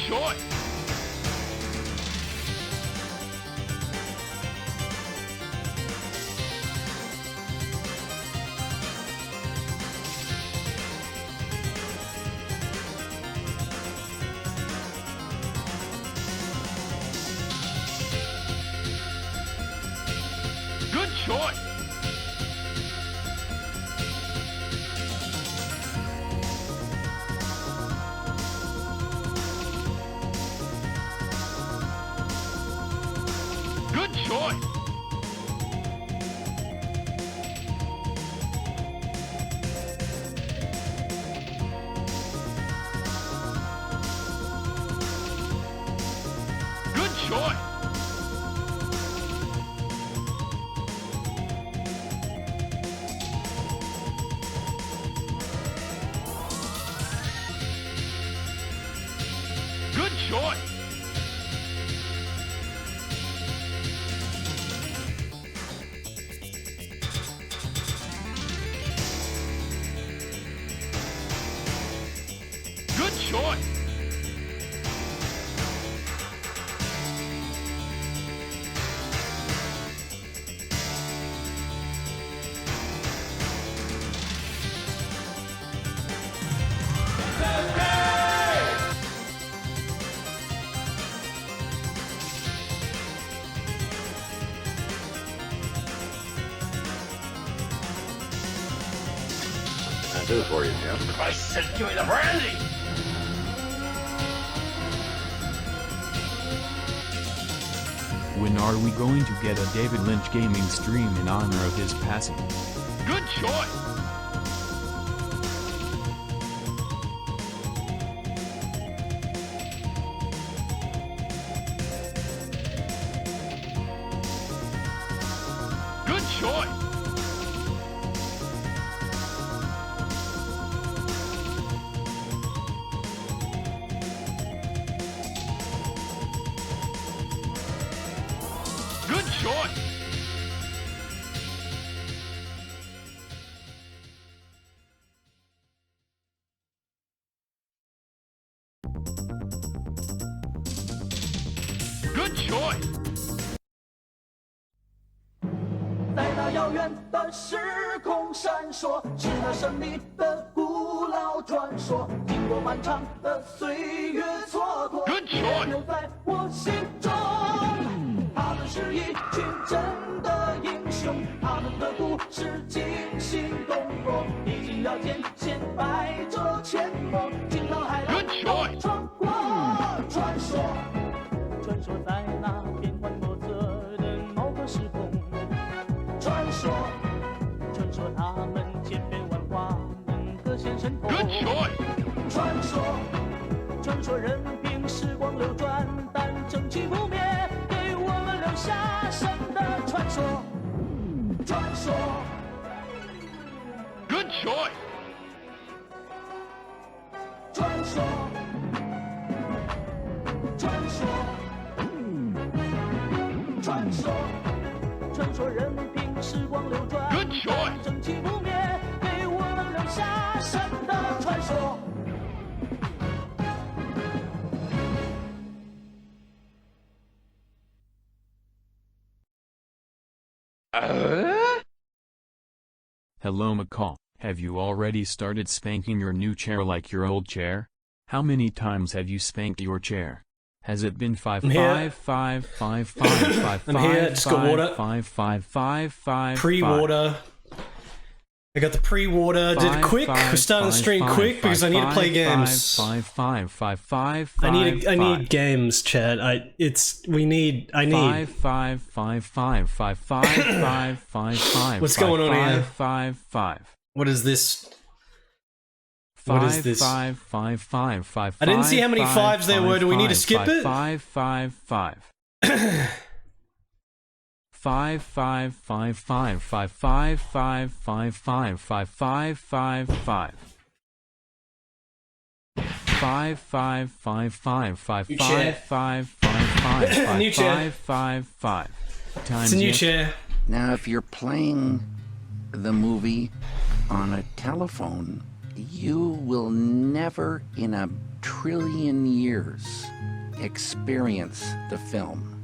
choice. Good choice. Good choice. Good choice. Good choice. Good choice. I'll do it for you, Jim. Christ sake, give me the brandy! When are we going to get a David Lynch gaming stream in honor of his passing? Good choice. Good choice. Good choice. Good choice. 在那遥远的时空闪烁，是那胜利的古老传说。经过漫长的岁月蹉跎， Good choice. 留在我心中。他们是一群真的英雄，他们的故事惊心动魄，历经了艰险，百折阡陌，惊涛骇浪 Good choice. 都闯过传说。传说在那变幻莫测的某个时空。传说他们千变万化，能各显神通。 Good choice. 传说任凭时光流转，但正气不灭，给我们留下神的传说。传说 Good choice. 传说传说任凭时光流转， Good choice. 但正气不灭，给我们留下神的传说。Hello McCall, have you already started spanking your new chair like your old chair? How many times have you spanked your chair? Has it been 5 I'm here. 5 5 5 5 5 I'm here, just got water. 5 5 5 5 Pre-water. I got the pre-water. Did it quick. We're starting the stream quick because I need to play games. 5 5 5 5 I need games, Chad. I need 5 5 5 5 5 5 5 5. What's going on here? 5 5. What is this? What is this? 5 5 5 5. I didn't see how many fives there were. Do we need to skip it? 5 5 5. 5 5 5 5 5 5 5 5 5 5 5 5 5. 5 5 5 5 5 New chair. 5 5 5 5 New chair. 5 5 5. It's a new chair. Now, if you're playing the movie on a telephone, you will never, in a trillion years experience the film.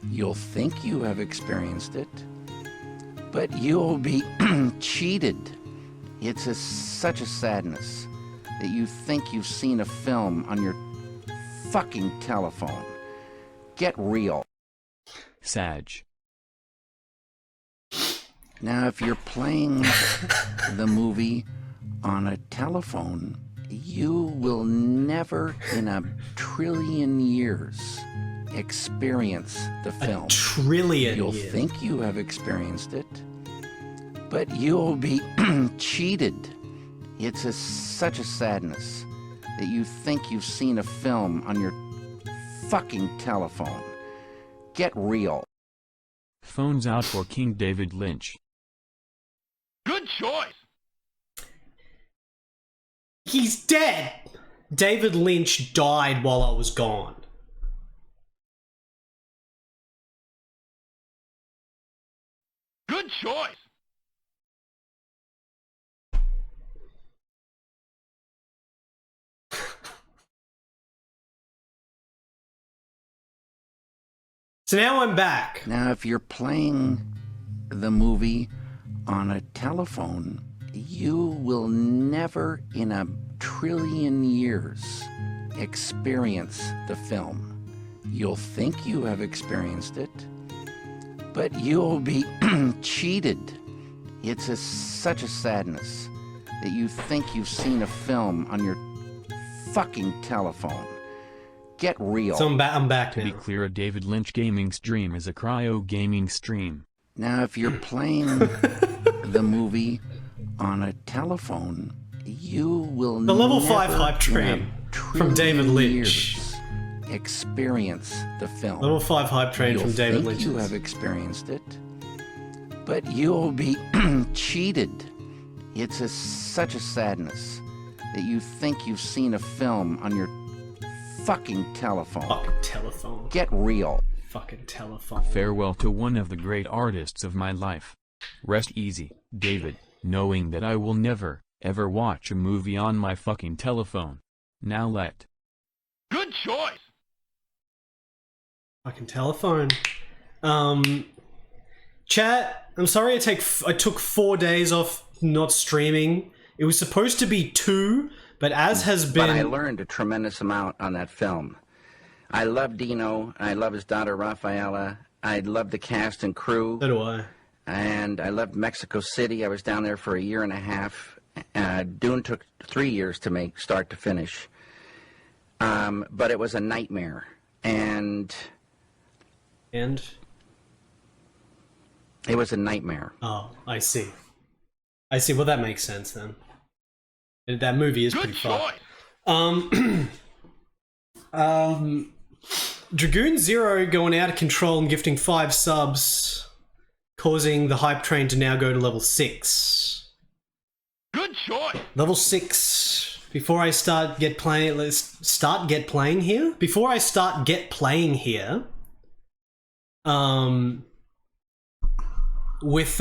You'll think you have experienced it, but you'll be cheated. It's such a sadness that you think you've seen a film on your fucking telephone. Get real. Sag. Now, if you're playing the movie on a telephone, you will never in a trillion years experience the film. A trillion You'll years. think you have experienced it, but you'll be cheated. It's such a sadness that you think you've seen a film on your fucking telephone. Get real. Phones out for King David Lynch. Good choice. He's dead! David Lynch died while I was gone. Good choice. So now I'm back. Now, if you're playing the movie on a telephone, you will never in a trillion years experience the film. You'll think you have experienced it, but you'll be cheated. It's such a sadness that you think you've seen a film on your fucking telephone. Get real. So I'm back To be now. clear, a David Lynch gaming stream is a cryo gaming stream. Now, if you're playing the movie on a telephone, you will The level 5 never hype train in a from David trillion Lynch. years experience the film. Level 5 hype train You'll from David think Lynch. you have experienced it, but you'll be cheated. It's such a sadness that you think you've seen a film on your fucking telephone. Fucking telephone. Get real. Fucking telephone. Farewell to one of the great artists of my life. Rest easy, David, knowing that I will never, ever watch a movie on my fucking telephone. Now let. Good choice. Fucking telephone. Chat, I'm sorry I took 4 days off not streaming. It was supposed to be 2, but as has been... But I learned a tremendous amount on that film. I love Dino, I love his daughter Rafaela, I love the cast and crew, So do I. and I loved Mexico City. I was down there for a year and a half. Dune took 3 years to make, start to finish. But it was a nightmare, and And? it was a nightmare. Oh, I see. I see. Well, that makes sense then. That movie is Good pretty fucked. choice. Dragoon Zero going out of control and gifting 5 subs, causing the hype train to now go to level 6. Good choice. Level 6. Before I start get playing, let's start get playing here. Before I start get playing here, with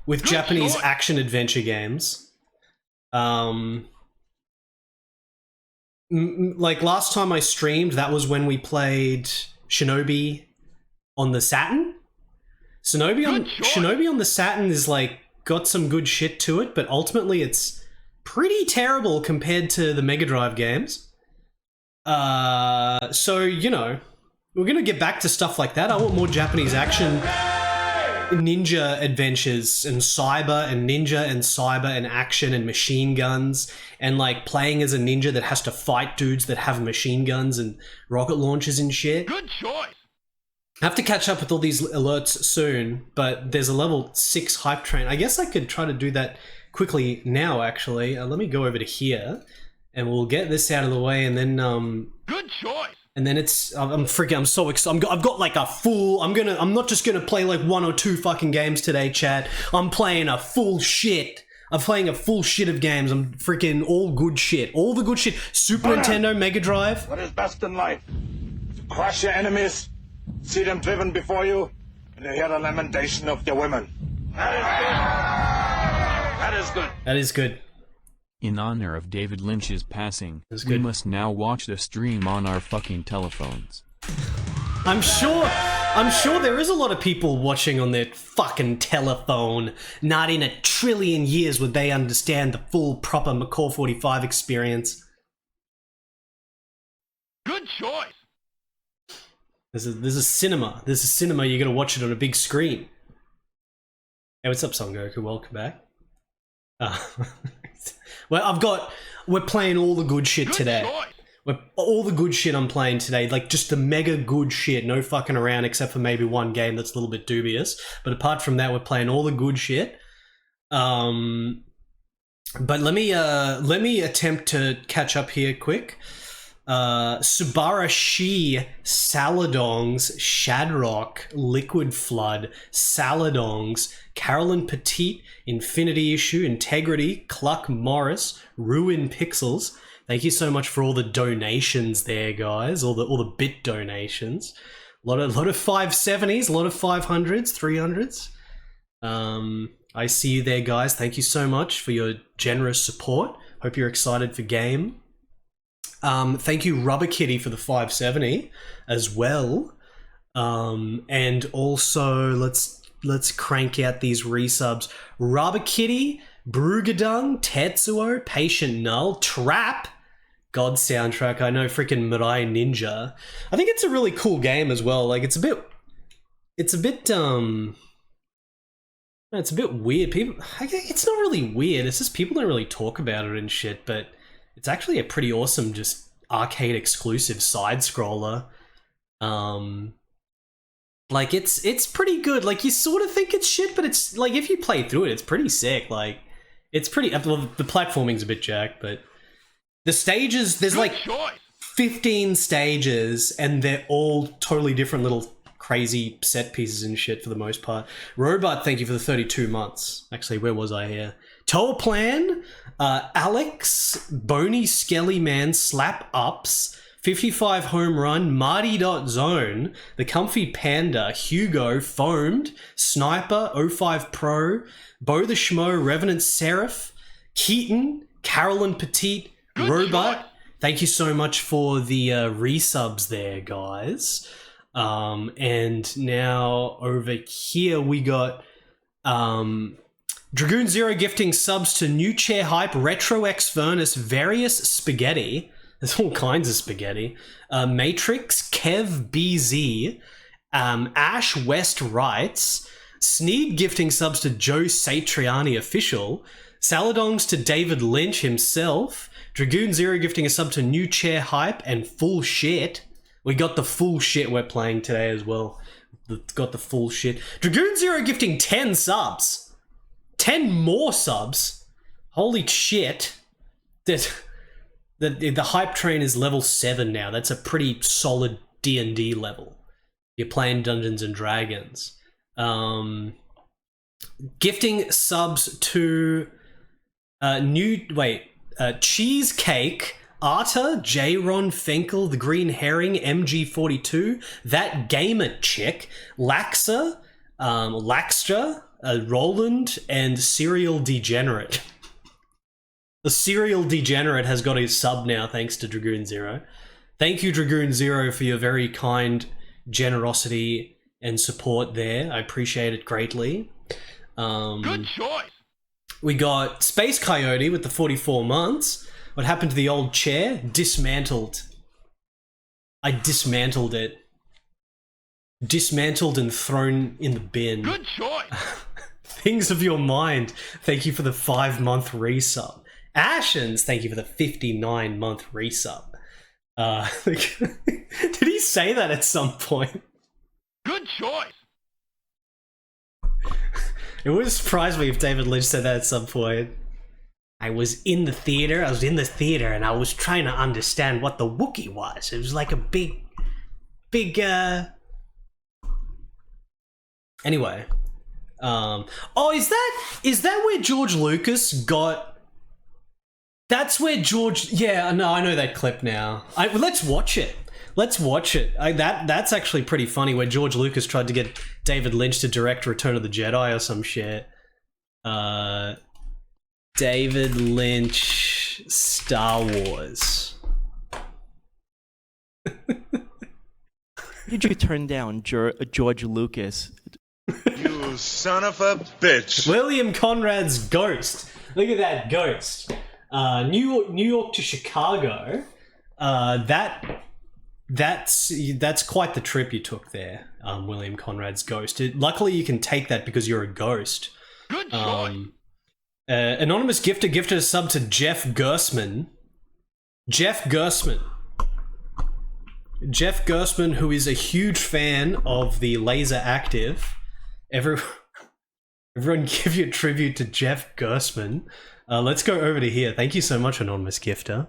with Japanese choice. action adventure games, like last time I streamed, that was when we played Shinobi on the Saturn. Good choice. Shinobi on the Saturn is like got some good shit to it, but ultimately it's pretty terrible compared to the Mega Drive games. So you know, we're gonna get back to stuff like that. I want more Japanese action ninja adventures and cyber and ninja and cyber and action and machine guns and like playing as a ninja that has to fight dudes that have machine guns and rocket launchers and shit. Good choice. I have to catch up with all these alerts soon, but there's a level 6 hype train. I guess I could try to do that quickly now, actually. Let me go over to here and we'll get this out of the way, and then Good choice. and then it's I'm so excited. I've got like a full. I'm not just gonna play like 1 or 2 fucking games today, chat. I'm playing a full shit. I'm playing a full shit of games. I'm freaking all good shit. All the good shit. Super Nintendo, Mega Drive. What is best in life? To crush your enemies, see them driven before you, and to hear the lamentation of your women. That is good. That is good. In honor of David Lynch's passing, That's we good. must now watch the stream on our fucking telephones. I'm sure there is a lot of people watching on their fucking telephone. Not in a trillion years would they understand the full proper McCall 45 experience. Good choice. This is cinema. This is cinema. You got to watch it on a big screen. Hey, what's up, Sengoku? Welcome back. Well, we're playing all the good shit Good today. choice. All the good shit I'm playing today, like just the mega good shit, no fucking around except for maybe one game that's a little bit dubious. But apart from that, we're playing all the good shit. But let me attempt to catch up here quick. Subarashi, Saladongs, Shadrock, Liquid Flood, Saladongs, Carolyn Petit, Infinity Issue, Integrity, Cluck Morris, Ruin Pixels. Thank you so much for all the donations there, guys. All the bit donations. A lot of 570s, a lot of 500s, 300s. I see you there, guys. Thank you so much for your generous support. Hope you're excited for game. Thank you, Rubber Kitty, for the 570 as well. And also, let's crank out these resubs. Rubber Kitty, Brugadung, Tetsuo, Patient Null, Trap, God Soundtrack. I know, freaking Mirai Ninja. I think it's a really cool game as well. Like, it's a bit weird. It's not really weird. It's just people don't really talk about it and shit, but it's actually a pretty awesome, just arcade exclusive side scroller. Like it's pretty good. Like you sort of think it's shit, but it's like if you play through it, it's pretty sick. Like it's pretty. Well, the platforming's a bit jacked, but the stages there's like 15 stages, and they're all totally different little crazy set pieces and shit for the most part. Robot, thank you for the 32 months. Actually, where was I here? Toll Plan, Alex, Bony Skelly Man, Slap Ups, 55 Home Run, Marty.Zone, The Comfy Panda, Hugo, Foamed, Sniper, 05 Pro, Bo the Schmo, Revenant Seraph, Keaton, Carolyn Petit, Robot. Thank you so much for the resubs there, guys. And now over here we got Dragoon Zero gifting subs to New Chair Hype, Retro X Furnace, Various Spaghetti. There's all kinds of spaghetti. Matrix, Kev BZ, Ash West Writes, Sneed gifting subs to Joe Satriani Official, Saladongs to David Lynch himself, Dragoon Zero gifting a sub to New Chair Hype, and Full Shit. We got the full shit we're playing today as well. Got the full shit. Dragoon Zero gifting 10 subs. 10 more subs. Holy shit. The hype train is level 7 now. That's a pretty solid D&D level. You're playing Dungeons and Dragons. Gifting subs to Cheesecake, Arta, J-Ron Fenkel, The Green Herring, MG42, That Gamer Chick, Laxa, Laxtra, Roland, and Serial Degenerate. The Serial Degenerate has got his sub now, thanks to Dragoon Zero. Thank you, Dragoon Zero, for your very kind generosity and support there. I appreciate it greatly. Good choice. We got Space Coyote with the 44 months. What happened to the old chair? Dismantled. I dismantled it. Dismantled and thrown in the bin. Good choice. Things of your mind. Thank you for the 5-month resub. Ashens, thank you for the 59-month resub. Did he say that at some point? Good choice. It would surprise me if David Lynch said that at some point. I was in the theater and I was trying to understand what the Wookiee was. It was like a big... Anyway. Oh, is that where George Lucas got... That's where George... Yeah, no, I know that clip now. Let's watch it. Let's watch it. That's actually pretty funny, where George Lucas tried to get David Lynch to direct Return of the Jedi or some shit. David Lynch... watch Star Wars. Did you turn down George Lucas? You son of a bitch. William Conrad's Ghost. Look at that Ghost. New York to Chicago. That's quite the trip you took there, William Conrad's Ghost. Luckily, you can take that because you're a ghost. Good choice. Anonymous gifter gifted a sub to Jeff Gersman. Jeff Gersman, who is a huge fan of the Laser Active. Everyone give your tribute to Jeff Gersman. Let's go over to here. Thank you so much, Anonymous gifter.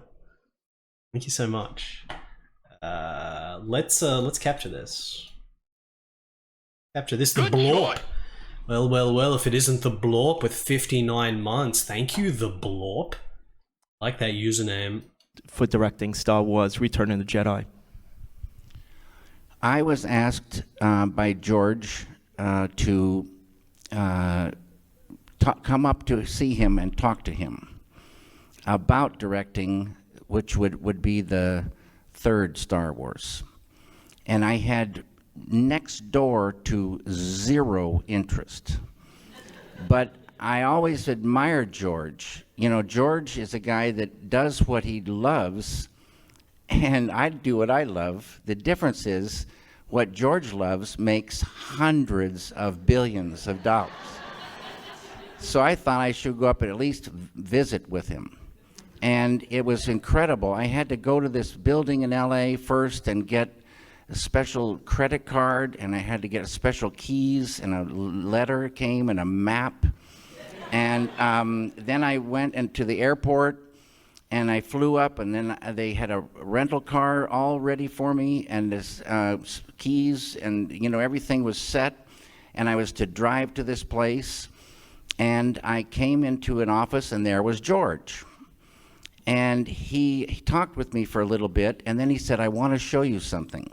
Thank you so much. Let's capture this. Capture this. The Good Blorp. choice. Well, if it isn't the Blorp with 59 months. Thank you, the Blorp. I like that username. For directing Star Wars Return of the Jedi. I was asked by George to come up to see him and talk to him about directing, which would be the third Star Wars. And I had next door to zero interest. But I always admired George. You know, George is a guy that does what he loves, and I do what I love. The difference is what George loves makes hundreds of billions of dollars. So I thought I should go up and at least visit with him. And it was incredible. I had to go to this building in LA first and get a special credit card, and I had to get special keys, and a letter came and a map. And then I went into the airport, and I flew up, and then they had a rental car all ready for me, and this keys, and you know, everything was set, and I was to drive to this place. And I came into an office, and there was George. And he talked with me for a little bit, and then he said, I want to show you something.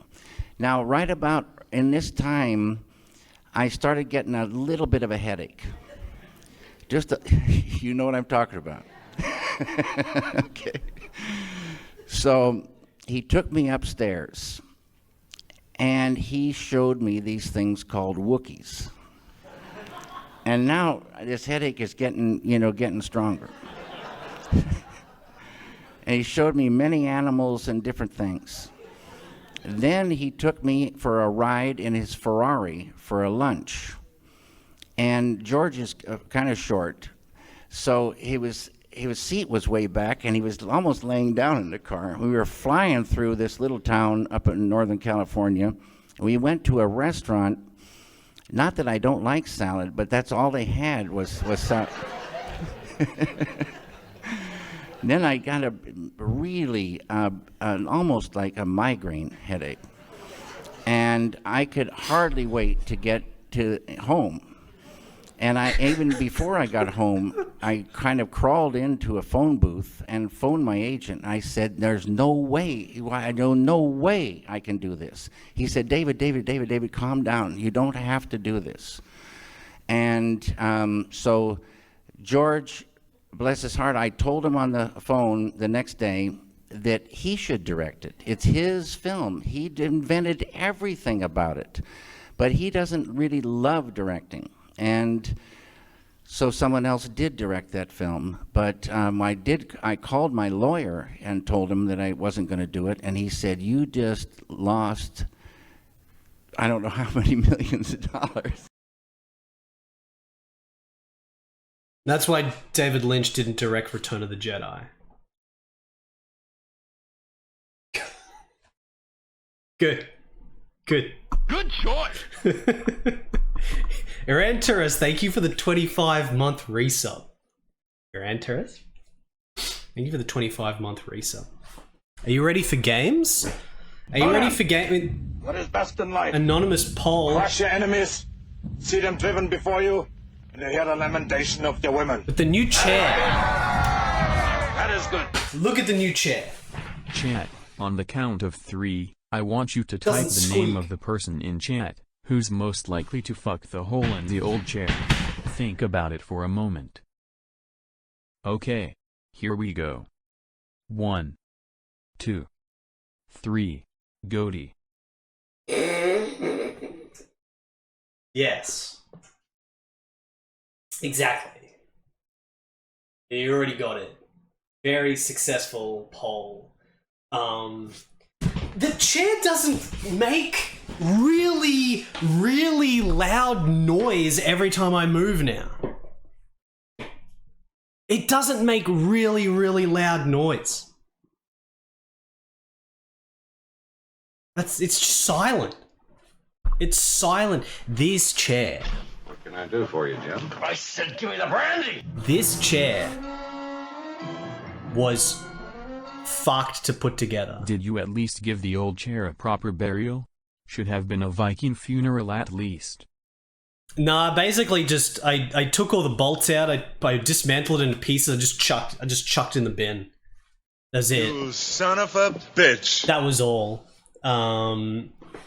Now, right about in this time, I started getting a little bit of a headache. You know what I'm talking about. Okay. So he took me upstairs, and he showed me these things called Wookiees. And now this headache is getting stronger. And he showed me many animals and different things. Then he took me for a ride in his Ferrari for a lunch. And George is kind of short, so his seat was way back, and he was almost laying down in the car. We were flying through this little town up in Northern California. We went to a restaurant. Not that I don't like salad, but that's all they had was salad. Then I got a really, almost like a migraine headache. And I could hardly wait to get to home. And even before I got home, I kind of crawled into a phone booth and phoned my agent. I said, there's no way, no way I can do this. He said, David, calm down. You don't have to do this. And so George, bless his heart, I told him on the phone the next day that he should direct it. It's his film. He invented everything about it. But he doesn't really love directing. And so someone else did direct that film. But I called my lawyer and told him that I wasn't going to do it. And he said, you just lost, I don't know how many millions of dollars. That's why David Lynch didn't direct Return of the Jedi. Good. Good choice. Iranterus, thank you for the 25-month resub. Iranterus, thank you for the 25-month resub. Are you ready for games? Are you ready for game? What is best in life? Anonymous poll. Crush your enemies, see them driven before you, and hear the lamentation of your women. With the new chair. That is good. Look at the new chair. Chat, on the count of 3, I want you to type the name of the person in chat who's most likely to fuck the hole in the old chair. Think about it for a moment. Okay. Here we go. 1, 2, 3, Goaty. Yes. Exactly. You already got it. Very successful poll. The chair doesn't make really, really loud noise every time I move now. It doesn't make really, really loud noise. It's just silent. It's silent. This chair. What can I do for you, Jim? I said give me the brandy! This chair was fucked to put together. Did you at least give the old chair a proper burial? Should have been a Viking funeral at least. Nah, basically just I took all the bolts out, I dismantled it into pieces, I just chucked in the bin. That's it. You son of a bitch. That was all.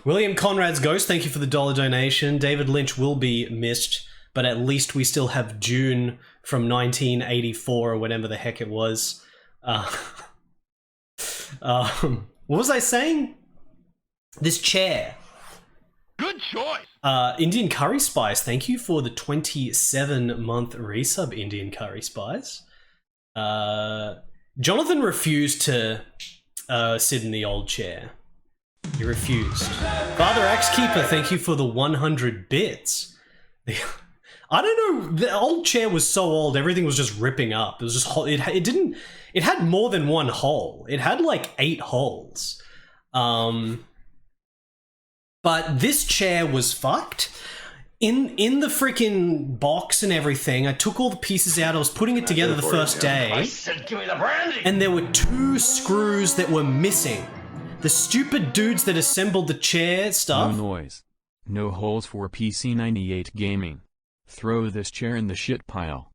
William Conrad's Ghost, thank you for the $1 donation. David Lynch will be missed, but at least we still have June from 1984 or whatever the heck it was. What was I saying? This chair. Good choice. Indian Curry Spice, thank you for the 27-month resub, Indian Curry Spice. Jonathan refused to sit in the old chair. He refused. Father Axekeeper, thank you for the 100 bits. I don't know, the old chair was so old, everything was just ripping up. It was just, it had more than one hole. It had like 8 holes. But this chair was fucked. In the freaking box and everything, I took all the pieces out, I was putting it together the first day. I said give me the brandy! And there were 2 screws that were missing. The stupid dudes that assembled the chair stuff. No noise. No holes for PC98 gaming. Throw this chair in the shit pile.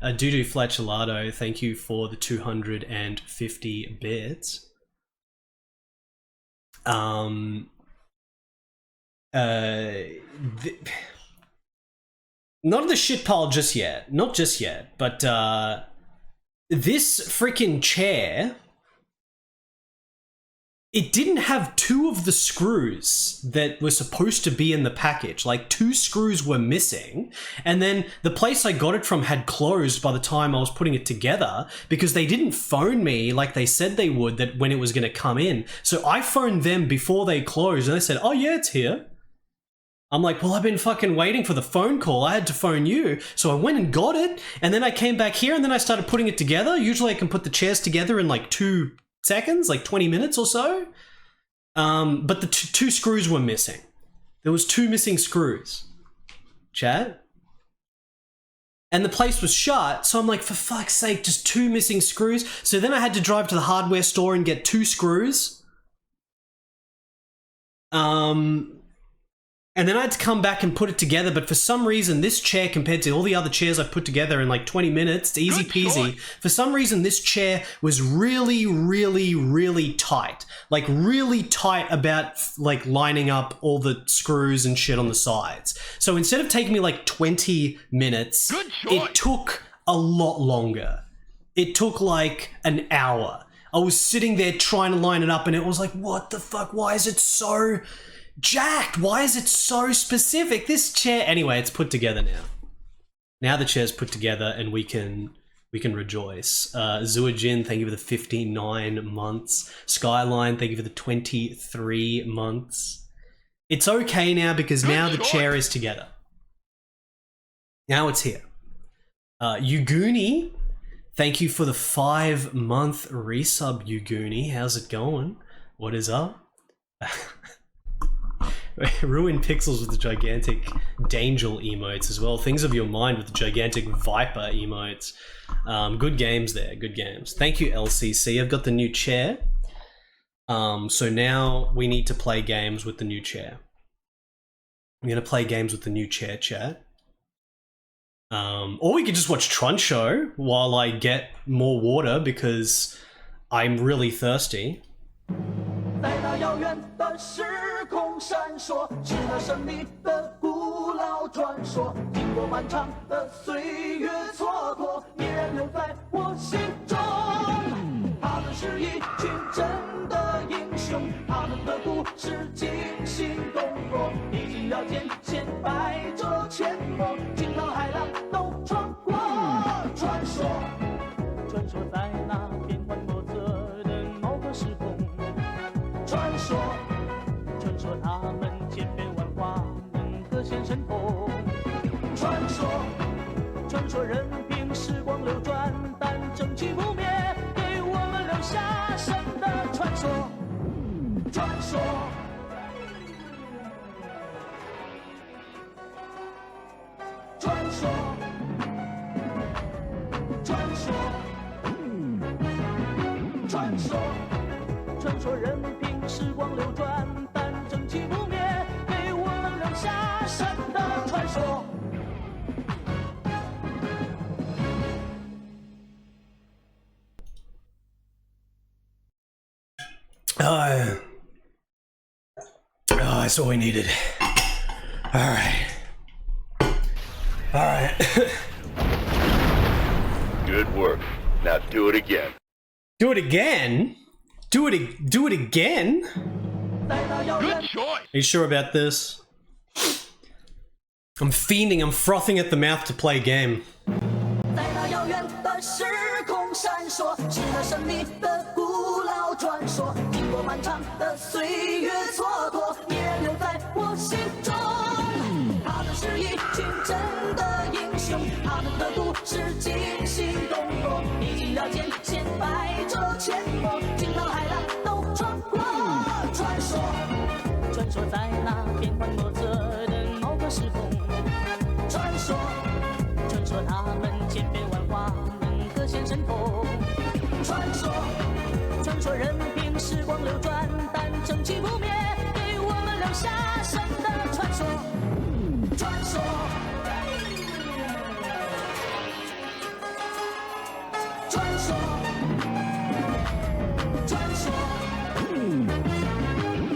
Dudu Fletchelado, thank you for the 250 bits. Not the shit pile just yet. Not just yet, but this freaking chair, it didn't have 2 of the screws that were supposed to be in the package. Like 2 screws were missing. And then the place I got it from had closed by the time I was putting it together because they didn't phone me like they said they would that when it was going to come in. So I phoned them before they closed and they said, oh yeah, it's here. I'm like, well, I've been fucking waiting for the phone call. I had to phone you. So I went and got it. And then I came back here and then I started putting it together. Usually I can put the chairs together in like 2 seconds, like 20 minutes or so. But the 2 screws were missing. There was 2 missing screws. Chat? And the place was shut, so I'm like, for fuck's sake, just 2 missing screws. So then I had to drive to the hardware store and get 2 screws. And then I had to come back and put it together, but for some reason, this chair, compared to all the other chairs I put together in like 20 minutes, it's easy peasy. For some reason, this chair was really, really, really tight. Like, really tight about, like, lining up all the screws and shit on the sides. So instead of taking me like 20 minutes, it took a lot longer. It took like an hour. I was sitting there trying to line it up, and it was like, what the fuck? Why is it so jacked? Why is it so specific? This chair... Anyway, it's put together now. Now the chair's put together and we can rejoice. Zuajin, thank you for the 59 months. Skyline, thank you for the 23 months. It's okay now because now the chair is together. Now it's here. Yuguni, thank you for the 5-month resub, Yuguni. How's it going? What is up? Ruined Pixels with the gigantic Dangel emotes as well. Things of Your Mind with the gigantic Viper emotes. Good games there, good games. Thank you, LCC. I've got the new chair. So now we need to play games with the new chair. I'm going to play games with the new chair, chat. Or we could just watch Truncho while I get more water because I'm really thirsty. 在那遥远的时空闪烁，是那神秘的古老传说。经过漫长的岁月蹉跎，依然留在我心中。他们是惊心动魄，历经了艰险，百折千磨，惊涛骇浪都闯过。传说，传说在那变幻莫测的某个时空。传说，传说他们千变万化，能各显神通。传说，传说任凭时光流转，但正气不灭，给我们留下神的传说。传说，传说，传说，传说，传说任凭时光流转，但正气不灭，给我们留下神的传说。That's all we needed. Alright. Alright. Good work. Now do it again. Do it again? Do it again? Good choice. Are you sure about this? I'm fiending, I'm frothing at the mouth to play a game. 在那遥远的时空闪烁，是那神秘的古老传说，经过漫长的岁月蹉跎，依然留在我心中。他们是一群真的英雄，他们的故事惊心动魄，历经了艰险，百折千磨，惊涛骇浪都闯过。传说，传说在那变幻莫测的某个时空。传说，传说他们千变万化，能各显神通。传说，传说任凭时光流转，但正气不灭，给我们留下神的传说。传说，传说，传说，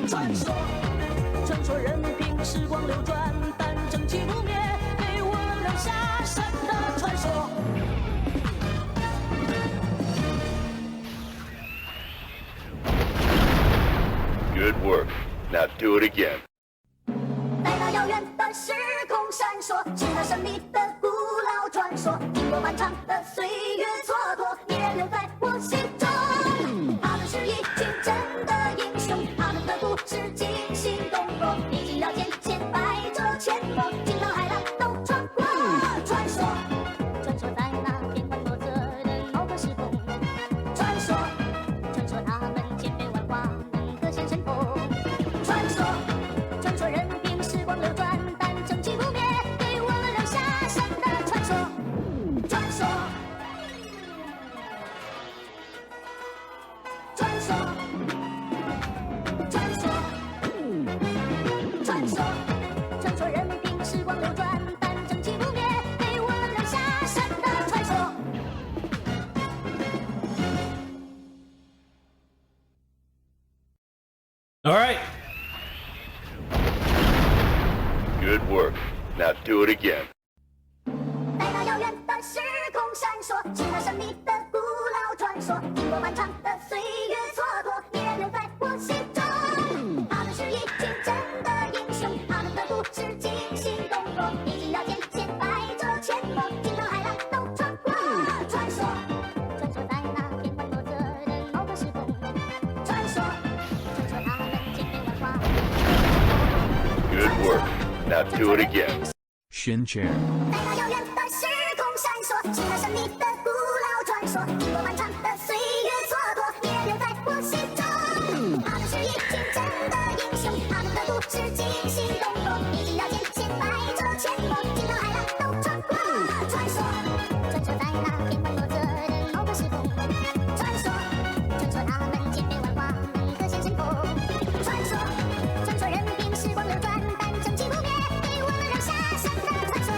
传说，传说任凭时光流转，但正气不灭，给我们留下神的传说。Good work. Now do it again. 在那遥远的时空闪烁，是那神秘的古老传说，经过漫长的岁月蹉跎，依然留在我心中。他们是一群真的英雄，他们的故事惊心动魄，历经了艰险，百折千磨，惊涛骇浪都闯过。传说，传说在那变幻莫测的某个时空。传说，传说他们千变万化，能各显神通。传说，传说任凭时光流转，但正气不灭，给我们留下神的传说。传说，传说，传说，传说，传说任凭时光流转，但正气不灭，给我们留下神的传说。Alright. Good work. Now do it again. 在那遥远的时空闪烁，是那神秘的古老传说，经过漫长的岁月蹉跎，依然留在我心中。他们是一群真的英雄，他们的故事惊心动魄，历经了艰险，百折千磨，惊涛骇浪都闯过。传说，传说在那变幻莫测的某个时空。传说，传说他们千变万化。Good work. Now do it again. Shin chair. 在那遥远的时空闪烁，是那神秘的古老传说，经过漫长的岁月蹉跎，依然留在我心中。他们是一群真的英雄，他们的故事惊心动魄，历经了艰险，百折千磨，惊涛骇浪都闯过。传说，传说在那变幻莫测的某个时空。传说，传说他们千变万化，能各显神通。传说，传说任凭时光流转，但正气不灭，给我们留下神的传说。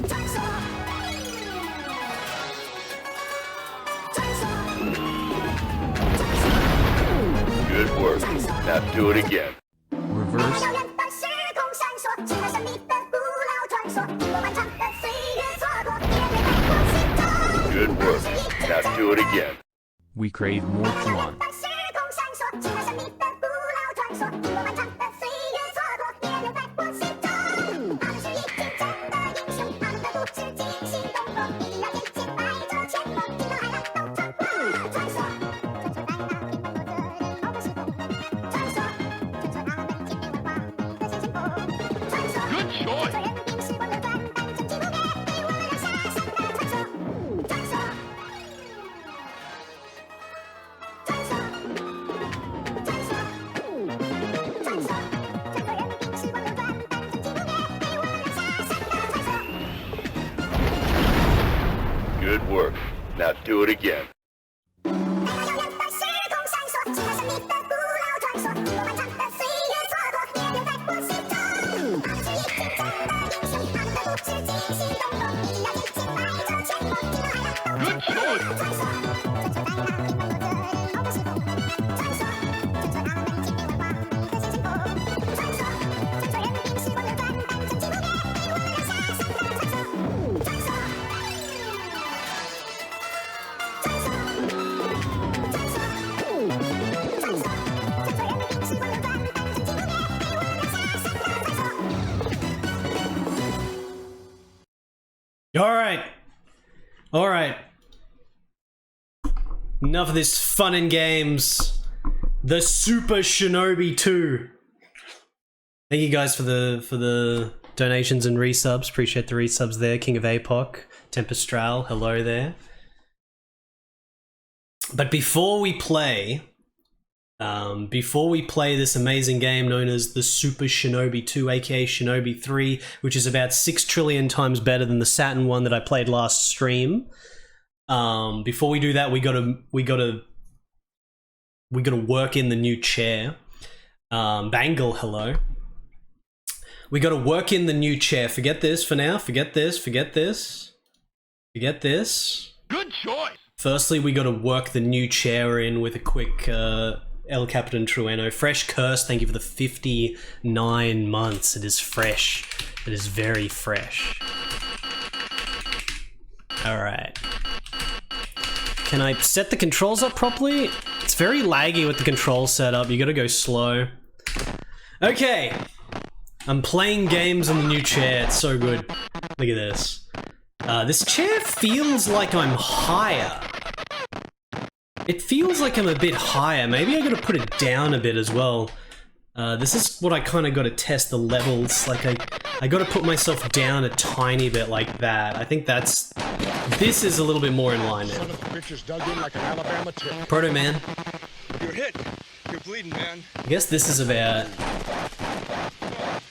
传说，传说，传说。Good work. Now do it again. 在那 Reverse. 遥远的时空闪烁，是那神秘的古老传说，经过漫长的岁月蹉跎，依然留在我心中。 Good work. Now do it again. We crave more 在那遥远 flan. 的时空闪烁，是那神秘的古老传说，经过漫长 choice. Good work. Now do it again. Good choice. All right. Enough of this fun and games. The Super Shinobi 2. Thank you guys for the donations and resubs. Appreciate the resubs there. King of APOC, Tempestral, hello there. But before we play this amazing game known as the Super Shinobi 2, aka Shinobi 3, which is about 6 trillion times better than the Saturn one that I played last stream. Before we do that, we gotta work in the new chair. Bangle, hello. We gotta work in the new chair. Forget this for now. Forget this. Forget this. Forget this. Good choice. Firstly, we gotta work the new chair in with a quick El Capitan Trueno. Fresh Curse, thank you for the 59 months. It is fresh. It is very fresh. Alright. Can I set the controls up properly? It's very laggy with the control setup. You gotta go slow. Okay. I'm playing games on the new chair. It's so good. Look at this. This chair feels like I'm higher. It feels like I'm a bit higher. Maybe I gotta put it down a bit as well. This is what I kind of gotta test the levels. Like I gotta put myself down a tiny bit like that. I think this is a little bit more in line now. Proto Man. You're hit. You're bleeding, man. I guess this is about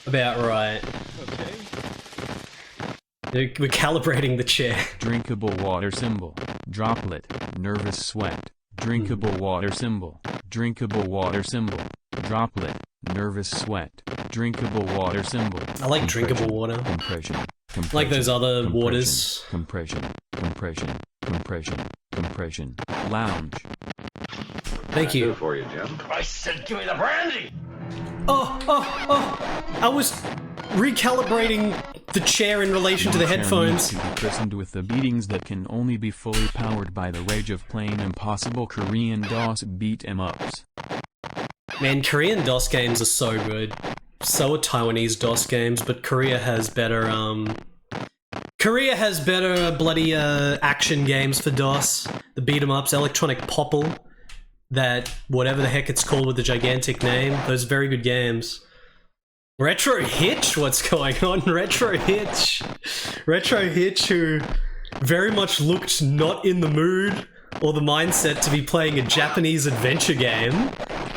right. Okay. We're calibrating the chair. Drinkable water symbol. Droplet. Nervous sweat. Drinkable water symbol. Drinkable water symbol. Droplet. Nervous sweat. Drinkable water symbol. I like drinkable water. Compression. Like those other waters. Compression. Compression. Compression. Compression. Lounge. Thank you. For you, Jim. I said give me the brandy. Oh! I was recalibrating the chair in relation to the headphones. To be christened with the beatings that can only be fully powered by the rage of playing impossible Korean DOS beat-em-ups. Man, Korean DOS games are so good. So are Taiwanese DOS games, but Korea has better bloody action games for DOS. The beat-em-ups, Electronic Popple, that whatever the heck it's called with the gigantic name. Those very good games. Retro Hitch, what's going on? Retro Hitch, who very much looked not in the mood or the mindset to be playing a Japanese adventure game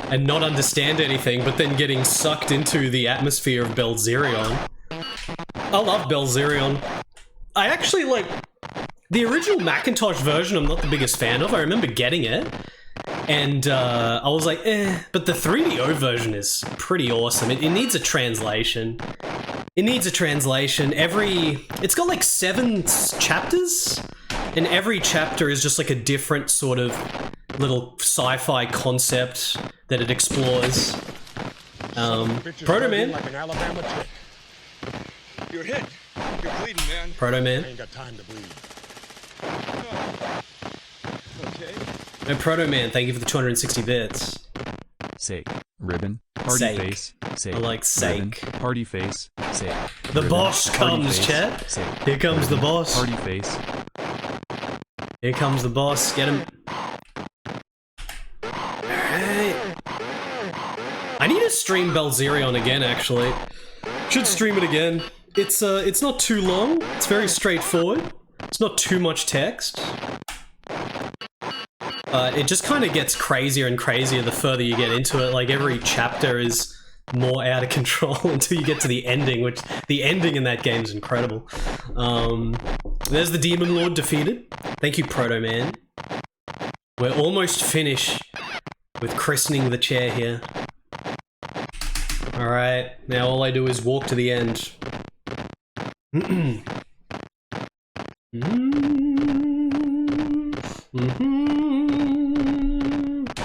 and not understand anything, but then getting sucked into the atmosphere of Belzerion. I love Belzerion. I actually like the original Macintosh version. I'm not the biggest fan of. I remember getting it. And I was like, but the 3DO version is pretty awesome. It needs a translation. It needs a translation. It's got like 7 chapters, and every chapter is just like a different sort of little sci-fi concept that it explores. Proto Man. Like an Alabama tick. You're hit. You're bleeding, man. Proto Man. I ain't got time to bleed. Okay. No, Proto Man, thank you for the 260 bits. Sake. Ribbon. Party Sake. face. Sake. I like sake. Ribbon, party face. Sake. The Ribbon, boss party comes, face, chat. Sake. Here comes the boss. Party face. Here comes the boss. Get him. Alright. I need to stream Belzerion again, actually. Should stream it again. It's not too long. It's very straightforward. It's not too much text. It just kind of gets crazier and crazier the further you get into it. Like, every chapter is more out of control until you get to the ending, which the ending in that game is incredible. There's the Demon Lord defeated. Thank you, Proto Man. We're almost finished with christening the chair here. Alright, now all I do is walk to the end.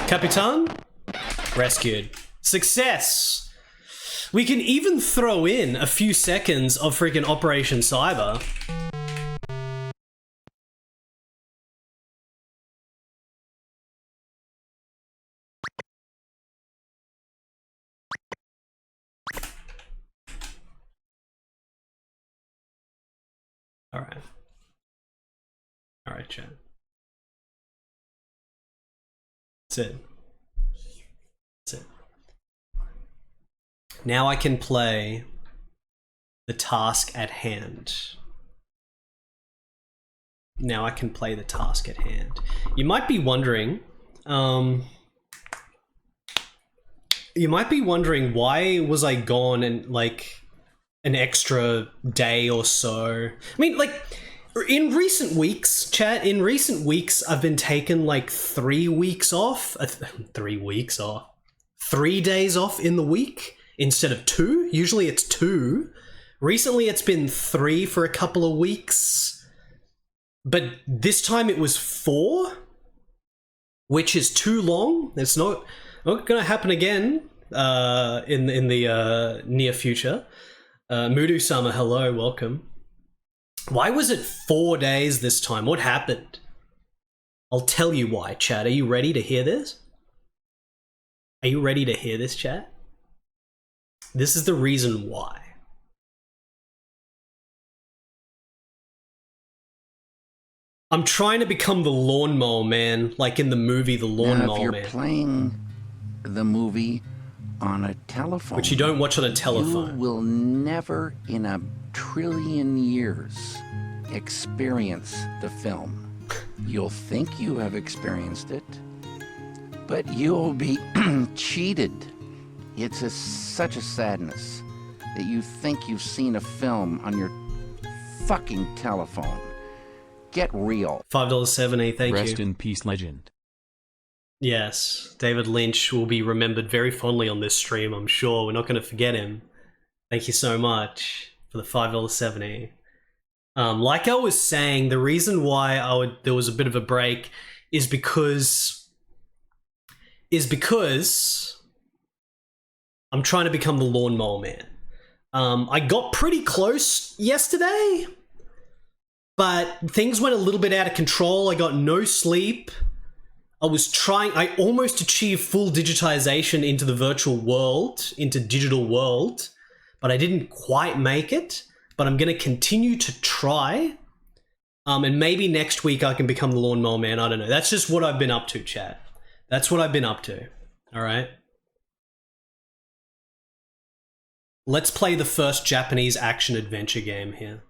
Capitan? Rescued. Success! We can even throw in a few seconds of freaking Operation Cyber. Alright. Alright, chat. That's it. That's it. Now I can play the task at hand. Now I can play the task at hand. You might be wondering, why was I gone and like an extra day or so? I mean, like, in recent weeks, chat, I've been taking like 3 weeks off. 3 weeks off. 3 days off in the week instead of 2. Usually it's 2. Recently it's been 3 for a couple of weeks. But this time it was 4, which is too long. It's not going to happen again in the near future. Mudu-sama, hello, welcome. Why was it 4 days this time? What happened? I'll tell you why, chat. Are you ready to hear this? Are you ready to hear this, chat? This is the reason why. I'm trying to become the lawnmower man, like in the movie The Lawnmower Man. If you're playing the movie on a telephone, which you don't watch on a telephone, you will never in a trillion years experience the film. You'll think you have experienced it, but you'll be cheated. It's such a sadness that you think you've seen a film on your fucking telephone. Get real. $5.70, thank you. Rest in peace, legend. Yes, David Lynch will be remembered very fondly on this stream, I'm sure. We're not going to forget him. Thank you so much for the $5.70. Like I was saying, the reason why there was a bit of a break is because I'm trying to become the lawnmower man. I got pretty close yesterday, but things went a little bit out of control. I got no sleep. I almost achieved full digitization into the virtual world, into digital world, but I didn't quite make it. But I'm going to continue to try. And maybe next week I can become the lawnmower man. I don't know. That's just what I've been up to, chat. That's what I've been up to. All right. Let's play the first Japanese action adventure game here.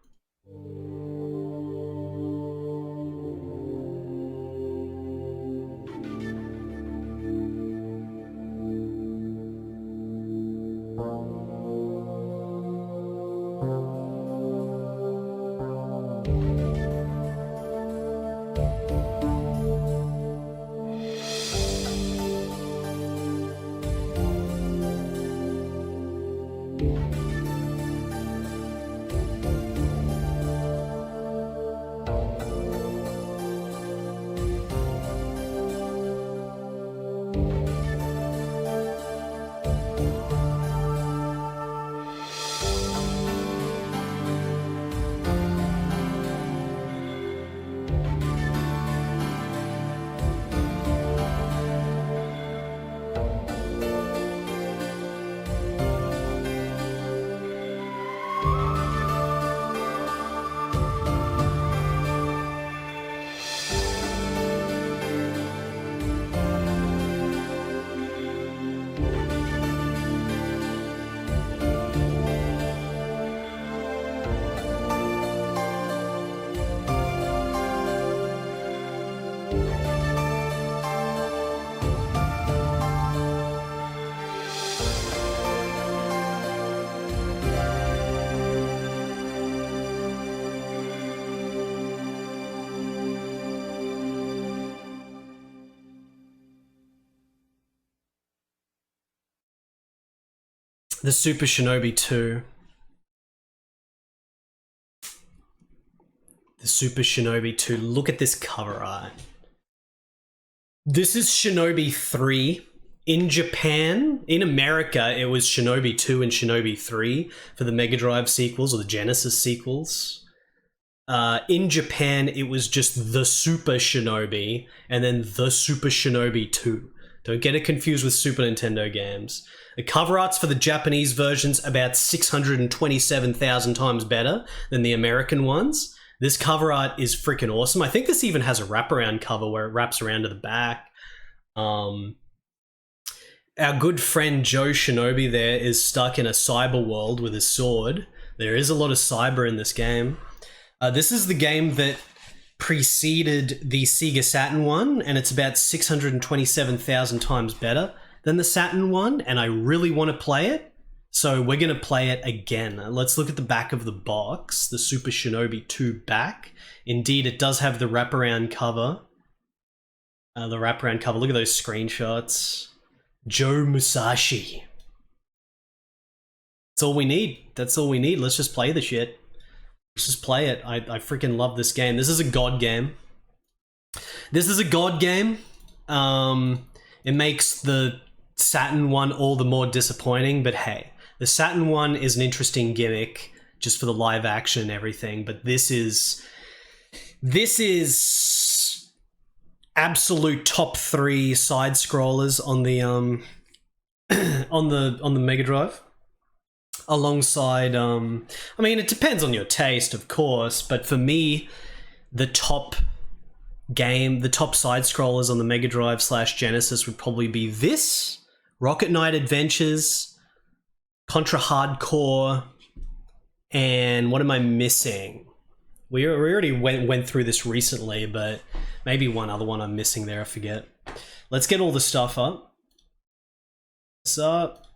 The Super Shinobi 2. The Super Shinobi 2. Look at this cover art. This is Shinobi 3. In Japan, in America, it was Shinobi 2 and Shinobi 3 for the Mega Drive sequels or the Genesis sequels. In Japan, it was just the Super Shinobi and then the Super Shinobi 2. Don't get it confused with Super Nintendo games. The cover art's for the Japanese versions about 627,000 times better than the American ones. This cover art is freaking awesome. I think this even has a wraparound cover where it wraps around to the back. Our good friend Joe Shinobi there is stuck in a cyber world with his sword. There is a lot of cyber in this game. This is the game that preceded the Sega Saturn one, and it's about 627,000 times better than the Saturn one, and I really want to play it, so we're going to play it again. Let's look at the back of the box, the Super Shinobi 2 back. Indeed, it does have the wraparound cover. Look at those screenshots. Joe Musashi. That's all we need. That's all we need. Let's just play the shit. Let's just play it. I freaking love this game. This is a god game. This is a god game. It makes the Saturn one all the more disappointing, but hey, the Saturn one is an interesting gimmick just for the live action and everything, but this is absolute top 3 side scrollers on the on the Mega Drive. Alongside I mean, it depends on your taste, of course, but for me, the top side scrollers on the Mega Drive / Genesis would probably be this, Rocket Knight Adventures, Contra Hardcore, and what am I missing? We already went through this recently, but maybe one other one I'm missing there, I forget. Let's get all the stuff up.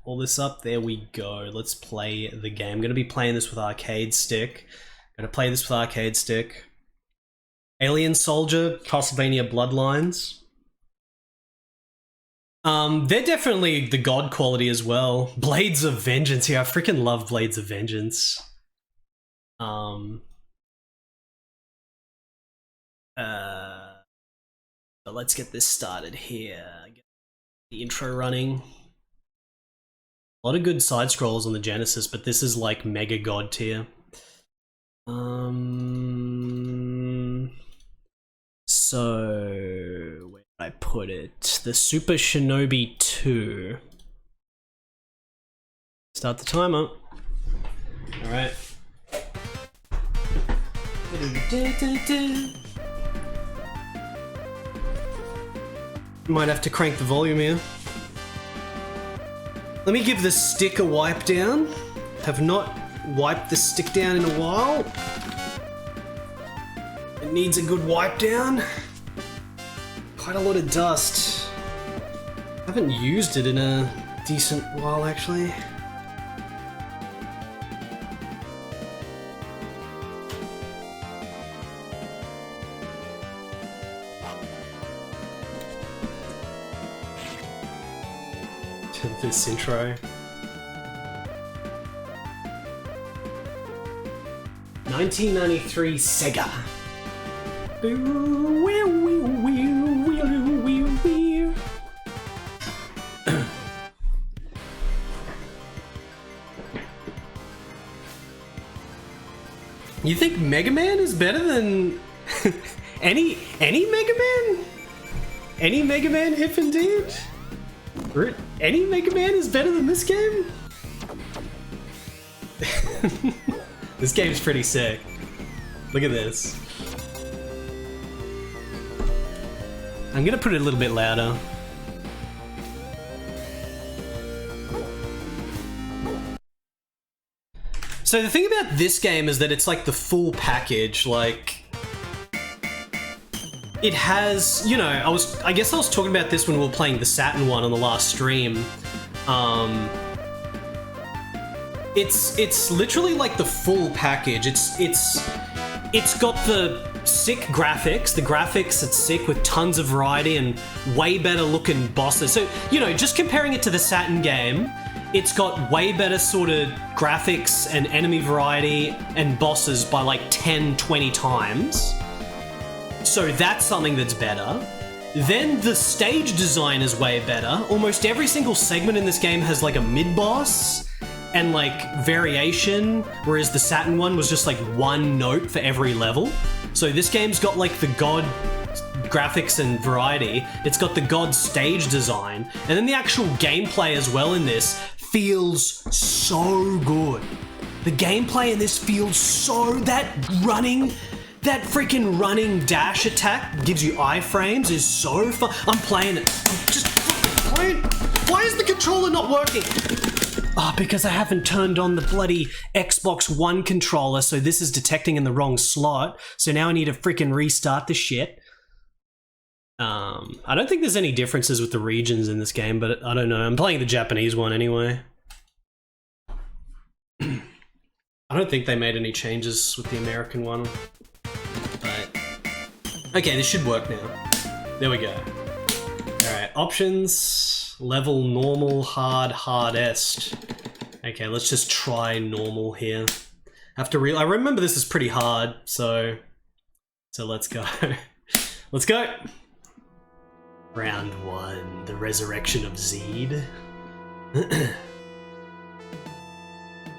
All this up, there we go. Let's play the game. I'm going to be playing this with arcade stick. Alien Soldier, Castlevania Bloodlines. They're definitely the god quality as well. Blades of Vengeance here. I freaking love Blades of Vengeance. But let's get this started here. Get the intro running. A lot of good side scrolls on the Genesis, but this is like mega god tier. So where did I put it? The Super Shinobi 2. Start the timer. All right. Might have to crank the volume here. Let me give the stick a wipe down. Have not wiped the stick down in a while. It needs a good wipe down. Quite a lot of dust. Haven't used it in a decent while, actually. This intro. 1993 Sega. You think Mega Man is better than any Mega Man? Any Mega Man, if indeed? Any Mega Man is better than this game? This game's pretty sick. Look at this. I'm gonna put it a little bit louder. So the thing about this game is that it's like the full package, like... It has, you know, I guess I was talking about this when we were playing the Saturn one on the last stream. It's literally like the full package. It's got the sick graphics. The graphics, it's sick with tons of variety and way better looking bosses. So, you know, just comparing it to the Saturn game, it's got way better sort of graphics and enemy variety and bosses by like 10, 20 times. So that's something that's better. Then the stage design is way better. Almost every single segment in this game has like a mid-boss and like variation, whereas the Saturn one was just like one note for every level. So this game's got like the god graphics and variety. It's got the god stage design, and then the actual gameplay as well in this feels so good. The gameplay in this feels so... that freaking running dash attack gives you iframes is so fun. I'm playing it. I'm just fucking playing. Why is the controller not working? Ah, because I haven't turned on the bloody Xbox One controller, so this is detecting in the wrong slot. So now I need to freaking restart the shit. I don't think there's any differences with the regions in this game, but I don't know. I'm playing the Japanese one anyway. I don't think they made any changes with the American one. But okay, this should work now. There we go. Alright, options, level normal, hard, hardest. Okay, let's just try normal here. I remember this is pretty hard, so let's go. Let's go! Round 1, the resurrection of Zed.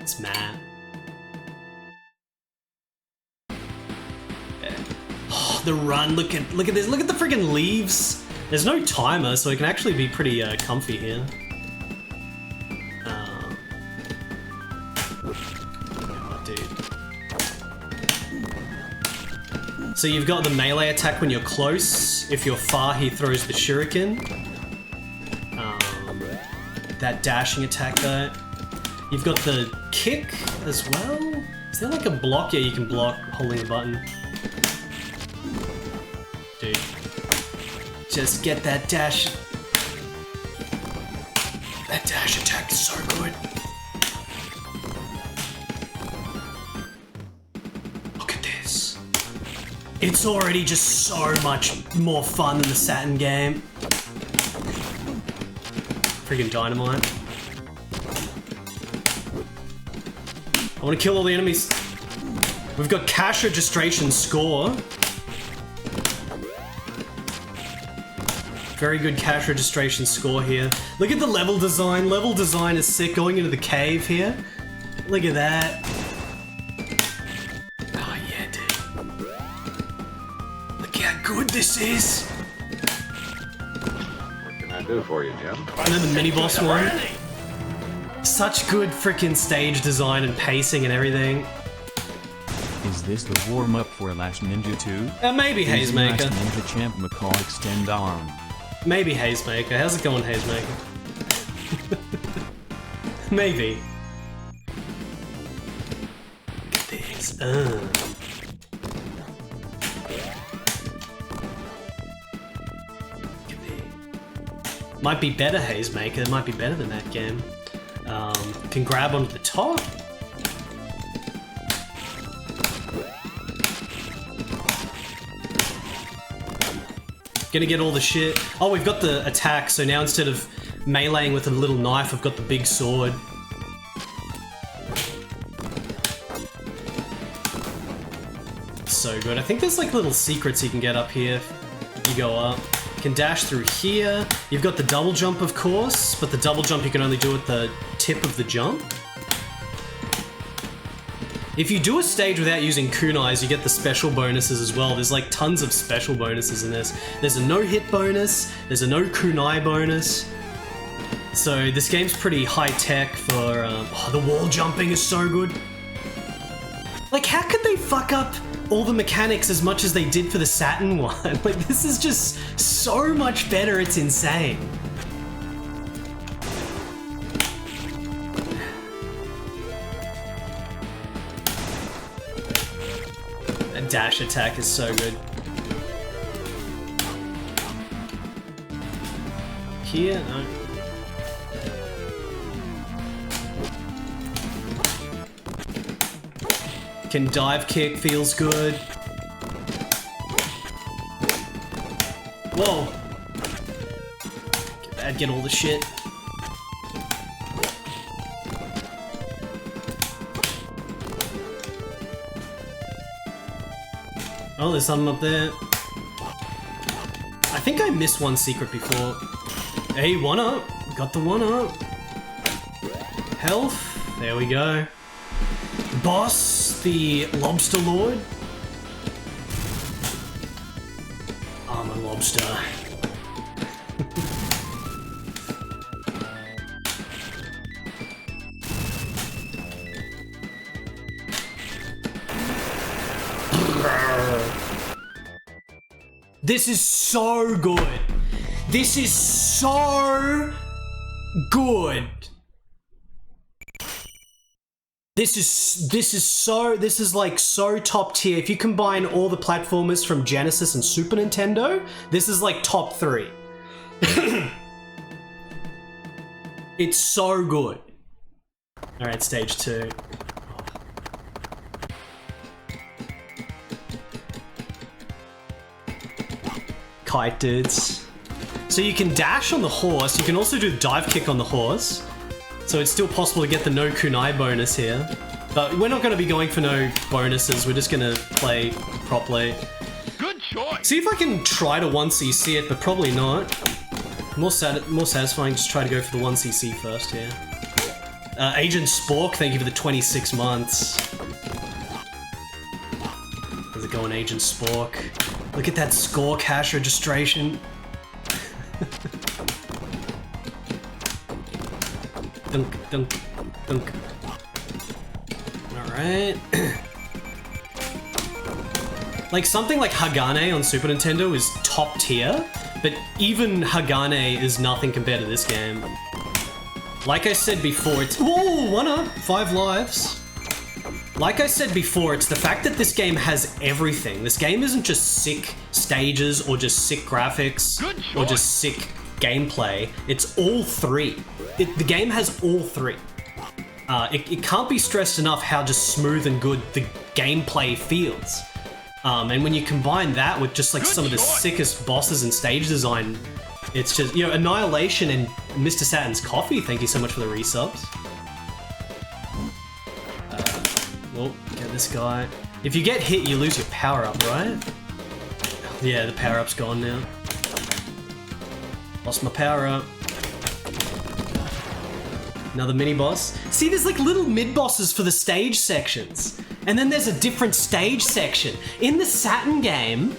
It's Matt. Oh, the run, look at this, look at the freaking leaves. There's no timer, so it can actually be pretty comfy here. Oh, dude. So you've got the melee attack when you're close. If you're far, he throws the shuriken. That dashing attack though. You've got the kick as well. Is there like a block? Yeah, you can block holding the button. Dude. Just get that dash. That dash attack is so good. Look at this. It's already just so much more fun than the Saturn game. Freaking dynamite. I want to kill all the enemies. We've got cash registration score. Very good cash registration score here. Look at the level design. Level design is sick. Going into the cave here. Look at that. Oh yeah, dude. Look how good this is. What can I do for you, Jim? And then the mini boss one. Such good freaking stage design and pacing and everything. Is this the warm-up for Last Ninja 2? Maybe Hazemaker. Last Ninja Champ McCall extend arm. Maybe Hazemaker. How's it going, Hazemaker? Maybe. Look at this. Might be better, Hazemaker. It might be better than that game. Can grab onto the top. Gonna get all the shit. Oh, we've got the attack, so now instead of meleeing with a little knife, I've got the big sword. So good. I think there's like little secrets you can get up here if you go up. You can dash through here. You've got the double jump, of course, but the double jump you can only do at the tip of the jump. If you do a stage without using kunais, you get the special bonuses as well. There's like tons of special bonuses in this. There's a no-hit bonus, there's a no kunai bonus. So this game's pretty high-tech for... oh, the wall jumping is so good. Like, how could they fuck up all the mechanics as much as they did for the Saturn one? Like, this is just so much better, it's insane. That dash attack is so good. Here? No. Can dive kick, feels good. Whoa. Get all the shit. Oh, there's something up there. I think I missed one secret before. Hey, 1-up. Got the 1-up. Health. There we go. Boss, the Lobster Lord. I'm a lobster. This is so good. This is so good. This is like so top tier. If you combine all the platformers from Genesis and Super Nintendo, this is like top 3. It's so good. All right, stage 2. Kite dudes. So you can dash on the horse. You can also do the dive kick on the horse. So it's still possible to get the no kunai bonus here. But we're not going to be going for no bonuses. We're just going to play properly. Good choice. See if I can try to 1cc it, but probably not. More satisfying just try to go for the 1cc first here. Agent Spork, thank you for the 26 months. How's it going, Agent Spork? Look at that score cash registration. Dunk, dunk, dunk. Alright. Like, something like Hagane on Super Nintendo is top tier, but even Hagane is nothing compared to this game. Like I said before, it's— whoa, 1-up, 5 lives. Like I said before, it's the fact that this game has everything. This game isn't just sick stages or just sick graphics or just sick gameplay. It's all 3. The game has all 3. It can't be stressed enough how just smooth and good the gameplay feels. And when you combine that with just like some of the sickest bosses and stage design, it's just, you know, Annihilation and Mr. Saturn's Coffee, thank you so much for the resubs. Well, get this guy. If you get hit, you lose your power-up, right? Yeah, the power-up's gone now. Lost my power-up. Another mini-boss. See, there's like little mid-bosses for the stage sections. And then there's a different stage section. In the Saturn game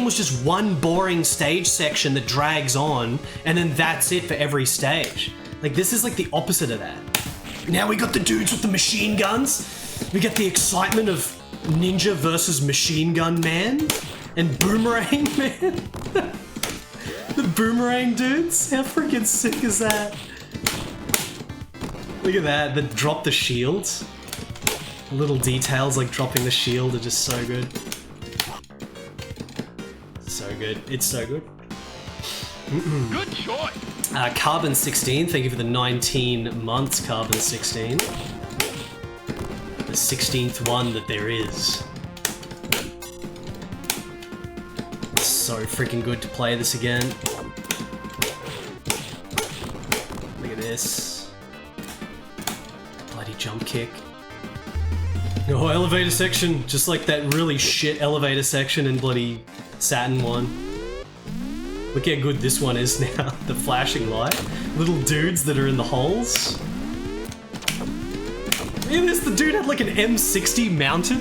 was just one boring stage section that drags on, and then that's it for every stage. Like, this is like the opposite of that. Now we got the dudes with the machine guns. We get the excitement of Ninja versus Machine Gun Man and Boomerang Man. The Boomerang dudes. How freaking sick is that? Look at that. They drop the shields. Little details like dropping the shield are just so good. So good. It's so good. Good choice. Carbon 16, thank you for the 19 months, Carbon 16. The 16th one that there is. It's so freaking good to play this again. Look at this. Bloody jump kick. Oh, elevator section, just like that really shit elevator section in bloody Saturn 1. Look how good this one is now. The flashing light. Little dudes that are in the holes. Look at this, the dude had like an M60 mounted.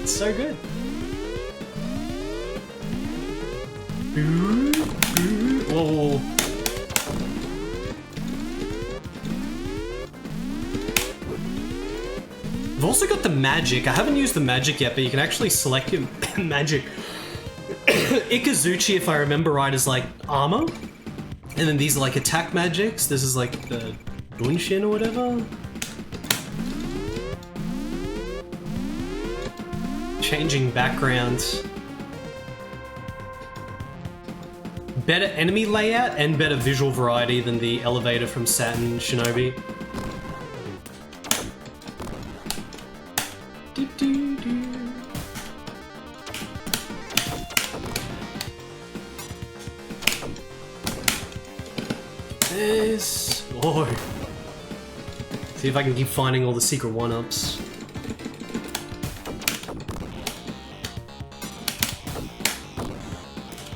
It's so good. Whoa. I've also got the magic. I haven't used the magic yet, but you can actually select your magic. Ikazuchi, if I remember right, is like armor. And then these are like attack magics. This is like the Bunshin or whatever. Changing backgrounds. Better enemy layout and better visual variety than the elevator from Saturn Shinobi. This. Oh. See if I can keep finding all the secret 1-ups.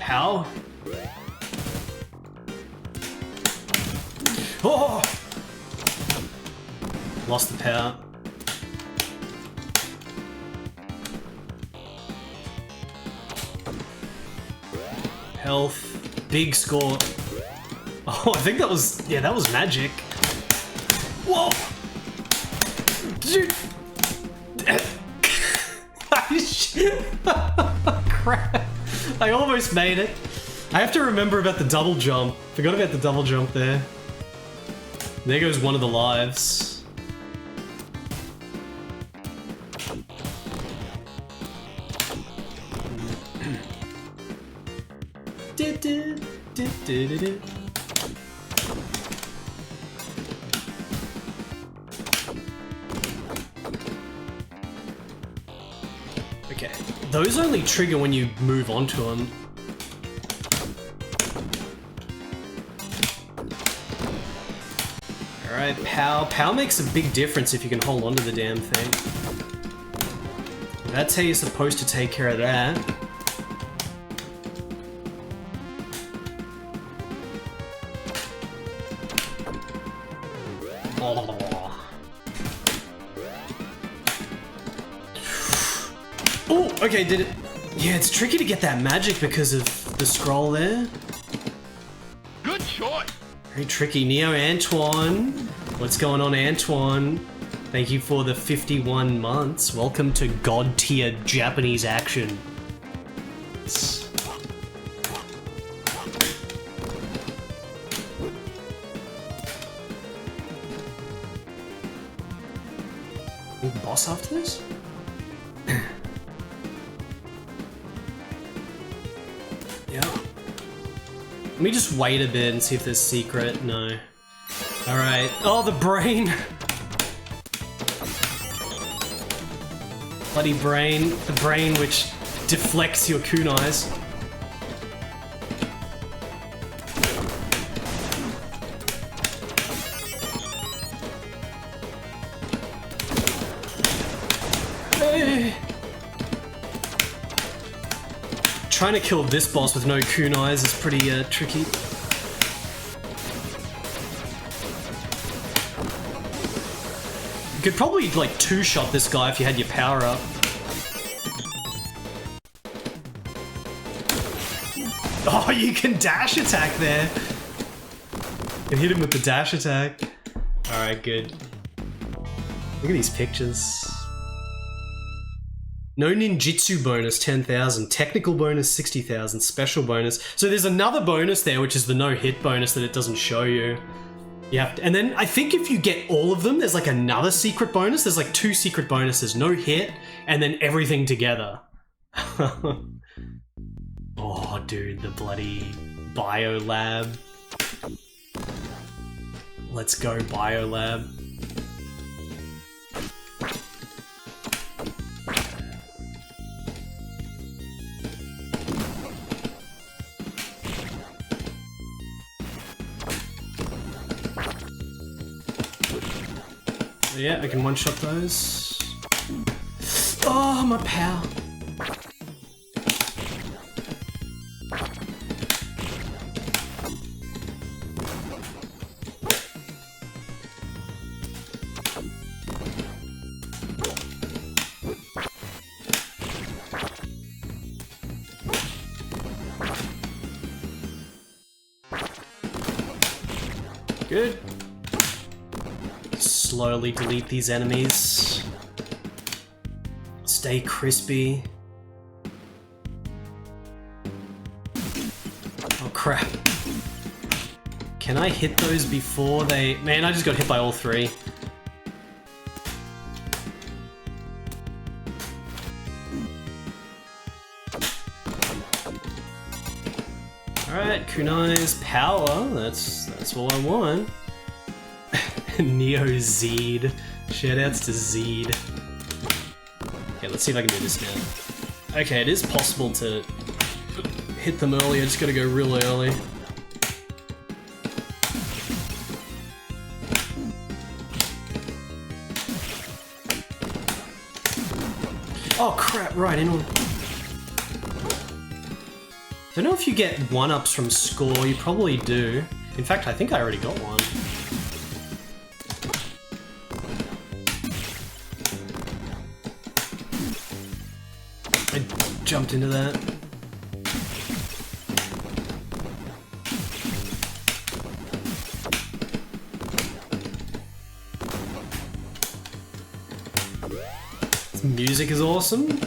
How? Oh! Lost the power. Health. Big score. Oh, I think that was... Yeah, that was magic. Whoa! Dude! Crap. I almost made it. I have to remember about the double jump. Forgot about the double jump there. There goes one of the lives. Okay, those only trigger when you move onto them. Alright, POW. POW makes a big difference if you can hold onto the damn thing. That's how you're supposed to take care of that. Oh, okay, did it... Yeah, it's tricky to get that magic because of the scroll there. Good choice. Very tricky. Neo Antoine. What's going on, Antoine? Thank you for the 51 months. Welcome to God tier Japanese action. Big boss after this? Yeah. Let me just wait a bit and see if there's secret. No. Alright. Oh, the brain! Bloody brain. The brain which deflects your kunais. Hey. Trying to kill this boss with no kunais is pretty tricky. You could probably like two-shot this guy if you had your power up. Oh, you can dash attack there. You can hit him with the dash attack. Alright, good. Look at these pictures. No ninjutsu bonus, 10,000. Technical bonus, 60,000. Special bonus. So there's another bonus there, which is the no-hit bonus that it doesn't show you. You have to, and then I think if you get all of them, there's like another secret bonus. There's like 2 secret bonuses. No hit, and then everything together. Oh, dude, the bloody Biolab. Let's go, Biolab. Yeah, I can one-shot those. Oh, my power. Good. Slowly delete these enemies. Stay crispy. Oh crap. Can I hit those before they... Man, I just got hit by all 3. Alright, kunai's power. That's what I want. Neo Zeed. Shoutouts to Zeed. Okay, let's see if I can do this now. Okay, it is possible to hit them early, I just gotta go real early. Oh crap, right, in on. Don't know if you get 1-ups from score, you probably do. In fact, I think I already got one. I jumped into that. This music is awesome.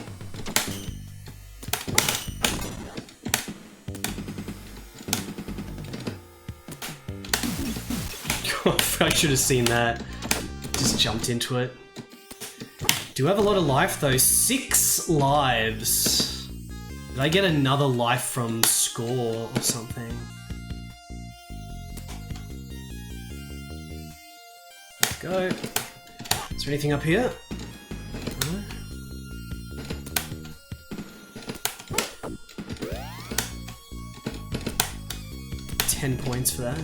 I should have seen that. Just jumped into it. Do have a lot of life though. 6 lives. Did I get another life from score or something? Let's go. Is there anything up here? No? 10 points for that.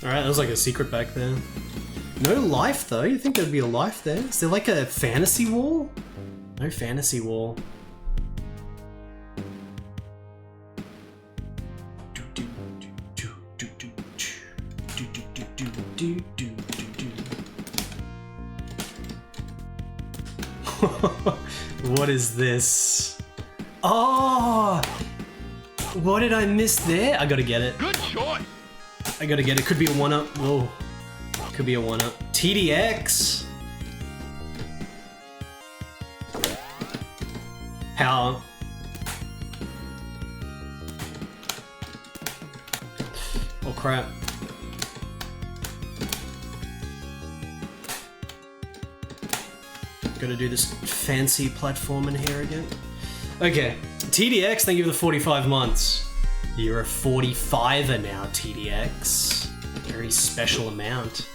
Alright, that was like a secret back there. No life though, you think there'd be a life there? Is there like a fantasy wall? No fantasy wall. What is this? Oh! What did I miss there? I gotta get it. Good choice. I gotta get it. Could be a 1-up. Whoa. Could be a 1-up. TDX! How? Oh crap. Gotta do this fancy platform in here again. Okay. TDX, thank you for the 45 months. You're a 45er now, TDX. Very special amount.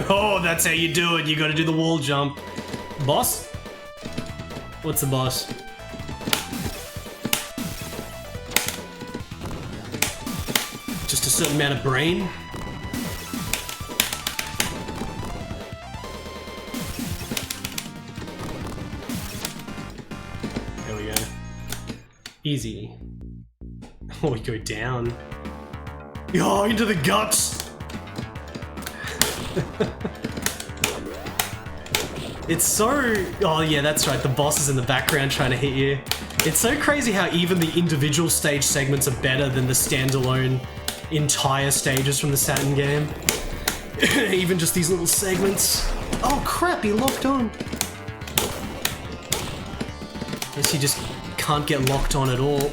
Oh, that's how you do it. You gotta do the wall jump. Boss? What's the boss? Just a certain amount of brain? Easy. Oh, we go down. Oh, into the guts! It's so... Oh yeah, that's right, the boss is in the background trying to hit you. It's so crazy how even the individual stage segments are better than the standalone entire stages from the Saturn game. Even just these little segments. Oh crap, he locked on. Guess you just can't get locked on at all.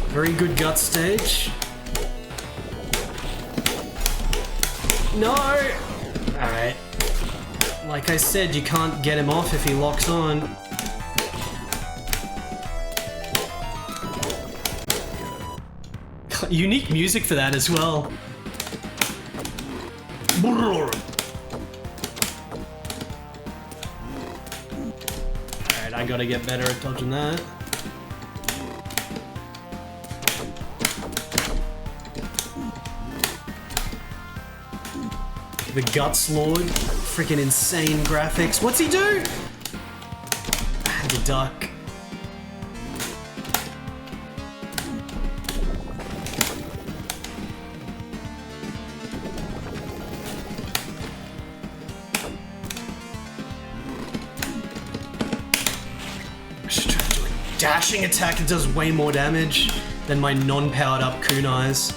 Very good gut stage. No! Alright. Like I said, you can't get him off if he locks on. Unique music for that as well. I gotta get better at dodging that. The Guts Lord. Freaking insane graphics. What's he do? The duck. Dashing attack that does way more damage than my non-powered up kunais.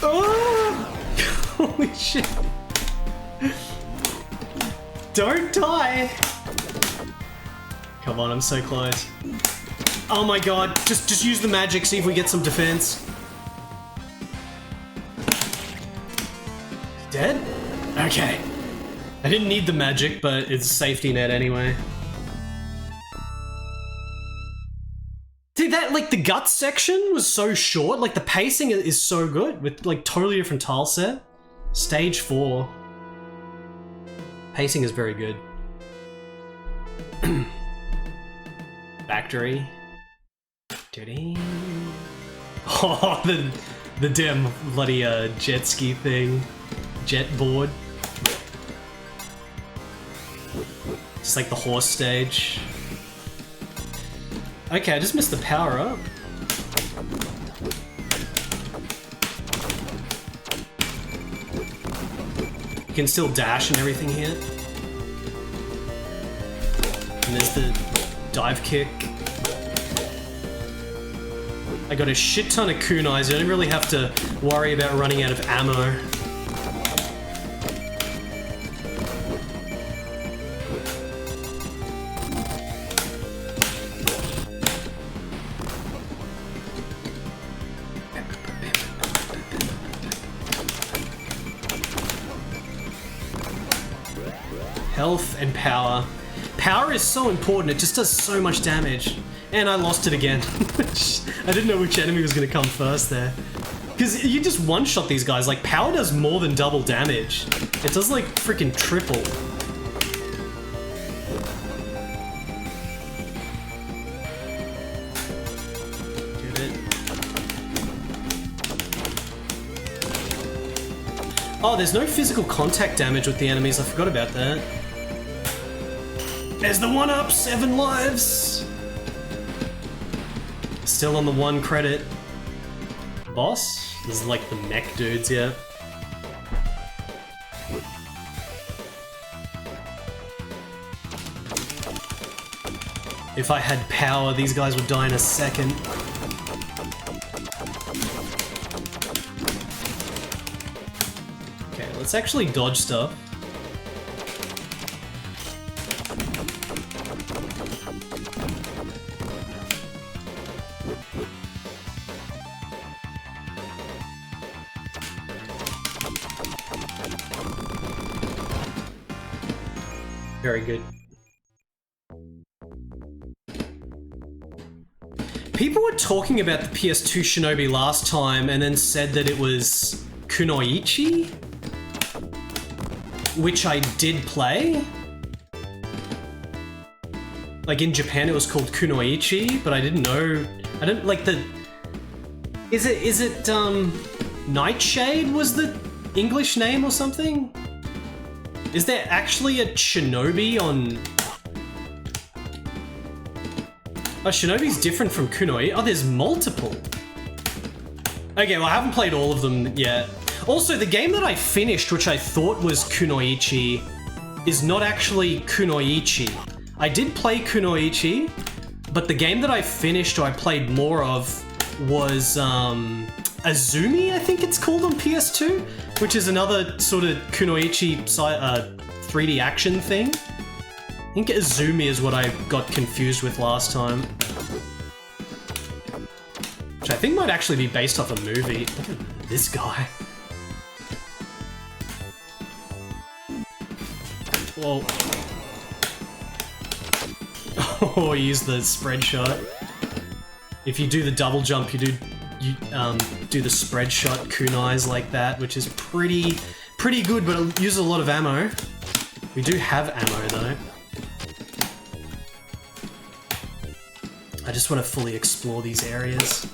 Oh! Holy shit. Don't die! Come on, I'm so close. Oh my god, just use the magic, see if we get some defense. Dead? Okay. I didn't need the magic, but it's a safety net anyway. Dude, that, like, the guts section was so short. Like, the pacing is so good with, like, totally different tile set. Stage 4. Pacing is very good. Factory. Oh, the damn bloody jet ski thing. Jet board. Just like the horse stage. Okay, I just missed the power up. You can still dash and everything here. And there's the dive kick. I got a shit ton of kunais. I don't really have to worry about running out of ammo. Health and power. Power is so important, it just does so much damage. And I lost it again. I didn't know which enemy was going to come first there. Because you just one-shot these guys. Like, power does more than double damage. It does, like, freaking triple. Get it. Oh, there's no physical contact damage with the enemies. I forgot about that. There's the 1-up, 7 lives. Still on the 1 credit. Boss? This is like the mech dudes, yeah. If I had power, these guys would die in a second. Okay, let's actually dodge stuff. Very good. People were talking about the PS2 Shinobi last time and then said that it was Kunoichi, which I did play. Like in Japan it was called Kunoichi, but I didn't know. I didn't like the. Is it Nightshade was the English name or something? Is there actually a Shinobi on... Oh, Shinobi's different from Kunoi. Oh, there's multiple. Okay, well, I haven't played all of them yet. Also, the game that I finished, which I thought was Kunoichi, is not actually Kunoichi. I did play Kunoichi, but the game that I finished or I played more of was Azumi, I think it's called on PS2, which is another sort of Kunoichi 3D action thing. I think Azumi is what I got confused with last time. Which I think might actually be based off a movie. Look at this guy. Whoa. Oh, use the spread shot. If you do the double jump, you do the spread shot kunais like that, which is pretty good, but it uses a lot of ammo. We do have ammo though. I just want to fully explore these areas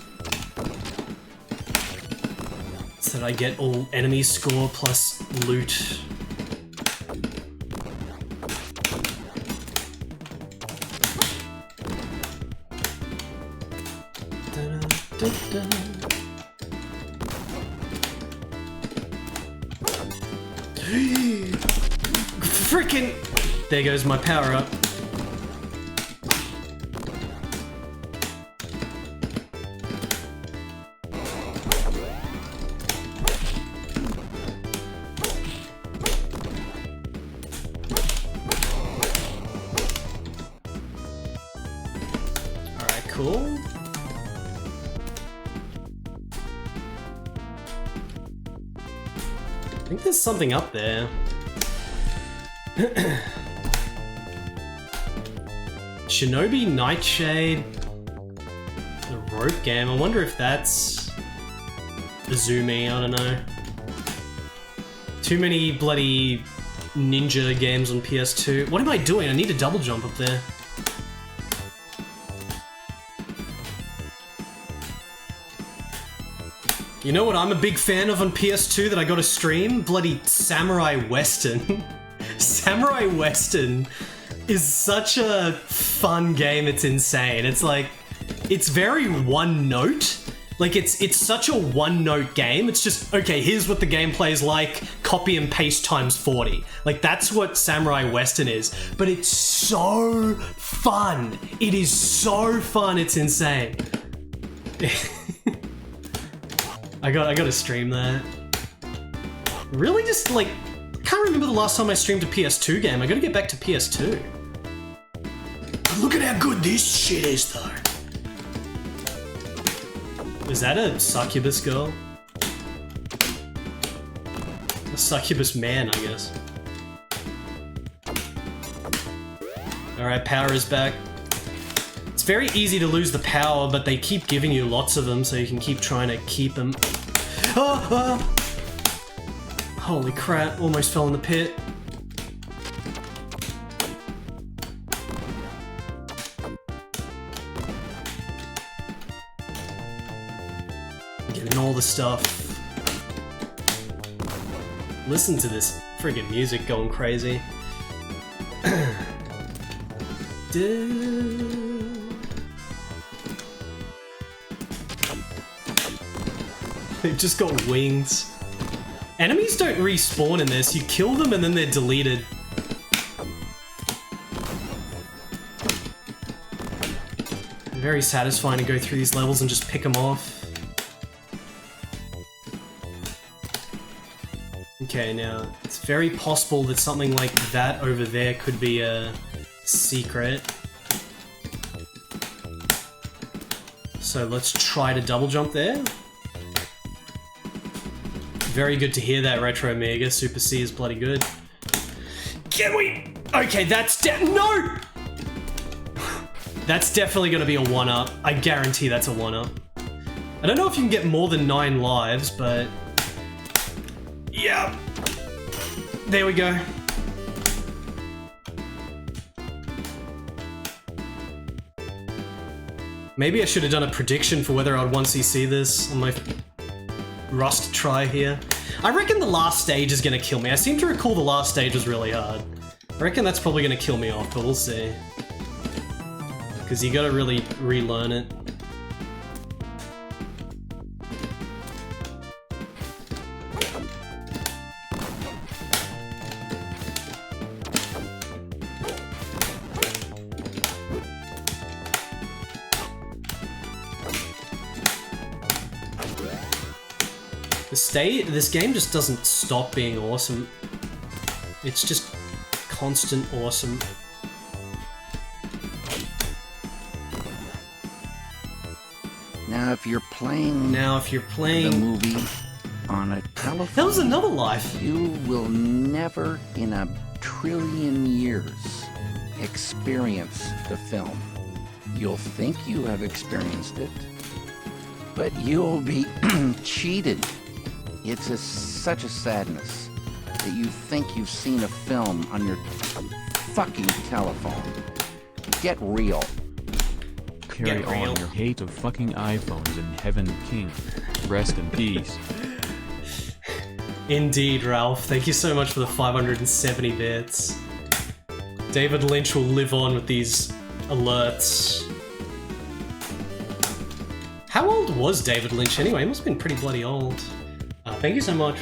so that I get all enemy score plus loot. Freaking! There goes my power up. Alright, cool. I think there's something up there. Shinobi Nightshade. The rope game. I wonder if that's Azumi. I don't know. Too many bloody ninja games on PS2. What am I doing? I need a double jump up there. You know what I'm a big fan of on PS2 that I got to stream? Bloody Samurai Western. Samurai Western is such a fun game, it's insane. It's like, it's very one note. Like, it's such a one-note game. It's just, okay, here's what the gameplay is like, copy and paste times 40. Like, that's what Samurai Western is. But it's so fun. It is so fun, it's insane. I gotta stream that. Really just, like, I can't remember the last time I streamed a PS2 game. I gotta get back to PS2. But look at how good this shit is, though. Is that a succubus girl? A succubus man, I guess. Alright, power is back. It's very easy to lose the power, but they keep giving you lots of them, so you can keep trying to keep them. Oh, oh. Holy crap, almost fell in the pit. Getting all the stuff. Listen to this friggin' music going crazy. They've just got wings. Enemies don't respawn in this. You kill them and then they're deleted. Very satisfying to go through these levels and just pick them off. Okay, now, it's very possible that something like that over there could be a secret. So let's try to double jump there. Very good to hear that, Retro Mega. Super C is bloody good. Can we? Okay, that's no! That's definitely gonna be a 1-up. I guarantee that's a 1-up. I don't know if you can get more than 9 lives, but... yeah. There we go. Maybe I should have done a prediction for whether I'd 1cc this on my Rust try here. I reckon the last stage is gonna kill me. I seem to recall the last stage was really hard. I reckon that's probably gonna kill me off, but we'll see. Because you gotta really relearn it. This game just doesn't stop being awesome. It's just constant awesome. Now, if you're playing the movie on a telephone, that was another life. You will never in a trillion years experience the film. You'll think you have experienced it, but you'll be cheated. It's such a sadness that you think you've seen a film on your fucking telephone. Get real. Carry on your hate of fucking iPhones in heaven, King. Rest in peace. Indeed, Ralph. Thank you so much for the 570 bits. David Lynch will live on with these alerts. How old was David Lynch anyway? He must have been pretty bloody old. Thank you so much.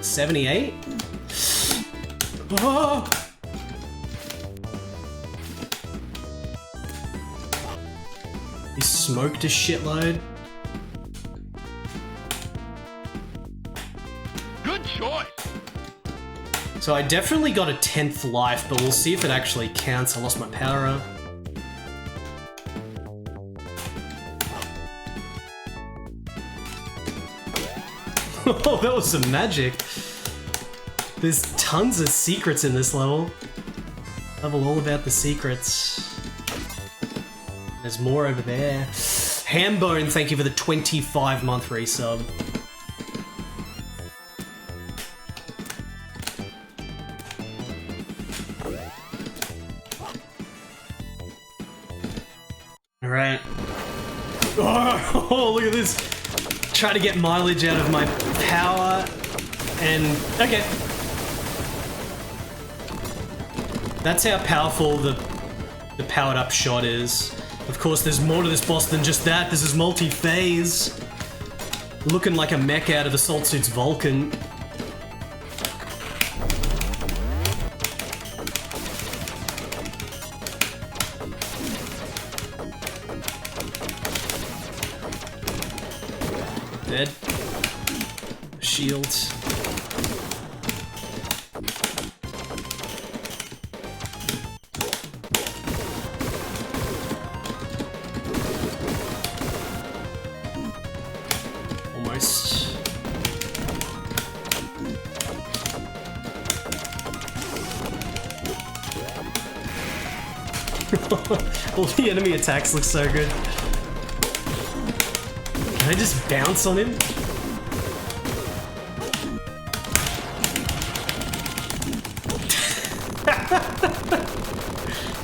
78? Oh! He smoked a shitload. Good choice. So I definitely got a 10th life, but we'll see if it actually counts. I lost my power up. Oh, that was some magic. There's tons of secrets in this level. Level all about the secrets. There's more over there. Hambone, thank you for the 25-month resub. Alright. Oh, look at this. Try to get mileage out of my power. And, okay. That's how powerful the powered up shot is. Of course, there's more to this boss than just that. This is multi-phase. Looking like a mech out of Assault Suits Vulcan. Dead. Shields. Almost. All the enemy attacks look so good. Can I just bounce on him?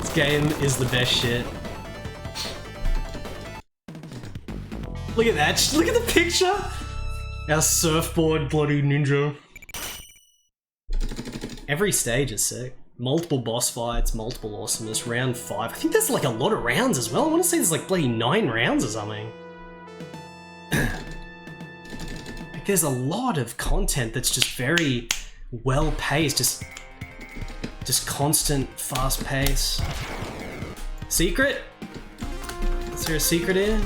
This game is the best shit. Look at that. Look at the picture. Our surfboard bloody ninja. Every stage is sick. Multiple boss fights, multiple awesomeness. Round 5. I think there's like a lot of rounds as well. I want to say there's like bloody 9 rounds or something. Like there's a lot of content that's just very well paced. Just constant fast pace. Secret? Is there a secret here?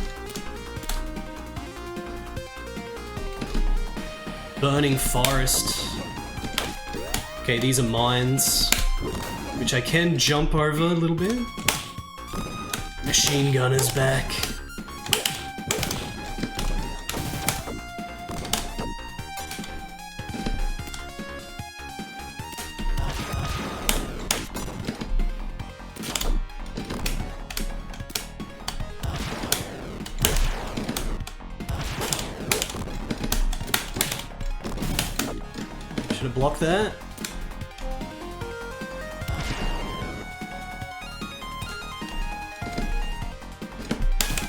Burning forest. Okay, these are mines, which I can jump over a little bit. Machine gun is back. Should have blocked that.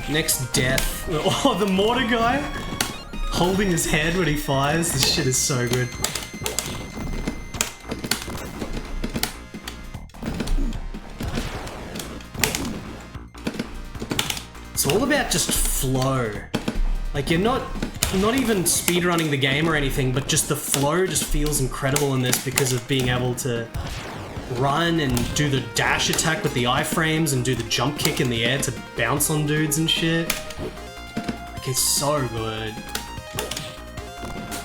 Next death. Oh, the mortar guy holding his head when he fires. This shit is so good. It's all about just flow. Like you're not even speedrunning the game or anything, but just the flow just feels incredible in this because of being able to run and do the dash attack with the iframes and do the jump kick in the air to bounce on dudes and shit. Like, it's so good.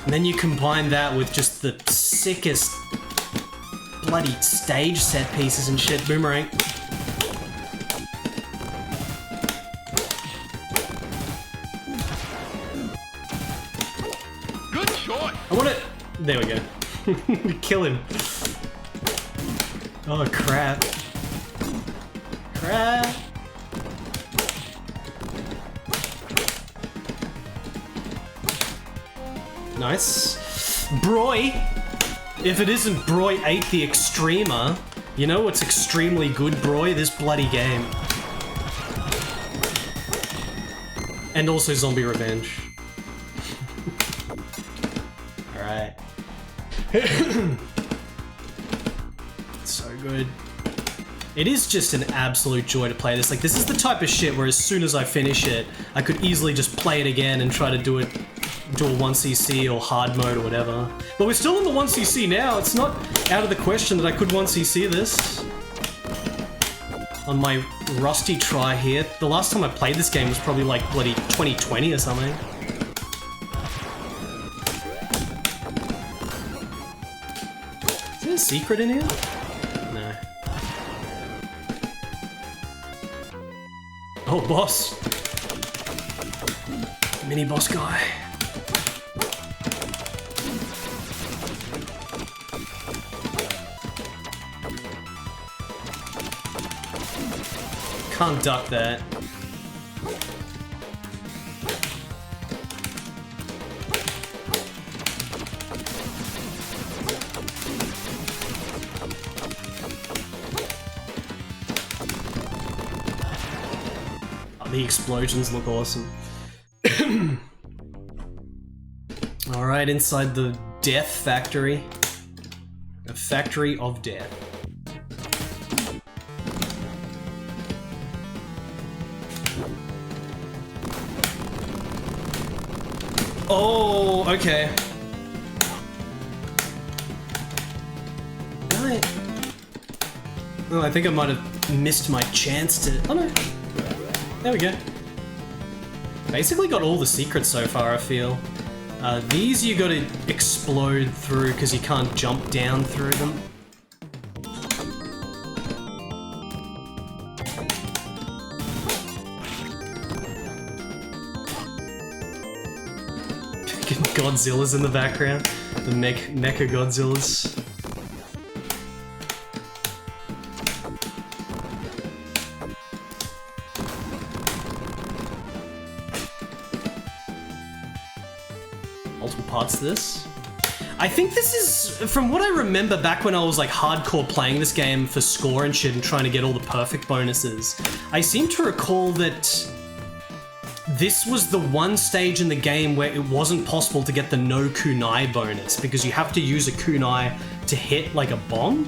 And then you combine that with just the sickest bloody stage set pieces and shit. Boomerang. Good choice. I want to... There we go. Kill him. Oh, crap. Crap. Nice. Broy. If it isn't Broy 8 the Extremer, you know what's extremely good, Broy? This bloody game. And also Zombie Revenge. Alright. So good. It is just an absolute joy to play this. Like, this is the type of shit where as soon as I finish it, I could easily just play it again and try to do a 1cc or hard mode or whatever. But we're still in the 1cc now. It's not out of the question that I could 1cc this. On my rusty try here. The last time I played this game was probably like bloody 2020 or something. Is there a secret in here? No. Oh, boss. Mini boss guy. Can't duck that. Oh, the explosions look awesome. Alright, inside the Death Factory. A factory of death. Oh, okay. Oh, I think I might have missed my chance to... Oh no. There we go. Basically got all the secrets so far, I feel. These you gotta explode through because you can't jump down through them. Godzilla's in the background. The Mecha Godzillas. Multiple parts to this. I think this is, from what I remember back when I was like hardcore playing this game for score and shit and trying to get all the perfect bonuses, I seem to recall that this was the one stage in the game where it wasn't possible to get the no kunai bonus because you have to use a kunai to hit like a bomb.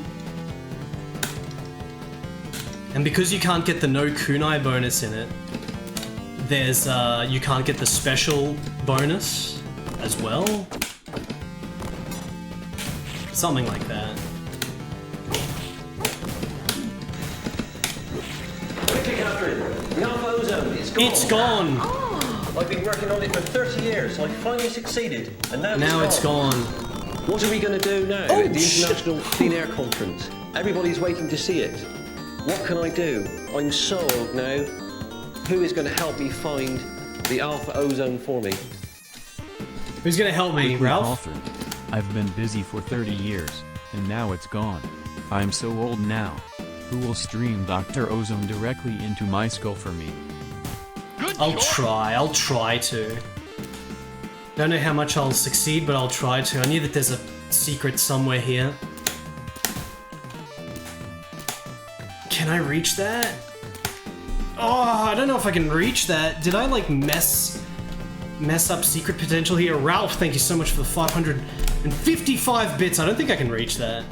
And because you can't get the no kunai bonus in it, there's you can't get the special bonus as well. Something like that. Quickly, Catherine. The alpha ozone is gone. It's gone! I've been working on it for 30 years. I finally succeeded. And now it's gone. What are we going to do now Oh, at the International Clean Air Conference? Everybody's waiting to see it. What can I do? I'm so old now. Who is going to help me find the alpha ozone for me? Who's going to help me, Quickly, Ralph? Alfred. I've been busy for 30 years, and now it's gone. I'm so old now. Who will stream Dr. Ozone directly into my skull for me? I'll try to. Don't know how much I'll succeed, but I'll try to. I knew that there's a secret somewhere here. Can I reach that? Oh, I don't know if I can reach that. Did I like mess up secret potential here? Ralph, thank you so much for the 555 bits. I don't think I can reach that.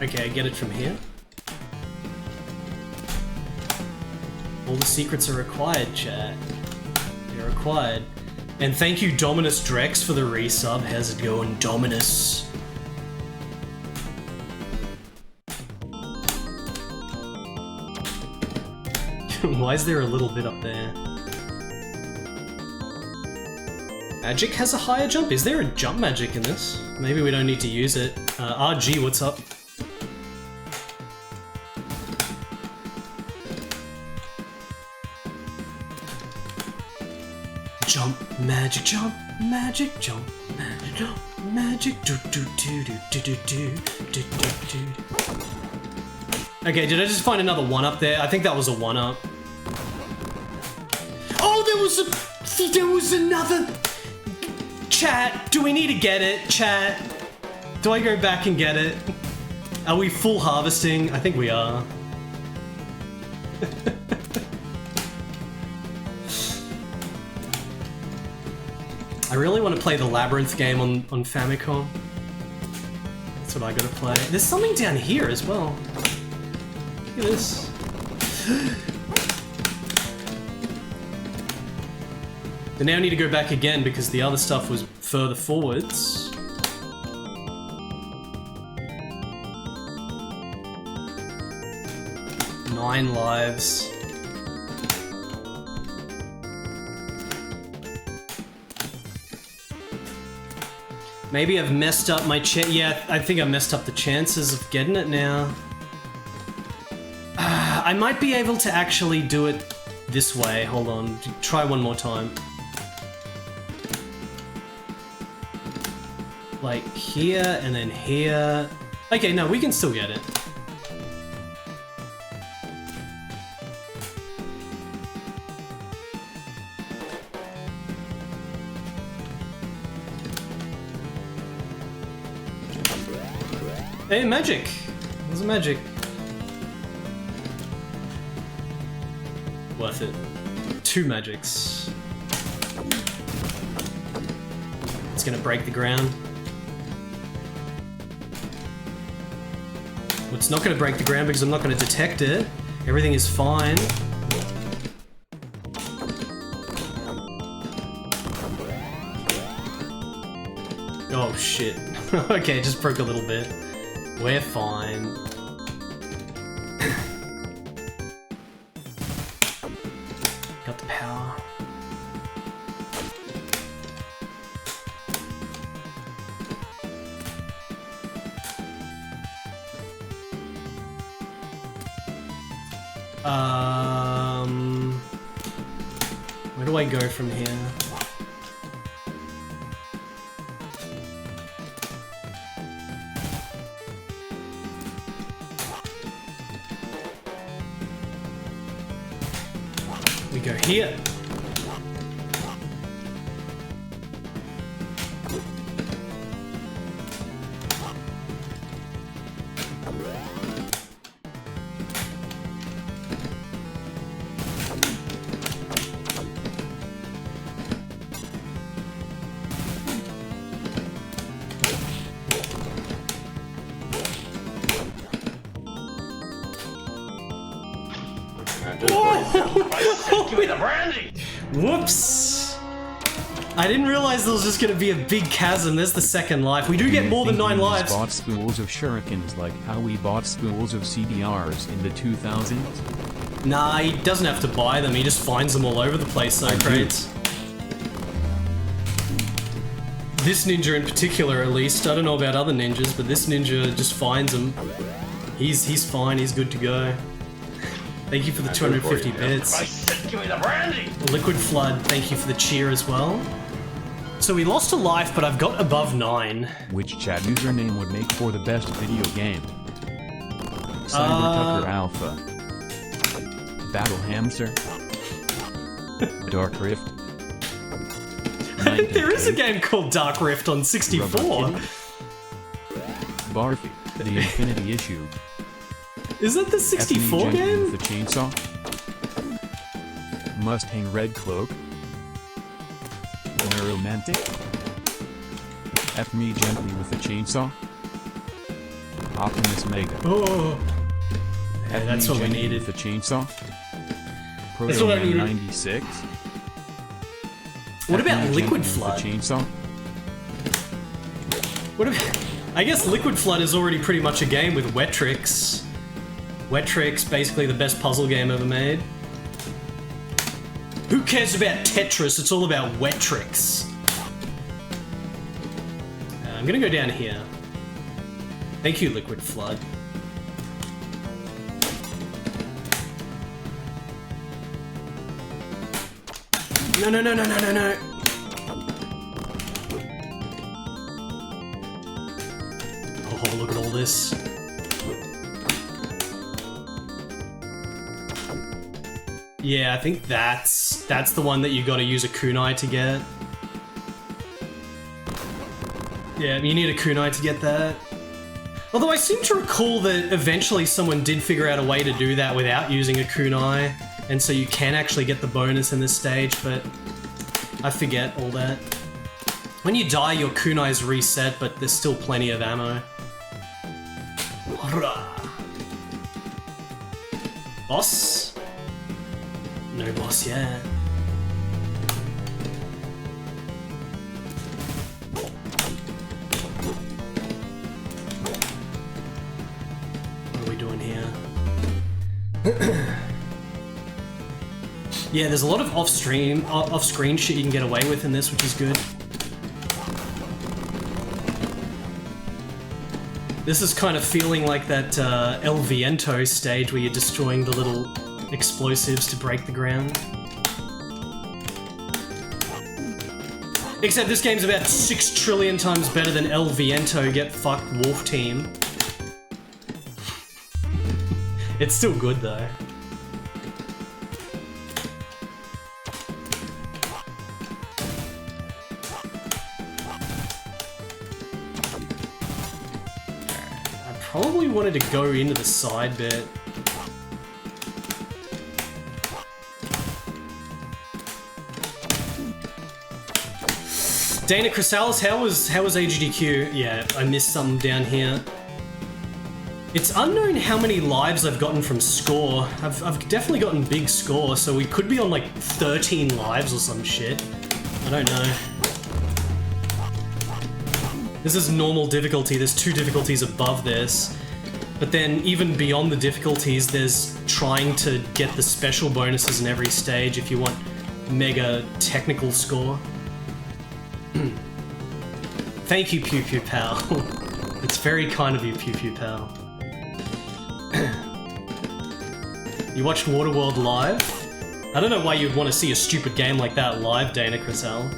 Okay, get it from here. All the secrets are required, chat. They're required. And thank you, Dominus Drex, for the resub. How's it going, Dominus? Why is there a little bit up there? Magic has a higher jump? Is there a jump magic in this? Maybe we don't need to use it. RG, what's up? Jump magic, jump magic, jump magic, jump magic, do do do do do do do do do do. Okay, did I just find another one up there? I think that was a one up. Oh, there was another. Chat, do we need to get it? Chat, do I go back and get it? Are we full harvesting? I think we are. I really want to play the Labyrinth game on Famicom. That's what I gotta play. There's something down here as well. Look at this. I now need to go back again because the other stuff was further forwards. Nine lives. Maybe I've messed up my yeah, I think I messed up the chances of getting it now. I might be able to actually do it this way. Hold on, try one more time. Like here, and then here, Okay, no, we can still get it. Hey, magic! There's a magic. Worth it. 2 magics. It's gonna break the ground. Well, it's not gonna break the ground because I'm not gonna detect it. Everything is fine. Oh shit. Okay, it just broke a little bit. We're fine. Got the power. Where do I go from here? We go here. Give me the brandy! Whoops! I didn't realize there was just gonna be a big chasm. There's the second life. We do get more than 9 lives. Bought spools of shurikens like how we bought spools of CDRs in the 2000s? Nah, he doesn't have to buy them. He just finds them all over the place, though, crates. This ninja in particular, at least. I don't know about other ninjas, but this ninja just finds them. He's fine. He's good to go. Thank you for the 250 bits. I said give me the brandy! Liquid Flood, thank you for the cheer as well. So we lost a life, but I've got above 9. Which chat username would make for the best video game? Cyber Tucker Alpha. Battle Hamster. Dark Rift. I think there is a game called Dark Rift on 64. Barfy. The Infinity Issue. Is that the 64 game? With the chainsaw. Mustang Red Cloak. Neuromantic. F me gently with the chainsaw. Optimus Mega. Oh, yeah, that's what we needed. With the chainsaw. That's what I needed. 96. What about Liquid Flood? The chainsaw. What about? I guess Liquid Flood is already pretty much a game with Wetrix. Wetrix, basically the best puzzle game ever made. Who cares about Tetris? It's all about Wetrix. I'm gonna go down here. Thank you, Liquid Flood. No, no, no, no, no, no, no. Oh, look at all this. Yeah, I think that's the one that you gotta use a kunai to get. Yeah, you need a kunai to get that. Although I seem to recall that eventually someone did figure out a way to do that without using a kunai, and so you can actually get the bonus in this stage, but I forget all that. When you die, your kunai's reset, but there's still plenty of ammo. Boss? No boss yet. What are we doing here? Yeah, there's a lot of off-screen shit you can get away with in this, which is good. This is kind of feeling like that El Viento stage where you're destroying the little explosives to break the ground. Except this game's about 6 trillion times better than El Viento. Get fucked, Wolf Team. It's still good though. I probably wanted to go into the side bit. Dana Chrysalis, how was AGDQ? Yeah, I missed something down here. It's unknown how many lives I've gotten from score. I've definitely gotten big score, so we could be on like 13 lives or some shit. I don't know. This is normal difficulty. There's 2 difficulties above this. But then even beyond the difficulties, there's trying to get the special bonuses in every stage if you want mega technical score. Thank you, Pew Pew Pal. It's very kind of you, Pew Pew Pal. You watched Waterworld live? I don't know why you'd want to see a stupid game like that live, Dana Crisell.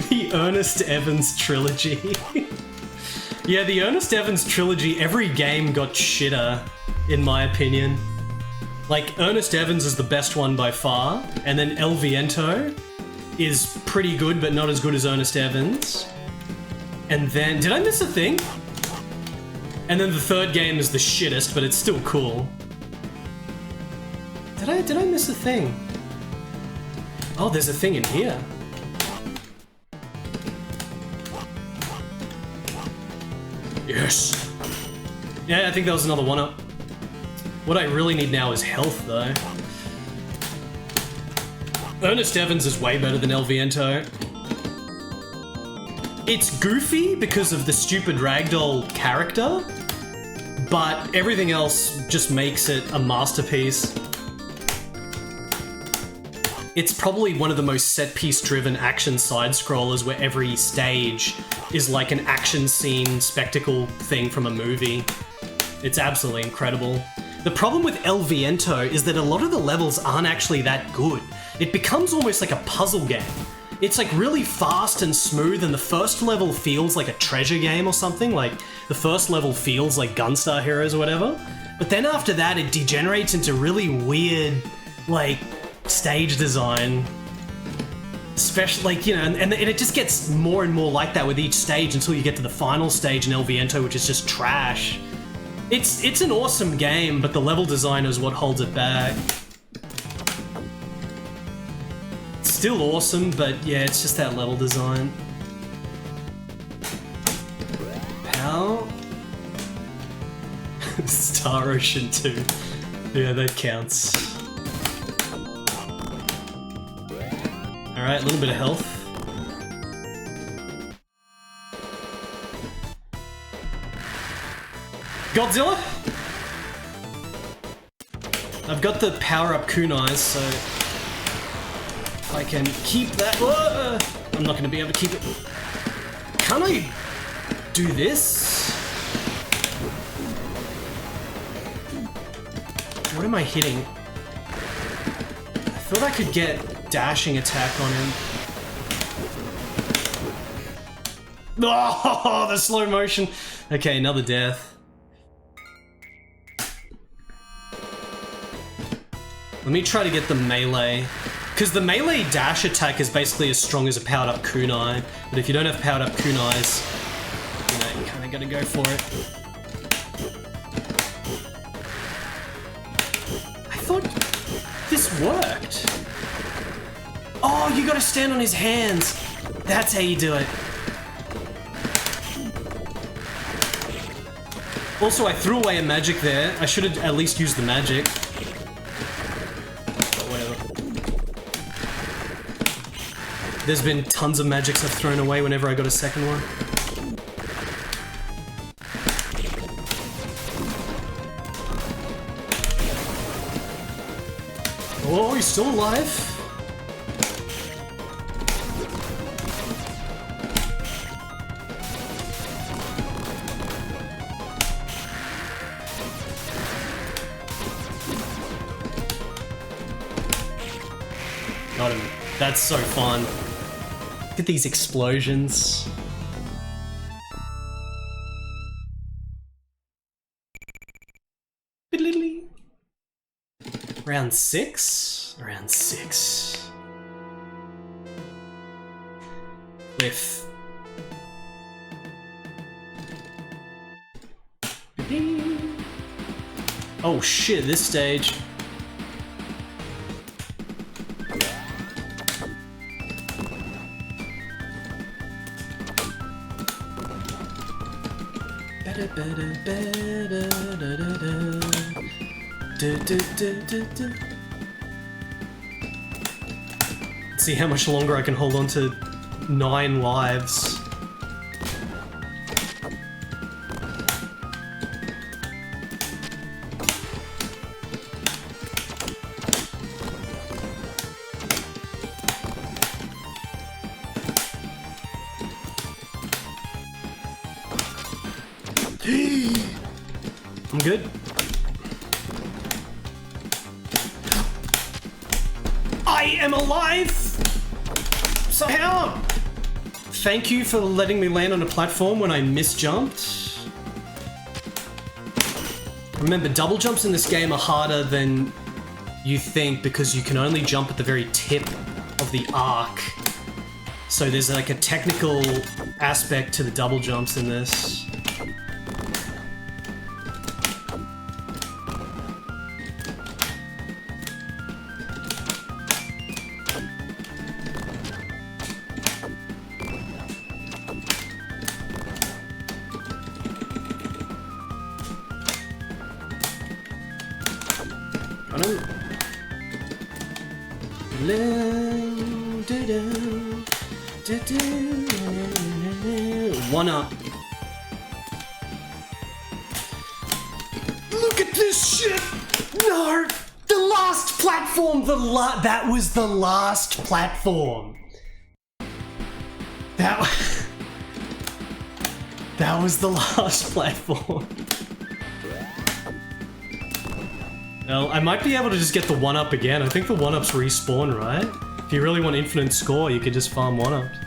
The Ernest Evans trilogy. Yeah, the Ernest Evans trilogy, every game got shitter, in my opinion. Like, Ernest Evans is the best one by far, and then El Viento is pretty good, but not as good as Ernest Evans. And then, did I miss a thing? And then the third game is the shittest, but it's still cool. Did I miss a thing? Oh, there's a thing in here. Yes! Yeah, I think that was another one-up. What I really need now is health, though. Ernest Evans is way better than El Viento. It's goofy because of the stupid ragdoll character, but everything else just makes it a masterpiece. It's probably one of the most set-piece driven action side-scrollers where every stage is like an action scene spectacle thing from a movie. It's absolutely incredible. The problem with El Viento is that a lot of the levels aren't actually that good. It becomes almost like a puzzle game. It's like really fast and smooth, and the first level feels like a treasure game or something. Like, the first level feels like Gunstar Heroes or whatever. But then after that, it degenerates into really weird, like, stage design. Especially, like, you know, and it just gets more and more like that with each stage until you get to the final stage in El Viento, which is just trash. It's an awesome game, but the level design is what holds it back. It's still awesome, but yeah, it's just that level design. How? Star Ocean 2. Yeah, that counts. Alright, a little bit of health. Godzilla? I've got the power-up kunais, so if I can keep that... Whoa! I'm not going to be able to keep it. Can I do this? What am I hitting? I thought I could get dashing attack on him. Oh, the slow motion. Okay, another death. Let me try to get the melee. Because the melee dash attack is basically as strong as a powered up kunai. But if you don't have powered up kunais, you know, you kind of gotta go for it. I thought this worked. Oh, you gotta stand on his hands. That's how you do it. Also, I threw away a magic there. I should have at least used the magic. There's been tons of magics I've thrown away whenever I got a second one. Oh, he's still alive. That's so fun. Look at these explosions. Round 6? Round 6. With... Oh shit, this stage. See how much longer I can hold on to 9 lives. I'm good. I am alive! Somehow! Thank you for letting me land on a platform when I misjumped. Remember, double jumps in this game are harder than you think because you can only jump at the very tip of the arc. So there's like a technical aspect to the double jumps in this. One up. Look at this shit! No! The last platform! That was the last platform! That was the last platform. Well, I might be able to just get the 1-up again. I think the 1-ups respawn, right? If you really want infinite score, you could just farm 1-ups.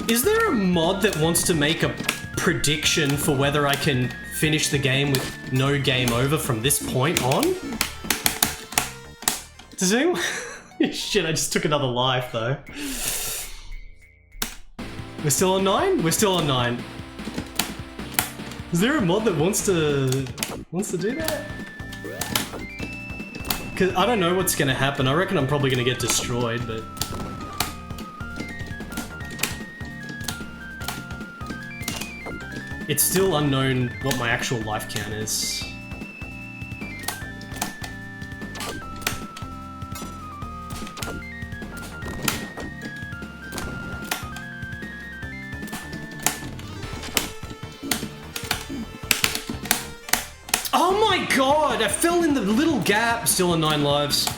Is there a mod that wants to make a prediction for whether I can finish the game with no game over from this point on? Does anyone... Shit, I just took another life though. We're still on 9? We're still on 9. Is there a mod that wants to do that? Cause I don't know what's gonna happen. I reckon I'm probably gonna get destroyed, but... It's still unknown what my actual life count is. Oh my god! I fell in the little gap. Still on 9 lives.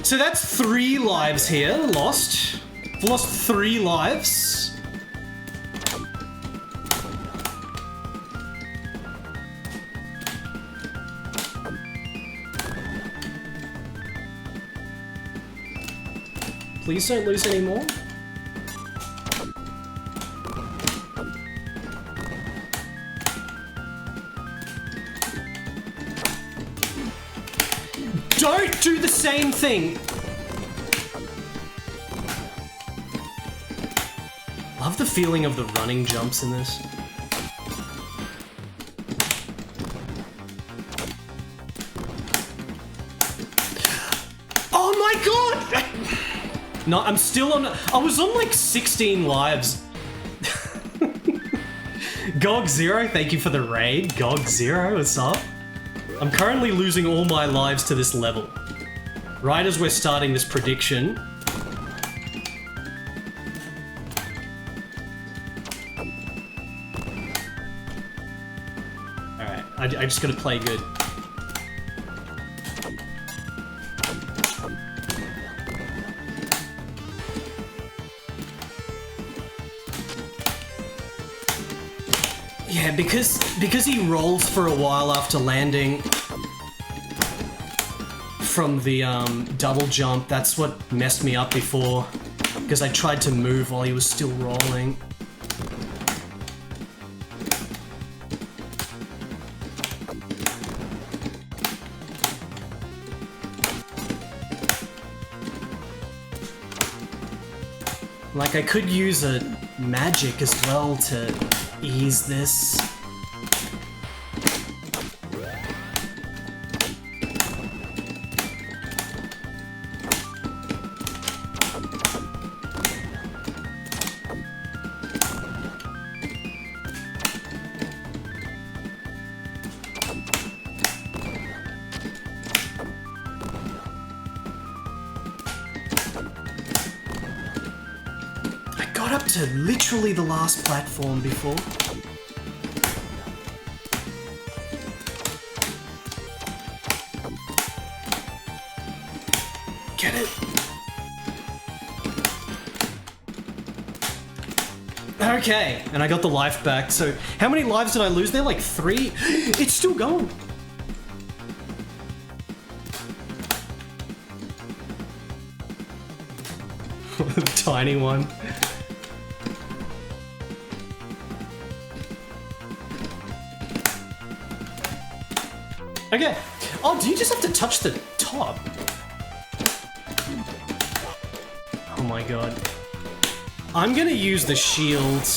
So that's 3 lives here, lost. I've lost 3 lives. Please don't lose any more. Don't do the same thing! Love the feeling of the running jumps in this. Oh my god! No, I'm still on... I was on like 16 lives. GOG0, thank you for the raid. GOG0, what's up? I'm currently losing all my lives to this level. Right as we're starting this prediction. Alright, I just gotta play good. Yeah, because he rolls for a while after landing from the double jump, that's what messed me up before. Because I tried to move while he was still rolling. Like, I could use a magic as well to ease this. To literally the last platform before. Get it? Okay, and I got the life back. So how many lives did I lose there? Like 3? It's still going. Tiny one. Okay. Oh, do you just have to touch the top? Oh my god. I'm gonna use the shield.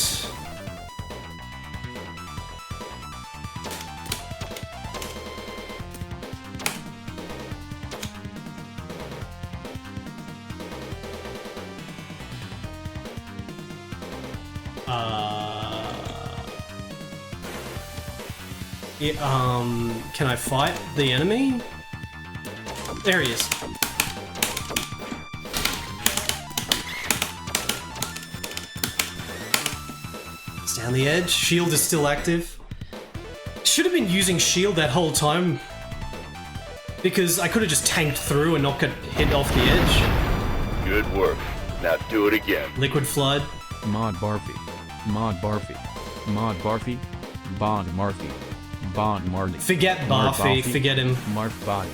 Can I fight the enemy? There he is. It's down the edge. Shield is still active. Should have been using shield that whole time. Because I could have just tanked through and not got hit off the edge. Good work. Now do it again. Liquid Flood. Mod Barfy. Mod Barfy. Mod Barfy. Bond Marfy. Bond Marley. Forget Barfy, forget him. Marf Body.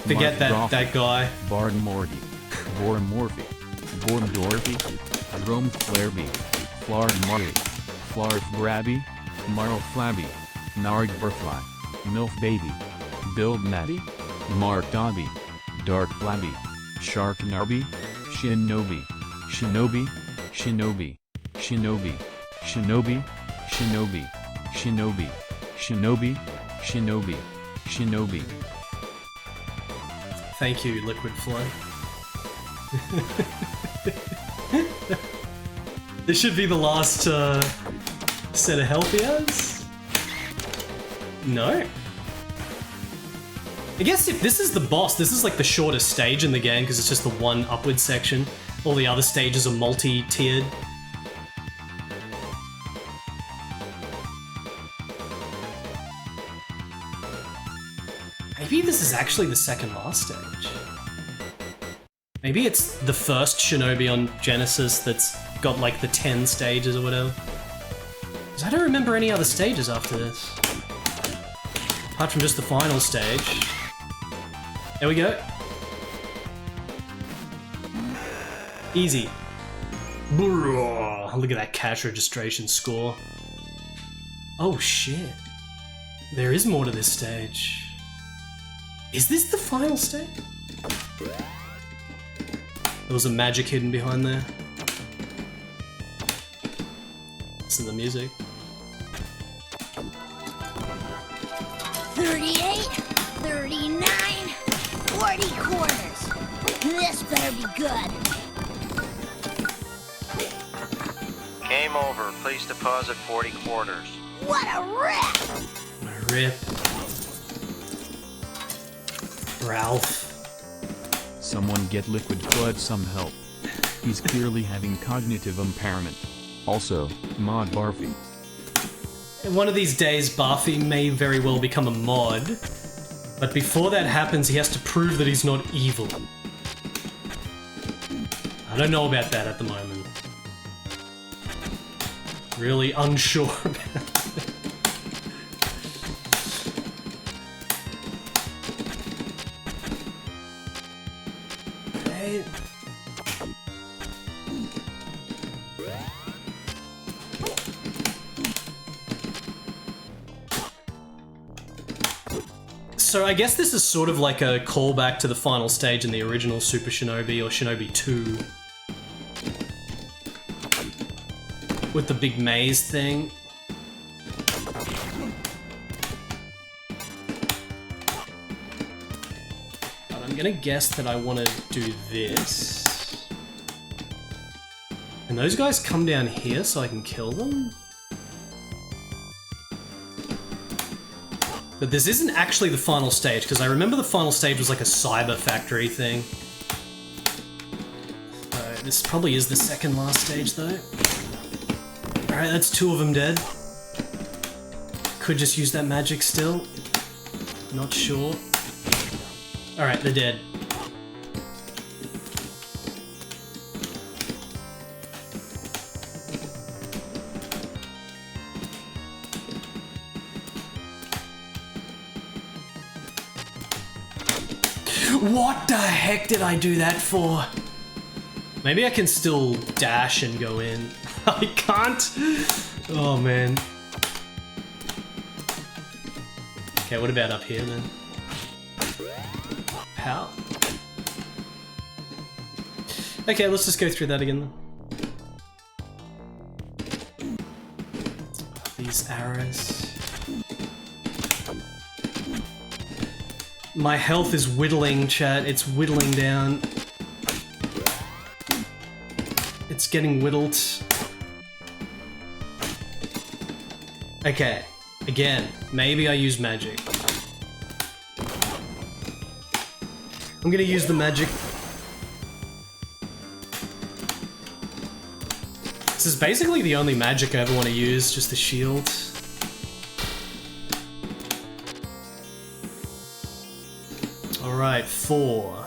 Forget that guy. Bard Morty. Bor Morphy. Born Dorothy. Rome Flareby. Flar Marley. Flarf Brabby. Marl Flabby. Narg Burfly. Milf Baby. Build Natty. Mark Dobby. Dark Flabby. Shark Narby. Shinobi. Shinobi. Shinobi. Shinobi. Shinobi. Shinobi. Shinobi. Shinobi. Shinobi. Shinobi. Thank you, Liquid Flood. This should be the last set of health he has? No? I guess if this is the boss, this is like the shortest stage in the game because it's just the one upward section. All the other stages are multi-tiered. Maybe this is actually the second last stage. Maybe it's the first Shinobi on Genesis that's got like the 10 stages or whatever. Because I don't remember any other stages after this. Apart from just the final stage. There we go. Easy. Look at that cash registration score. Oh shit. There is more to this stage. Is this the final stage? There was a magic hidden behind there. Listen to the music. 38, 39, 40 quarters. This better be good. Game over. Please deposit 40 quarters. What a rip! Rip. Ralph. Someone get Liquid Flood some help. He's clearly having cognitive impairment. Also, Mod Barfy. One of these days, Barfy may very well become a mod. But before that happens, he has to prove that he's not evil. I don't know about that at the moment. Really unsure about it. Alright. So I guess this is sort of like a callback to the final stage in the original Super Shinobi or Shinobi 2. With the big maze thing. But I'm gonna guess that I want to do this. And those guys come down here so I can kill them? But this isn't actually the final stage, because I remember the final stage was like a cyber factory thing. This probably is the second last stage though. Alright, that's 2 of them dead. Could just use that magic still. Not sure. Alright, they're dead. What the heck did I do that for? Maybe I can still dash and go in. I can't. Oh man. Okay, what about up here then? How? Okay, let's just go through that again then. These arrows. My health is whittling, chat. It's whittling down. It's getting whittled. Okay, again, maybe I use magic. I'm gonna use the magic. This is basically the only magic I ever want to use, just the shield. Alright, 4.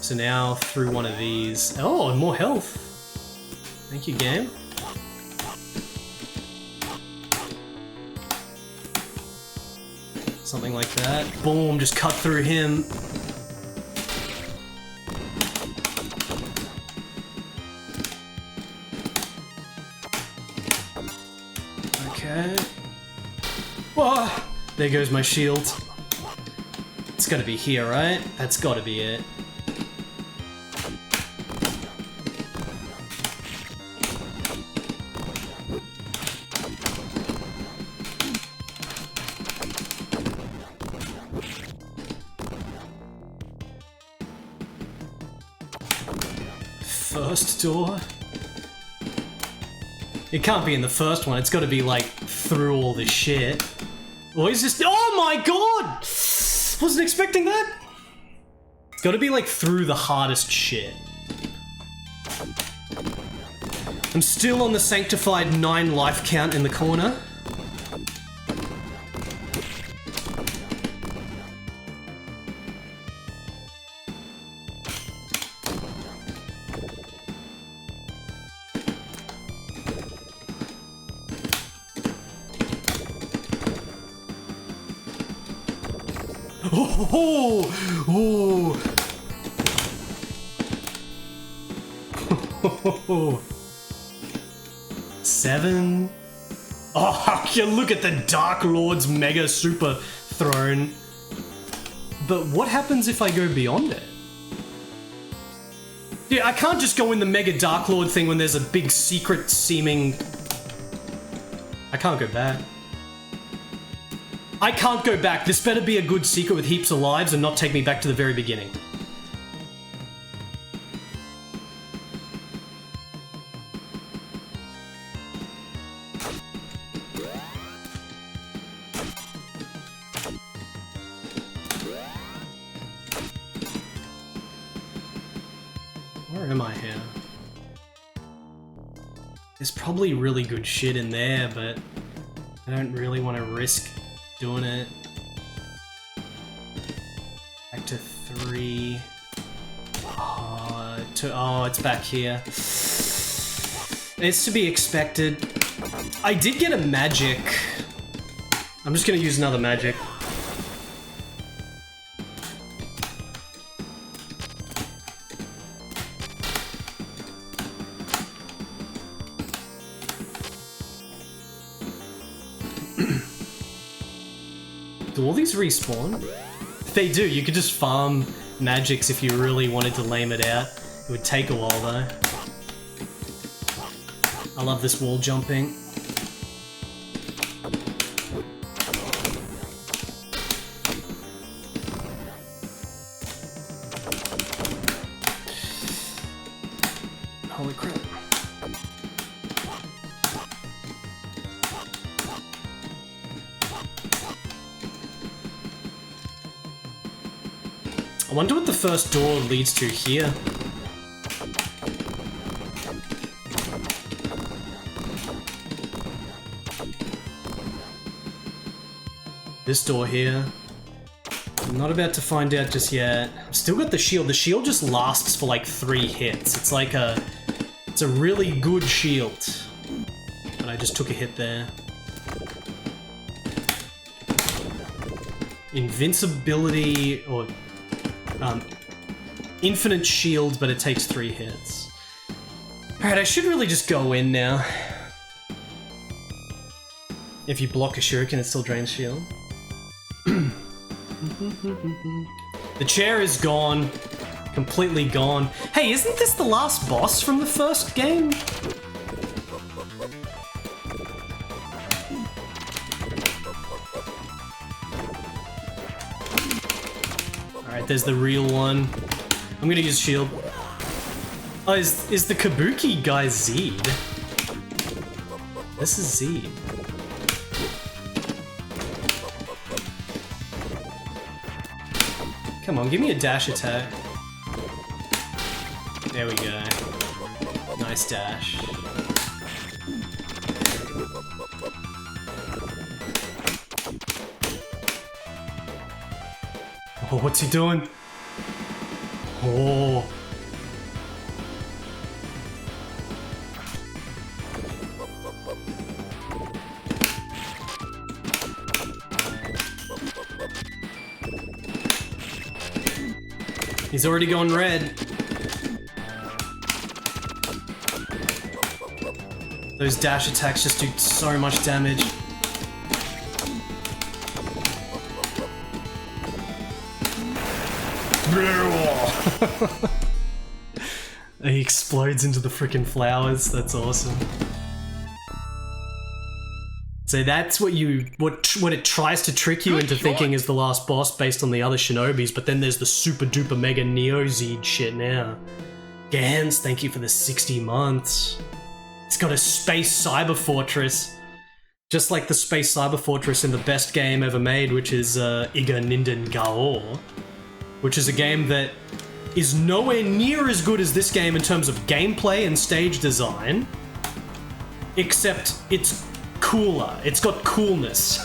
So now through one of these. Oh, and more health. Thank you, game. Something like that. Boom, just cut through him. Okay. Whoa! There goes my shield. It's gotta be here, right? That's gotta be it. First door? It can't be in the first one, it's gotta be like through all this shit. Or is this— oh my god! Wasn't expecting that! It's gotta be like through the hardest shit. I'm still on the sanctified 9 life count in the corner. Oh, oh. 7. Oh, you look at the Dark Lord's Mega Super Throne. But what happens if I go beyond it? Yeah, I can't just go in the Mega Dark Lord thing when there's a big secret seeming... I can't go back. I can't go back. This better be a good secret with heaps of lives and not take me back to the very beginning. Where am I here? There's probably really good shit in there, but I don't really want to risk doing it. Back to 3. Oh, it's back here. It's to be expected. I did get a magic. I'm just gonna use another magic. Do all these respawn? They do. You could just farm magics if you really wanted to lame it out. It would take a while though. I love this wall jumping. Holy crap. I wonder what the first door leads to here. This door here. I'm not about to find out just yet. I've still got the shield. The shield just lasts for like 3 hits. It's like it's a really good shield. But I just took a hit there. Invincibility or infinite shield, but it takes 3 hits. Alright, I should really just go in now. If you block a shuriken, it still drains shield. The chair is gone. Completely gone. Hey, isn't this the last boss from the first game? Alright, there's the real one. I'm gonna use shield. Oh, is the Kabuki guy Zed? This is Zed. Come on, give me a dash attack. There we go. Nice dash. Oh, what's he doing? Oh. He's already gone red. Those dash attacks just do so much damage. He explodes into the freaking flowers. That's awesome. So that's what it tries to trick you into thinking is the last boss based on the other Shinobis, but then there's the super duper mega Neo Zed shit now. Gans, thank you for the 60 months. It's got a space cyber fortress, just like the space cyber fortress in the best game ever made, which is Iga Ninden Gao, which is a game that is nowhere near as good as this game in terms of gameplay and stage design, except it's cooler. It's got coolness.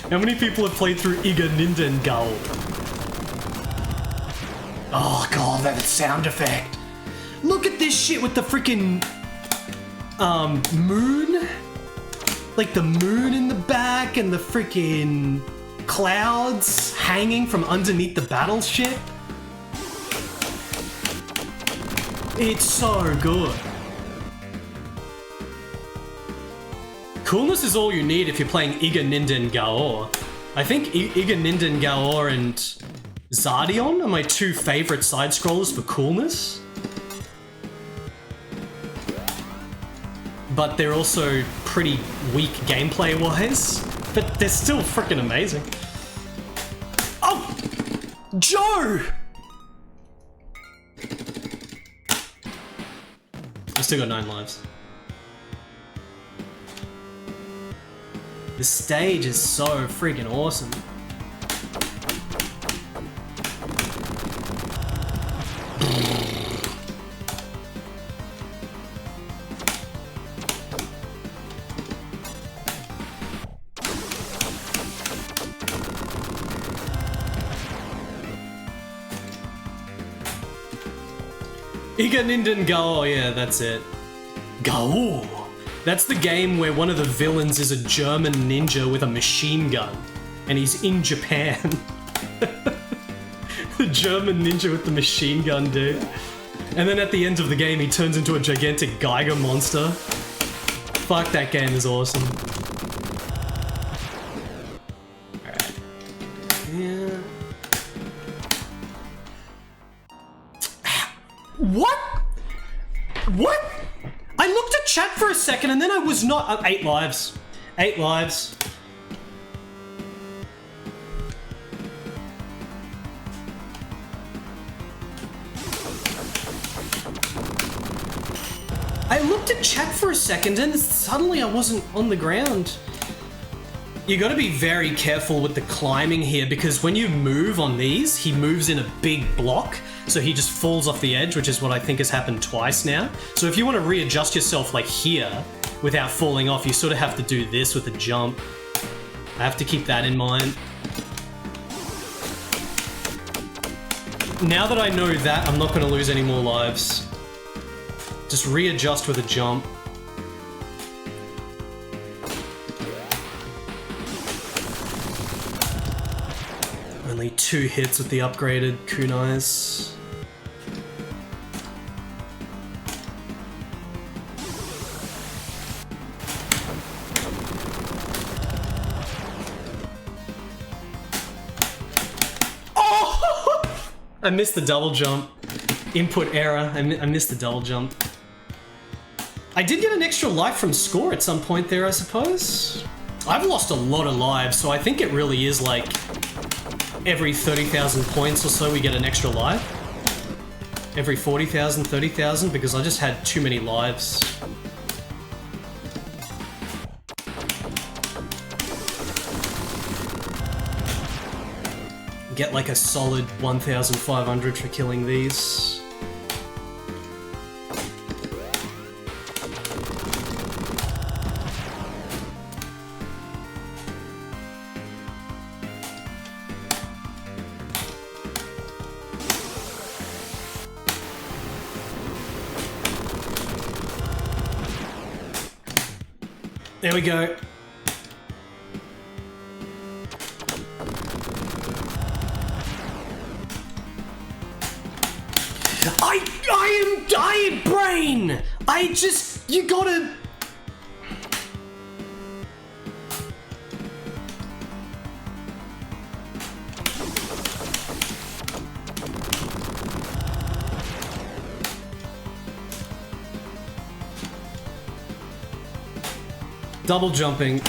How many people have played through Iga Ninden Gao? Oh god, that sound effect. Look at this shit with the freaking moon. Like the moon in the back and the freaking clouds hanging from underneath the battleship. It's so good. Coolness is all you need if you're playing Iga Ninden Gao. I think Iga Ninden Gao and Zardion are my 2 favorite side-scrollers for coolness. But they're also pretty weak gameplay-wise. But they're still freaking amazing. Oh! Joe! I still got 9 lives. The stage is so freaking awesome. Iga Ninden Gao, yeah, that's it. Gao! That's the game where one of the villains is a German ninja with a machine gun, and he's in Japan. The German ninja with the machine gun, dude. And then at the end of the game, he turns into a gigantic Geiger monster. Fuck, that game is awesome. What? What? I looked at chat for a second and then I was not... 8 lives. 8 lives. I looked at chat for a second and suddenly I wasn't on the ground. You gotta be very careful with the climbing here because when you move on these, he moves in a big block, so he just falls off the edge, which is what I think has happened twice now. So if you want to readjust yourself like here without falling off, you sort of have to do this with a jump. I have to keep that in mind. Now that I know that, I'm not going to lose any more lives. Just readjust with a jump. Only 2 hits with the upgraded kunais. Oh! I missed the double jump. Input error. I missed the double jump. I did get an extra life from score at some point there, I suppose. I've lost a lot of lives, so I think it really is like every 30,000 points or so we get an extra life. Every 40,000, 30,000, because I just had too many lives. Get like a solid 1,500 for killing these. There we go. I am dying, brain! You gotta... Double jumping.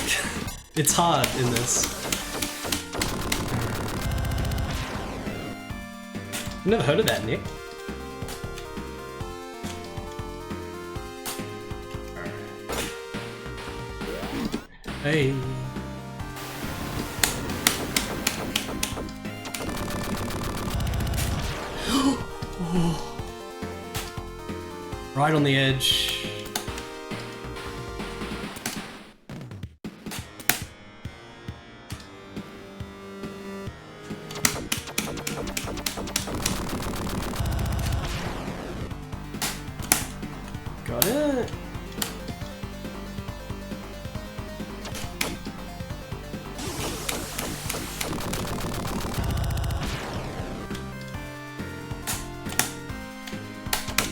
It's hard in this. Never heard of that, Nick. Hey. Right on the edge. Got it.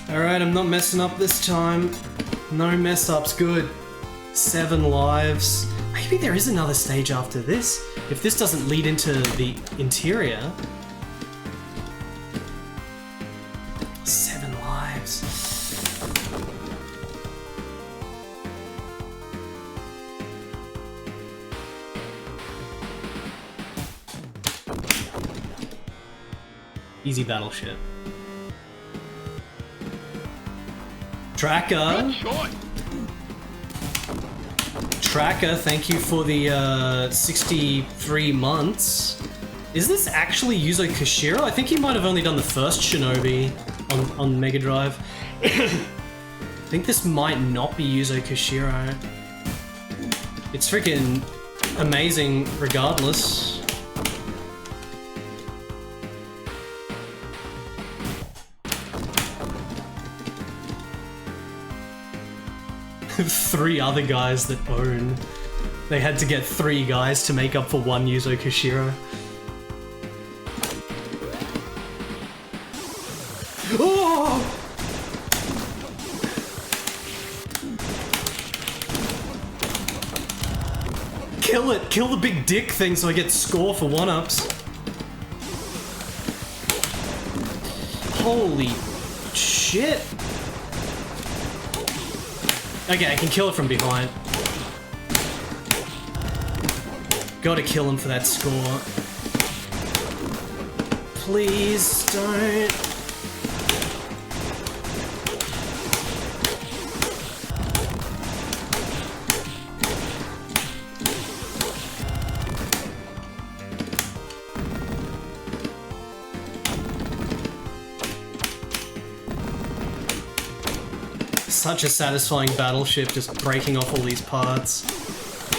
Alright, I'm not messing up this time. No mess ups, good. 7 lives. Maybe there is another stage after this. If this doesn't lead into the interior. 7 lives. Easy battleship. Tracker. Tracker, thank you for the 63 months. Is this actually Yuzo Koshiro? I think he might have only done the first Shinobi on Mega Drive. I think this might not be Yuzo Koshiro. It's freaking amazing regardless. Three other guys that own. They had to get 3 guys to make up for 1 Yuzo Koshiro. Oh! Kill it! Kill the big dick thing so I get score for 1-ups. Holy shit. shit! Okay, I can kill it from behind. Gotta kill him for that score. Please don't. Such a satisfying battleship, just breaking off all these parts.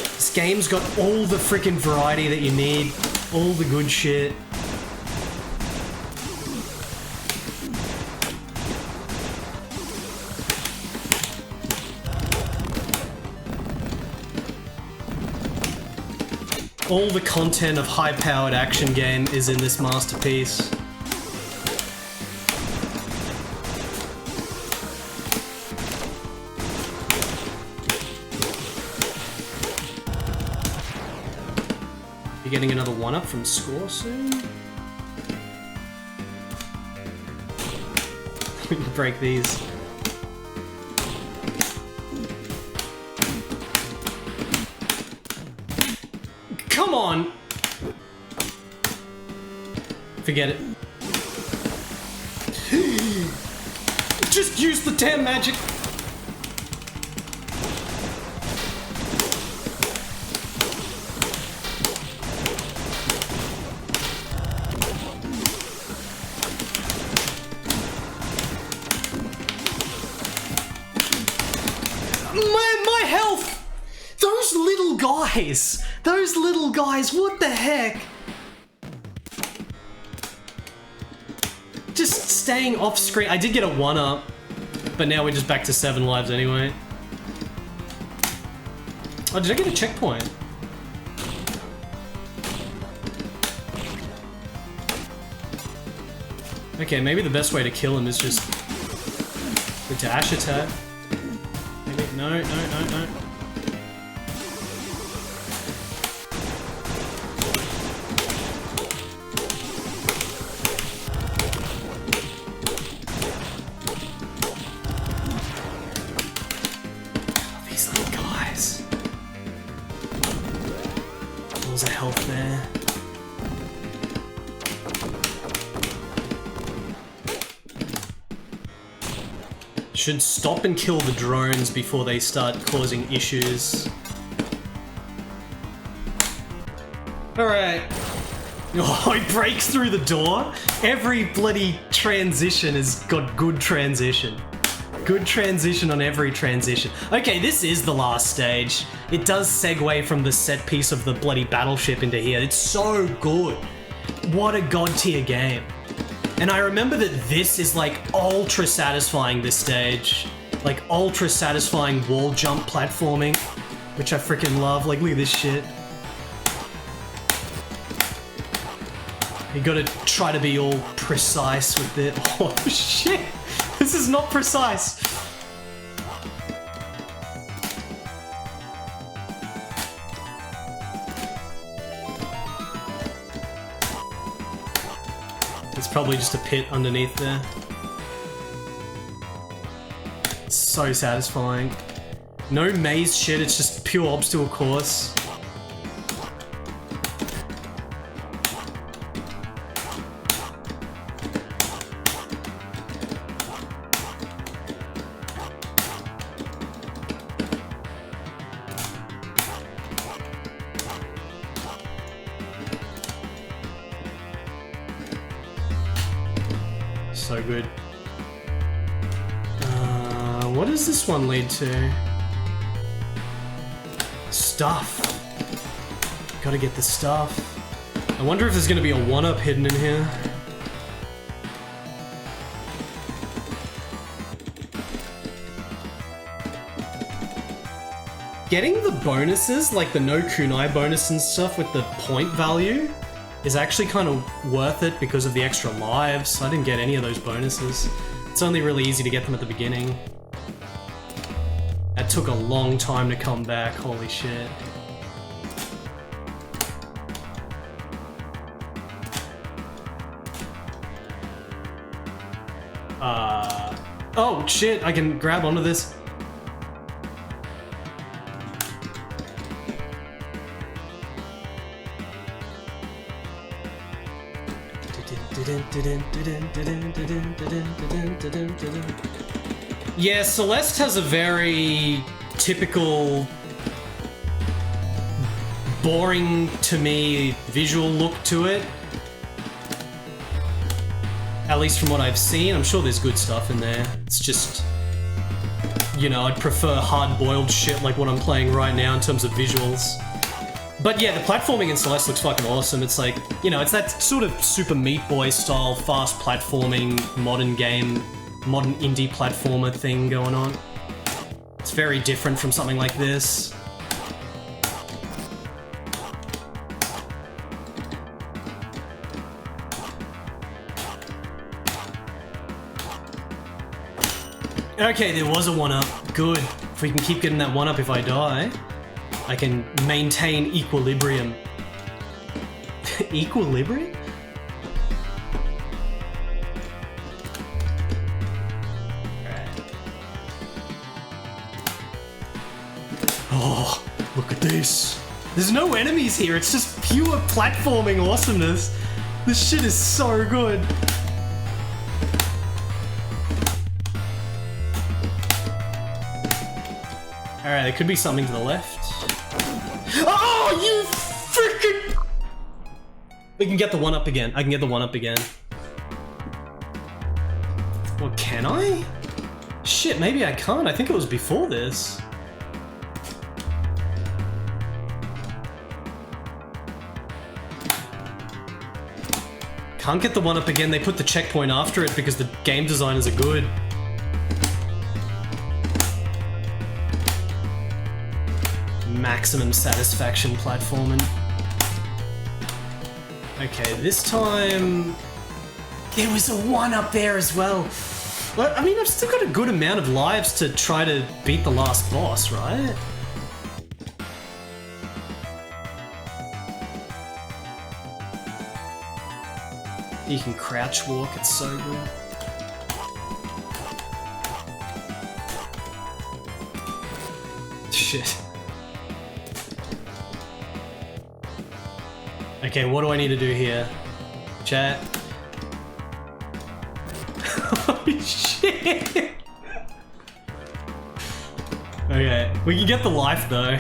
This game's got all the freaking variety that you need, all the good shit. All the content of high-powered action game is in this masterpiece. You're getting another one-up from score soon? We can break these. Come on! Forget it. Just use the damn magic! My health! Those little guys! Those little guys, what the heck? Just staying off screen. I did get a 1-up, but now we're just back to 7 lives anyway. Oh, did I get a checkpoint? Okay, maybe the best way to kill him is just the dash attack. Maybe, no. Health there. Should stop and kill the drones before they start causing issues. Alright. Oh, he breaks through the door. Every bloody transition has got good transition. Good transition on every transition. Okay, this is the last stage. It does segue from the set piece of the bloody battleship into here. It's so good. What a god tier game. And I remember that this is like ultra satisfying, this stage. Like ultra satisfying wall jump platforming, which I freaking love. Like, look at this shit. You gotta try to be all precise with it. Oh shit! This is not precise! It's probably just a pit underneath there. It's so satisfying. No maze shit, it's just pure obstacle course. So good. What does this one lead to? Stuff. Gotta get the stuff. I wonder if there's gonna be a 1-up hidden in here. Getting the bonuses, like the no kunai bonus and stuff with the point value, is actually kind of worth it because of the extra lives. I didn't get any of those bonuses. It's only really easy to get them at the beginning. That took a long time to come back, holy shit. Oh shit, I can grab onto this. Yeah, Celeste has a very typical, boring to me visual look to it. At least from what I've seen. I'm sure there's good stuff in there. It's just, you know, I'd prefer hard-boiled shit like what I'm playing right now in terms of visuals. But yeah, the platforming in Celeste looks fucking awesome. It's like, you know, it's that sort of Super Meat Boy style, fast platforming, modern game, modern indie platformer thing going on. It's very different from something like this. Okay, there was a 1-up. Good. If we can keep getting that 1-up if I die, I can maintain equilibrium. Equilibrium? Oh, look at this. There's no enemies here, it's just pure platforming awesomeness. This shit is so good. Alright, there could be something to the left. Oh, you freaking... We can get the 1-up again. I can get the 1-up again. Well, can I? Shit, maybe I can't. I think it was before this. Can't get the 1-up again. They put the checkpoint after it because the game designers are good. Maximum satisfaction platforming. Okay, this time... There was a 1-up there as well. Well, I mean, I've still got a good amount of lives to try to beat the last boss, right? You can crouch walk, it's so good. Shit. Okay, what do I need to do here? Chat. Holy shit! Okay, we can get the life though.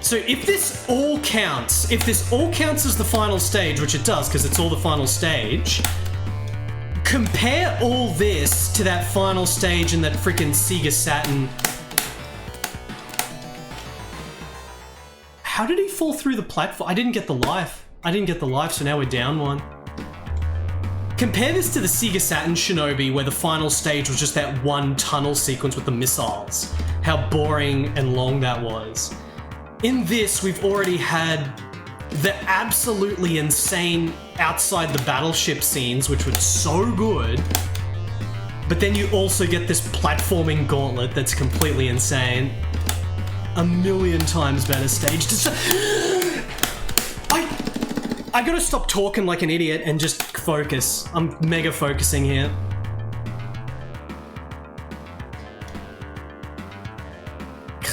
So if this all counts as the final stage, which it does because it's all the final stage, compare all this to that final stage in that freaking Sega Saturn. How did he fall through the platform? I didn't get the life. So now we're down one. Compare this to the Sega Saturn Shinobi where the final stage was just that one tunnel sequence with the missiles. How boring and long that was. In this, we've already had the absolutely insane outside the battleship scenes, which were so good, but then you also get this platforming gauntlet that's completely insane. A million times better stage. I gotta stop talking like an idiot and just focus. I'm mega focusing here.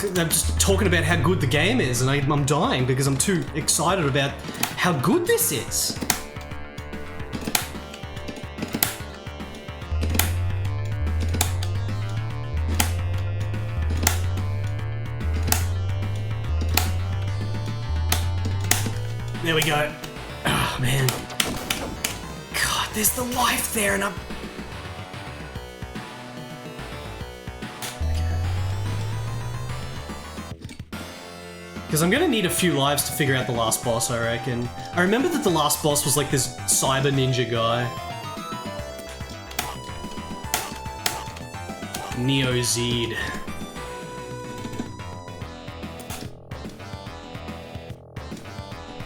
I'm just talking about how good the game is, and I'm dying because I'm too excited about how good this is. There we go. Oh, man. God, there's the life there, and I'm... Because I'm gonna need a few lives to figure out the last boss, I reckon. I remember that the last boss was like this cyber ninja guy. Neo Zed.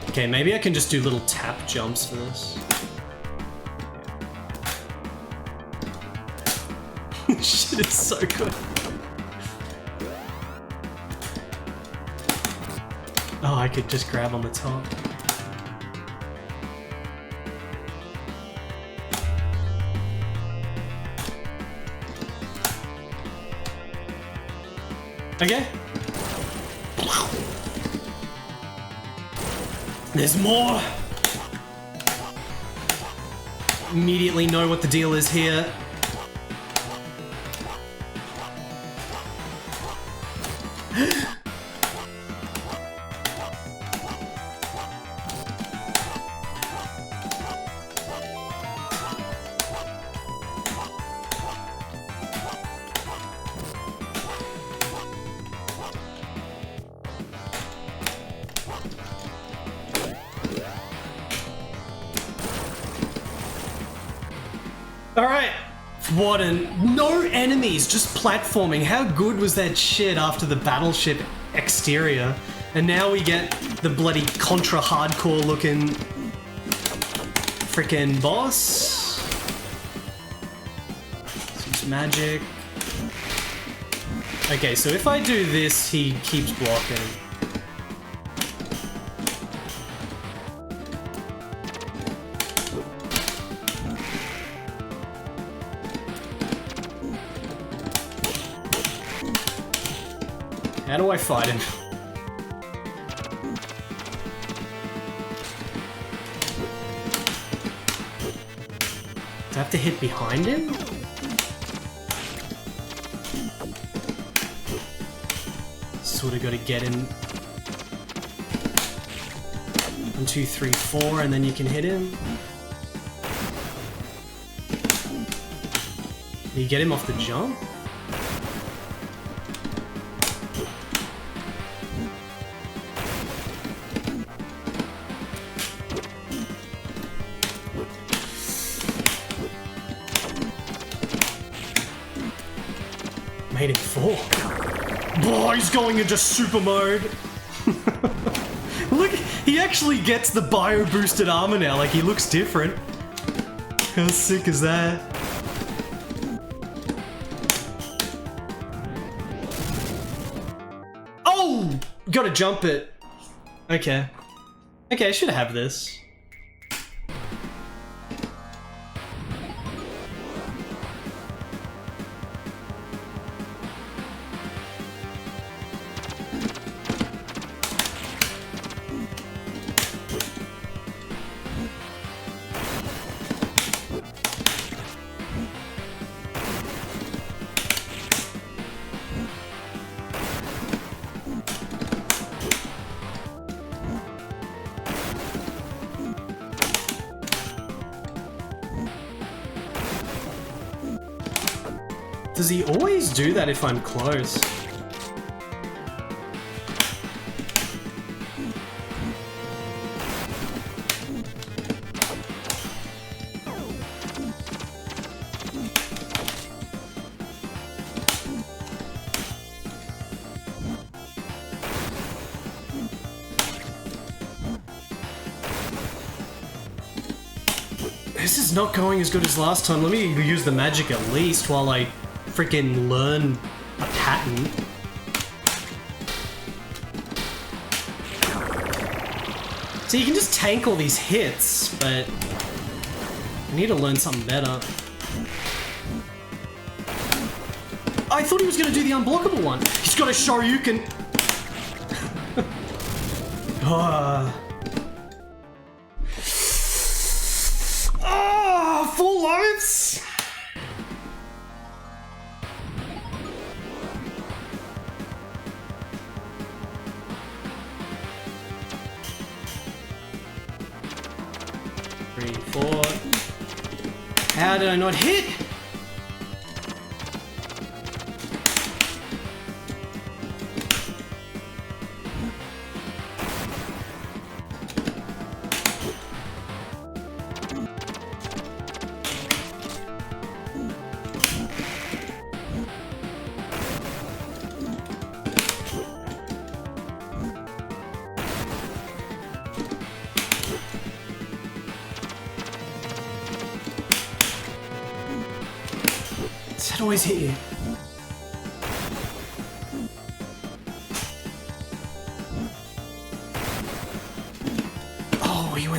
Okay, maybe I can just do little tap jumps for this. Shit is so good. Oh, I could just grab on the top. Okay. There's more! Immediately know what the deal is here. Alright, Warden, no enemies, just platforming. How good was that shit after the battleship exterior? And now we get the bloody Contra hardcore looking frickin' boss. Use magic. Okay, so if I do this, he keeps blocking. How do I fight him? Do I have to hit behind him? Sort of got to get him. 1, 2, 3, 4, and then you can hit him. Can you get him off the jump? Made him fall. Oh, he's going into super mode. Look, he actually gets the bio boosted armor now. Like, he looks different. How sick is that? Oh! Gotta jump it. Okay. Okay, I should have this. Does he always do that if I'm close? This is not going as good as last time. Let me use the magic at least while I freaking learn a pattern. So you can just tank all these hits, but I need to learn something better. I thought he was going to do the unblockable one. He's got a Shoryuken. Full lives? How did I not hit? That always hit you.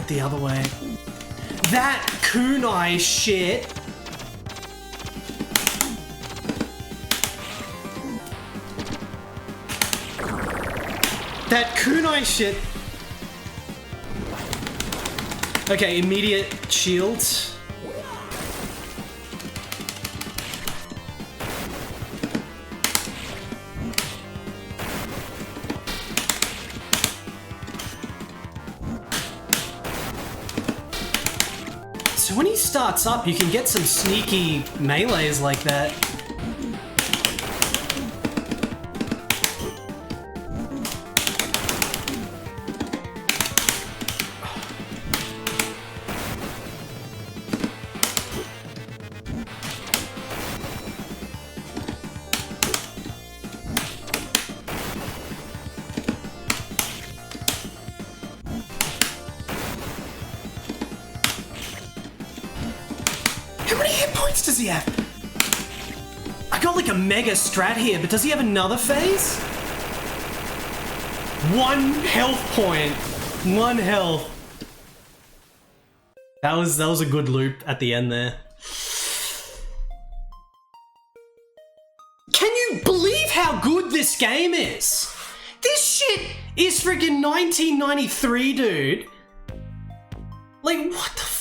the other way. That kunai shit. That kunai shit. Okay, immediate shields. So when he starts up, you can get some sneaky melees like that. Does he have? I got like a mega strat here, but does he have another phase? 1 health point. 1 health. That was a good loop at the end there. Can you believe how good this game is? This shit is freaking 1993, dude. Like, what the fuck?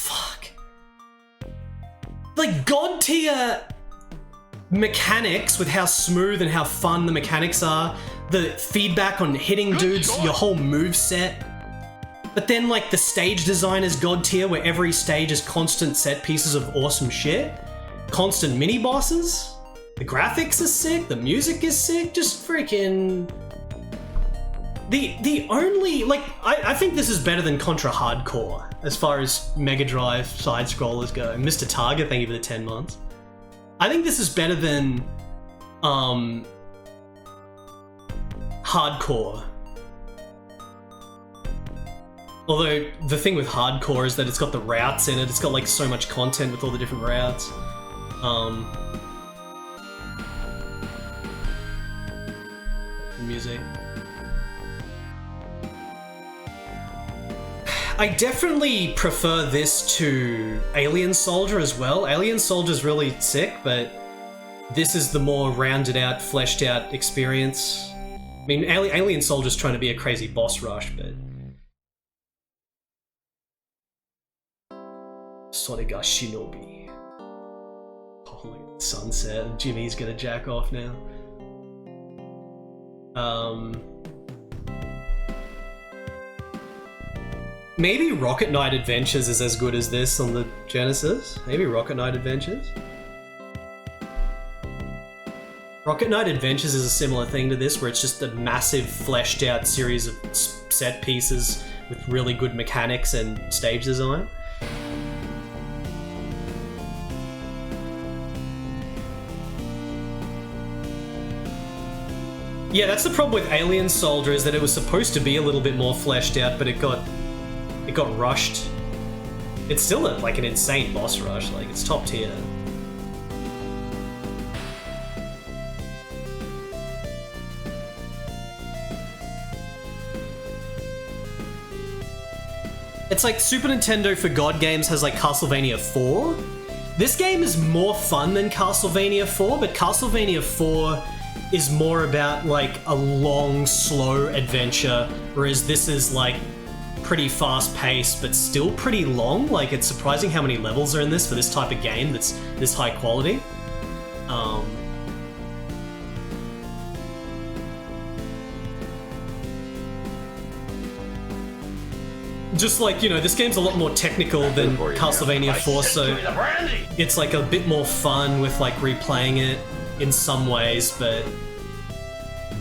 Like, god tier mechanics with how smooth and how fun the mechanics are, the feedback on hitting dudes, your whole move set. But then like the stage design is god tier, where every stage is constant set pieces of awesome shit, constant mini bosses, the graphics is sick, the music is sick, just freaking... The only, like, I think this is better than Contra Hardcore as far as Mega Drive side-scrollers go. Mr. Target, thank you for the 10 months. I think this is better than, Hardcore. Although, the thing with Hardcore is that it's got the routes in it, it's got, like, so much content with all the different routes. Music. I definitely prefer this to Alien Soldier as well. Alien Soldier's really sick, but this is the more rounded out, fleshed out experience. I mean, Alien Soldier's trying to be a crazy boss rush, but... Soniga Shinobi. Holy sunset. Jimmy's gonna jack off now. Maybe Rocket Knight Adventures is as good as this on the Genesis. Maybe Rocket Knight Adventures. Rocket Knight Adventures is a similar thing to this, where it's just a massive, fleshed out series of set pieces with really good mechanics and stage design. Yeah, that's the problem with Alien Soldier, is that it was supposed to be a little bit more fleshed out, but it got rushed. It's still like an insane boss rush, like it's top tier. It's like Super Nintendo for God games has like Castlevania 4. This game is more fun than Castlevania 4, but Castlevania 4 is more about like a long, slow adventure, whereas this is like pretty fast paced, but still pretty long. Like, it's surprising how many levels are in this for this type of game that's this high quality. Just like, you know, this game's a lot more technical than Castlevania 4, so it's like a bit more fun with like replaying it in some ways, but...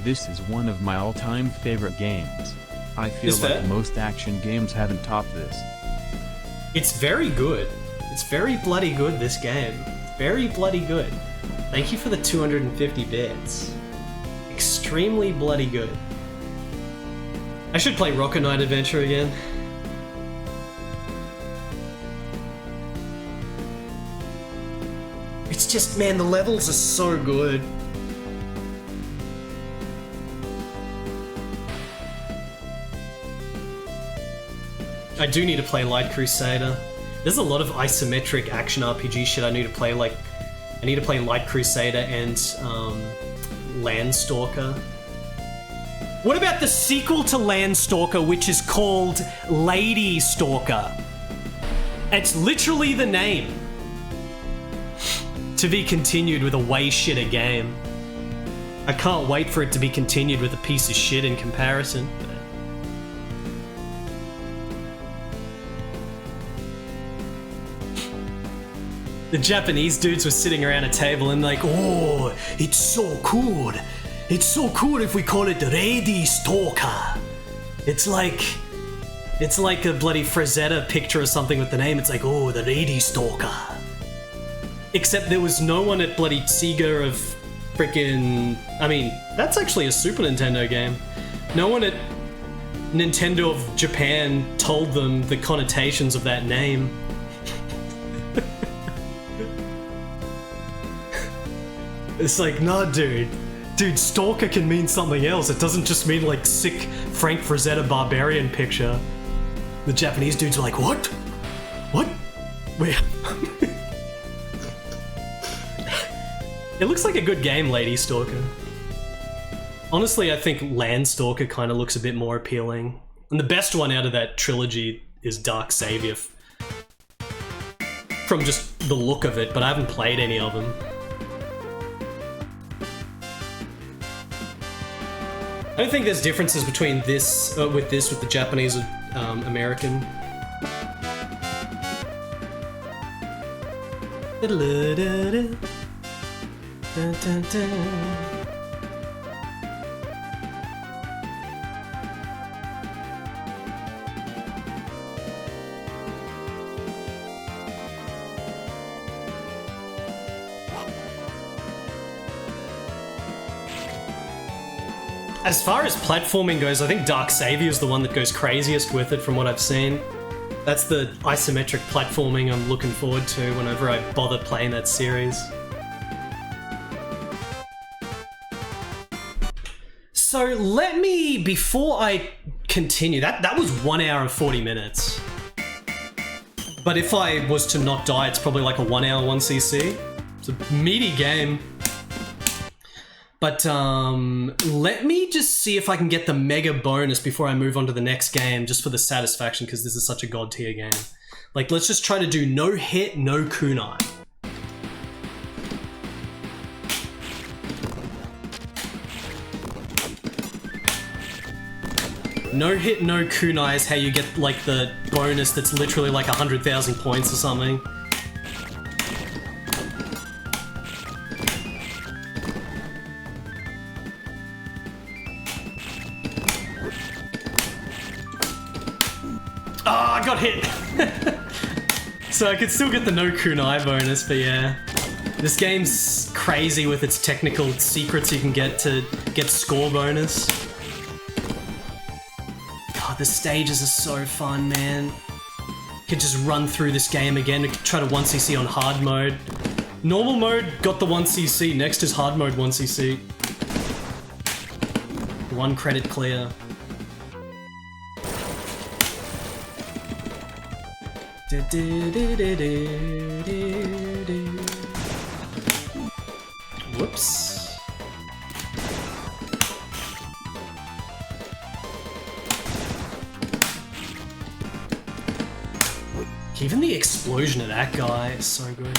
This is one of my all-time favorite games. I feel like most action games haven't topped this. It's very good. It's very bloody good, this game. Very bloody good. Thank you for the 250 bits. Extremely bloody good. I should play Rocket Knight Adventure again. It's just, man, the levels are so good. I do need to play Light Crusader. There's a lot of isometric action RPG shit I need to play, like, I need to play Light Crusader and, Landstalker. What about the sequel to Landstalker, which is called Lady Stalker? It's literally the name. To be continued with a way shitter game. I can't wait for it to be continued with a piece of shit in comparison. The Japanese dudes were sitting around a table and like, oh, it's so cool. It's so cool if we call it Lady Stalker. It's like a bloody Frazetta picture or something with the name. It's like, oh, the Lady Stalker. Except there was no one at bloody Sega of frickin'... I mean, that's actually a Super Nintendo game. No one at Nintendo of Japan told them the connotations of that name. It's like, nah, dude. Dude, Stalker can mean something else. It doesn't just mean, like, sick Frank Frazetta barbarian picture. The Japanese dudes were like, what? What? Wait. It looks like a good game, Lady Stalker. Honestly, I think Landstalker kind of looks a bit more appealing. And the best one out of that trilogy is Dark Savior. From just the look of it, but I haven't played any of them. I don't think there's differences between this, with the Japanese American. Dun, dun, dun. As far as platforming goes, I think Dark Savior is the one that goes craziest with it from what I've seen. That's the isometric platforming I'm looking forward to whenever I bother playing that series. So let me, before I continue, that was 1 hour and 40 minutes. But if I was to not die, it's probably like a 1 hour 1cc. It's a meaty game. But let me just see if I can get the mega bonus before I move on to the next game, just for the satisfaction, because this is such a god tier game. Like, let's just try to do no hit, no kunai. No hit, no kunai is how you get, like, the bonus that's literally like 100,000 points or something. Oh, I got hit! So I could still get the no kunai bonus, but yeah. This game's crazy with its technical secrets you can get to get score bonus. God, the stages are so fun, man. You could just run through this game again and try to 1cc on hard mode. Normal mode got the 1cc, next is hard mode 1cc. 1 credit clear. Whoops. Even the explosion of that guy is so good.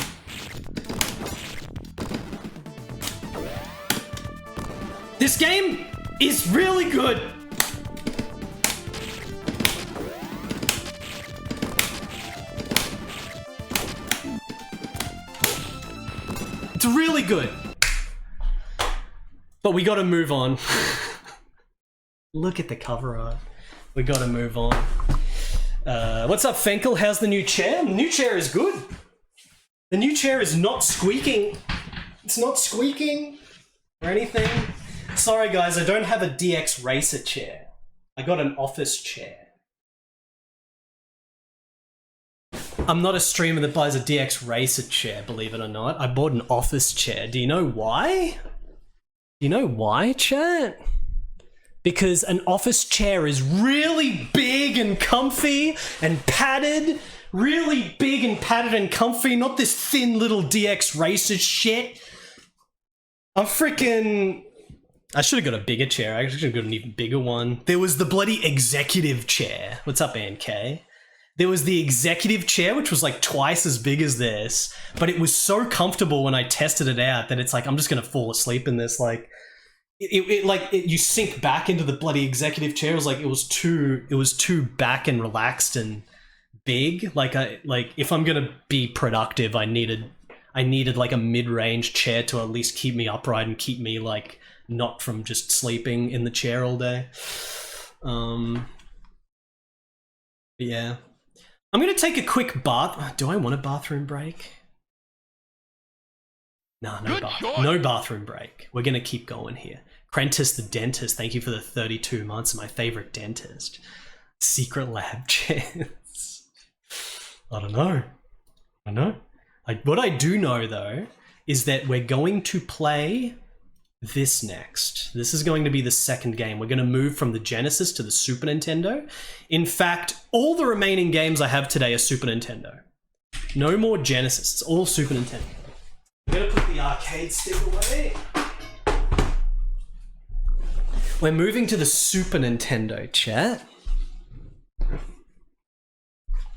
This game is really good! It's really good. But we gotta move on. Look at the cover art. We gotta move on. What's up, Fenkel? How's the new chair? The new chair is good. The new chair is not squeaking. It's not squeaking or anything. Sorry guys, I don't have a DX Racer chair. I got an office chair. I'm not a streamer that buys a DX Racer chair, believe it or not. I bought an office chair. Do you know why? Do you know why, chat? because an office chair is really big and comfy and padded. Really big and padded and comfy, not this thin little DX Racer shit. I should have got a bigger chair. I should have got an even bigger one. There was the bloody executive chair. What's up, NK? There was the executive chair, which was like twice as big as this, but it was so comfortable when I tested it out that it's like, I'm just going to fall asleep in this. Like, you sink back into the bloody executive chair. It was too back and relaxed and big. Like if I'm gonna be productive, I needed like a mid-range chair to at least keep me upright and keep me like not from just sleeping in the chair all day. Yeah, I'm gonna take a quick bath. Do I want a bathroom break? No bathroom break. We're gonna keep going here. Crentus the dentist, thank you for the 32 months. My favorite dentist. Secret lab chairs. I don't know. What I do know, though, is that we're going to play this next. This is going to be the second game. We're going to move from the Genesis to the Super Nintendo. In fact, all the remaining games I have today are Super Nintendo. No more Genesis. It's all Super Nintendo. I'm going to put the arcade stick away. We're moving to the Super Nintendo, chat.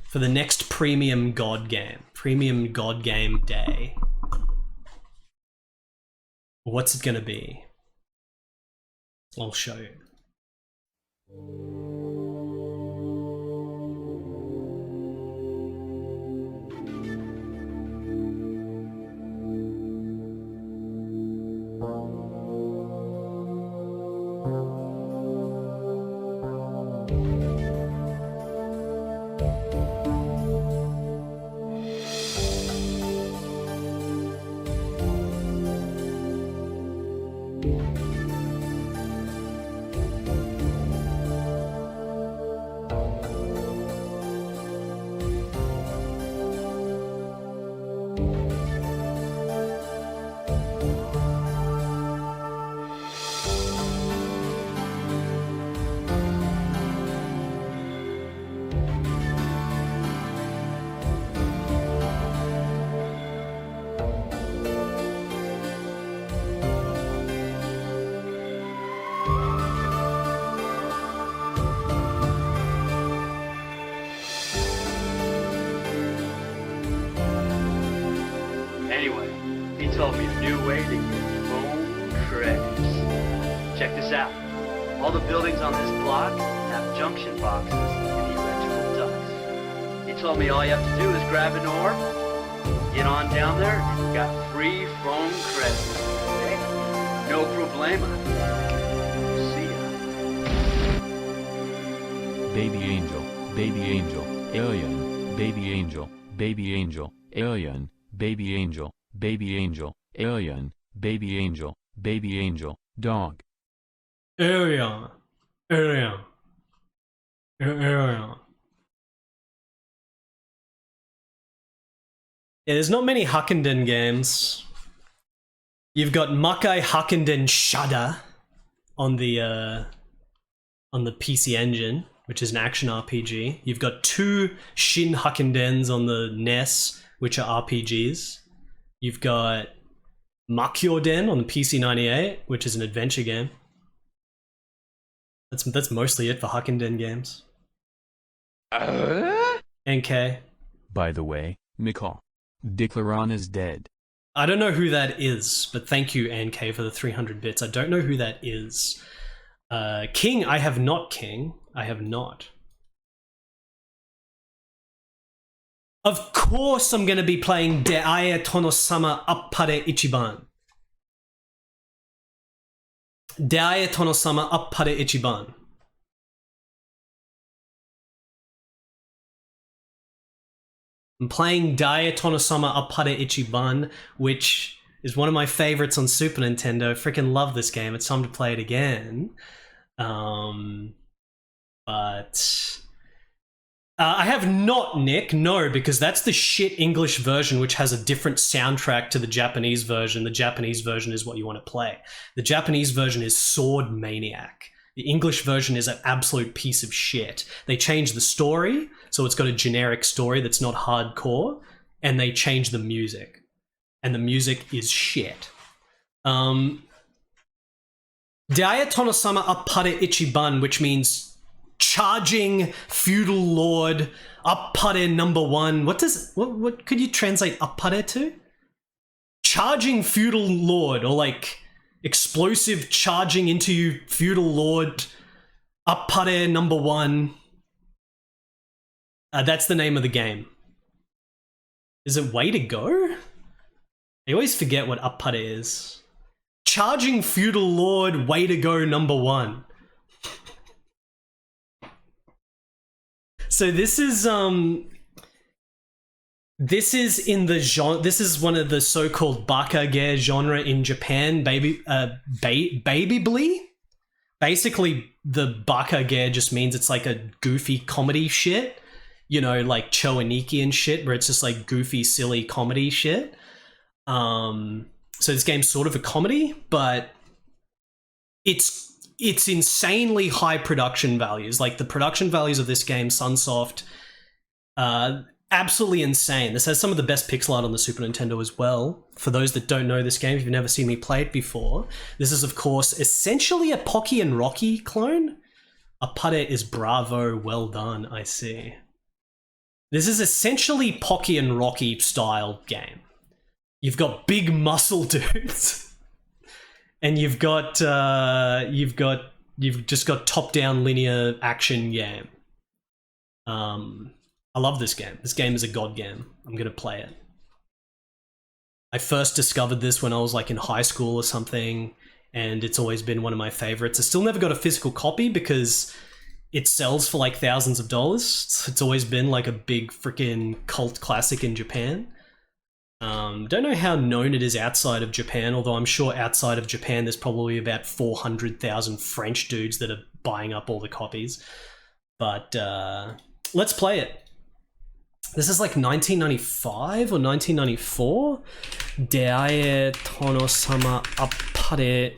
For the next premium god game. Premium god game Dae. What's it gonna be? I'll show you. told me a new way to get phone credits. Check this out. All the buildings on this block have junction boxes and electrical ducts. He told me all you have to do is grab an orb, get on down there, and you got free phone credits. Hey, no problema. See ya. Baby angel, alien, baby angel, alien, baby angel, alien, baby angel, dog. Alien. Yeah, there's not many Hakenden games. You've got Makai Hakenden Shada on the PC Engine, which is an action RPG. You've got 2 Shin Hakendens on the NES, which are RPGs. You've got Makyoden on the PC-98, which is an adventure game. That's mostly it for Hakenden games. NK. By the way, Mikal, Diclaron is dead. I don't know who that is, but thank you, NK, for the 300 bits. I don't know who that is. King, I have not, King. I have not. Of course I'm going to be playing Deae Tonosama Appare Ichiban. Deae Tonosama Appare Ichiban. I'm playing Deae Tonosama Appare Ichiban, which is one of my favorites on Super Nintendo. Freaking love this game. It's time to play it again. But I have not, Nick, no, because that's the shit English version, which has a different soundtrack to the Japanese version. The Japanese version is what you want to play. The Japanese version is Sword Maniac, The English version is an absolute piece of shit. They changed the story, so it's got a generic story that's not hardcore, and they changed the music. And the music is shit. Dae Tonosama Appare Ichiban, which means charging feudal lord Appare number 1. What could you translate Appare to? Charging feudal lord, or like explosive charging into you feudal lord Appare number 1. That's the name of the game. Is it Way to Go? I always forget what Appare is. Charging feudal lord Way to Go number 1. So this is in the genre. This is one of the so-called bakage genre in Japan. Baby blee. Basically, the bakage just means it's like a goofy comedy shit. You know, like Choaniki and shit, where it's just like goofy, silly comedy shit. So this game's sort of a comedy, but it's insanely high production values. Like the production values of this game, Sunsoft, absolutely insane. This has some of the best pixel art on the Super Nintendo as well. For those that don't know this game, if you've never seen me play it before, this is of course essentially a Pocky and Rocky clone. Appare is bravo, well done, I see. This is essentially Pocky and Rocky style game. You've got big muscle dudes. And you've just got top-down linear action game. I love this game. This game is a god game. I'm gonna play it. I first discovered this when I was like in high school or something, and it's always been one of my favorites. I still never got a physical copy because it sells for like thousands of dollars. It's always been like a big freaking cult classic in Japan. Don't know how known it is outside of Japan, although I'm sure outside of Japan there's probably about 400,000 French dudes that are buying up all the copies. But let's play it. This is like 1995 or 1994. Dae Tonosama Appare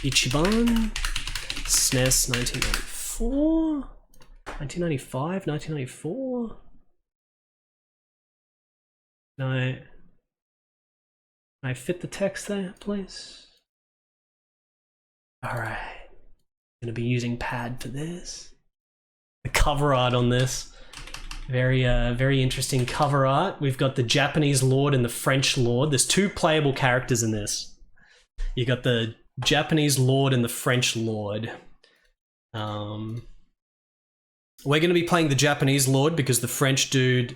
Ichiban. SNES 1994? 1995? 1994? No. Can I fit the text there, please? Alright. I'm gonna be using pad for this. The cover art on this. Very interesting cover art. We've got the Japanese Lord and the French Lord. There's two playable characters in this. You got the Japanese Lord and the French Lord. We're going to be playing the Japanese Lord because the French dude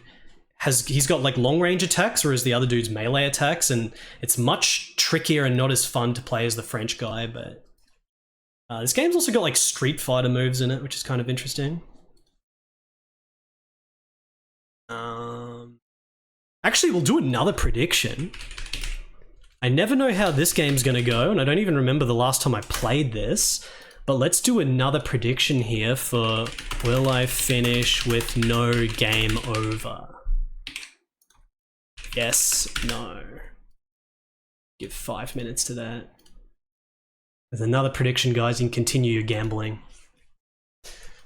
he's got like long range attacks, whereas the other dude's melee attacks, and it's much trickier and not as fun to play as the French guy. But this game's also got like Street Fighter moves in it, which is kind of interesting. Actually, we'll do another prediction. I never know how this game's gonna go, and I don't even remember the last time I played this, but let's do another prediction here for will I finish with no game over? Yes, no. Give 5 minutes to that. There's another prediction, guys. You can continue your gambling.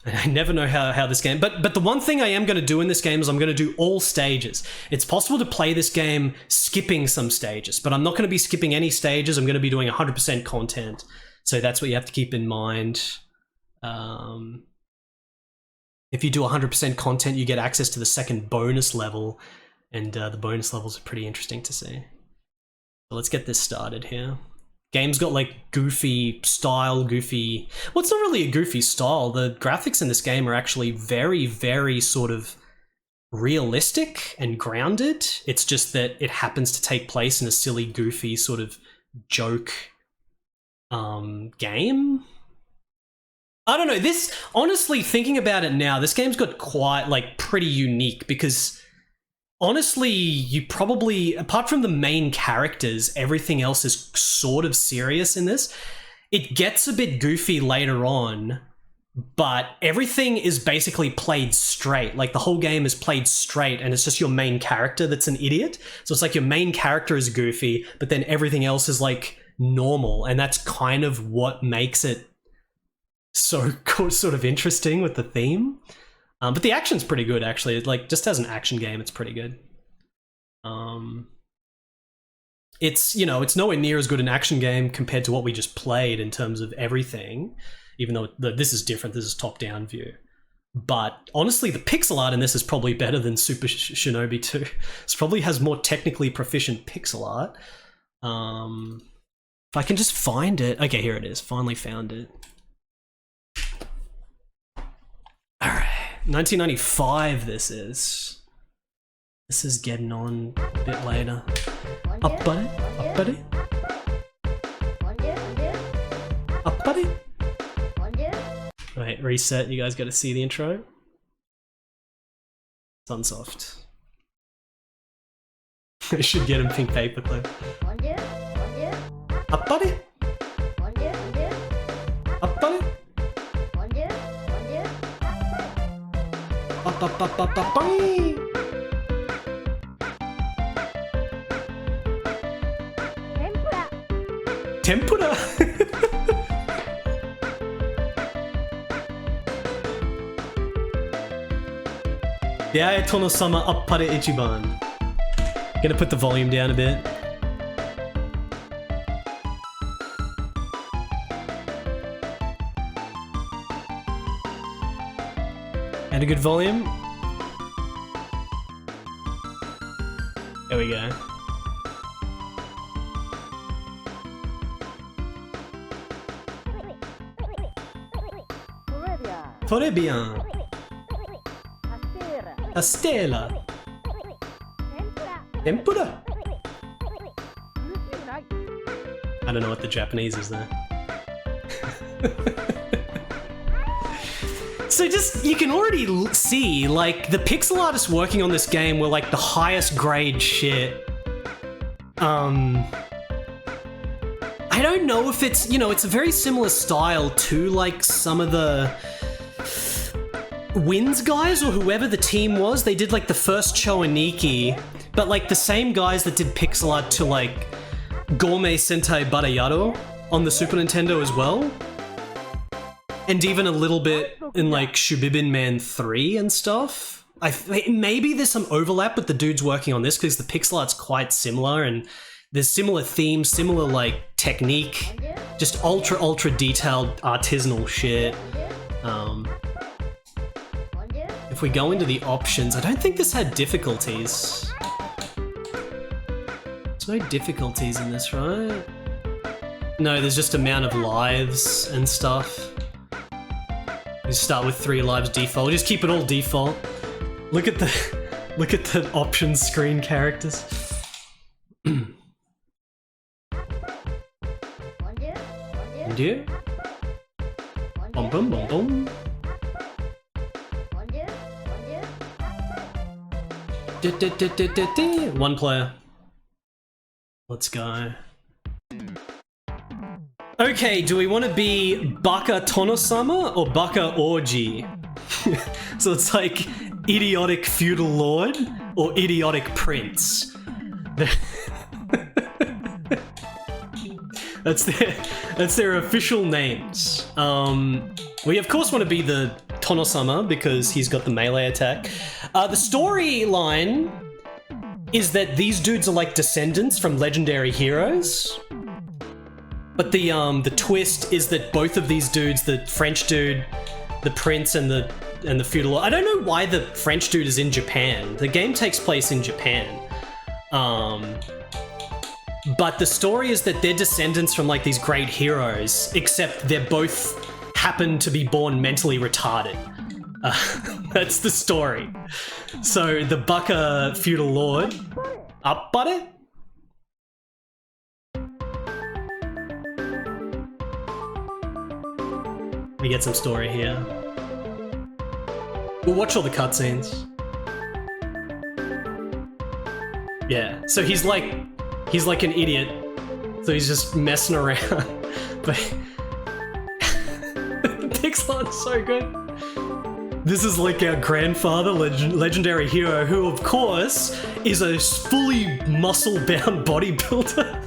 I never know how this game... But the one thing I am going to do in this game is I'm going to do all stages. It's possible to play this game skipping some stages, but I'm not going to be skipping any stages. I'm going to be doing 100% content. So that's what you have to keep in mind. If you do 100% content, you get access to the second bonus level, and the bonus levels are pretty interesting to see. So let's get this started here. Game's got like goofy style, goofy... Well, it's not really a goofy style. The graphics in this game are actually very sort of realistic and grounded. It's just that it happens to take place in a silly, goofy sort of joke game. I don't know. This, honestly, thinking about it now, this game's got quite like pretty unique because honestly, you probably, apart from the main characters, everything else is sort of serious in this. It gets a bit goofy later on, but everything is basically played straight. Like the whole game is played straight, and it's just your main character that's an idiot. So it's like your main character is goofy, but then everything else is like normal, and that's kind of what makes it so sort of interesting with the theme. But the action's pretty good, actually. It, like, just as an action game, it's pretty good. It's, you know, it's nowhere near as good an action game compared to what we just played in terms of everything, even though this is different. This is top-down view. But honestly, the pixel art in this is probably better than Super Shinobi 2. This probably has more technically proficient pixel art. If I can just find it. Okay, here it is. Finally found it. Alright. 1995 this is. This is getting on a bit later. Appare? Appare? Appare? Wait, reset. You guys got to see the intro. Sunsoft. I should get him pink paperclip. Appare? Appare? Tempura! Deae Tonosama Appare Ichiban. Gonna put the volume down a bit. And a good volume. There we go. Très bien. Astela. Tempura. I don't know what the Japanese is there. So just, you can already see, like, the pixel artists working on this game were like the highest grade shit. I don't know if it's, you know, it's a very similar style to like some of the Wins guys or whoever the team was. They did like the first Choaniki, but like the same guys that did pixel art to like Gourmet Sentai Barayaro on the Super Nintendo as well. And even a little bit in like Shubibin Man 3 and stuff. Maybe there's some overlap with the dudes working on this because the pixel art's quite similar and there's similar themes, similar like technique, just ultra detailed artisanal shit. If we go into the options, I don't think this had difficulties. There's no difficulties in this, right? No, there's just amount of lives and stuff. We start with 3 lives default. Just keep it all default. Look at the options screen characters. Dieu. Boom boom boom boom. One player. Let's go. Okay, do we want to be Baka Tonosama or Baka Orgy? So it's like idiotic feudal lord or idiotic prince. That's their official names. We of course want to be the Tonosama because he's got the melee attack. The storyline is that these dudes are like descendants from legendary heroes. But the twist is that both of these dudes, the French dude, the prince, and the feudal lord, I don't know why the French dude is in Japan. The game takes place in Japan. But the story is that they're descendants from like these great heroes, except they're both happen to be born mentally retarded. That's the story. So the Baka feudal lord, Appare? We get some story here. We'll watch all the cutscenes. Yeah, so he's like an idiot. So he's just messing around. But the pixel art's so good. This is like our grandfather, legendary hero, who of course is a fully muscle-bound bodybuilder.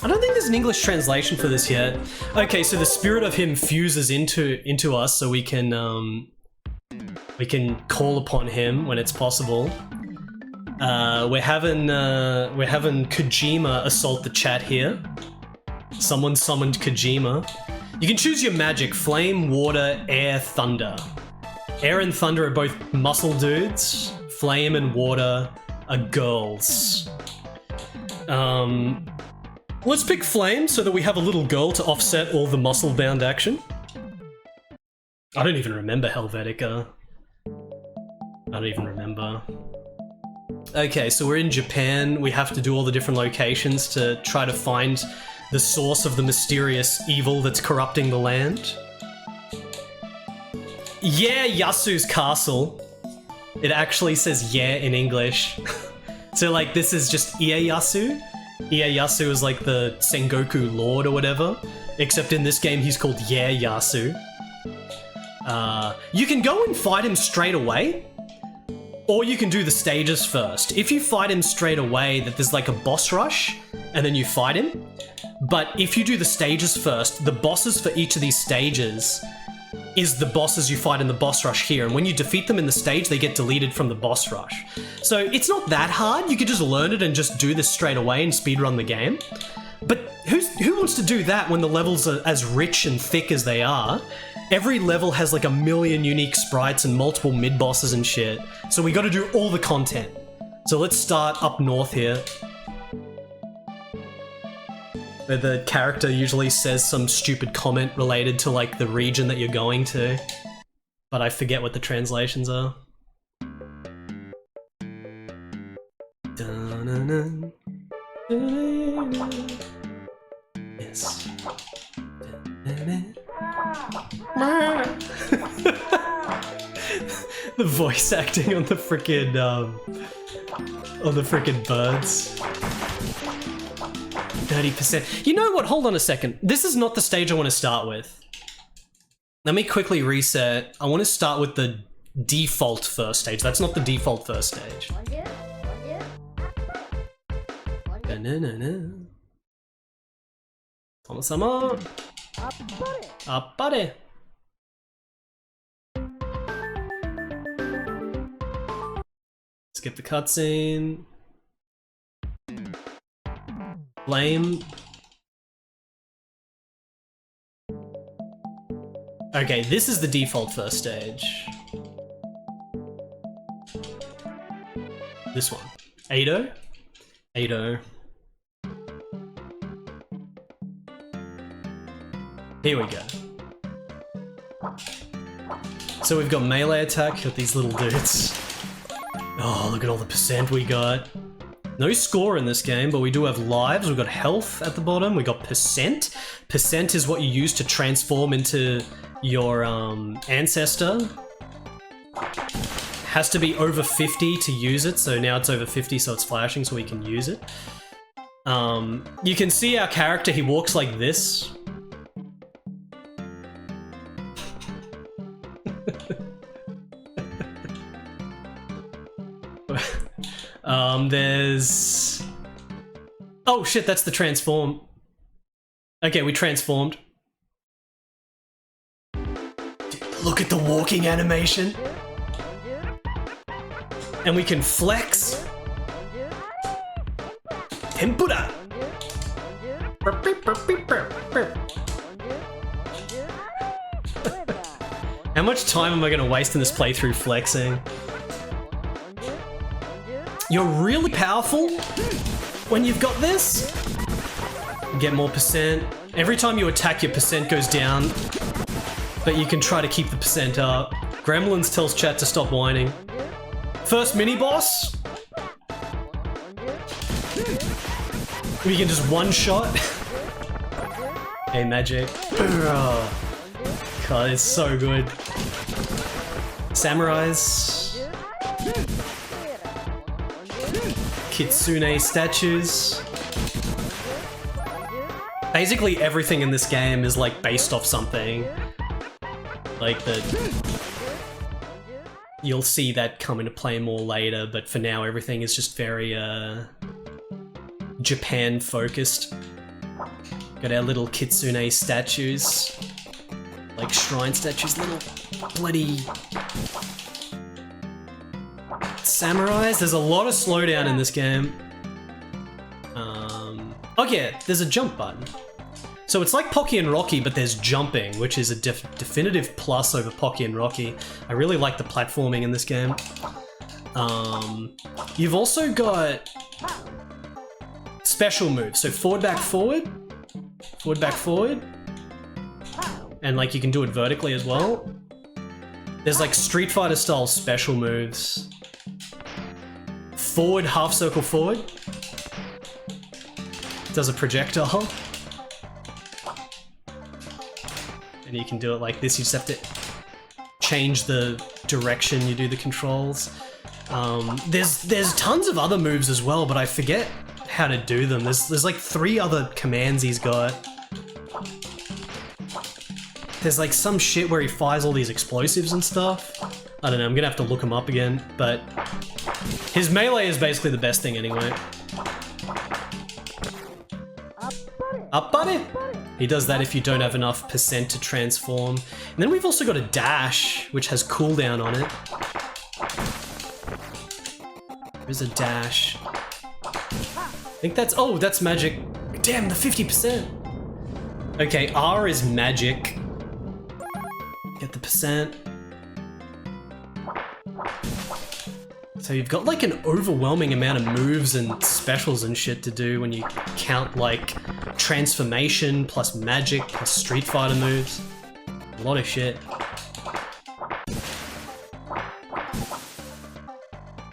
I don't think there's an English translation for this yet. Okay, so the spirit of him fuses into us, so we can call upon him when it's possible. We're having Kojima assault the chat here. Someone summoned Kojima. You can choose your magic: flame, water, air, thunder. Air and thunder are both muscle dudes. Flame and water are girls. Let's pick flame so that we have a little girl to offset all the muscle-bound action. I don't even remember Helvetica. I don't even remember. Okay, so we're in Japan. We have to do all the different locations to try to find the source of the mysterious evil that's corrupting the land. Yeah, Yasu's castle. It actually says yeah in English. So like this is just Ieyasu. Ieyasu is like the Sengoku lord or whatever. Except in this game he's called Ieyasu. You can go and fight him straight away. Or you can do the stages first. If you fight him straight away, that there's like a boss rush, and then you fight him. But if you do the stages first, the bosses for each of these stages is the bosses you fight in the boss rush here. And when you defeat them in the stage, they get deleted from the boss rush. So it's not that hard. You could just learn it and just do this straight away and speedrun the game. But who wants to do that when the levels are as rich and thick as they are? Every level has like 1 million unique sprites and multiple mid-bosses and shit. So we gotta do all the content. So let's start up north here. Where the character usually says some stupid comment related to like the region that you're going to. But I forget what the translations are. Dun-dun-dun. Dun-dun-dun. Yes. Dun-dun-dun. The voice acting on the frickin' birds. 30%. You know what? Hold on a second. This is not the stage I want to start with. Let me quickly reset. I want to start with the default first stage. That's not the default first stage. Tonosama. Appare. Skip the cutscene. Flame. Okay, this is the default first stage. This one. Ado? Ado. Here we go. So we've got melee attack, got these little dudes. Oh, look at all the percent we got. No score in this game, but we do have lives. We've got health at the bottom. We got percent. Percent is what you use to transform into your ancestor. Has to be over 50 to use it, so now it's over 50, so it's flashing, so we can use it. You can see our character, he walks like this. There's... Oh shit, that's the transform. Okay, we transformed. Dude, look at the walking animation. And we can flex. Tempura. How much time am I gonna waste in this playthrough flexing? You're really powerful when you've got this. Get more percent. Every time you attack, your percent goes down, but you can try to keep the percent up. Gremlins tells chat to stop whining. First mini boss. We can just one shot. Hey, magic. God, it's so good. Samurais. Kitsune statues. Basically everything in this game is like based off something. Like you'll see that come into play more later, but for now everything is just very Japan focused. Got our little kitsune statues. Like shrine statues, little bloody samurais. There's a lot of slowdown in this game. Oh yeah, there's a jump button. So it's like Pocky and Rocky, but there's jumping, which is a definitive plus over Pocky and Rocky. I really like the platforming in this game. You've also got special moves. So forward, back, forward. Forward, back, forward. And like you can do it vertically as well. There's like Street Fighter style special moves. Forward, half circle forward. Does a projectile. And you can do it like this. You just have to change the direction you do the controls. There's tons of other moves as well, but I forget how to do them. There's like 3 other commands he's got. There's like some shit where he fires all these explosives and stuff. I don't know, I'm gonna have to look him up again, but his melee is basically the best thing anyway. Appare! He does that if you don't have enough percent to transform. And then we've also got a dash, which has cooldown on it. There's a dash. I think that's... Oh, that's magic. Damn, the 50%. Okay, R is magic. Get the percent. So you've got like an overwhelming amount of moves and specials and shit to do when you count like transformation plus magic plus Street Fighter moves. A lot of shit.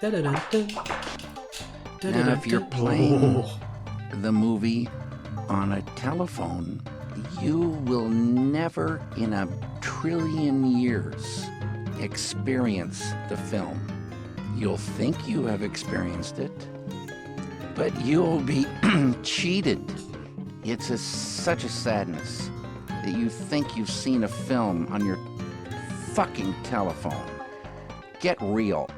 Now, if you're playing the movie on a telephone, you will never in a trillion years experience the film. You'll think you have experienced it, but you'll be cheated. It's such a sadness that you think you've seen a film on your fucking telephone. Get real.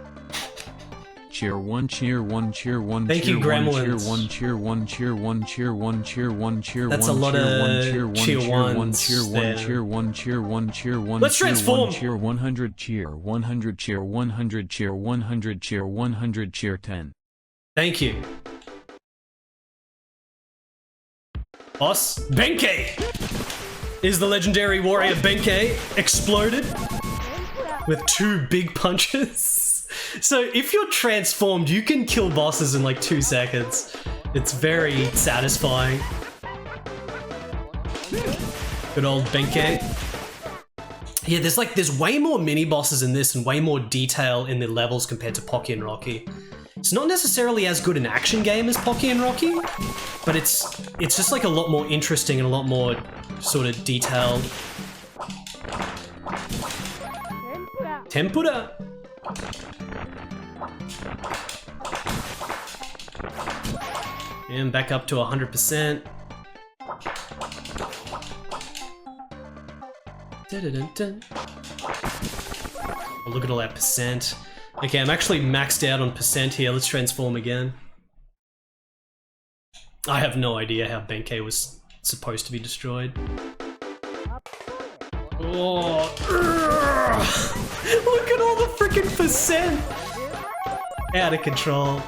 Cheer one, cheer one, cheer one. Thank you, Gremlins. Cheer one, cheer one, cheer one, cheer one, cheer one, cheer one. That's a lot of cheer ones. Cheer one, cheer one, cheer one, cheer one. Let's transform. Cheer 100, cheer 100, cheer 100, cheer 100, cheer 100, cheer 10. Thank you. Boss, Benkei! Is the legendary warrior Benkei exploded with 2 big punches? So if you're transformed, you can kill bosses in like 2 seconds. It's very satisfying. Good old Benkei. Yeah, there's way more mini bosses in this and way more detail in the levels compared to Pocky and Rocky. It's not necessarily as good an action game as Pocky and Rocky, but it's just like a lot more interesting and a lot more sort of detailed. Tempura! And back up to 100%. Oh, look at all that percent. Okay, I'm actually maxed out on percent here. Let's transform again. I have no idea how Benkei was supposed to be destroyed. Oh, look at all the freaking percent! Out of control.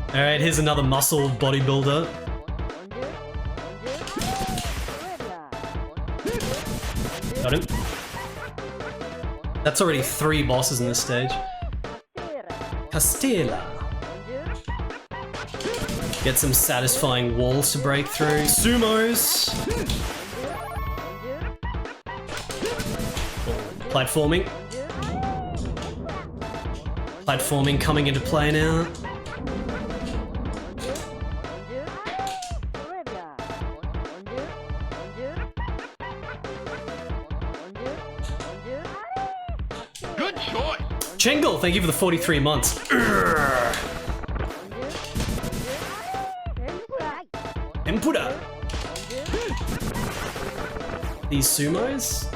Alright, here's another muscle bodybuilder. Got him. That's already 3 bosses in this stage. Castella. Get some satisfying walls to break through. Sumos. Platforming. Platforming coming into play now. Good choice. Chengle, thank you for the 43 months. Empura. These sumos.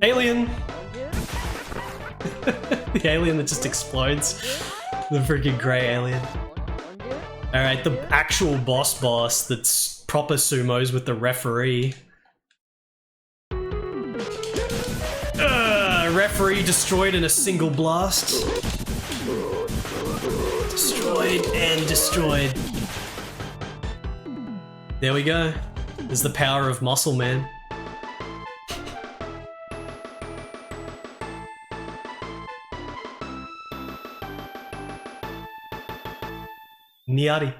Alien. The alien that just explodes. The freaking grey alien. Alright, the actual boss that's proper sumos with the referee. Referee destroyed in a single blast. Destroyed and destroyed. There we go. There's the power of muscle, man. Niari.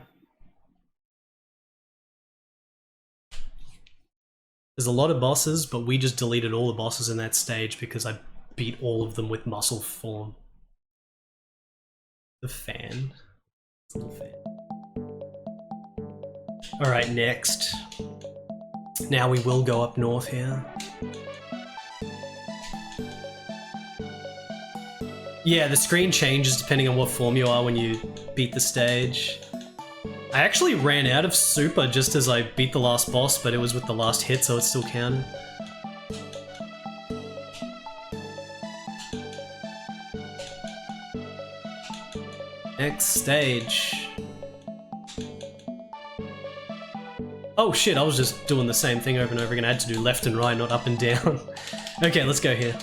There's a lot of bosses, but we just deleted all the bosses in that stage because I beat all of them with muscle form. The fan. It's a little fan. Alright, next. Now we will go up north here. Yeah, the screen changes depending on what form you are when you beat the stage. I actually ran out of super just as I beat the last boss, but it was with the last hit, so it still counted. Next stage. Oh shit, I was just doing the same thing over and over again. I had to do left and right, not up and down. Okay, let's go here.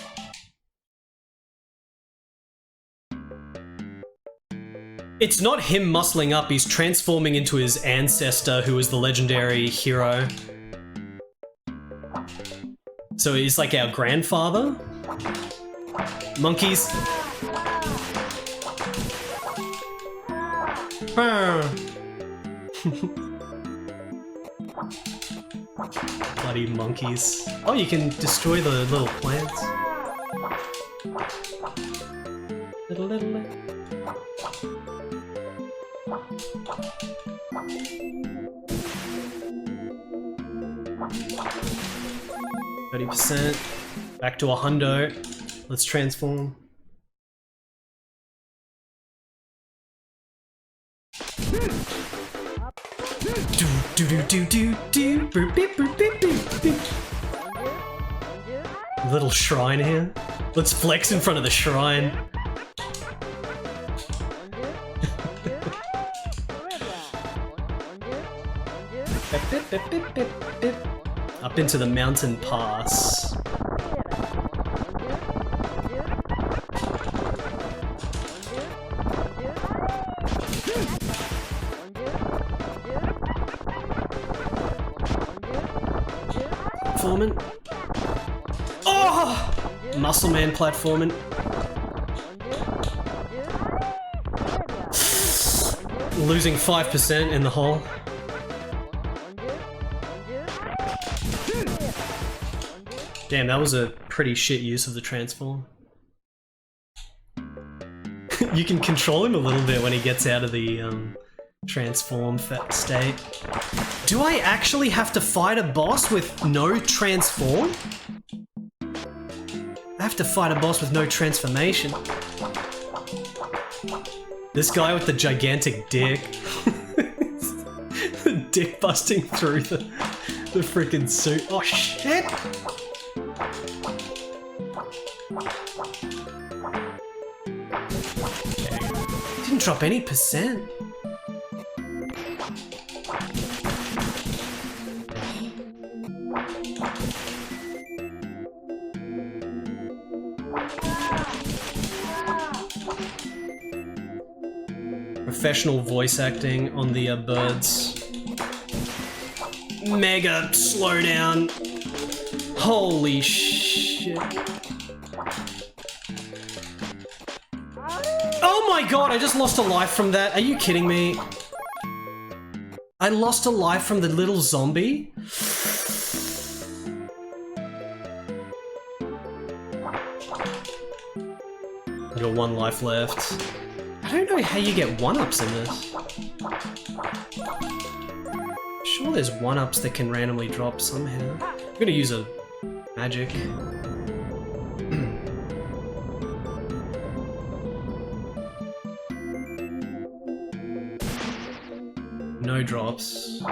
It's not him muscling up, he's transforming into his ancestor, who is the legendary hero. So he's like our grandfather. Monkeys. Bloody monkeys. Oh, you can destroy the little plants. Little. 30%. Back to a hundo. Let's transform. Little shrine here. Let's flex in front of the shrine. Up into the mountain pass. Platforming. Oh! Muscle man platforming. Losing 5% in the hole. Damn, that was a pretty shit use of the transform. You can control him a little bit when he gets out of the transform state. Do I actually have to fight a boss with no transform? I have to fight a boss with no transformation. This guy with the gigantic dick. The dick busting through the freaking suit. Oh shit! Didn't drop any percent. Professional voice acting on the birds. Mega slowdown. Holy shit. Oh my god, I just lost a life from that. Are you kidding me? I lost a life from the little zombie? I got one life left. I don't know how you get 1-ups in this. I'm sure there's 1-ups that can randomly drop somehow. I'm gonna use a magic. No drops.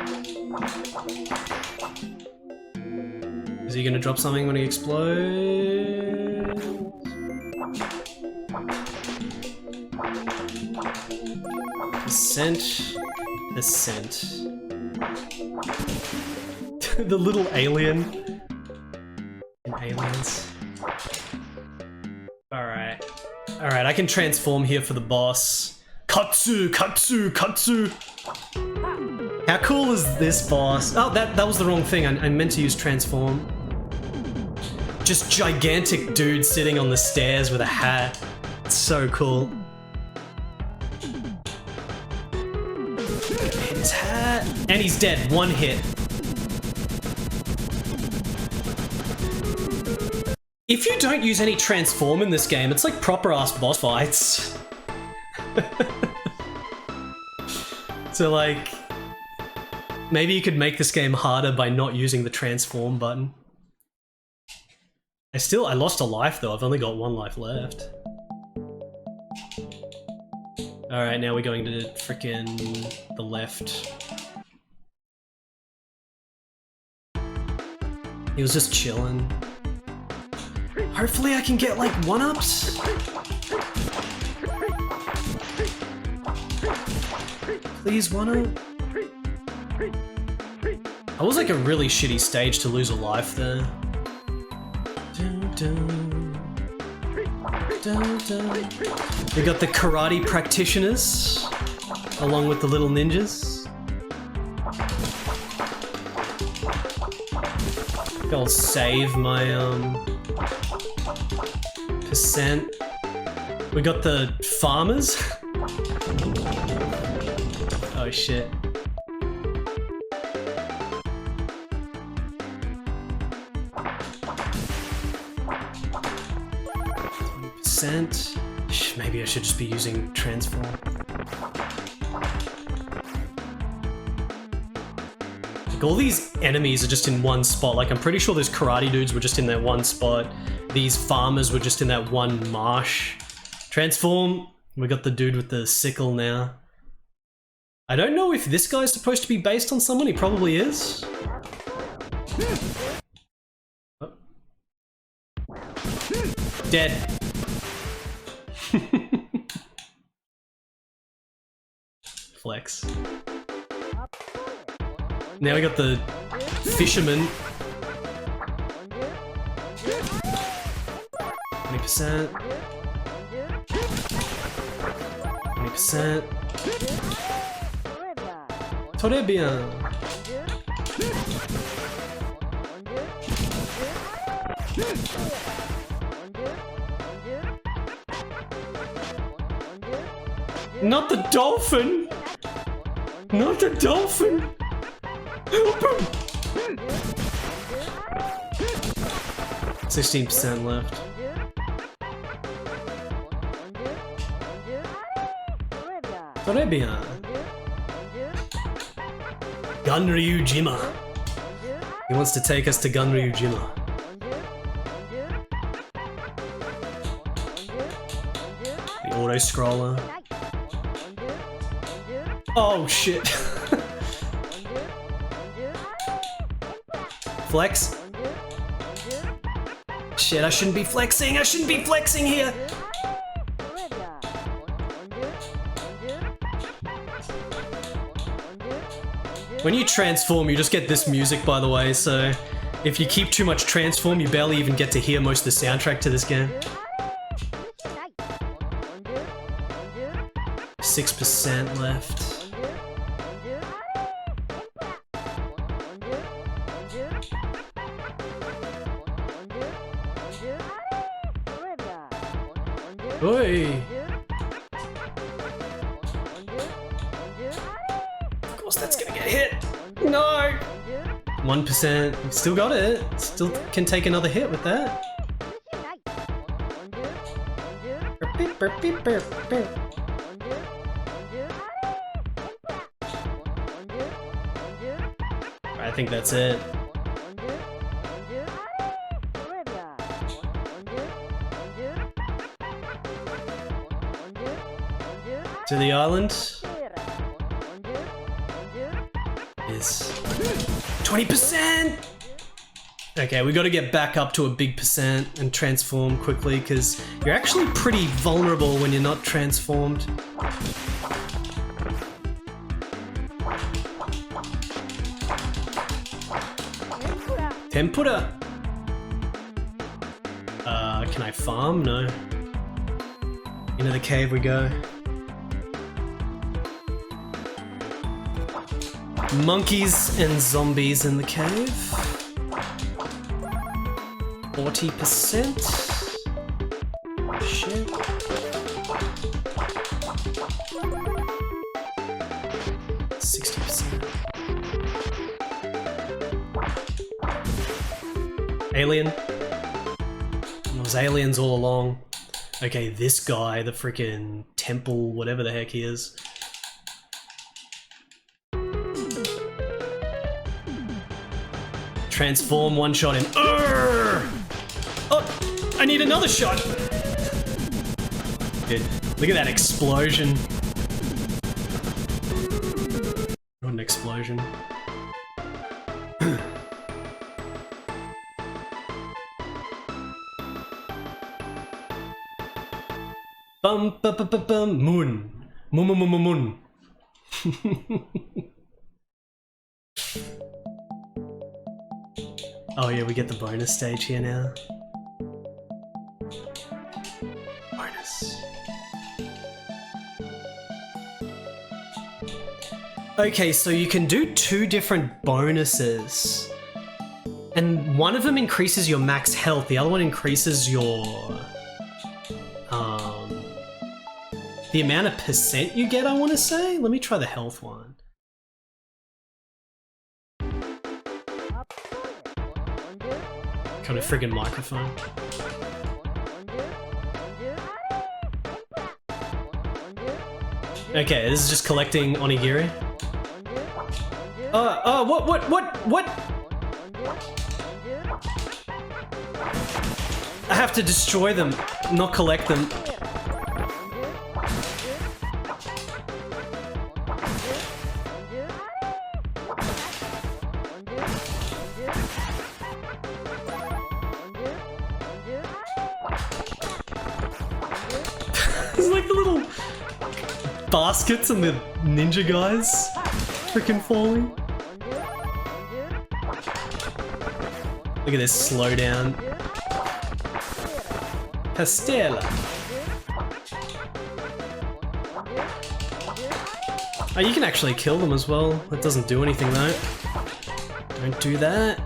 Is he gonna drop something when he explodes? The little alien in Aliens. Alright. Alright, I can transform here for the boss. Katsu! Katsu! Katsu! How cool is this boss? Oh, that was the wrong thing. I meant to use transform. Just gigantic dude sitting on the stairs with a hat. It's so cool. Hit his hat. And he's dead. One hit. If you don't use any transform in this game, it's like proper ass boss fights. So like, maybe you could make this game harder by not using the transform button. I lost a life though, I've only got 1 life left. Alright, now we're going to frickin' the left. He was just chilling. Hopefully I can get like 1-ups. Please 1-up. That was like a really shitty stage to lose a life there. We got the karate practitioners along with the little ninjas. I'll save my percent. We got the farmers. Oh shit. Maybe I should just be using transform. Like all these enemies are just in one spot. Like I'm pretty sure those karate dudes were just in that one spot. These farmers were just in that one marsh. Transform. We got the dude with the sickle now. I don't know if this guy's supposed to be based on someone. He probably is. Oh. Dead. Flex. Now we got the fisherman. 20%. 20%. Très bien. Not the dolphin! Not the dolphin! Help him! 16% left. Très bien. Ganryujima. He wants to take us to Ganryujima. The auto-scroller. Oh shit. Flex. Shit, I shouldn't be flexing. I shouldn't be flexing here. When you transform, you just get this music, by the way, so if you keep too much transform, you barely even get to hear most of the soundtrack to this game. 6% left. Oi! Of course that's gonna get hit! No! 1%. You still got it. Still can take another hit with that. I think that's it. To the island is 20%! Okay, we gotta get back up to a big percent and transform quickly because you're actually pretty vulnerable when you're not transformed. Tempura. Can I farm? No. Into the cave we go. Monkeys and zombies in the cave. 40%. Shit. Alien? There was aliens all along. Okay, this guy, the freaking temple, whatever the heck he is. Transform, one shot him. Urgh! Oh, I need another shot. Dude, look at that explosion. What an explosion. Bum bum bum bum bum moon. Moon moon moon moon moon. Oh yeah, we get the bonus stage here now. Bonus. Okay, so you can do 2 different bonuses. And one of them increases your max health, the other one increases your... the amount of percent you get, I want to say? Let me try the health one. Kind of friggin' microphone. Okay, this is just collecting onigiri. What? I have to destroy them, not collect them. It's like the little baskets and the ninja guys freaking falling. Look at this slowdown. Pastella. Oh, you can actually kill them as well. That doesn't do anything though. Don't do that.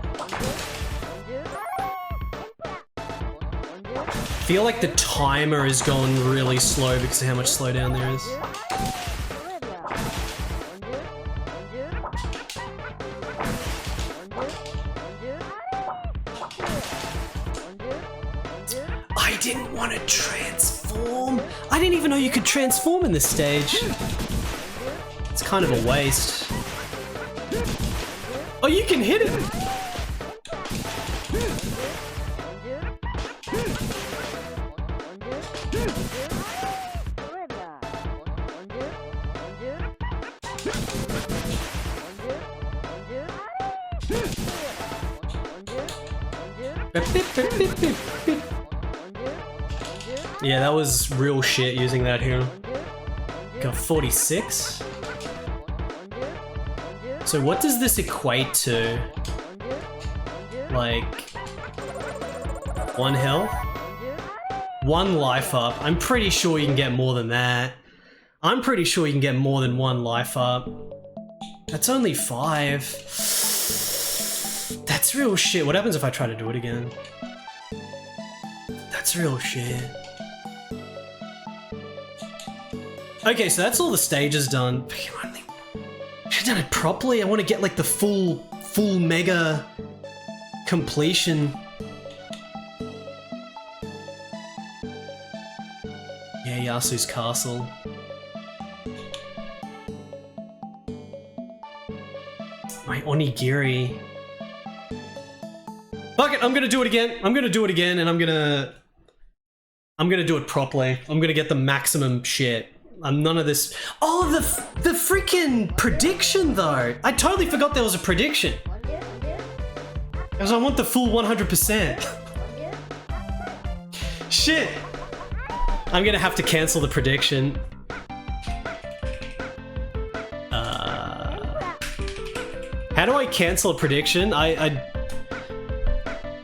I feel like the timer is going really slow because of how much slowdown there is. I didn't want to transform. I didn't even know you could transform in this stage. It's kind of a waste. Oh, you can hit him! Yeah, that was real shit using that here. Got 46. So what does this equate to? Like 1 health? 1 life up. I'm pretty sure you can get more than that. I'm pretty sure you can get more than 1 life up. That's only 5. That's real shit. What happens if I try to do it again? That's real shit. Okay, so that's all the stages done. Should've done it properly. I want to get like the full mega completion. Yeah, Yasu's castle. My onigiri. Fuck it, I'm gonna do it again. I'm gonna do it again, and I'm gonna do it properly. I'm gonna get the maximum shit. None of this. Oh, the freaking prediction though. I totally forgot there was a prediction. Because I want the full 100%. Shit. I'm gonna have to cancel the prediction. How do I cancel a prediction?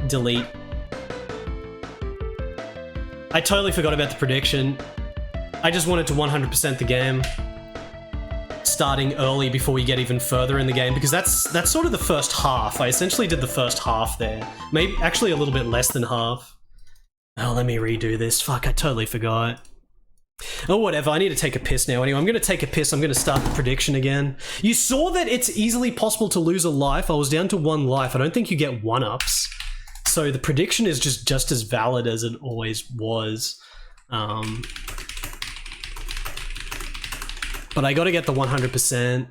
delete. I totally forgot about the prediction. I just wanted to 100% the game, starting early before we get even further in the game, because that's sort of the first half. I essentially did the first half there. Maybe actually a little bit less than half. Oh, let me redo this. Fuck, I totally forgot. Oh, whatever. I need to take a piss now. Anyway, I'm going to take a piss. I'm going to start the prediction again. You saw that it's easily possible to lose a life. I was down to 1 life. I don't think you get 1-ups. So the prediction is just as valid as it always was. But I got to get the 100%.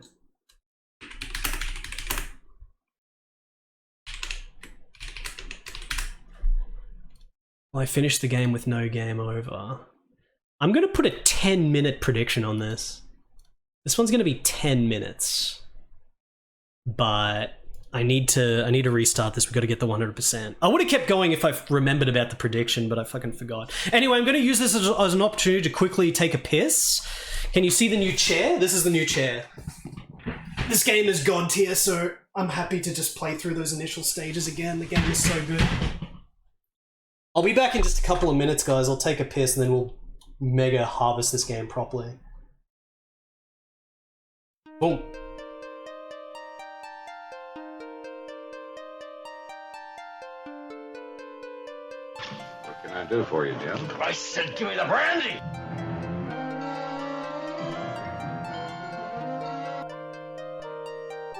Well, I finished the game with no game over. I'm going to put a 10-minute prediction on this. This one's going to be 10 minutes. But I need to restart this. We've got to get the 100%. I would have kept going if I remembered about the prediction, but I fucking forgot. Anyway, I'm going to use this as an opportunity to quickly take a piss. Can you see the new chair? This is the new chair. This game is god tier, so I'm happy to just play through those initial stages again. The game is so good. I'll be back in just a couple of minutes, guys. I'll take a piss and then we'll mega harvest this game properly. Boom. What can I do for you, Jim? I said give me the brandy!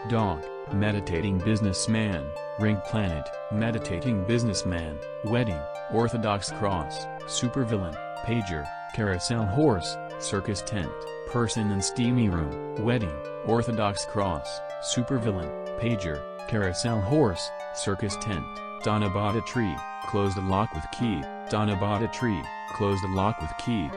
Dog, meditating businessman, ring planet, meditating businessman, wedding, orthodox cross, supervillain, pager, carousel horse, circus tent, person in steamy room, wedding, orthodox cross, supervillain, pager, carousel horse, circus tent, Donna bought a tree, closed the lock with key, Donna bought a tree, closed the lock with key.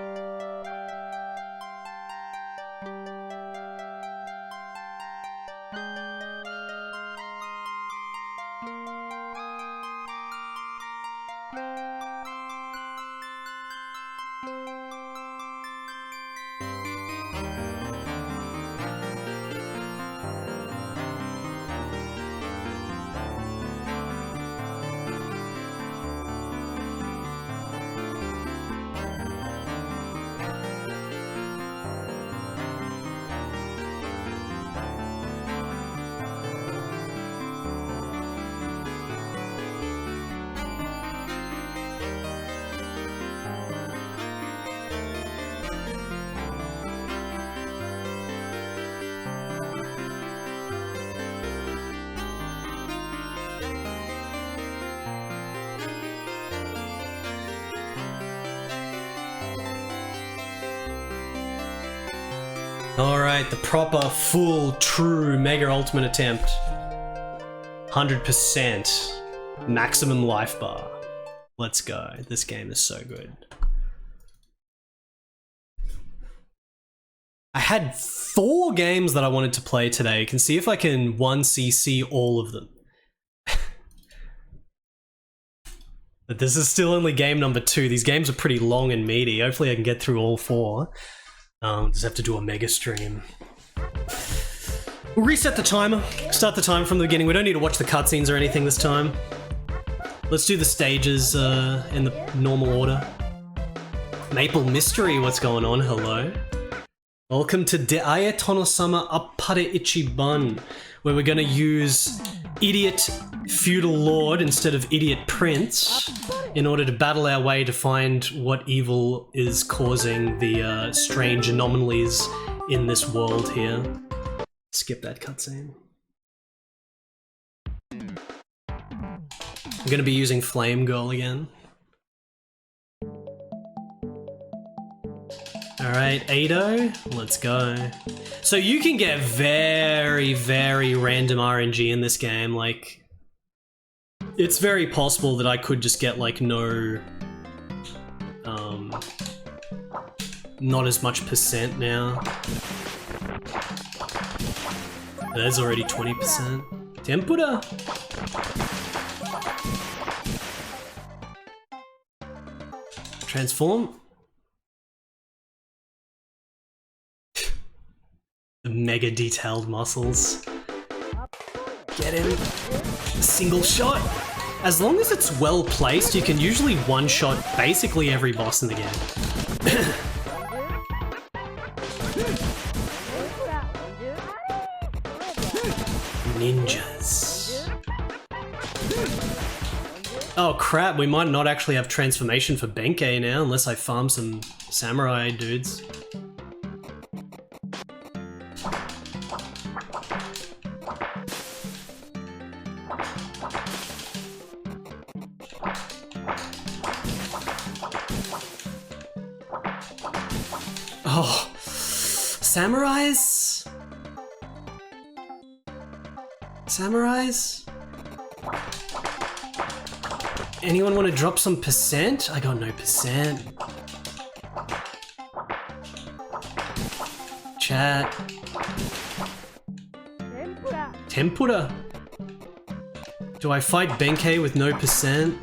Alright, the proper, full, true, mega ultimate attempt. 100%. Maximum life bar. Let's go. This game is so good. I had 4 games that I wanted to play today. You can see if I can 1cc all of them. But this is still only game number 2. These games are pretty long and meaty. Hopefully I can get through all 4. Just have to do a mega stream. We'll reset the timer. Start the timer from the beginning. We don't need to watch the cutscenes or anything this time. Let's do the stages in the normal order. Maple Mystery, what's going on? Hello. Welcome to Deae Tonosama Appare Ichiban, where we're going to use Idiot Feudal Lord instead of Idiot Prince in order to battle our way to find what evil is causing the strange anomalies in this world here. Skip that cutscene. I'm going to be using Flame Girl again. Alright, Ado, let's go. So you can get very, very random RNG in this game, like... It's very possible that I could just get, like, no... not as much percent now. There's already 20%. Tempura! Transform? The mega detailed muscles. Get him. Single shot. As long as it's well placed, you can usually one-shot basically every boss in the game. Ninjas. Oh crap, we might not actually have transformation for Benkei now unless I farm some samurai dudes. Oh, samurais? Samurais? Anyone want to drop some percent? I got no percent. Chat. Tempura. Do I fight Benkei with no percent?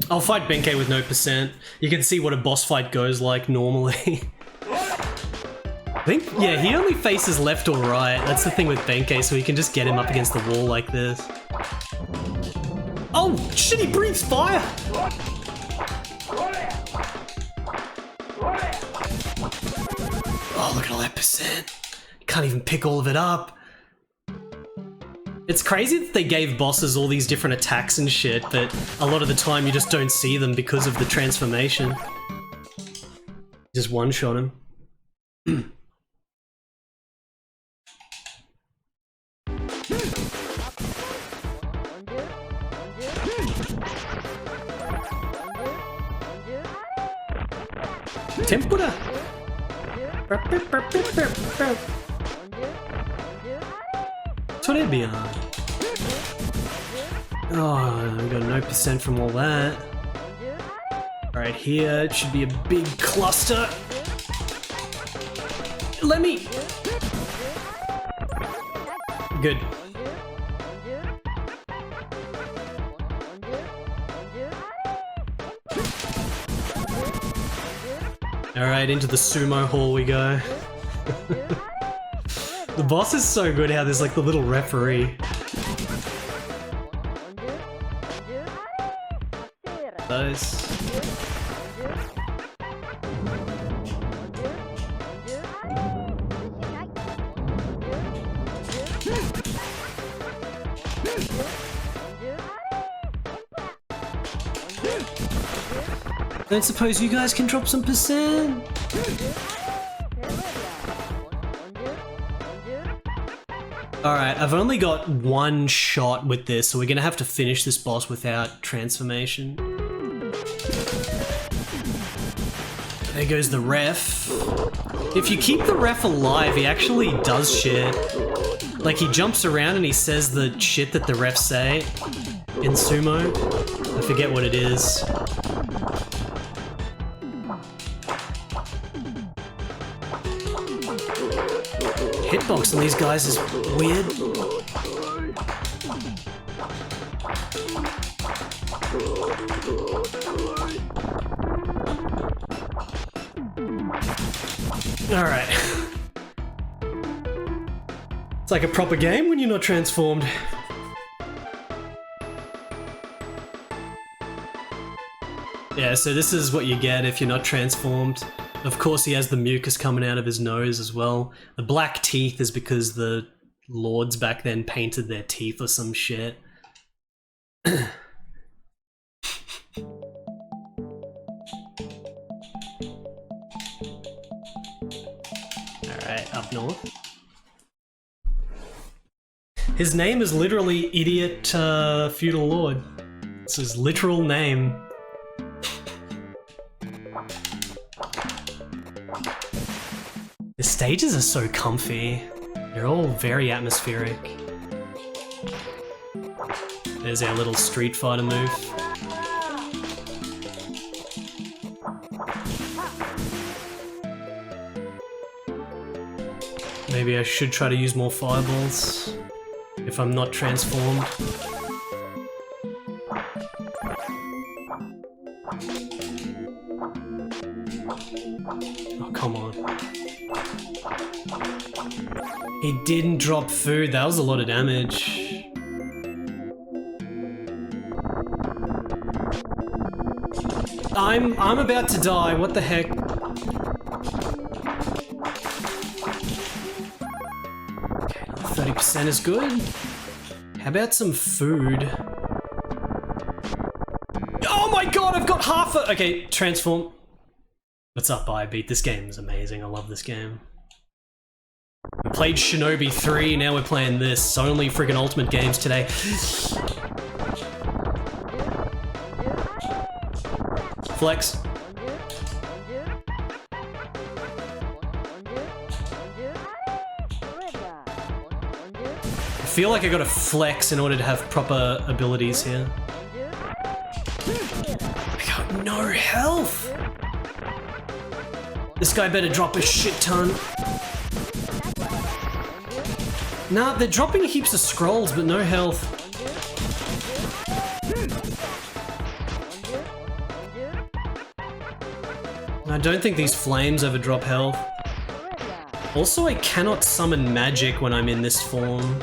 I'll fight Benkei with no percent. You can see what a boss fight goes like normally. I think, yeah, he only faces left or right. That's the thing with Benkei, so he can just get him up against the wall like this. Oh, shit, he breathes fire! Oh, look at all that percent. Can't even pick all of it up. It's crazy that they gave bosses all these different attacks and shit, but a lot of the time you just don't see them because of the transformation. Just one-shot him. Tempura! Torebia. Oh, I got no percent from all that. Right here, it should be a big cluster. Let me... Good. Alright, into the sumo hall we go. The boss is so good how there's like the little referee. Those. Don't suppose you guys can drop some percent? Alright, I've only got one shot with this, so we're gonna have to finish this boss without transformation. There goes the ref. If you keep the ref alive, he actually does shit. Like, he jumps around and he says the shit that the refs say in sumo. I forget what it is. Hitbox on these guys is weird. Alright. It's like a proper game when you're not transformed. Yeah, so this is what you get if you're not transformed. Of course, he has the mucus coming out of his nose as well. The black teeth is because the lords back then painted their teeth or some shit. Alright, up north. His name is literally Idiot Feudal Lord. It's his literal name. The stages are so comfy. They're all very atmospheric. There's our little Street Fighter move. Maybe I should try to use more fireballs if I'm not transformed. Oh, come on. He didn't drop food. That was a lot of damage. I'm about to die. What the heck? Okay, 30% is good. How about some food? Oh my god, I've got half a... Okay, transform. What's up, I beat? This game is amazing. I love this game. We played Shinobi 3, now we're playing this. Only freaking Ultimate games today. Flex. I feel like I gotta flex in order to have proper abilities here. I got no health! This guy better drop a shit ton. Nah, they're dropping heaps of scrolls, but no health. I don't think these flames ever drop health. Also, I cannot summon magic when I'm in this form.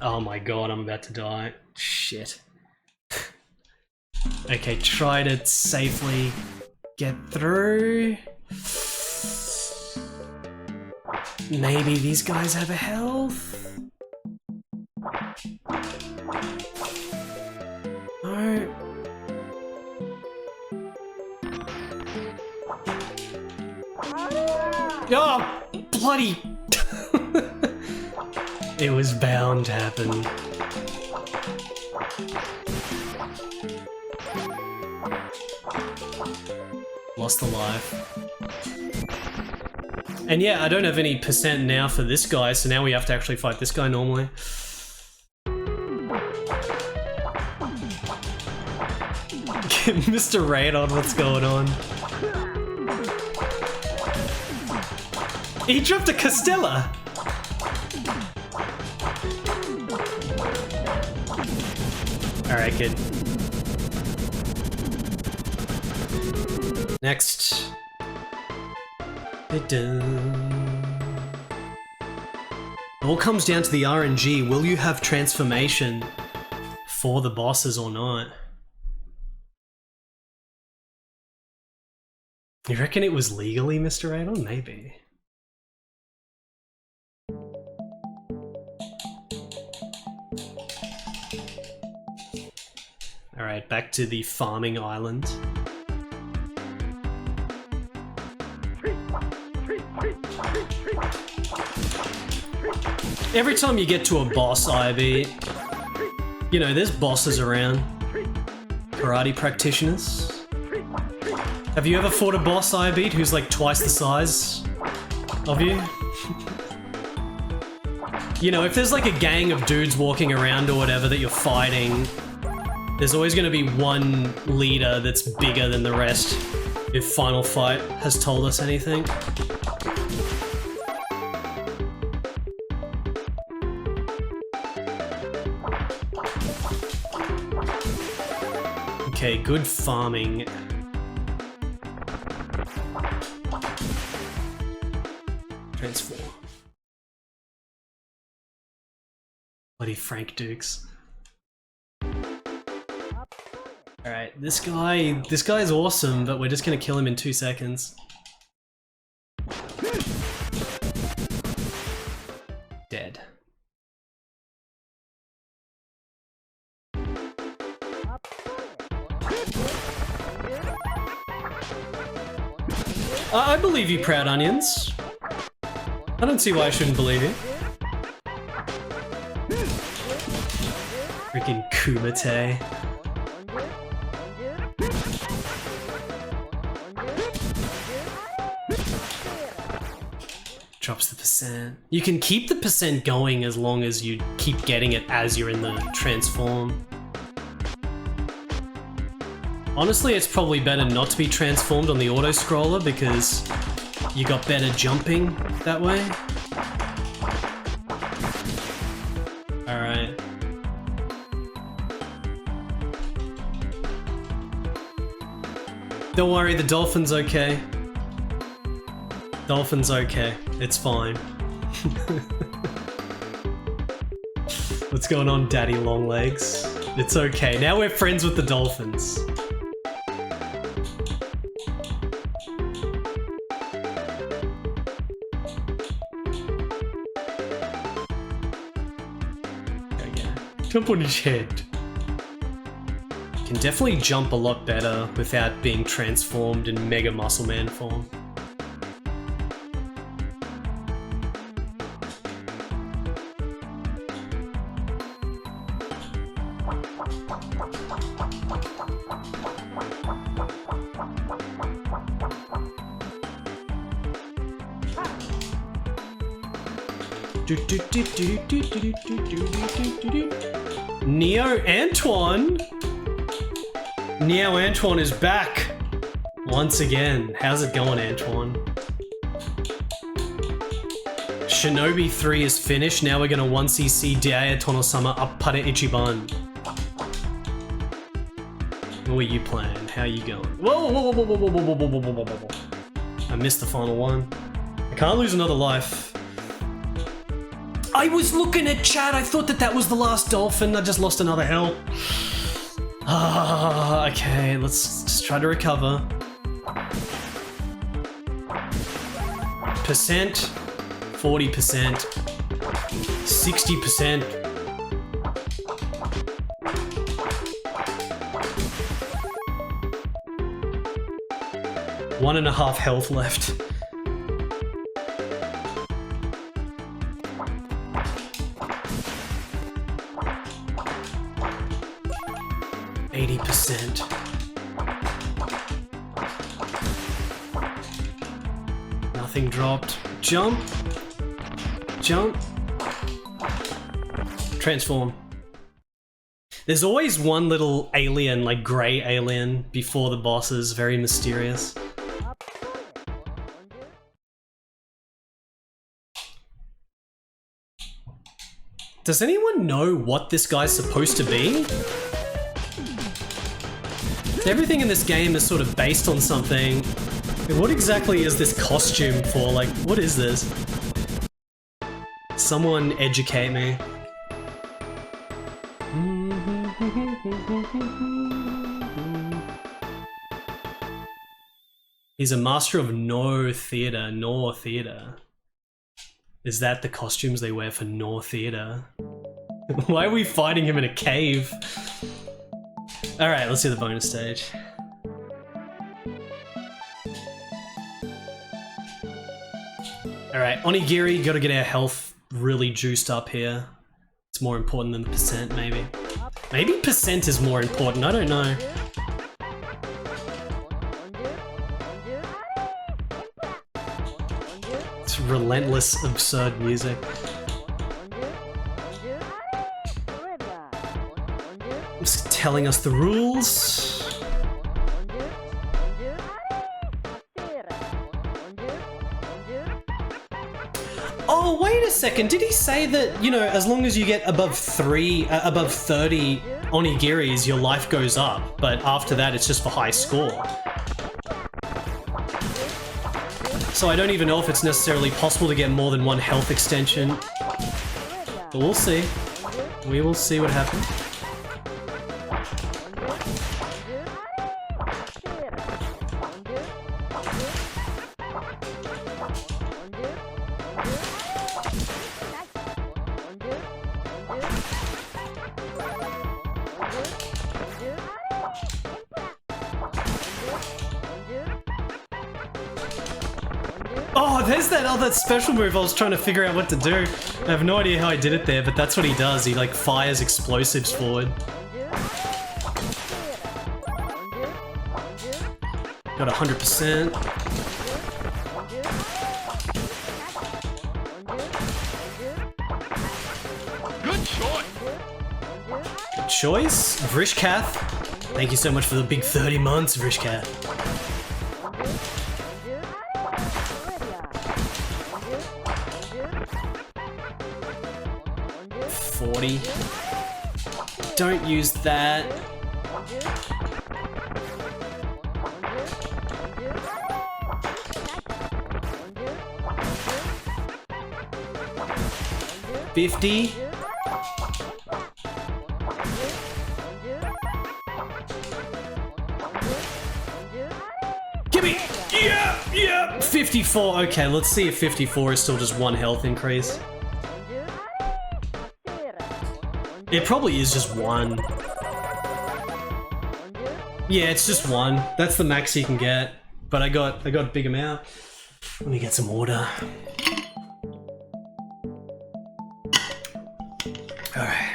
Oh my god, I'm about to die. Shit. Okay, try to safely get through. Maybe these guys have a health? No. Oh, bloody... It was bound to happen. Lost the life. And yeah, I don't have any percent now for this guy, so now we have to actually fight this guy normally. Mr. Radon, what's going on? He dropped a Castella! Alright, kid. Next. It all comes down to the RNG. Will you have transformation for the bosses or not? You reckon it was legally, Mr. Radon? Maybe. Alright, back to the farming island. Every time you get to a boss, IB, you know, there's bosses around. Karate practitioners. Have you ever fought a boss, IB, who's like twice the size of you? You know, if there's like a gang of dudes walking around or whatever that you're fighting, there's always going to be one leader that's bigger than the rest, if Final Fight has told us anything. Okay, good farming. Transform. Bloody Frank Dukes. Alright, this guy's awesome, but we're just gonna kill him in 2 seconds. Dead. I believe you, Proud Onions. I don't see why I shouldn't believe you. Freaking Kumite. Drops the percent. You can keep the percent going as long as you keep getting it as you're in the transform. Honestly, it's probably better not to be transformed on the auto-scroller because you got better jumping that way. Alright. Don't worry, the dolphin's okay. Dolphin's okay. It's fine. What's going on, Daddy Longlegs? It's okay. Now we're friends with the dolphins. Jump on his head. Can definitely jump a lot better without being transformed in Mega Muscle Man form. Neo Antoine? Neo Antoine is back once again. How's it going, Antoine? Shinobi 3 is finished. Now we're gonna 1cc Deae Tonosama Appare Ichiban. What are you playing? How are you going? Whoa, whoa, whoa, whoa, whoa, whoa, whoa, whoa, whoa, whoa, whoa. I missed the final one. I can't lose another life. I was looking at chat, I thought that was the last dolphin, I just lost another health. Ah, okay, let's just try to recover. Percent, 40%, 60%. One and a half health left. Nothing dropped. Jump. Jump. Transform. There's always one little alien, like grey alien, before the bosses. Very mysterious. Does anyone know what this guy's supposed to be? Everything in this game is sort of based on something. What exactly is this costume for? Like, what is this? Someone educate me. He's a master of Nor Theater. Nor Theater. Is that the costumes they wear for Nor Theater? Why are we fighting him in a cave? Alright, let's do the bonus stage. Alright, Onigiri, gotta get our health really juiced up here. It's more important than the percent, maybe. Maybe percent is more important, I don't know. It's relentless, absurd music. Just telling us the rules. Oh, wait a second. Did he say that, you know, as long as you get above 30 onigiris, your life goes up, but after that it's just for high score? So I don't even know if it's necessarily possible to get more than one health extension. But we'll see. We will see what happens. Oh, there's that other special move I was trying to figure out what to do. I have no idea how I did it there, but that's what he does. He like fires explosives forward. Got 100%. Good choice. Good choice. Vrishkath. Thank you so much for the big 30 months, Vrishkath. 40. Don't use that. 50. Gimme! Yeah! 54. Okay, let's see if 54 is still just 1 health increase. It probably is just 1. Yeah, it's just 1. That's the max you can get. But I got a big amount. Let me get some water. Alright.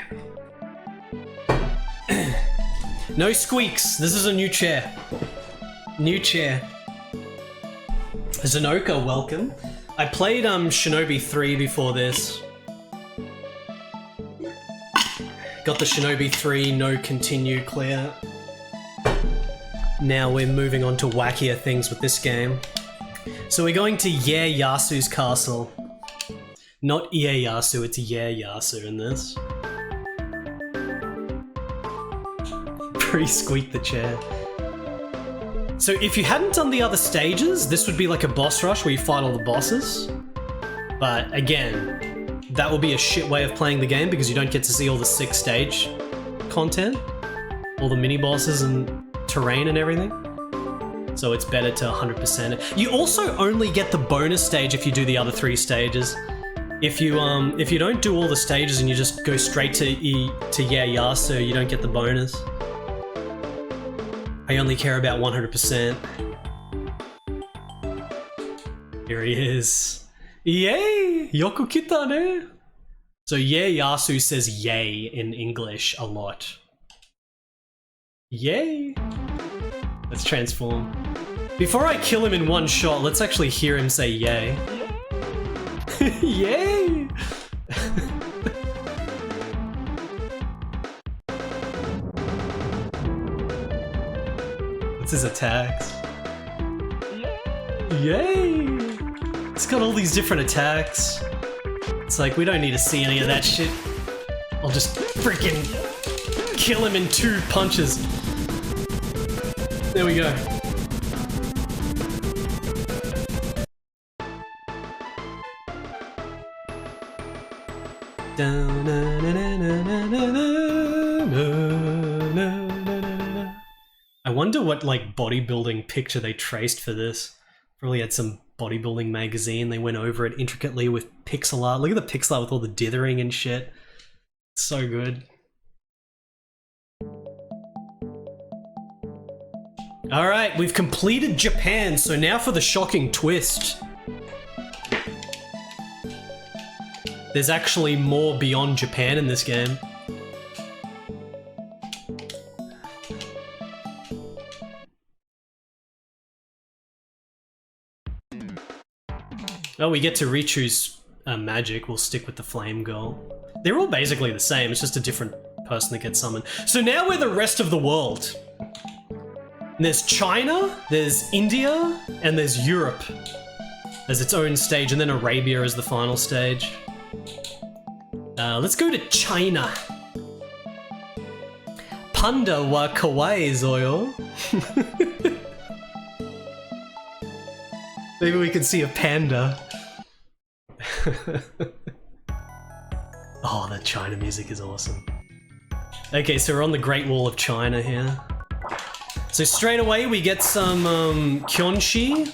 No squeaks. This is a new chair. New chair. Zanoka, welcome. I played Shinobi 3 before this. Got the Shinobi 3 no continue clear. Now we're moving on to wackier things with this game. So we're going to Ieyasu's castle. Not Ieyasu, it's Ieyasu in this. Pre-squeak the chair. So if you hadn't done the other stages, this would be like a boss rush where you fight all the bosses. But again, that will be a shit way of playing the game because you don't get to see all the 6 stage content. All the mini bosses and terrain and everything. So it's better to 100%. You also only get the bonus stage if you do the other 3 stages. If you don't do all the stages and you just go straight to Ieyasu, you don't get the bonus. I only care about 100%. Here he is. Yay! Yoku kita ne? So Ieyasu says yay in English a lot. Yay! Let's transform. Before I kill him in 1 shot, let's actually hear him say yay. Yay! What's his attacks? Yay! It's got all these different attacks. It's like, we don't need to see any of that shit. I'll just freaking kill him in 2 punches. There we go. I wonder what like bodybuilding picture they traced for this. Probably had some bodybuilding magazine. They went over it intricately with pixel art. Look at the pixel art with all the dithering and shit. It's so good. Alright, we've completed Japan, so now for the shocking twist. There's actually more beyond Japan in this game. Oh, we get to Richu's magic. We'll stick with the flame girl. They're all basically the same, it's just a different person that gets summoned. So now we're the rest of the world. There's China, there's India, and there's Europe as its own stage, and then Arabia is the final stage. Let's go to China. Panda wa kawaii zoyo. Maybe we can see a panda. Oh, the China music is awesome. Okay, so we're on the Great Wall of China here. So straight away we get some Kyonshi.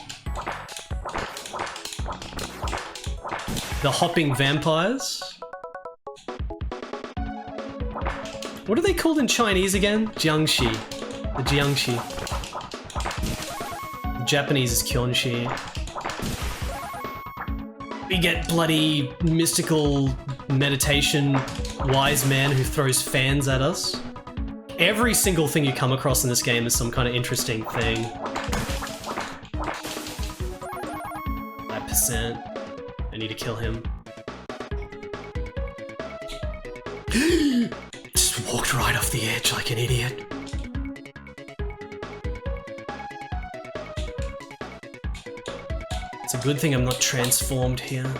The hopping vampires. What are they called in Chinese again? Jiangshi. The Jiangshi. The Japanese is Kyonshi. We get bloody mystical meditation wise man who throws fans at us. Every single thing you come across in this game is some kind of interesting thing. That percent. I need to kill him. Just walked right off the edge like an idiot. It's a good thing I'm not transformed here.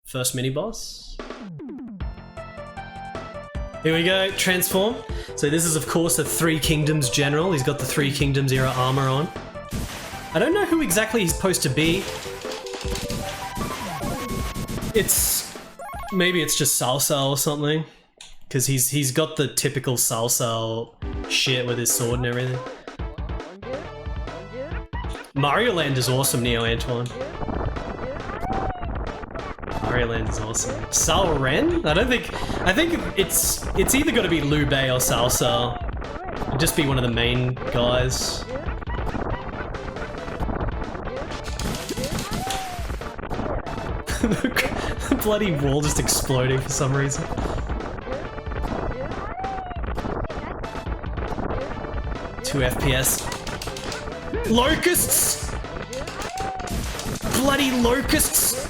First mini-boss. Here we go, transform. So this is of course a 3 Kingdoms general. He's got the 3 Kingdoms era armor on. I don't know who exactly he's supposed to be. Maybe it's just salsa or something. Because he's got the typical salsa shit with his sword and everything. Mario Land is awesome, Neo Antoine. Mario Land is awesome. Sal Ren? I think it's either got to be Liu Bei or Salsa. It'd just be one of the main guys. The bloody wall just exploding for some reason. Two FPS. Locusts! Bloody locusts!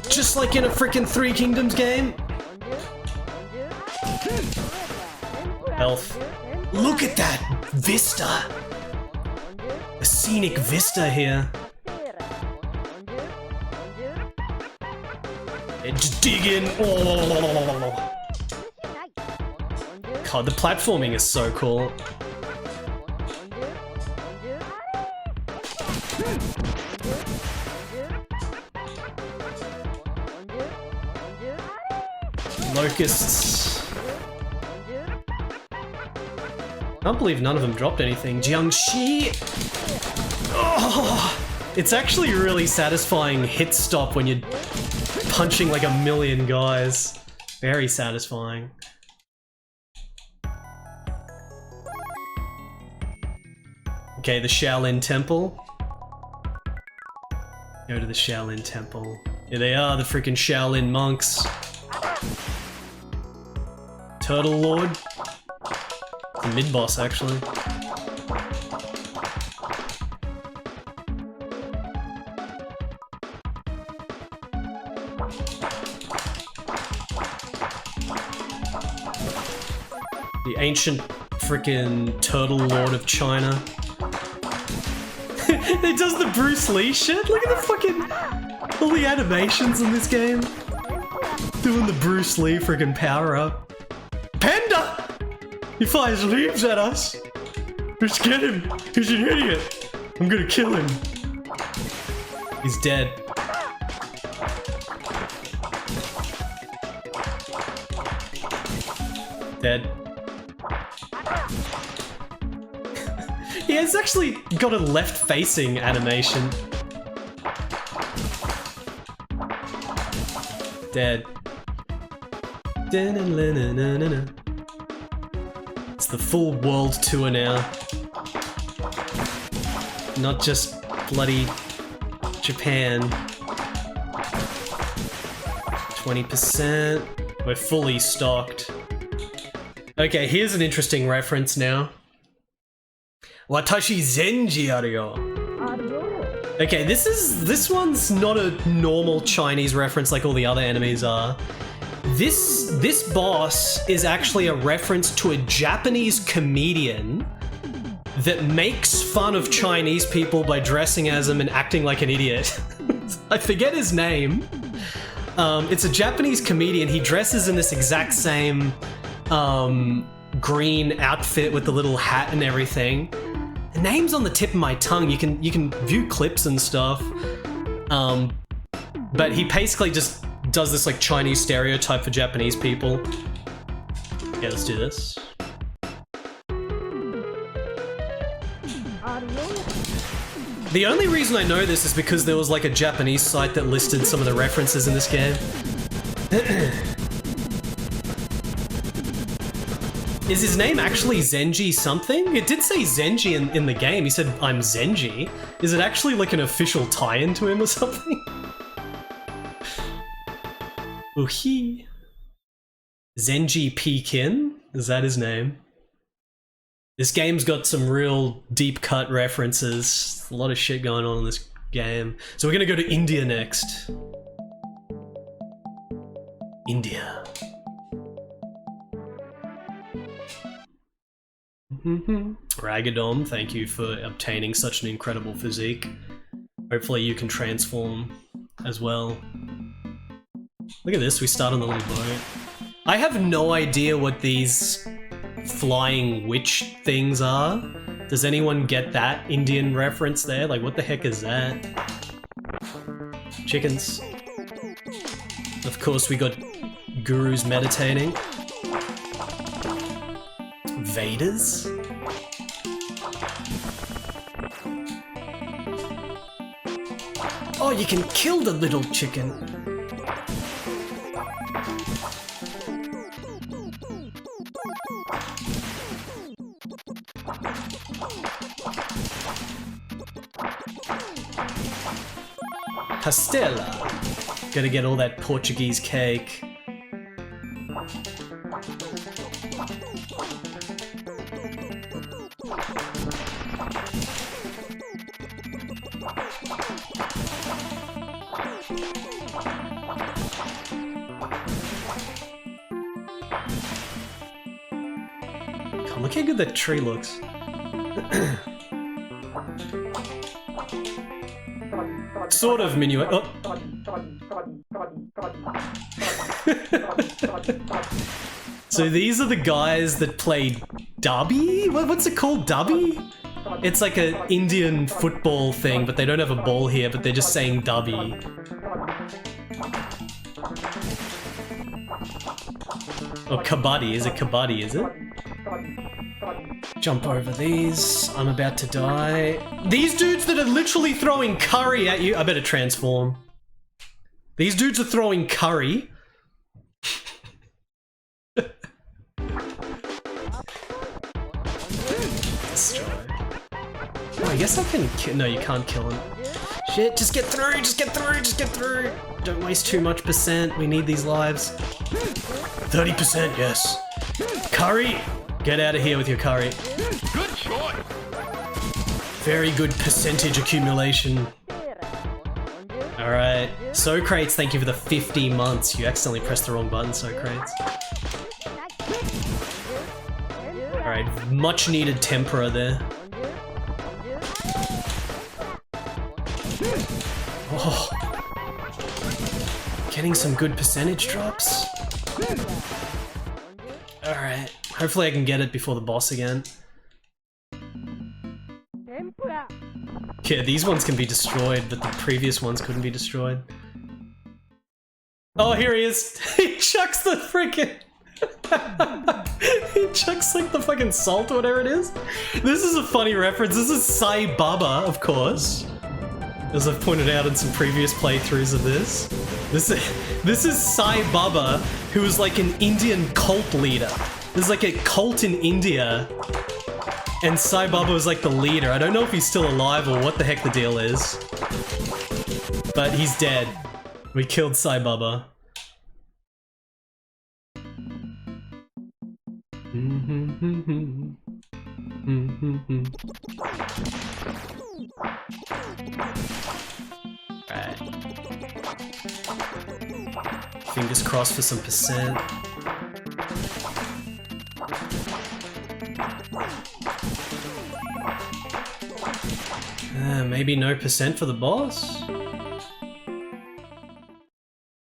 Just like in a frickin' Three Kingdoms game. Health. Look at that vista! A scenic vista here. And just dig in. Oh. God, the platforming is so cool. Locusts. I can't believe none of them dropped anything. Jiangxi. Oh, it's actually really satisfying hit stop when you're punching like a million guys. Very satisfying. Okay, the Shaolin Temple. Go to the Shaolin Temple. Here they are, the freaking Shaolin monks. Turtle Lord. The mid-boss, actually. The ancient frickin' Turtle Lord of China. It does the Bruce Lee shit? Look at the fucking... all the animations in this game. Doing the Bruce Lee frickin' power-up. Panda! He flies leaves at us! Let's get him! He's an idiot! I'm gonna kill him. He's dead. Dead. He has actually got a left-facing animation. Dead. It's the full world tour now. Not just bloody Japan. 20%. We're fully stocked. Okay, here's an interesting reference now. Watashi Zenji Aryo. Okay, this one's not a normal Chinese reference like all the other enemies are. This boss is actually a reference to a Japanese comedian that makes fun of Chinese people by dressing as them and acting like an idiot. I forget his name. It's a Japanese comedian. He dresses in this exact same green outfit with the little hat and everything. The name's on the tip of my tongue. You can view clips and stuff. But he basically just does this like Chinese stereotype for Japanese people. Okay, let's do this. The only reason I know this is because there was like a Japanese site that listed some of the references in this game. Is his name actually Zenji something? It did say Zenji in the game. He said, I'm Zenji. Is it actually like an official tie-in to him or something? Uhi. Zenji Pekin? Is that his name? This game's got some real deep-cut references. A lot of shit going on in this game. So we're gonna go to India next. India. Ragadom, thank you for obtaining such an incredible physique. Hopefully you can transform as well. Look at this, we start on the little boat. I have no idea what these flying witch things are. Does anyone get that Indian reference there? Like, what the heck is that? Chickens. Of course, we got gurus meditating. Vedas? Oh, you can kill the little chicken. Pastela. Gotta get all that Portuguese cake. God, look how good that tree looks. Sort of minuet. Oh. So these are the guys that played Daee? What's it called? Daee? It's like an Indian football thing, but they don't have a ball here, but they're just saying Daee. Oh, kabaddi. Is it kabaddi, is it? Jump over these. I'm about to die. These dudes that are literally throwing curry at you. I better transform. These dudes are throwing curry. Destroy. Oh, I guess I can kill. No, you can't kill him. Shit, just get through, just get through, just get through. Don't waste too much percent. We need these lives. 30%, yes. Curry! Get out of here with your curry. Good choice. Very good percentage accumulation. Alright. Socrates, thank you for the 50 months. You accidentally pressed the wrong button, Socrates. Alright, much needed tempera there. Oh. Getting some good percentage drops. Alright. Hopefully I can get it before the boss again. Yeah, these ones can be destroyed, but the previous ones couldn't be destroyed. Oh, here he is! He chucks the freaking... He chucks like the fucking salt or whatever it is. This is a funny reference. This is Sai Baba, of course. As I've pointed out in some previous playthroughs of this. This is Sai Baba, who is like an Indian cult leader. There's like a cult in India, and Sai Baba was like the leader. I don't know if he's still alive or what the heck the deal is. But he's dead. We killed Sai Baba. Right. Fingers crossed for some percent. Maybe no percent for the boss?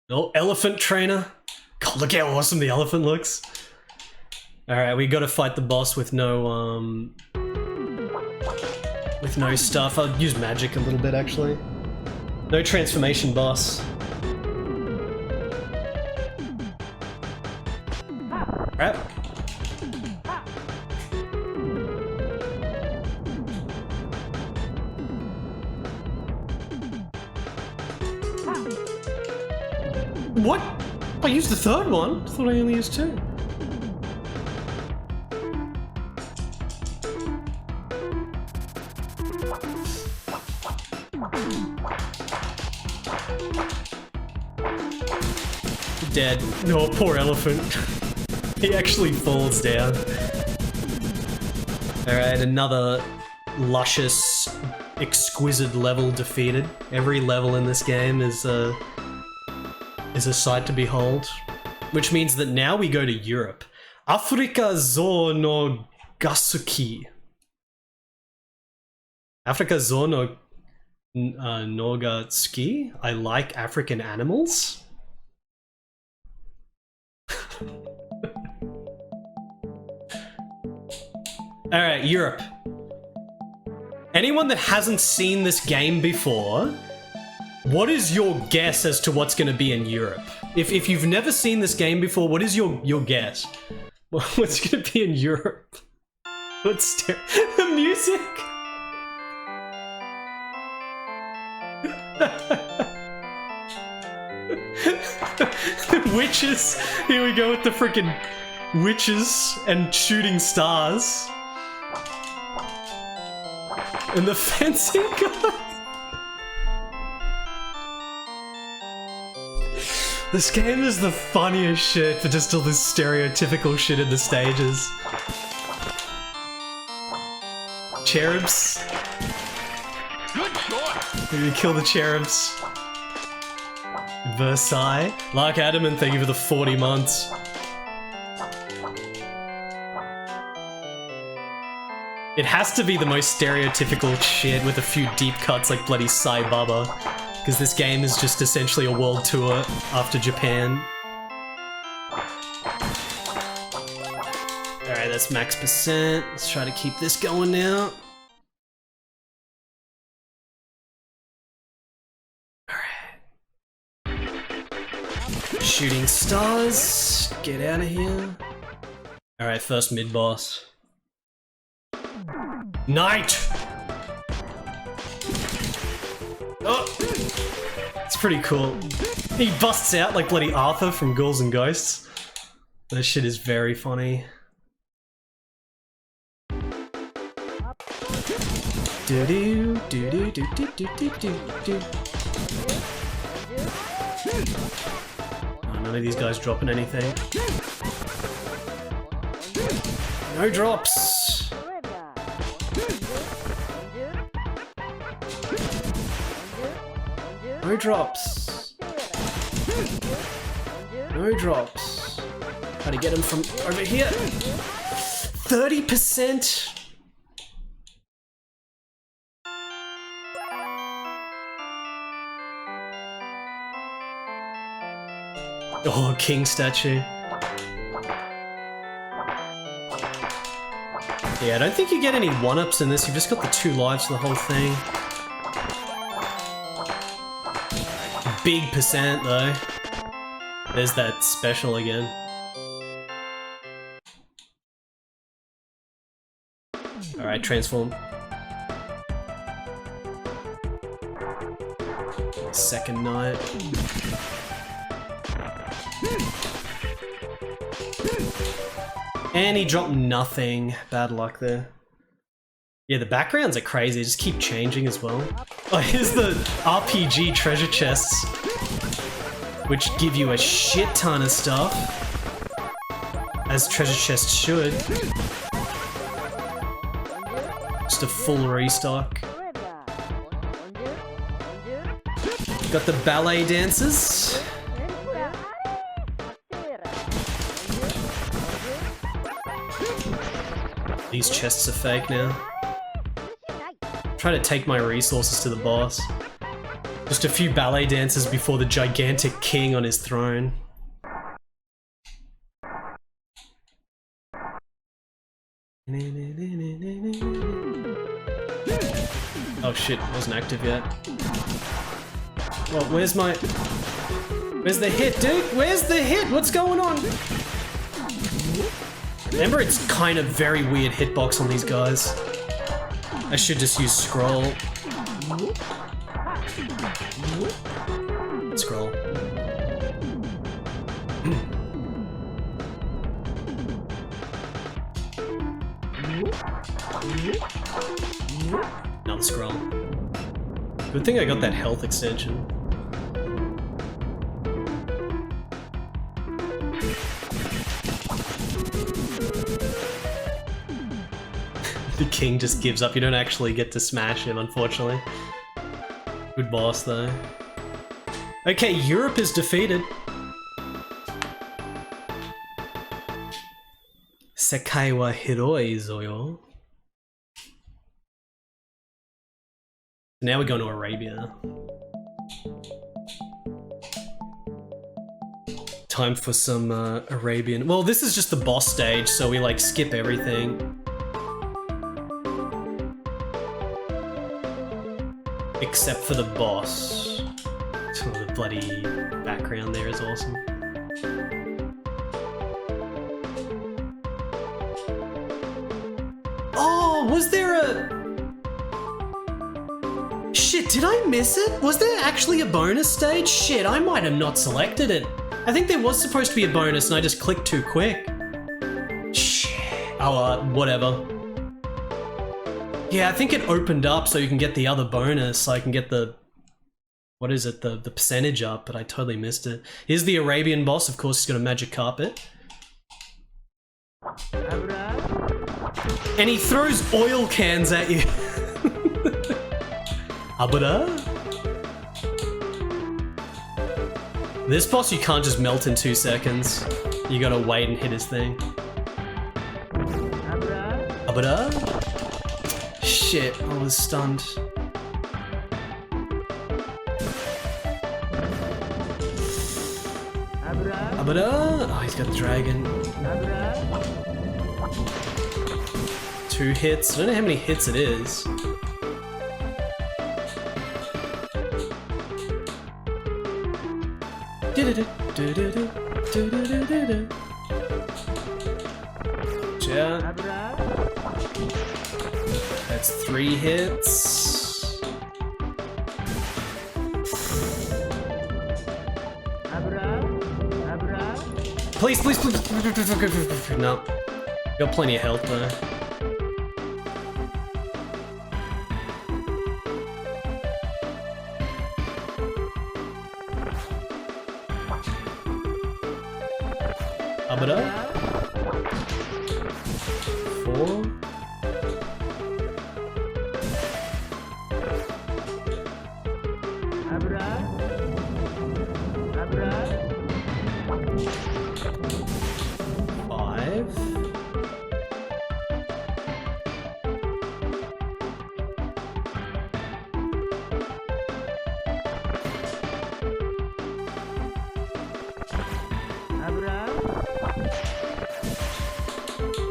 Oh, elephant trainer. God, look how awesome the elephant looks. Alright, we gotta fight the boss with no, with no stuff. I'll use magic a little bit, actually. No transformation boss. Alright. What? I used the third one? I thought I only used two. Dead. No, poor elephant. He actually falls down. Alright, another luscious, exquisite level defeated. Every level in this game is a sight to behold. Which means that now we go to Europe. Afrika zo no gasuki. Afrika zo no nogatsuki? I like African animals? Alright, Europe. Anyone that hasn't seen this game before, What is your guess as to what's going to be in Europe? If you've never seen this game before, what is your guess? What's going to be in Europe? What's the music? Witches. Here we go with the freaking witches and shooting stars. And the fencing guy. This game is the funniest shit for just all this stereotypical shit in the stages. Cherubs. Good shot. Maybe kill the cherubs. Versailles. Lark Adamant, thank you for the 40 months. It has to be the most stereotypical shit with a few deep cuts like bloody Sai Baba. Because this game is just essentially a world tour after Japan. Alright, that's max percent. Let's try to keep this going now. Alright. Shooting stars. Get out of here. Alright, first mid-boss. Night! Oh! It's pretty cool. He busts out like bloody Arthur from Ghouls and Ghosts. That shit is very funny. Do-do, do-do, do-do, do-do, do-do. Oh, none of these guys dropping anything. No drops! No drops. No drops. Try to get him from over here. 30%. Oh, king statue. Yeah, I don't think you get any one-ups in this. You've just got the 2 lives for the whole thing. Big percent though. There's that special again. Alright, transform. Second night. And he dropped nothing. Bad luck there. Yeah, the backgrounds are crazy. They just keep changing as well. Oh, here's the RPG treasure chests, which give you a shit ton of stuff, as treasure chests should. Just a full restock. Got the ballet dancers. These chests are fake now. Try to take my resources to the boss. Just a few ballet dancers before the gigantic king on his throne. Oh shit, wasn't active yet. Well, where's the hit, dude? Where's the hit? What's going on? Remember, it's kind of very weird hitbox on these guys. I should just use scroll. Scroll. Another scroll. Good thing I got that health extension. The king just gives up. You don't actually get to smash him, unfortunately. Good boss, though. Okay, Europe is defeated. Sekai wa hiroi zo yo. Now we're going to Arabia. Time for some Arabian. Well, this is just the boss stage, so we like skip everything. Except for the boss. Oh, the bloody background there is awesome. Oh, was there a... Shit, did I miss it? Was there actually a bonus stage? Shit, I might have not selected it. I think there was supposed to be a bonus and I just clicked too quick. Shit. Oh, whatever. Yeah, I think it opened up so you can get the other bonus, so I can get the... What is it? The percentage up, but I totally missed it. Here's the Arabian boss, of course he's got a magic carpet. And he throws oil cans at you. Abada? This boss you can't just melt in 2 seconds. You gotta wait and hit his thing. Abada? Shit, I was stunned. Abada? Oh, he's got the dragon. 2 hits. I don't know how many hits it is. Yeah. That's 3 hits. Please, please, please. No. Got plenty of health though. Abada. 4.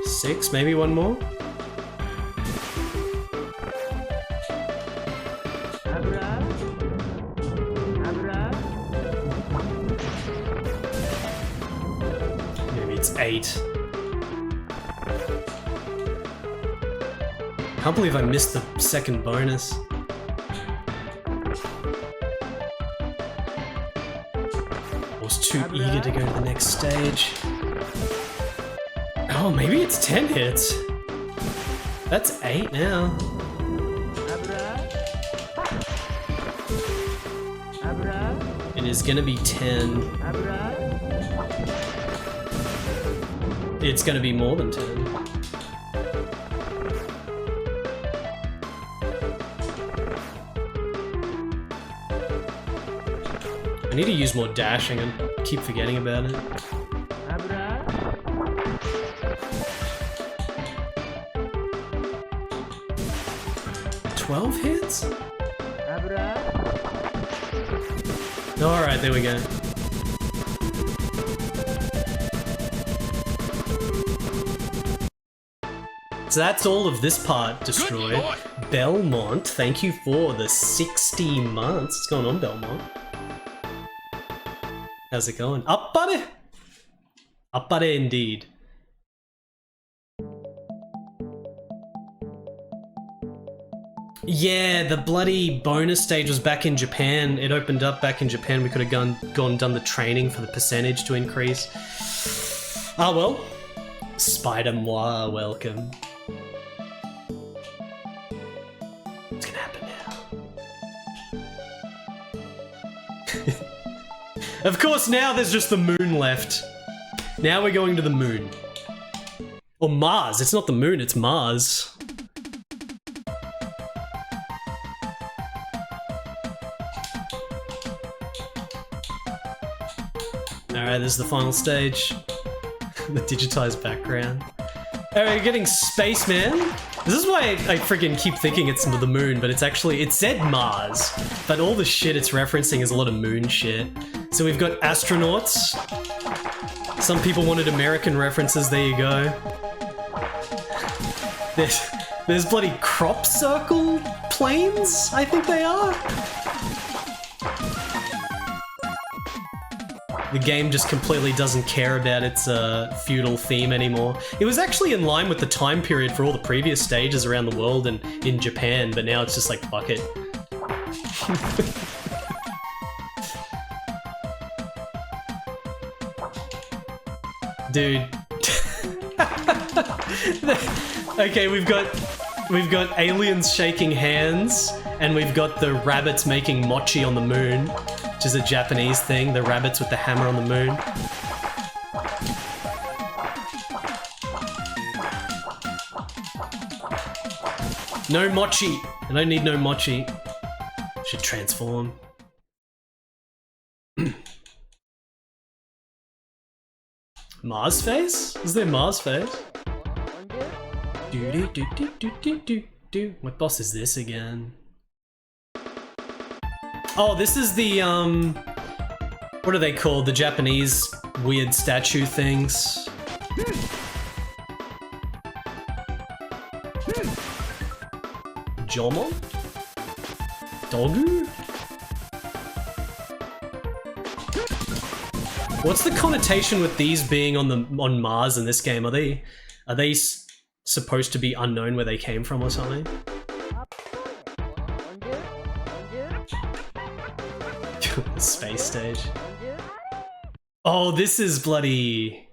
Six, maybe one more. Maybe it's 8. Can't believe I missed the second bonus. I was too eager to go to the next stage. Oh, maybe it's 10 hits. That's 8 now. It is gonna be 10. It's gonna be more than 10. I need to use more dashing and keep forgetting about it. 12 hits? Alright, there we go. So that's all of this part destroyed. Belmont, thank you for the 60 months. What's going on, Belmont? How's it going? Appare! Appare indeed. Yeah, the bloody bonus stage was back in Japan. It opened up back in Japan. We could have gone and done the training for the percentage to increase. Ah well. Spider-Moi, welcome. What's gonna happen now? Of course, now there's just the moon left. Now we're going to the moon. Or Mars. It's not the moon, it's Mars. Alright, this is the final stage. The digitized background. Alright, you're getting Spaceman. This is why I freaking keep thinking it's the moon, but it's actually, it said Mars, but all the shit it's referencing is a lot of moon shit. So we've got astronauts. Some people wanted American references, there you go. There's bloody crop circle planes, I think they are. The game just completely doesn't care about its feudal theme anymore. It was actually in line with the time period for all the previous stages around the world and in Japan, but now it's just like, fuck it. Dude. Okay, we've got aliens shaking hands, and we've got the rabbits making mochi on the moon, which is a Japanese thing, the rabbits with the hammer on the moon. No mochi! I don't need no mochi. Should transform. Mars face? Is there Mars face? What boss is this again? Oh, this is the, what are they called? The Japanese weird statue things. Jomon? Dogu? What's the connotation with these being on Mars in this game? Are they supposed to be unknown where they came from or something? Space stage. Oh, this is bloody.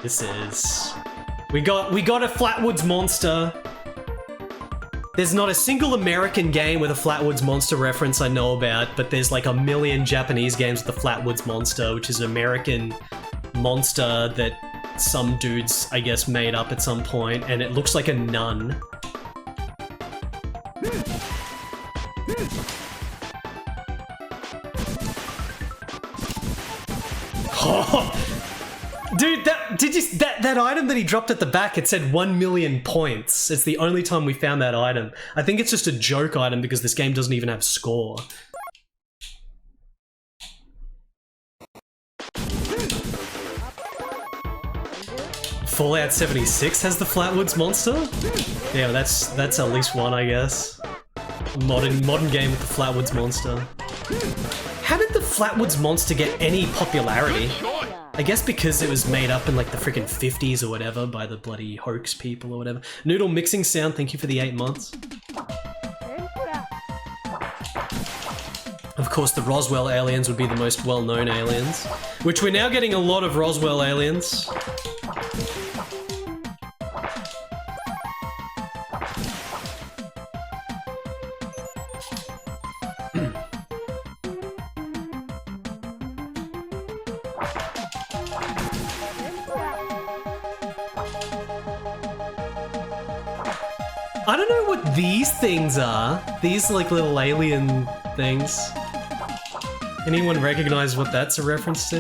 This is. We got a Flatwoods monster. There's not a single American game with a Flatwoods monster reference I know about, but there's like a million Japanese games with the Flatwoods monster, which is an American monster that some dudes, I guess, made up at some point, and it looks like a nun. Oh, dude, that item that he dropped at the back, it said 1 million points. It's the only time we found that item. I think it's just a joke item because this game doesn't even have score. Fallout 76 has the Flatwoods monster? Yeah, that's at least one, I guess. Modern game with the Flatwoods monster. How did the Flatwoods monster get any popularity? I guess because it was made up in like the freaking 50s or whatever by the bloody hoax people or whatever. Noodle mixing sound, thank you for the 8 months. Of course, the Roswell aliens would be the most well-known aliens, which we're now getting a lot of Roswell aliens. I don't know what these things are. These like little alien things. Anyone recognize what that's a reference to?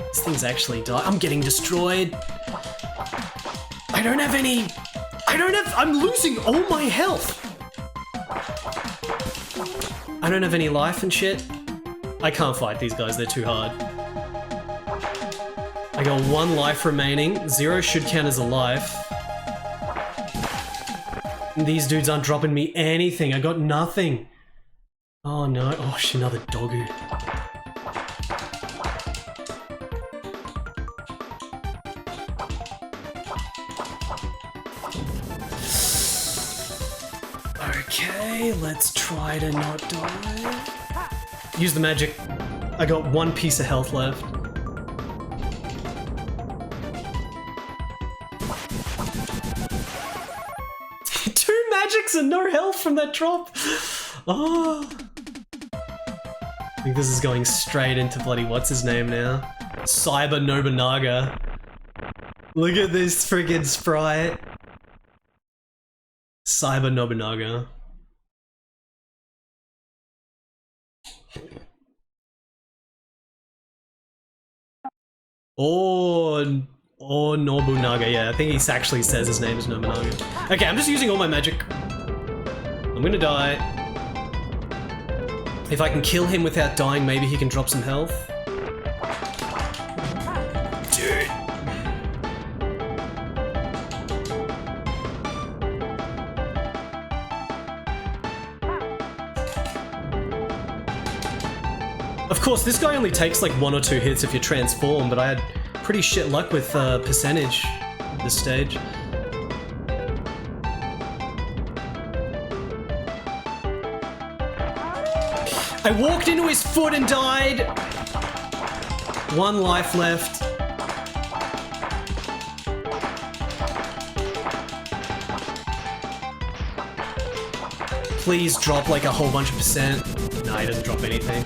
This thing's actually died. I'm getting destroyed. I don't have any... I'm losing all my health. I don't have any life and shit. I can't fight these guys, they're too hard. I got 1 life remaining. 0 should count as a life. These dudes aren't dropping me anything. I got nothing. Oh no. Oh shit, another Dogu. Okay, let's try to not die. Use the magic. I got 1 piece of health left. Two magics and no health from that drop. Oh. I think this is going straight into bloody what's his name now? Cyber Nobunaga. Look at this friggin' sprite. Cyber Nobunaga. Or Nobunaga, yeah, I think he actually says his name is Nobunaga. Okay, I'm just using all my magic. I'm gonna die. If I can kill him without dying, maybe he can drop some health. Dude. Of course, this guy only takes like 1 or 2 hits if you transform, but I had pretty shit luck with percentage at this stage. I walked into his foot and died. 1 life left. Please drop like a whole bunch of percent. No, he doesn't drop anything.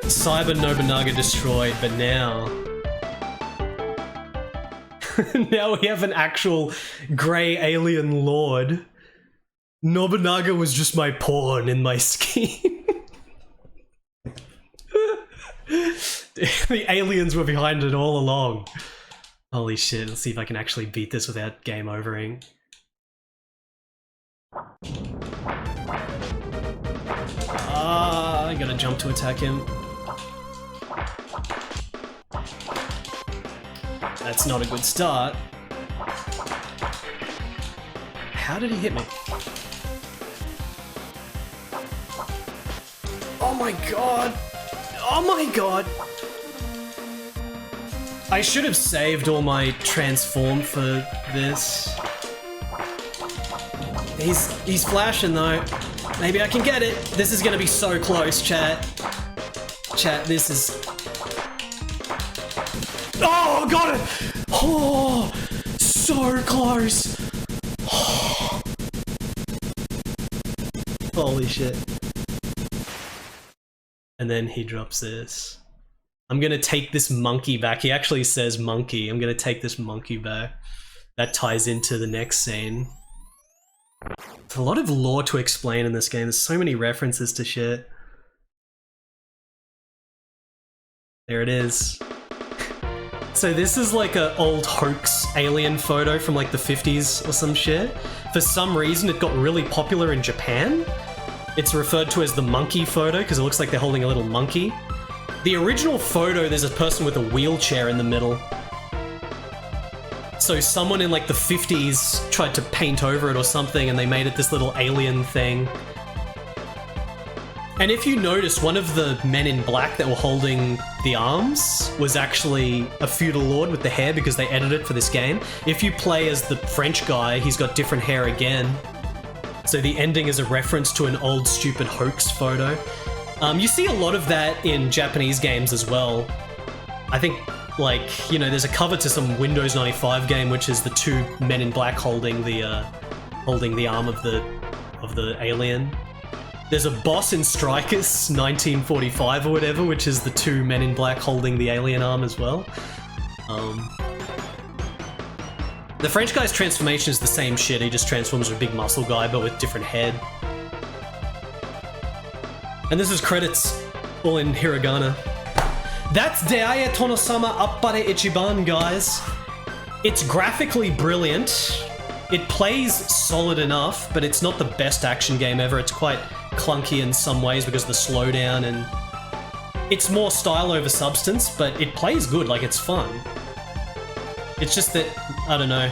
Cyber Nobunaga destroyed, but now... now we have an actual grey alien lord. Nobunaga was just my pawn in my scheme. The aliens were behind it all along. Holy shit, let's see if I can actually beat this without game overing. I gotta jump to attack him. That's not a good start. How did he hit me? Oh my god! Oh my god! I should have saved all my transform for this. He's flashing though. Maybe I can get it. This is gonna be so close, chat. Chat, this is... Oh, got it! Oh, so close. Oh. Holy shit. And then he drops this. I'm gonna take this monkey back. He actually says monkey. I'm gonna take this monkey back. That ties into the next scene. There's a lot of lore to explain in this game. There's so many references to shit. There it is. So this is like an old hoax alien photo from like the 50s or some shit. For some reason it got really popular in Japan. It's referred to as the monkey photo because it looks like they're holding a little monkey. The original photo, there's a person with a wheelchair in the middle. So someone in like the 50s tried to paint over it or something and they made it this little alien thing. And if you notice, one of the men in black that were holding the arms was actually a feudal lord with the hair because they edited it for this game. If you play as the French guy, he's got different hair again. So the ending is a reference to an old stupid hoax photo. You see a lot of that in Japanese games as well. I think, like, you know, there's a cover to some Windows 95 game which is the 2 men in black holding the arm of the alien. There's a boss in Strikers 1945 or whatever, which is the 2 men in black holding the alien arm as well. The French guy's transformation is the same shit, he just transforms into a big muscle guy but with different head. And this is credits, all in hiragana. That's Deae Tonosama Appare Ichiban, guys. It's graphically brilliant. It plays solid enough, but it's not the best action game ever. It's quite clunky in some ways because of the slowdown, and it's more style over substance, but it plays good, like it's fun. It's just that, I don't know.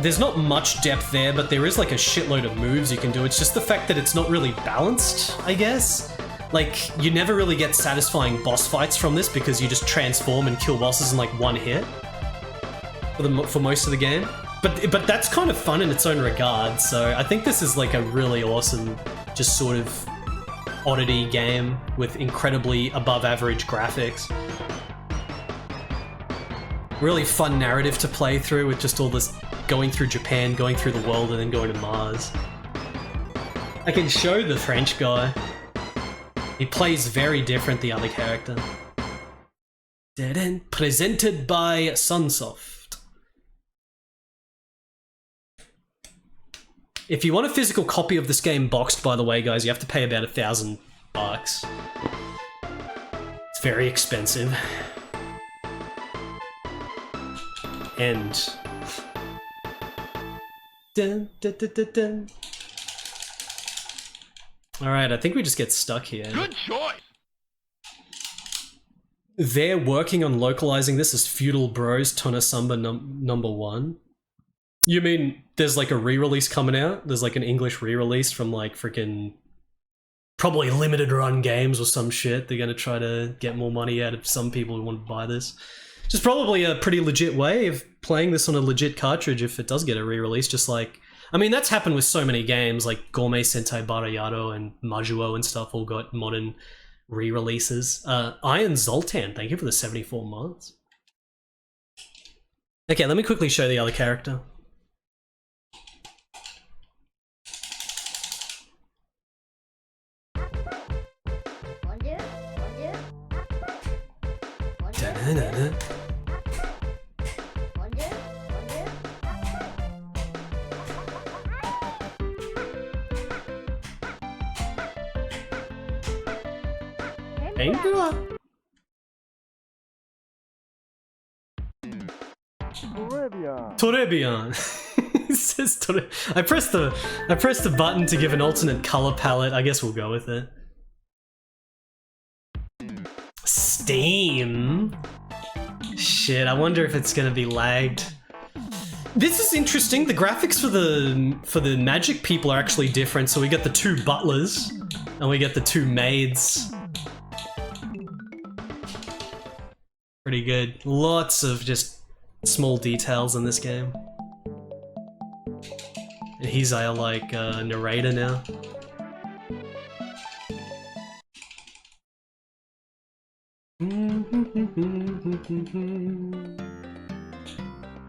There's not much depth there, but there is like a shitload of moves you can do. It's just the fact that it's not really balanced, I guess. Like, you never really get satisfying boss fights from this because you just transform and kill bosses in like 1 hit for most of the game. But that's kind of fun in its own regard, so I think this is like a really awesome, just sort of oddity game with incredibly above average graphics. Really fun narrative to play through with just all this going through Japan, going through the world, and then going to Mars. I can show the French guy. He plays very different, the other character. Presented by Sunsoft. If you want a physical copy of this game boxed, by the way, guys, you have to pay about $1,000. It's very expensive. And... Dun, dun, dun, dun, dun. Alright, I think we just get stuck here. Good choice. They're working on localizing this as Feudal Bros Tonosama number 1. You mean there's like a re-release coming out? There's like an English re-release from like freaking probably limited run games or some shit. They're gonna try to get more money out of some people who want to buy this. Which is probably a pretty legit way of playing this on a legit cartridge if it does get a re-release, just like... I mean, that's happened with so many games, like Gourmet Sentai Barayato and Majuo and stuff all got modern re-releases. Iron Zoltan, thank you for the 74 months. Okay, let me quickly show the other character. Da-da-da-da. Torebian. It says Tore. I pressed the button to give an alternate color palette. I guess we'll go with it. Steam. Shit, I wonder if it's gonna be lagged. This is interesting. The graphics for the magic people are actually different. So we get the two butlers and we get the two maids. Pretty good. Lots of just small details in this game. And he's our like narrator now.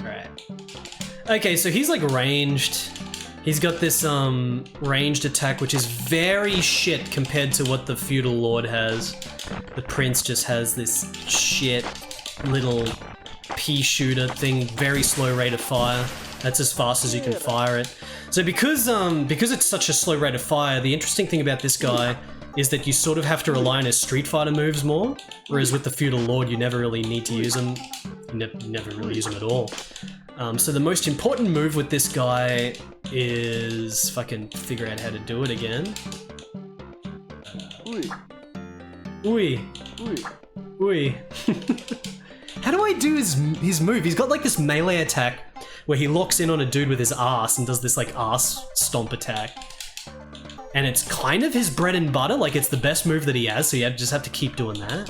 Alright. Okay, so he's like ranged. He's got this ranged attack which is very shit compared to what the feudal lord has. The prince just has this shit little pea shooter thing, very slow rate of fire. That's as fast as you can fire it. So because it's such a slow rate of fire, the interesting thing about this guy is that you sort of have to rely on his Street Fighter moves more, whereas with the feudal lord you never really need to use them. You never really use them at all. So the most important move with this guy is, if I can figure out how to do it again. Ui. Ui. How do I do his move? He's got like this melee attack where he locks in on a dude with his ass and does this like ass stomp attack. And it's kind of his bread and butter, like it's the best move that he has, so you just have to keep doing that.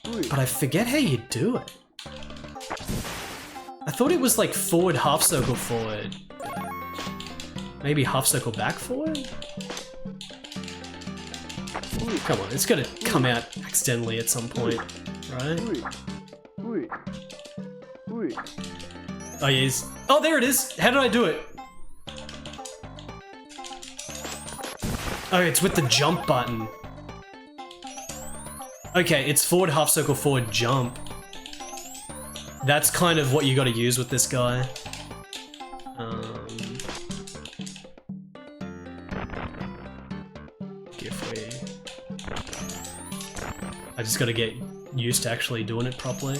But I forget how you do it. I thought it was like forward half circle forward. Maybe half circle back forward? Come on, it's gonna come out accidentally at some point, right? Oh yeah, oh there it is! How did I do it? Oh, it's with the jump button. Okay, it's forward half circle forward jump. That's kind of what you gotta use with this guy. I just gotta get used to actually doing it properly.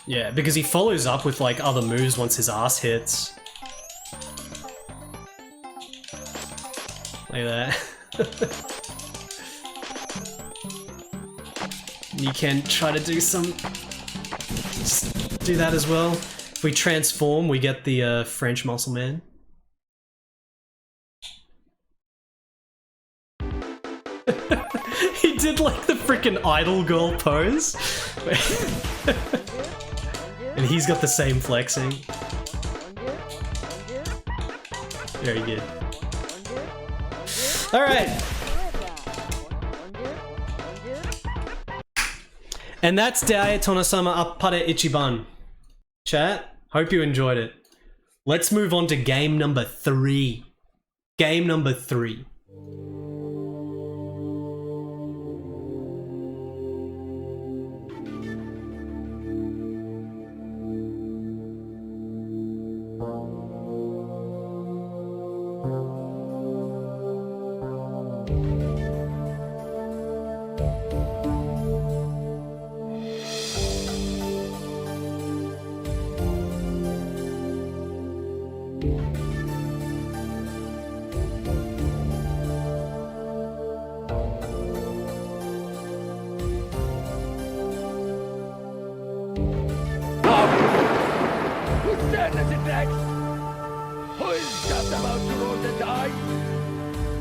Yeah, because he follows up with like other moves once his ass hits. Like that. You can try to do some... Just do that as well. If we transform, we get the French muscle man. He did like the freaking idol girl pose. And he's got the same flexing. Very good. Alright. And that's Deae Tonosama Appare Ichiban. Chat, hope you enjoyed it. Let's move on to game number 3. Game number 3.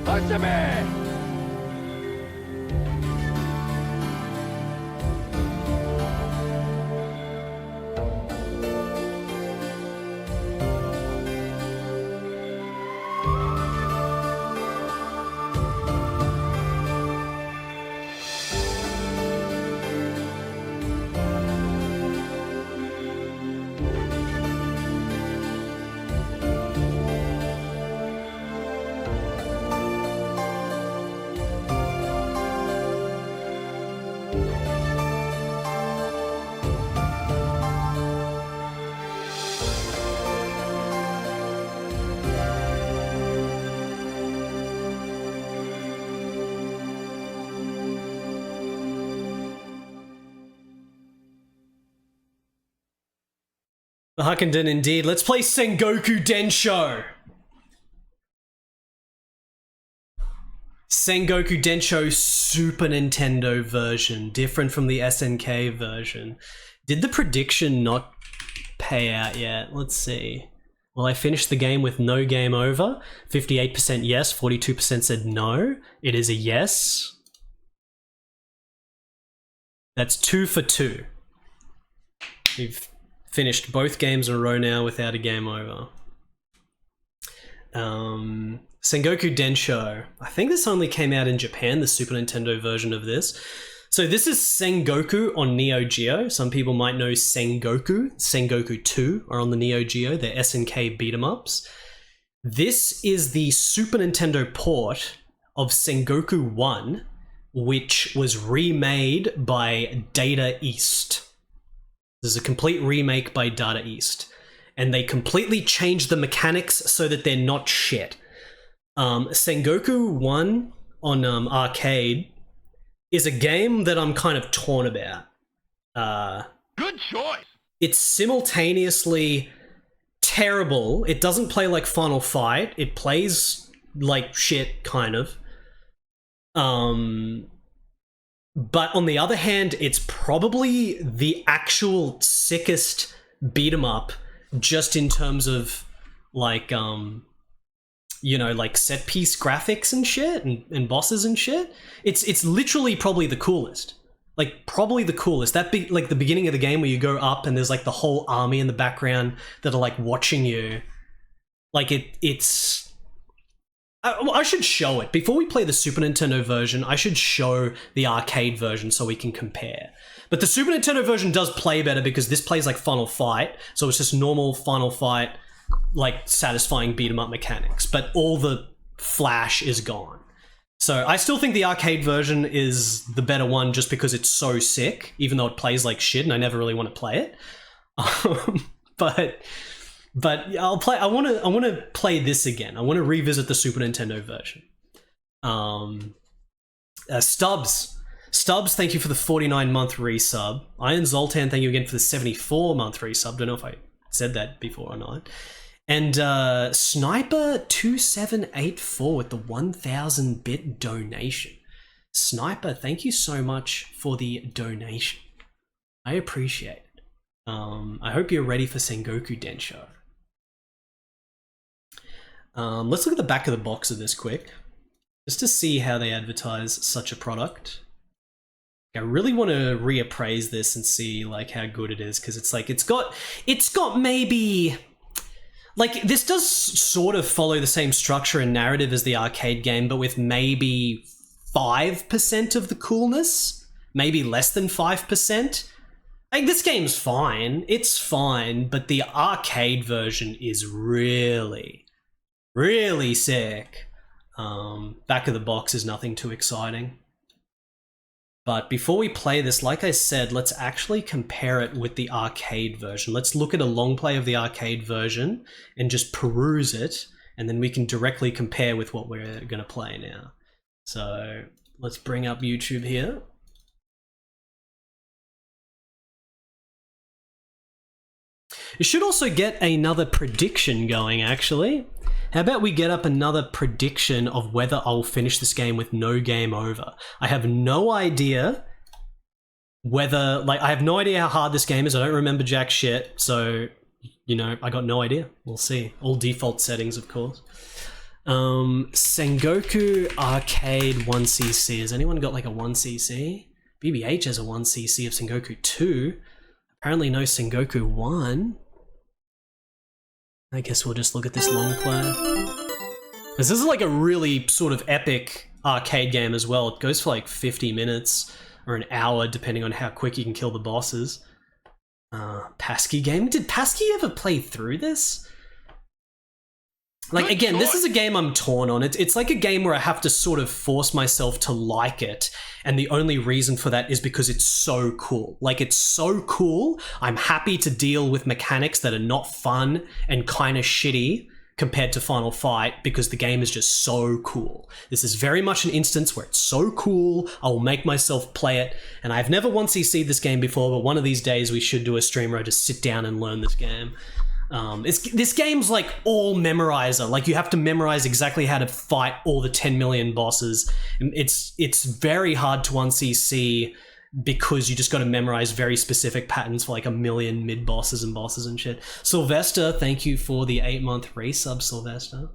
Listen to me! The Huckenden indeed. Let's play Sengoku Denshou. Sengoku Denshou Super Nintendo version, different from the SNK version. Did the prediction not pay out yet? Let's see. Well, I finished the game with no game over. 58% yes, 42% said no. It is a yes. That's 2 for 2. We've finished both games in a row now without a game over. Sengoku Denshou. I think this only came out in Japan, the Super Nintendo version of this. So this is Sengoku on Neo Geo. Some people might know Sengoku. Sengoku 2 are on the Neo Geo. They're SNK beat-em-ups. This is the Super Nintendo port of Sengoku 1, which was remade by Data East. This is a complete remake by Data East. And they completely changed the mechanics so that they're not shit. Sengoku 1 on arcade is a game that I'm kind of torn about. Good choice. It's simultaneously terrible. It doesn't play like Final Fight. It plays like shit, kind of. But on the other hand, it's probably the actual sickest beat 'em up, just in terms of like you know, like set piece graphics and shit and bosses and shit. It's literally probably the coolest. Like probably the coolest. That be like the beginning of the game where you go up and there's like the whole army in the background that are like watching you. Like it's I should show it. Before we play the Super Nintendo version, I should show the arcade version so we can compare. But the Super Nintendo version does play better because this plays like Final Fight, so it's just normal Final Fight, like satisfying beat-em-up mechanics, but all the flash is gone. So I still think the arcade version is the better one just because it's so sick, even though it plays like shit and I never really want to play it. But I'll play. I want to play this again. I want to revisit the Super Nintendo version. Stubbs, thank you for the 49-month resub. Iron Zoltan, thank you again for the 74-month resub. Don't know if I said that before or not. And Sniper 2784 with the 1,000-bit donation. Sniper, thank you so much for the donation. I appreciate it. I hope you're ready for Sengoku Denshou. Let's look at the back of the box of this quick, just to see how they advertise such a product. I really want to reappraise this and see like how good it is, because it's like it's got maybe like this does sort of follow the same structure and narrative as the arcade game, but with maybe 5% of the coolness, maybe less than 5%. Like, this game's fine, it's fine, but the arcade version is really, really sick. Back of the box is nothing too exciting. But before we play this, like I said, let's actually compare it with the arcade version. Let's look at a long play of the arcade version and just peruse it, and then we can directly compare with what we're going to play now. So let's bring up YouTube here. You should also get another prediction going, actually. How about we get up another prediction of whether I'll finish this game with no game over? I have no idea whether, like, I have no idea how hard this game is. I don't remember jack shit, so, you know, I got no idea. We'll see. All default settings, of course. Sengoku Arcade 1cc. Has anyone got like a 1cc? BBH has a 1cc of Sengoku 2. Apparently no Sengoku 1. I guess we'll just look at this long play. This is like a really sort of epic arcade game as well. It goes for like 50 minutes or an hour depending on how quick you can kill the bosses. Pasky game. Did Pasky ever play through this? Like, again, this is a game I'm torn on. It's like a game where I have to sort of force myself to like it, and the only reason for that is because it's so cool. Like, it's so cool, I'm happy to deal with mechanics that are not fun and kind of shitty compared to Final Fight because the game is just so cool. This is very much an instance where it's so cool, I will make myself play it, and I've never 1cC'd this game before, but one of these days we should do a stream where I just sit down and learn this game. This game's like all memorizer. Like, you have to memorize exactly how to fight all the 10 million bosses. It's very hard to 1cC because you just got to memorize very specific patterns for like a million mid bosses and bosses and shit. Sylvester, thank you for the 8-month resub, Sylvester.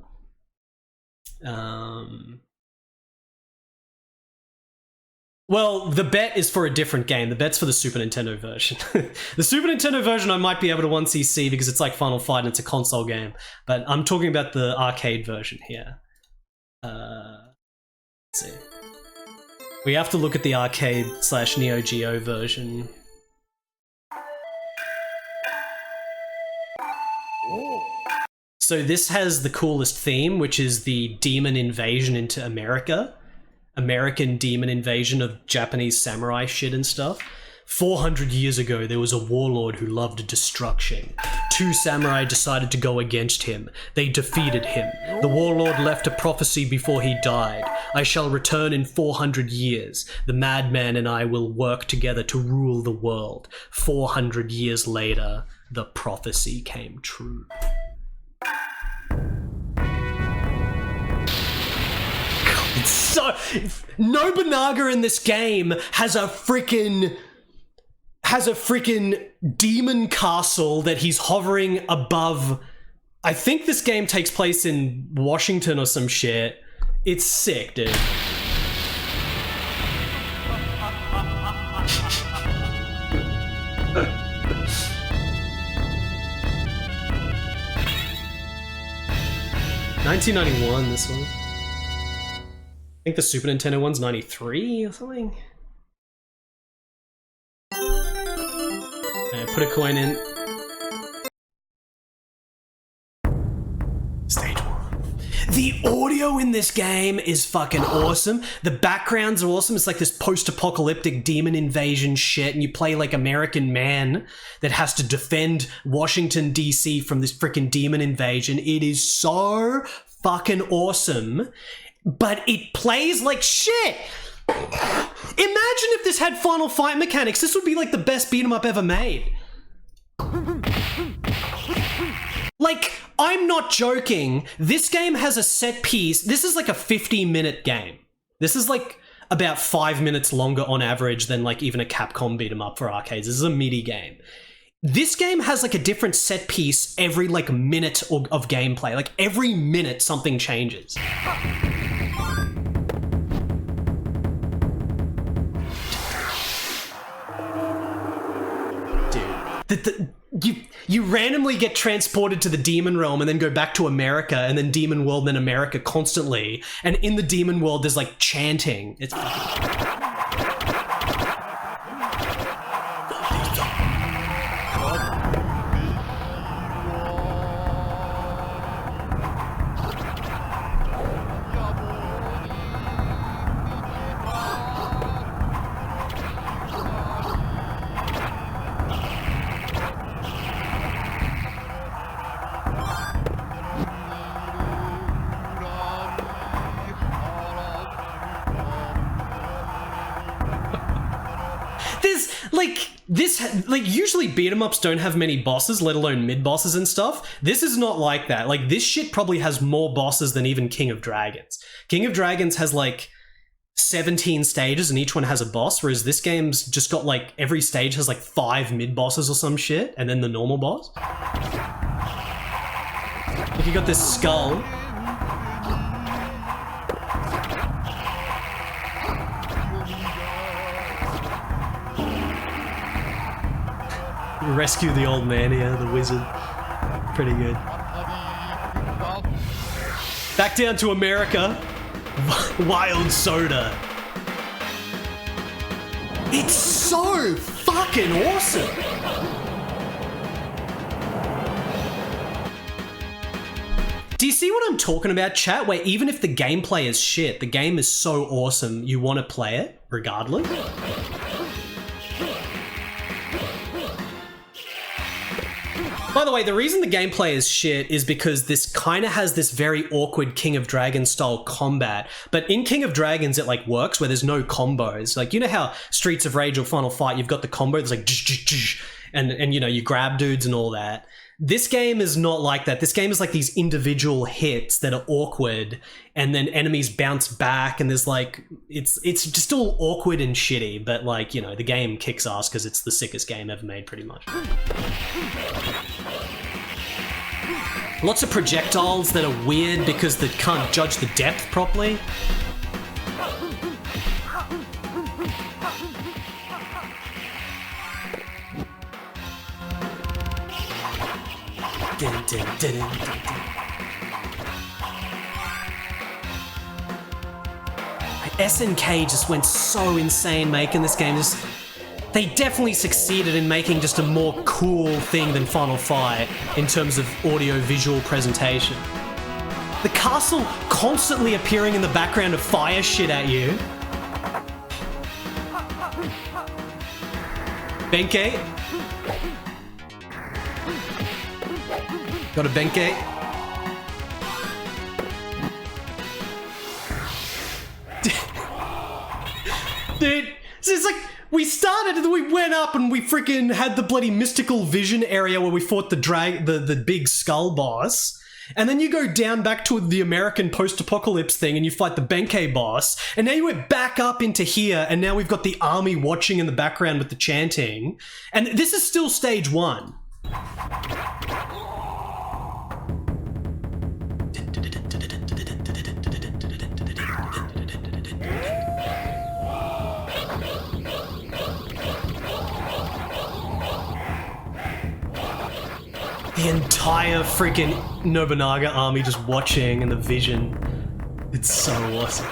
Well, the bet is for a different game. The bet's for the Super Nintendo version. The Super Nintendo version I might be able to 1cC because it's like Final Fight and it's a console game. But I'm talking about the arcade version here. Let's see. We have to look at the arcade/Neo Geo version. So this has the coolest theme, which is the demon invasion into America. American demon invasion of Japanese samurai shit and stuff. 400 years ago, there was a warlord who loved destruction. 2 samurai decided to go against him. They defeated him. The warlord left a prophecy before he died. I shall return in 400 years. The madman and I will work together to rule the world. 400 years later, the prophecy came true. It's so... Nobunaga in this game has a freaking demon castle that he's hovering above. I think this game takes place in Washington or some shit. It's sick, dude. $1991, this one. I think the Super Nintendo one's 93 or something. Put a coin in. Stage 1. The audio in this game is fucking awesome. The backgrounds are awesome. It's like this post-apocalyptic demon invasion shit, and you play like American man that has to defend Washington, D.C. from this freaking demon invasion. It is so fucking awesome. But it plays like shit. Imagine if this had Final Fight mechanics. This would be like the best beat 'em up ever made. Like, I'm not joking. This game has a set piece. This is like a 50-minute game. This is like about 5 minutes longer on average than like even a Capcom beat 'em up for arcades. This is a MIDI game. This game has like a different set piece every like minute of gameplay. Like every minute something changes. You randomly get transported to the demon realm and then go back to America and then demon world and then America constantly. And in the demon world, there's like chanting. It's usually beat 'em ups don't have many bosses, let alone mid bosses and stuff. This is not like that. Like, this shit probably has more bosses than even King of Dragons. King of Dragons has like 17 stages and each one has a boss, whereas this game's just got like every stage has like 5 mid bosses or some shit and then the normal boss. Like, you got this skull. rescue the old man here, the wizard. Pretty good. Back down to America. Wild soda. It's so fucking awesome. Do you see what I'm talking about, chat? Where even if the gameplay is shit, the game is so awesome, you want to play it regardless? By the way, the reason the gameplay is shit is because this kind of has this very awkward King of Dragons style combat. But in King of Dragons, it like works where there's no combos. Like, you know how Streets of Rage or Final Fight, you've got the combo that's like, and you know, you grab dudes and all that. This game is not like that. This game is like these individual hits that are awkward, and then enemies bounce back, and there's like, it's just all awkward and shitty, but like, you know, the game kicks ass because it's the sickest game ever made, pretty much. Lots of projectiles that are weird because they can't judge the depth properly. SNK just went so insane making this game. They definitely succeeded in making just a more cool thing than Final Fight in terms of audio-visual presentation. The castle constantly appearing in the background to fire shit at you. Benkei. Got a Benkei. Dude, it's like we started and then we went up and we freaking had the bloody mystical vision area where we fought the big skull boss. And then you go down back to the American post-apocalypse thing and you fight the Benkei boss. And now you went back up into here and now we've got the army watching in the background with the chanting. And this is still stage 1. The entire freaking Nobunaga army just watching and the vision. It's so awesome.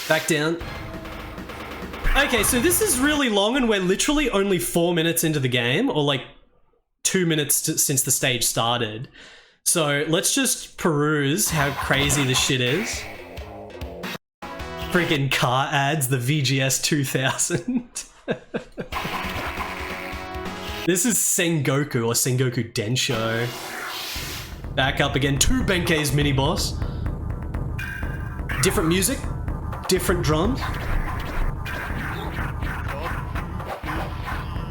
Back down. Okay, so this is really long and we're literally only 4 minutes into the game, or like 2 minutes since the stage started. So let's just peruse how crazy this shit is. Freaking car ads, the VGS 2000. This is Sengoku or Sengoku Denshou. Back up again, 2 Benkeis mini boss. Different music, different drums.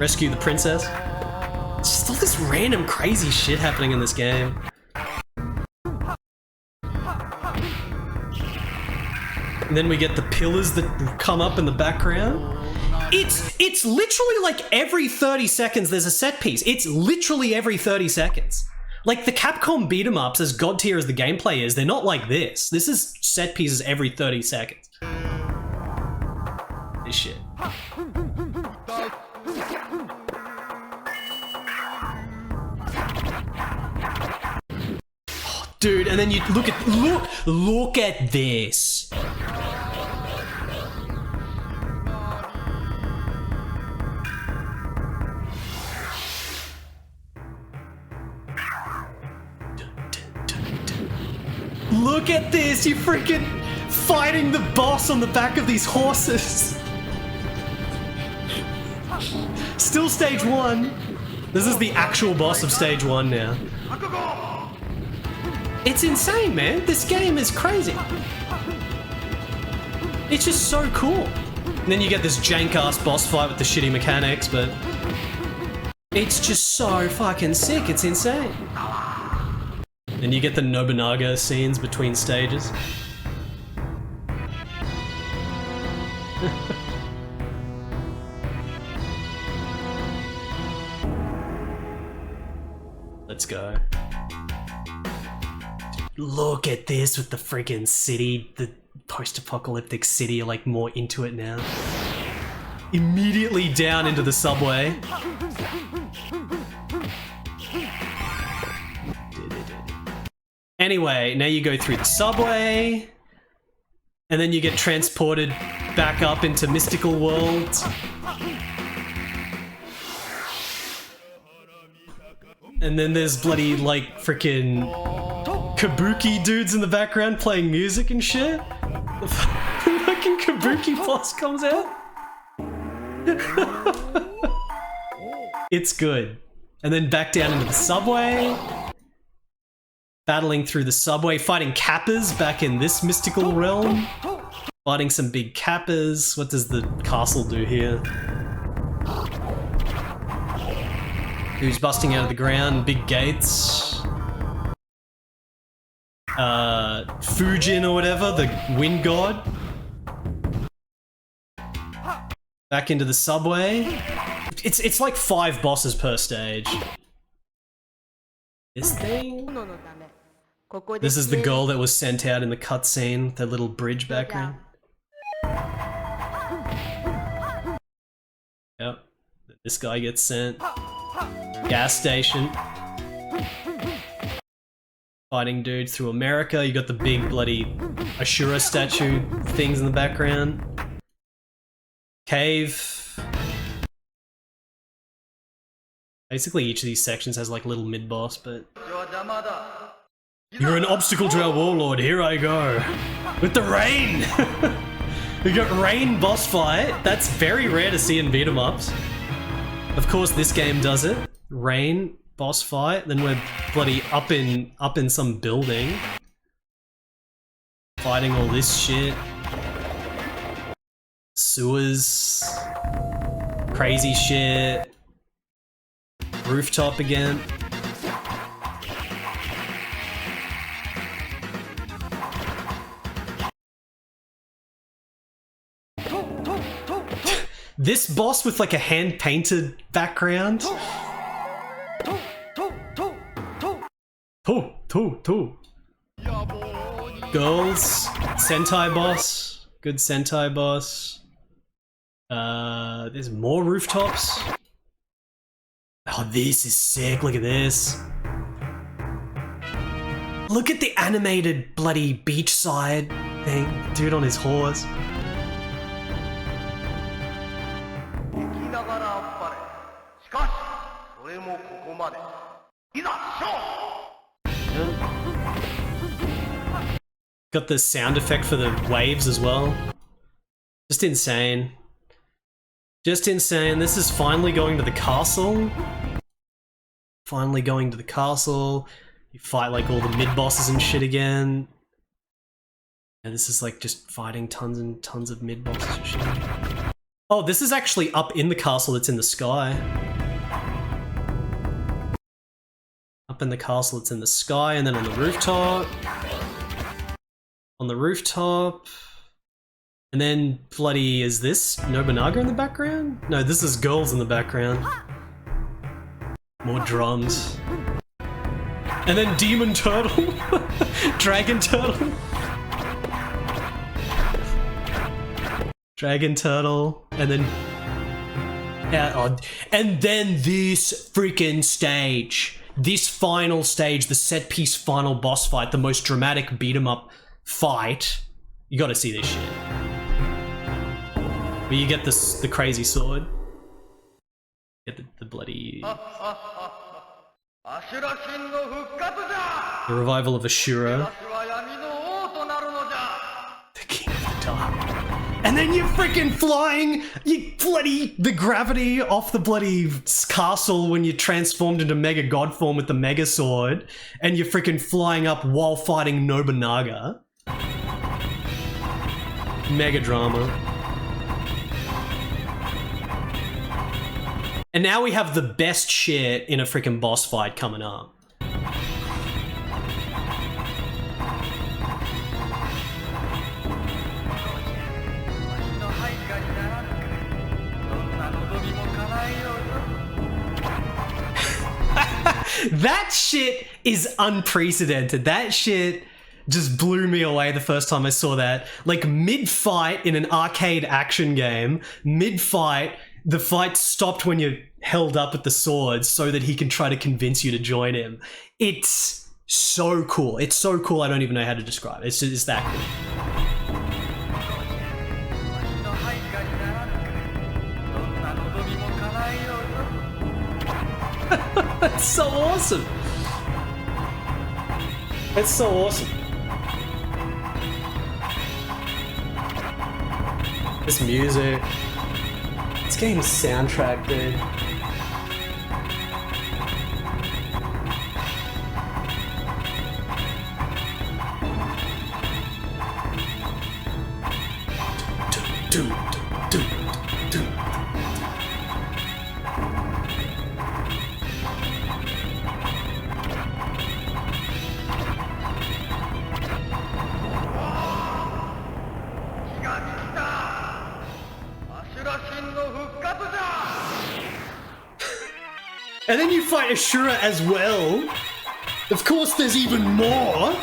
Rescue the princess. It's just all this random crazy shit happening in this game. And then we get the pillars that come up in the background. It's literally like every 30 seconds there's a set piece. It's literally every 30 seconds. Like the Capcom beat 'em ups, as god tier as the gameplay is, they're not like this. This is set pieces every 30 seconds. This shit. Oh, dude, and then you look at this. Look at this, you freaking fighting the boss on the back of these horses. Still stage 1. This is the actual boss of stage 1 now. It's insane, man. This game is crazy. It's just so cool. And then you get this jank-ass boss fight with the shitty mechanics, but it's just so fucking sick. It's insane. And you get the Nobunaga scenes between stages. Let's go. Look at this with the friggin' city, the post-apocalyptic city. You're like more into it now. Immediately down into the subway. Anyway, now you go through the subway, and then you get transported back up into mystical worlds. And then there's bloody, like, freaking kabuki dudes in the background playing music and shit. The fucking kabuki boss comes out. It's good. And then back down into the subway. Battling through the subway, fighting kappas back in this mystical realm. Fighting some big kappas. What does the castle do here? Who's busting out of the ground? Big gates. Fujin or whatever, the wind god. Back into the subway. It's like 5 bosses per stage. This thing? This is the girl that was sent out in the cutscene, the little bridge background. Yep. This guy gets sent. Gas station. Fighting dudes through America. You got the big bloody Ashura statue things in the background. Cave. Basically each of these sections has like a little mid-boss, but... You're an obstacle to our warlord, here I go. With the rain! We got rain boss fight. That's very rare to see in beat-em-ups. Of course this game does it. Rain boss fight, then we're bloody up in some building. Fighting all this shit. Sewers. Crazy shit. Rooftop again. This boss with like a hand-painted background. Girls. Sentai boss. Good Sentai boss. There's more rooftops. Oh, this is sick. Look at this. Look at the animated bloody beachside thing. Dude on his horse. Got the sound effect for the waves as well. Just insane. Just insane. This is finally going to the castle. Finally going to the castle. You fight like all the mid-bosses and shit again. And this is like just fighting tons and tons of mid-bosses and shit. Oh, this is actually up in the castle that's in the sky. Up in the castle it's in the sky, and then on the rooftop. On the rooftop. And then bloody, is this Nobunaga in the background? No, this is girls in the background. More drums. And then Demon Turtle. Dragon Turtle. Dragon Turtle. And then... and then this freaking stage. This final stage, the set piece final boss fight, the most dramatic beat 'em up fight. You gotta see this shit. Where you get this, the crazy sword. Get the bloody... The revival of Ashura. The King of the Dark. And then you're freaking flying! You bloody... The gravity off the bloody castle when you're transformed into Mega God form with the Mega Sword. And you're freaking flying up while fighting Nobunaga. Mega drama. And now we have the best shit in a freaking boss fight coming up. That shit is unprecedented. That shit just blew me away the first time I saw that. Like, mid-fight in an arcade action game, mid-fight, the fight stopped when you're held up with the swords so that he can try to convince you to join him. It's so cool. It's so cool I don't even know how to describe it. It's that cool. That's so awesome. That's so awesome. This music. This game's soundtrack, dude. And then you fight Ashura as well. Of course, there's even more.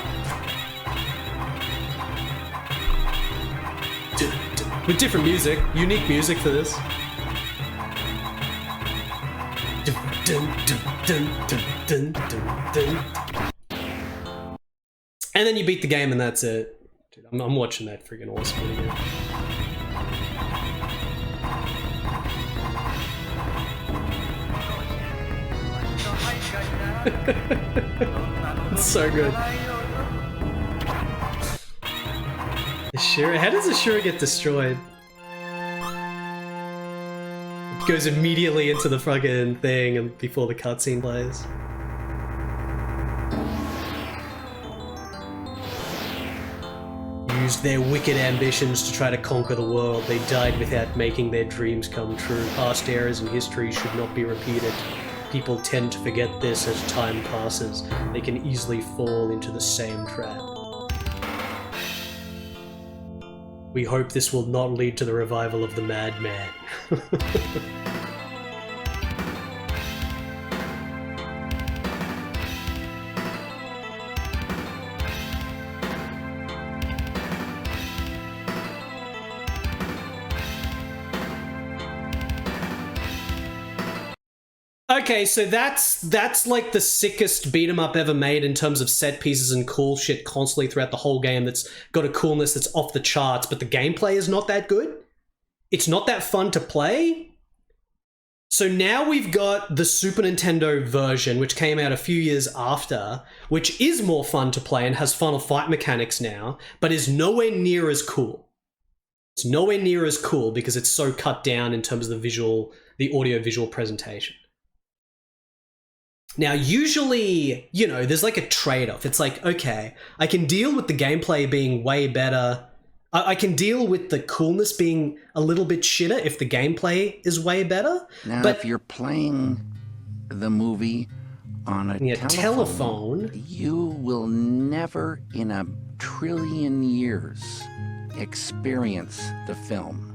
With different music, unique music for this. And then you beat the game and that's it. Dude, I'm watching that freaking awesome one again. It's so good. Ashura, how does Ashura get destroyed? It goes immediately into the fucking thing and before the cutscene plays. Used their wicked ambitions to try to conquer the world. They died without making their dreams come true. Past errors in history should not be repeated. People tend to forget this as time passes. They can easily fall into the same trap. We hope this will not lead to the revival of the madman. Okay, so that's like the sickest beat 'em up ever made in terms of set pieces and cool shit constantly throughout the whole game that's got a coolness that's off the charts, but the gameplay is not that good. It's not that fun to play. So now we've got the Super Nintendo version, which came out a few years after, which is more fun to play and has Final Fight mechanics now, but is nowhere near as cool. It's nowhere near as cool because it's so cut down in terms of the audio-visual presentation. Now, usually, you know, there's like a trade-off. It's like, okay, I can deal with the gameplay being way better. I can deal with the coolness being a little bit shitter if the gameplay is way better. Now, but if you're playing the movie on a telephone, you will never in a trillion years experience the film.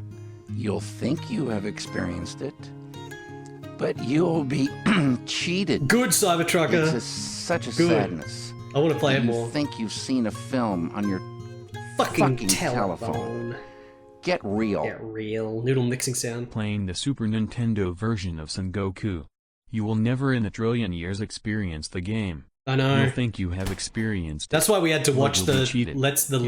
You'll think you have experienced it, but you'll be cheated. Good, Cybertrucker. It's such a sadness. I want to play it more. You think you've seen a film on your fucking telephone. Get real. Get real. Noodle mixing sound. Playing the Super Nintendo version of Sengoku. You will never in a trillion years experience the game. I know. You'll think you have experienced That's it. why we had to watch the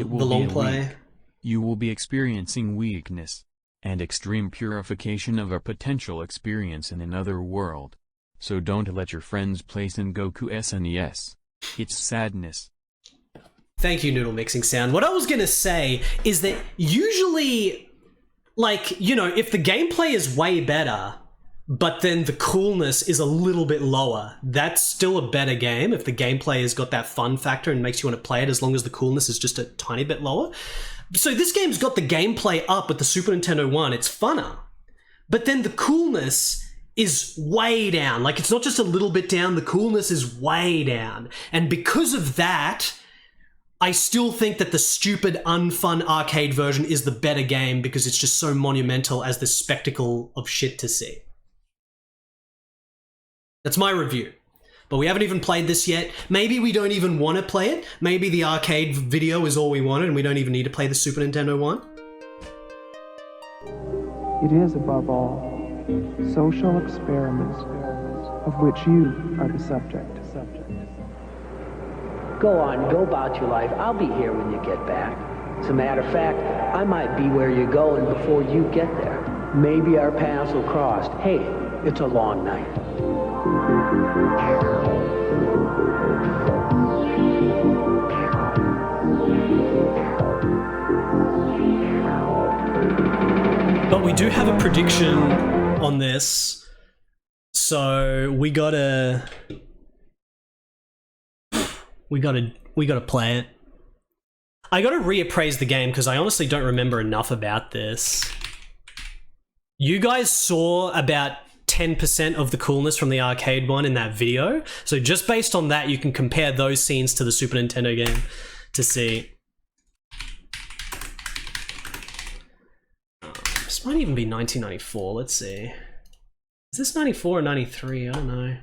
long play. You will be experiencing weakness and extreme purification of a potential experience in another world. So don't let your friends play Sengoku SNES. It's sadness. Thank you, Noodle Mixing Sound. What I was gonna say is that usually, like, you know, if the gameplay is way better, but then the coolness is a little bit lower, that's still a better game if the gameplay has got that fun factor and makes you want to play it as long as the coolness is just a tiny bit lower. So this game's got the gameplay up with the Super Nintendo 1, it's funner. But then the coolness is way down. Like, it's not just a little bit down, the coolness is way down. And because of that, I still think that the stupid, unfun arcade version is the better game because it's just so monumental as this spectacle of shit to see. That's my review. but we haven't even played this yet. Maybe we don't even want to play it. Maybe the arcade video is all we wanted and we don't even need to play the Super Nintendo one. It is, above all, social experiments of which you are the subject. Go on, go about your life. I'll be here when you get back. As a matter of fact, I might be where you're going before you get there. Maybe our paths will cross. Hey, it's a long night. But we do have a prediction on this, so we gotta play it. I gotta reappraise the game because I honestly don't remember enough about this. You guys saw about 10% of the coolness from the arcade one in that video, so just based on that, you can compare those scenes to the Super Nintendo game to see. This might even be 1994, let's see. Is this 94 or 93? I don't know.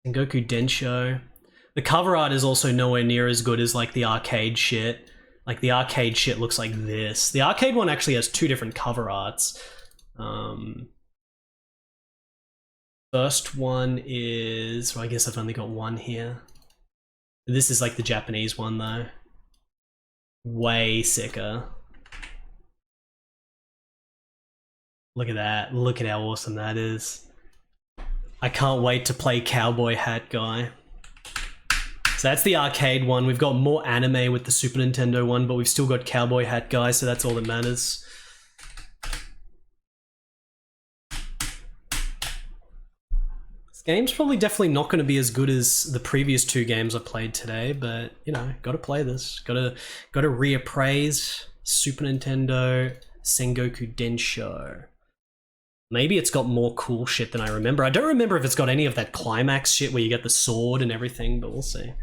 Sengoku Denshou. The cover art is also nowhere near as good as like the arcade shit. Like the arcade shit looks like this. The arcade one actually has two different cover arts. First one is, well, I guess I've only got one here. This is like the Japanese one though. Way sicker. Look at that. Look at how awesome that is. I can't wait to play Cowboy Hat Guy. So that's the arcade one. We've got more anime with the Super Nintendo one, but we've still got Cowboy Hat Guy, so that's all that matters. This game's probably definitely not going to be as good as the previous two games I played today, but, you know, gotta play this. Gotta reappraise Super Nintendo Sengoku Denshou. Maybe it's got more cool shit than I remember. I don't remember if it's got any of that climax shit where you get the sword and everything, but we'll see.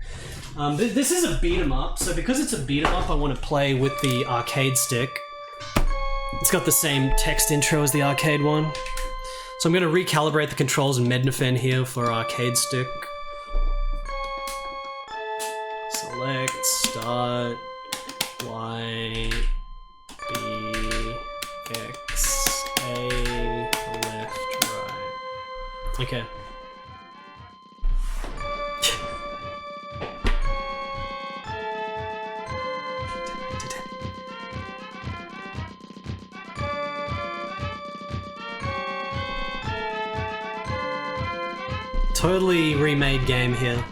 This is a beat 'em up, so because it's a beat 'em up, I want to play with the arcade stick. It's got the same text intro as the arcade one. So I'm going to recalibrate the controls in Mednafen here for arcade stick. Select, start, Y, B, X, A, left, right. Okay. Totally remade game here.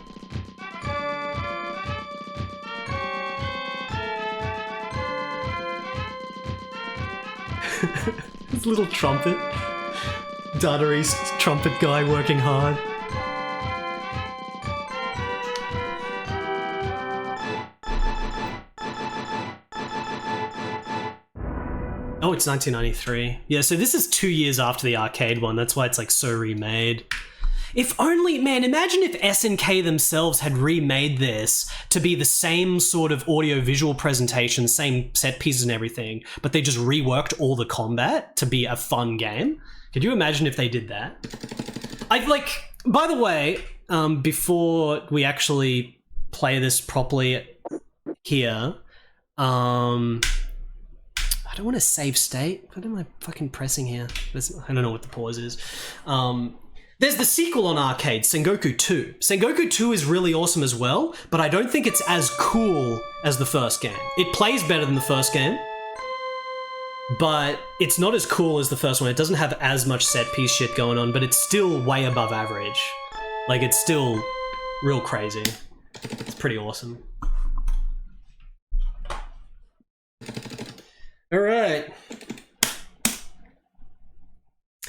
His little trumpet. Dae's trumpet guy working hard. Oh, it's 1993. Yeah, so this is 2 years after the arcade one. That's why it's like so remade. If only, man, imagine if SNK themselves had remade this to be the same sort of audio-visual presentation, same set pieces and everything, but they just reworked all the combat to be a fun game. Could you imagine if they did that? By the way, before we actually play this properly here, I don't want to save state. What am I fucking pressing here? I don't know what the pause is. There's the sequel on arcade, Sengoku 2. Sengoku 2 is really awesome as well, but I don't think it's as cool as the first game. It plays better than the first game, but it's not as cool as the first one. It doesn't have as much set piece shit going on, but it's still way above average. Like, it's still real crazy. It's pretty awesome. Alright.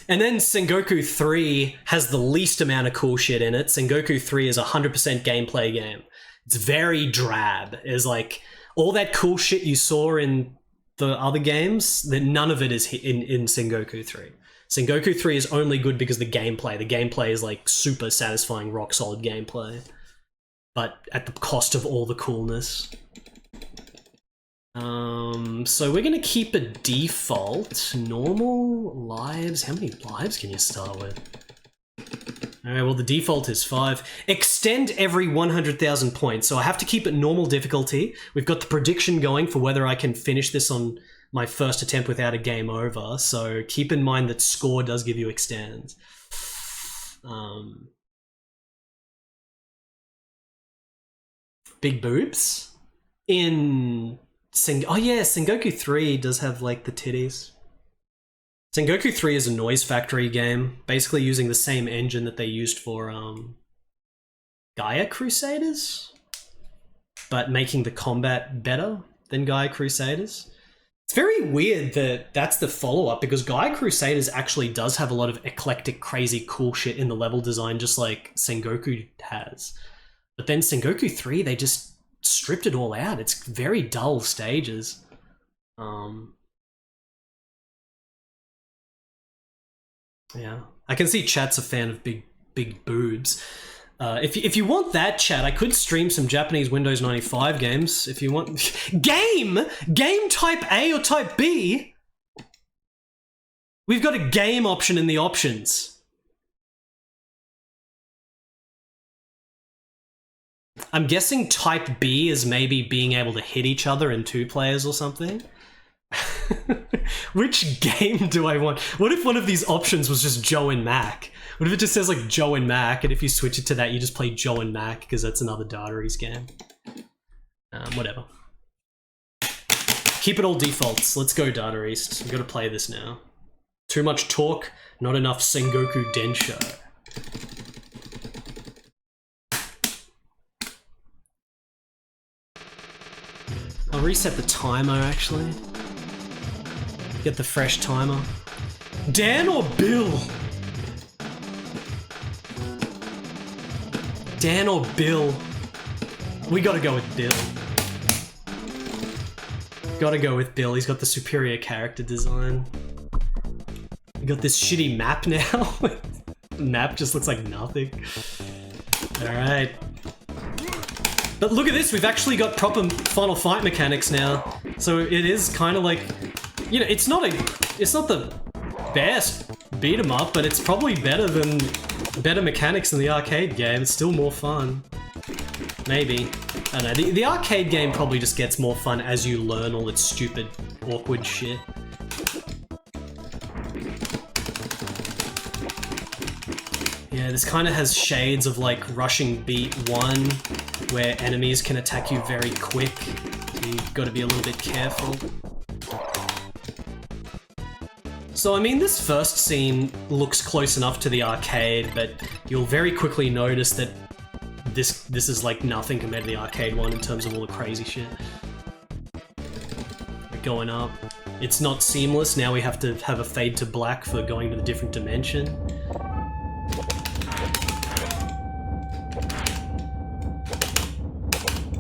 And then Sengoku 3 has the least amount of cool shit in it. Sengoku 3 is a 100% gameplay game. It's very drab. It's like, all that cool shit you saw in the other games, none of it is in Sengoku 3. Sengoku 3 is only good because the gameplay is like super satisfying, rock solid gameplay. But at the cost of all the coolness. So we're gonna keep a default, normal lives. How many lives can you start with? Alright, well the default is 5. Extend every 100,000 points, so I have to keep it normal difficulty. We've got the prediction going for whether I can finish this on my first attempt without a game over, so keep in mind that score does give you extend. Big boobs? In... oh yeah, Sengoku 3 does have, like, the titties. Sengoku 3 is a noise factory game, basically using the same engine that they used for, Gaia Crusaders? But making the combat better than Gaia Crusaders. It's very weird that that's the follow-up, because Gaia Crusaders actually does have a lot of eclectic, crazy, cool shit in the level design, just like Sengoku has. But then Sengoku 3, they just stripped it all out. It's very dull stages. Yeah, I can see chat's a fan of big boobs. If you want that, chat, I could stream some Japanese Windows 95 games if you want. Game type A or type B. We've got a game option in the options. I'm guessing type B is maybe being able to hit each other in 2 players or something. Which game do I want? What if one of these options was just Joe and Mac? What if it just says like Joe and Mac, and if you switch it to that, you just play Joe and Mac, because that's another Dae's game. Whatever. Keep it all defaults. Let's go, Data East. We've got to play this now. Too much talk, not enough Sengoku Denshou. I'll reset the timer, actually. Get the fresh timer. Dan or Bill? Dan or Bill? We gotta go with Bill. Gotta go with Bill. He's got the superior character design. We got this shitty map now. The map just looks like nothing. Alright. But look at this, we've actually got proper Final Fight mechanics now. So it is kind of like, you know, it's not the best beat 'em up, but it's probably better mechanics than the arcade game. It's still more fun. Maybe. I don't know. The arcade game probably just gets more fun as you learn all its stupid, awkward shit. Yeah, this kind of has shades of like Rushing Beat 1, where enemies can attack you very quick. So you've got to be a little bit careful. So, I mean, this first scene looks close enough to the arcade, but you'll very quickly notice that this is like nothing compared to the arcade one in terms of all the crazy shit. We're going up. It's not seamless. Now we have to have a fade to black for going to the different dimension.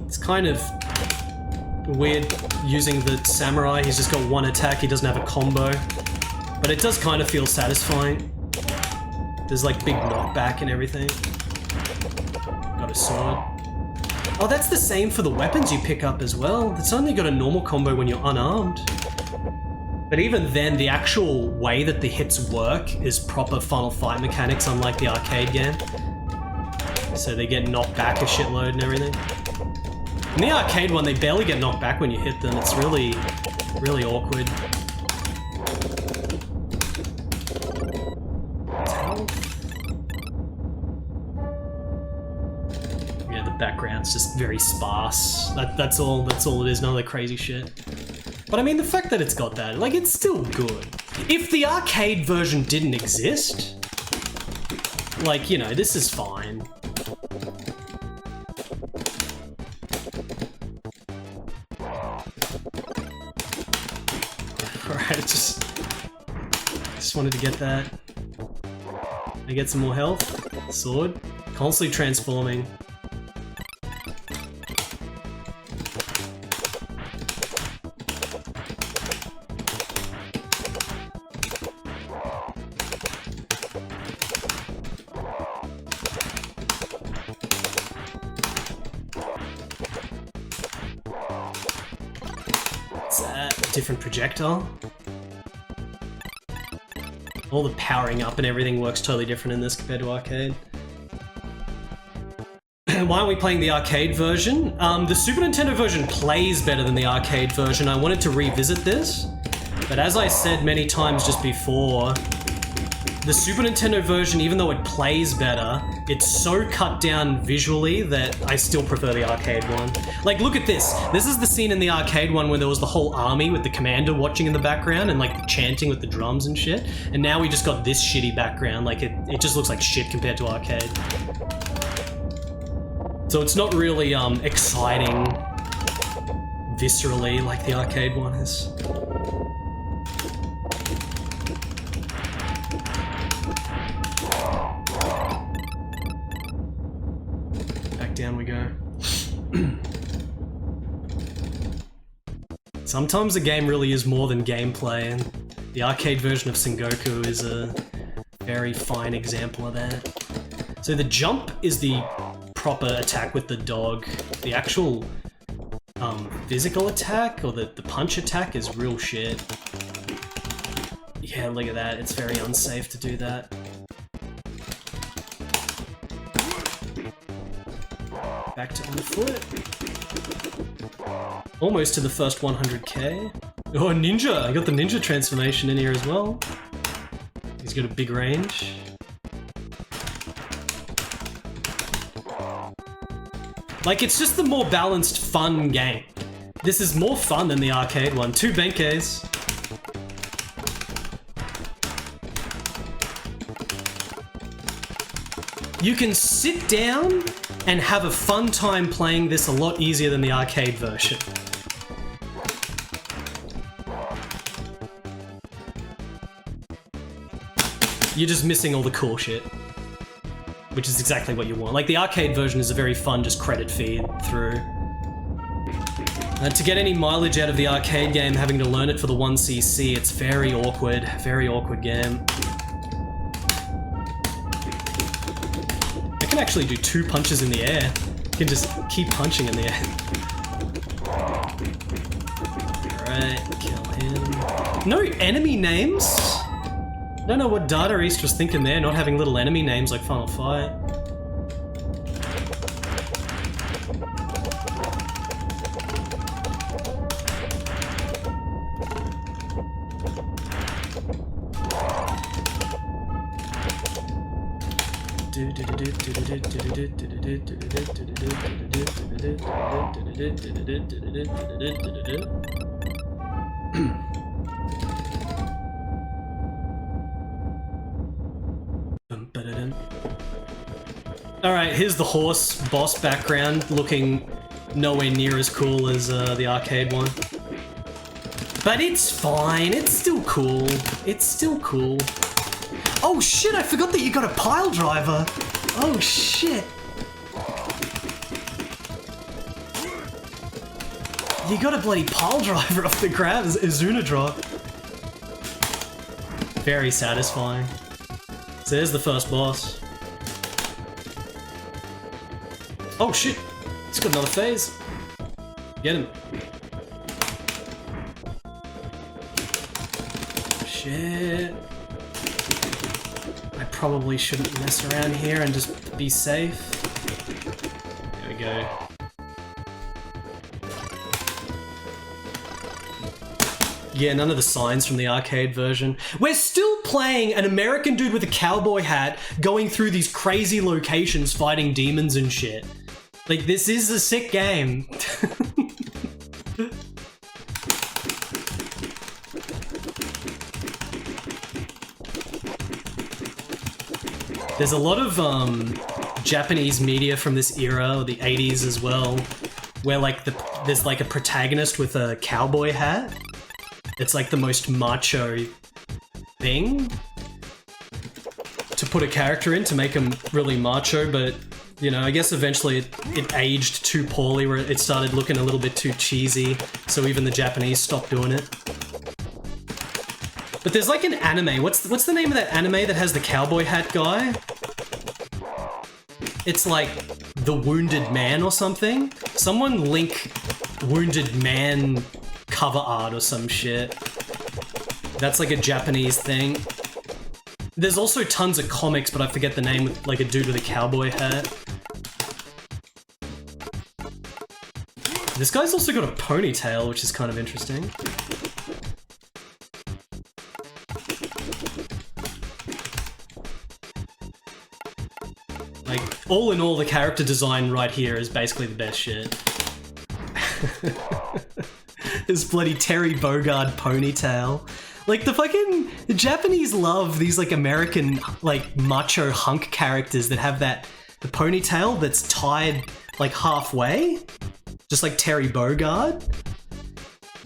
It's kind of weird using the samurai. He's just got one attack. He doesn't have a combo. But it does kind of feel satisfying. There's like big knockback and everything. Got a sword. Oh, that's the same for the weapons you pick up as well. It's only got a normal combo when you're unarmed. But even then, the actual way that the hits work is proper Final Fight mechanics, unlike the arcade game. So they get knocked back a shitload and everything. In the arcade one, they barely get knocked back when you hit them. It's really, really awkward. Yeah, the background's just very sparse. That's all it is, none of the crazy shit. But I mean, the fact that it's got that, like, it's still good. If the arcade version didn't exist, like, you know, this is fine. Alright, just wanted to get that. I get some more health. Sword. Constantly transforming. Different projectile. All the powering up and everything works totally different in this compared to arcade. why aren't we playing the arcade version? The Super Nintendo version plays better than the arcade version. I wanted to revisit this, but as I said many times just before, the Super Nintendo version, even though it plays better, it's so cut down visually that I still prefer the arcade one. Like, look at this. This is the scene in the arcade one where there was the whole army with the commander watching in the background and like chanting with the drums and shit. And now we just got this shitty background. Like, it just looks like shit compared to arcade. So it's not really exciting viscerally like the arcade one is. Back down we go. Sometimes a game really is more than gameplay, and the arcade version of Sengoku is a very fine example of that. So the jump is the proper attack with the dog. The actual physical attack, or the punch attack, is real shit. Yeah, look at that. It's very unsafe to do that. Back to on foot. Almost to the first 100k. Oh, ninja! I got the ninja transformation in here as well. He's got a big range. Like, it's just the more balanced, fun game. This is more fun than the arcade one. 2 Benkeis. You can sit down and have a fun time playing this a lot easier than the arcade version. You're just missing all the cool shit, which is exactly what you want. Like, the arcade version is a very fun, just credit feed through. To get any mileage out of the arcade game, having to learn it for the 1cc, it's very awkward game. I can actually do 2 punches in the air. You can just keep punching in the air. Alright, kill him. No enemy names? I don't know what Data East was thinking there, not having little enemy names like Final Fight. Alright, here's the horse boss background, looking nowhere near as cool as the arcade one. But it's fine, it's still cool. It's still cool. Oh shit, I forgot that you got a pile driver! Oh shit! You got a bloody pile driver off the grab, Izuna drop. Very satisfying. So there's the first boss. Oh shit! He's got another phase. Get him. Shit. I probably shouldn't mess around here and just be safe. There we go. Yeah, none of the signs from the arcade version. We're still playing an American dude with a cowboy hat going through these crazy locations fighting demons and shit. Like, this is a sick game. There's a lot of Japanese media from this era, or the 80s as well, where like there's like a protagonist with a cowboy hat. It's like the most macho thing to put a character in to make him really macho, but you know, I guess eventually it aged too poorly where it started looking a little bit too cheesy, so even the Japanese stopped doing it. But there's like an anime, what's the name of that anime that has the cowboy hat guy? It's like The Wounded Man or something? Someone link Wounded Man cover art or some shit. That's like a Japanese thing. There's also tons of comics, but I forget the name, with like a dude with a cowboy hat. This guy's also got a ponytail, which is kind of interesting. Like, all in all, the character design right here is basically the best shit. This bloody Terry Bogard ponytail. Like, the Japanese love these, like, American, like, macho hunk characters that have the ponytail that's tied, like, halfway. Just like Terry Bogard.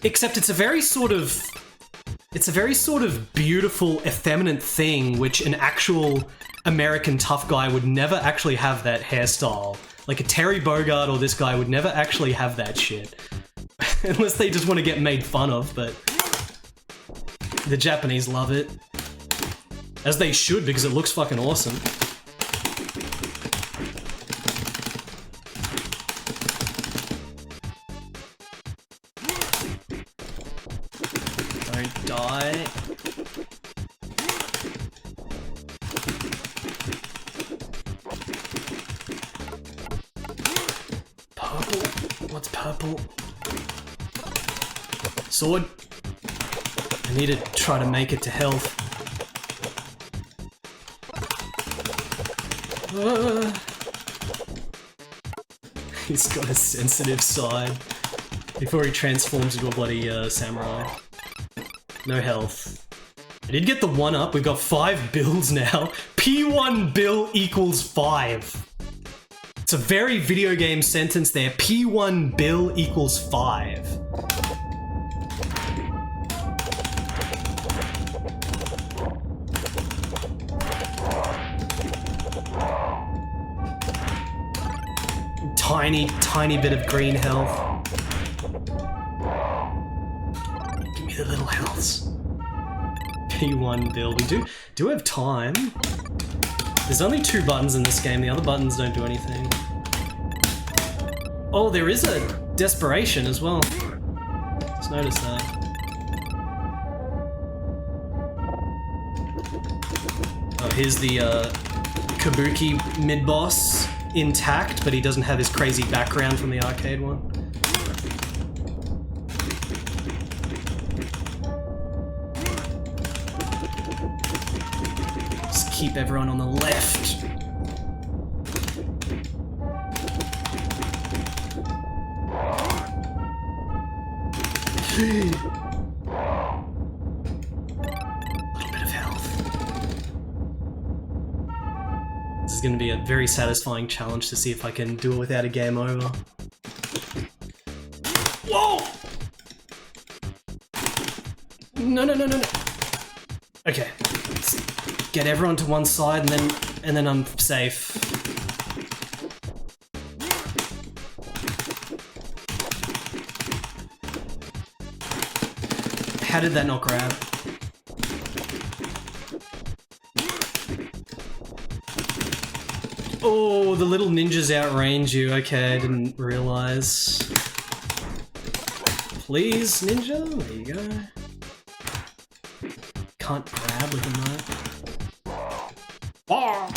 Except it's a very sort of beautiful, effeminate thing, which an actual American tough guy would never actually have that hairstyle. Like a Terry Bogard or this guy would never actually have that shit. Unless they just want to get made fun of, but the Japanese love it. As they should, because it looks fucking awesome. Don't die. Purple? What's purple? Sword. I need to try to make it to health. He's got a sensitive side. Before he transforms into a bloody samurai. No health. I did get the 1-up. We've got 5 bills now. P1 bill equals 5. It's a very video game sentence there. P1 bill equals 5. Tiny bit of green health. Give me the little healths. P1 build. We do have time. There's only 2 buttons in this game. The other buttons don't do anything. Oh, there is a desperation as well. Just noticed that. Oh, here's the Kabuki mid-boss. Intact, but he doesn't have his crazy background from the arcade one. Just keep everyone on the left. This is going to be a very satisfying challenge to see if I can do it without a game over. Whoa! No. Okay, let's get everyone to one side and then I'm safe. How did that not grab? Oh, the little ninjas outrange you. Okay, I didn't realize. Please, ninja. There you go. Can't grab with him though. Ah!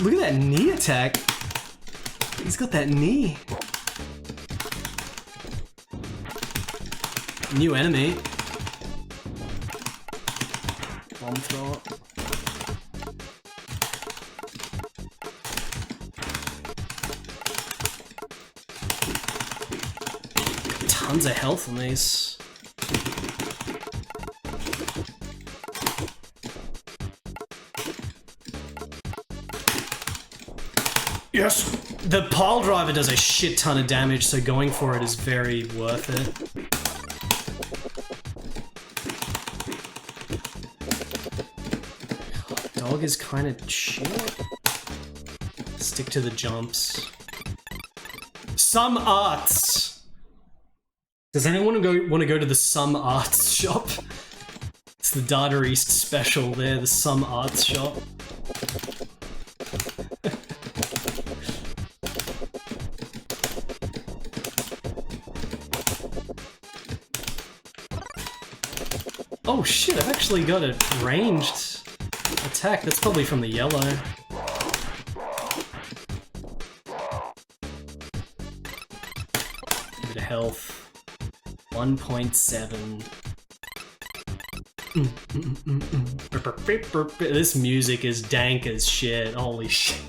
Look at that knee attack. He's got that knee. New enemy. Bomb thrower. Tons of health on these. Yes! The pile driver does a shit ton of damage, so going for it is very worth it. Dog is kind of shit. Stick to the jumps. Some Arts! Does anyone want to go to the Some Arts shop? It's the Data East special there, the Some Arts shop. Oh shit, I've actually got a ranged attack. That's probably from the yellow. Give it a health. 1.7. This music is dank as shit. Holy shit.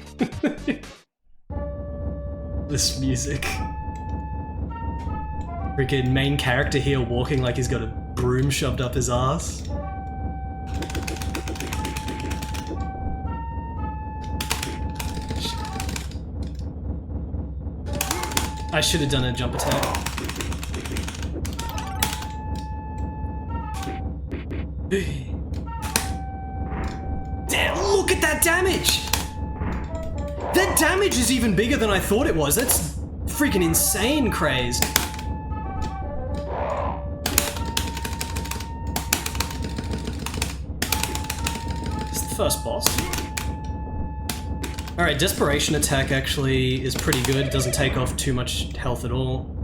This music. Freaking main character here walking like he's got a broom shoved up his ass. I should have done a jump attack. Damn, look at that damage! That damage is even bigger than I thought it was. That's freaking insane crazed. It's the first boss. Alright, Desperation Attack actually is pretty good. It doesn't take off too much health at all.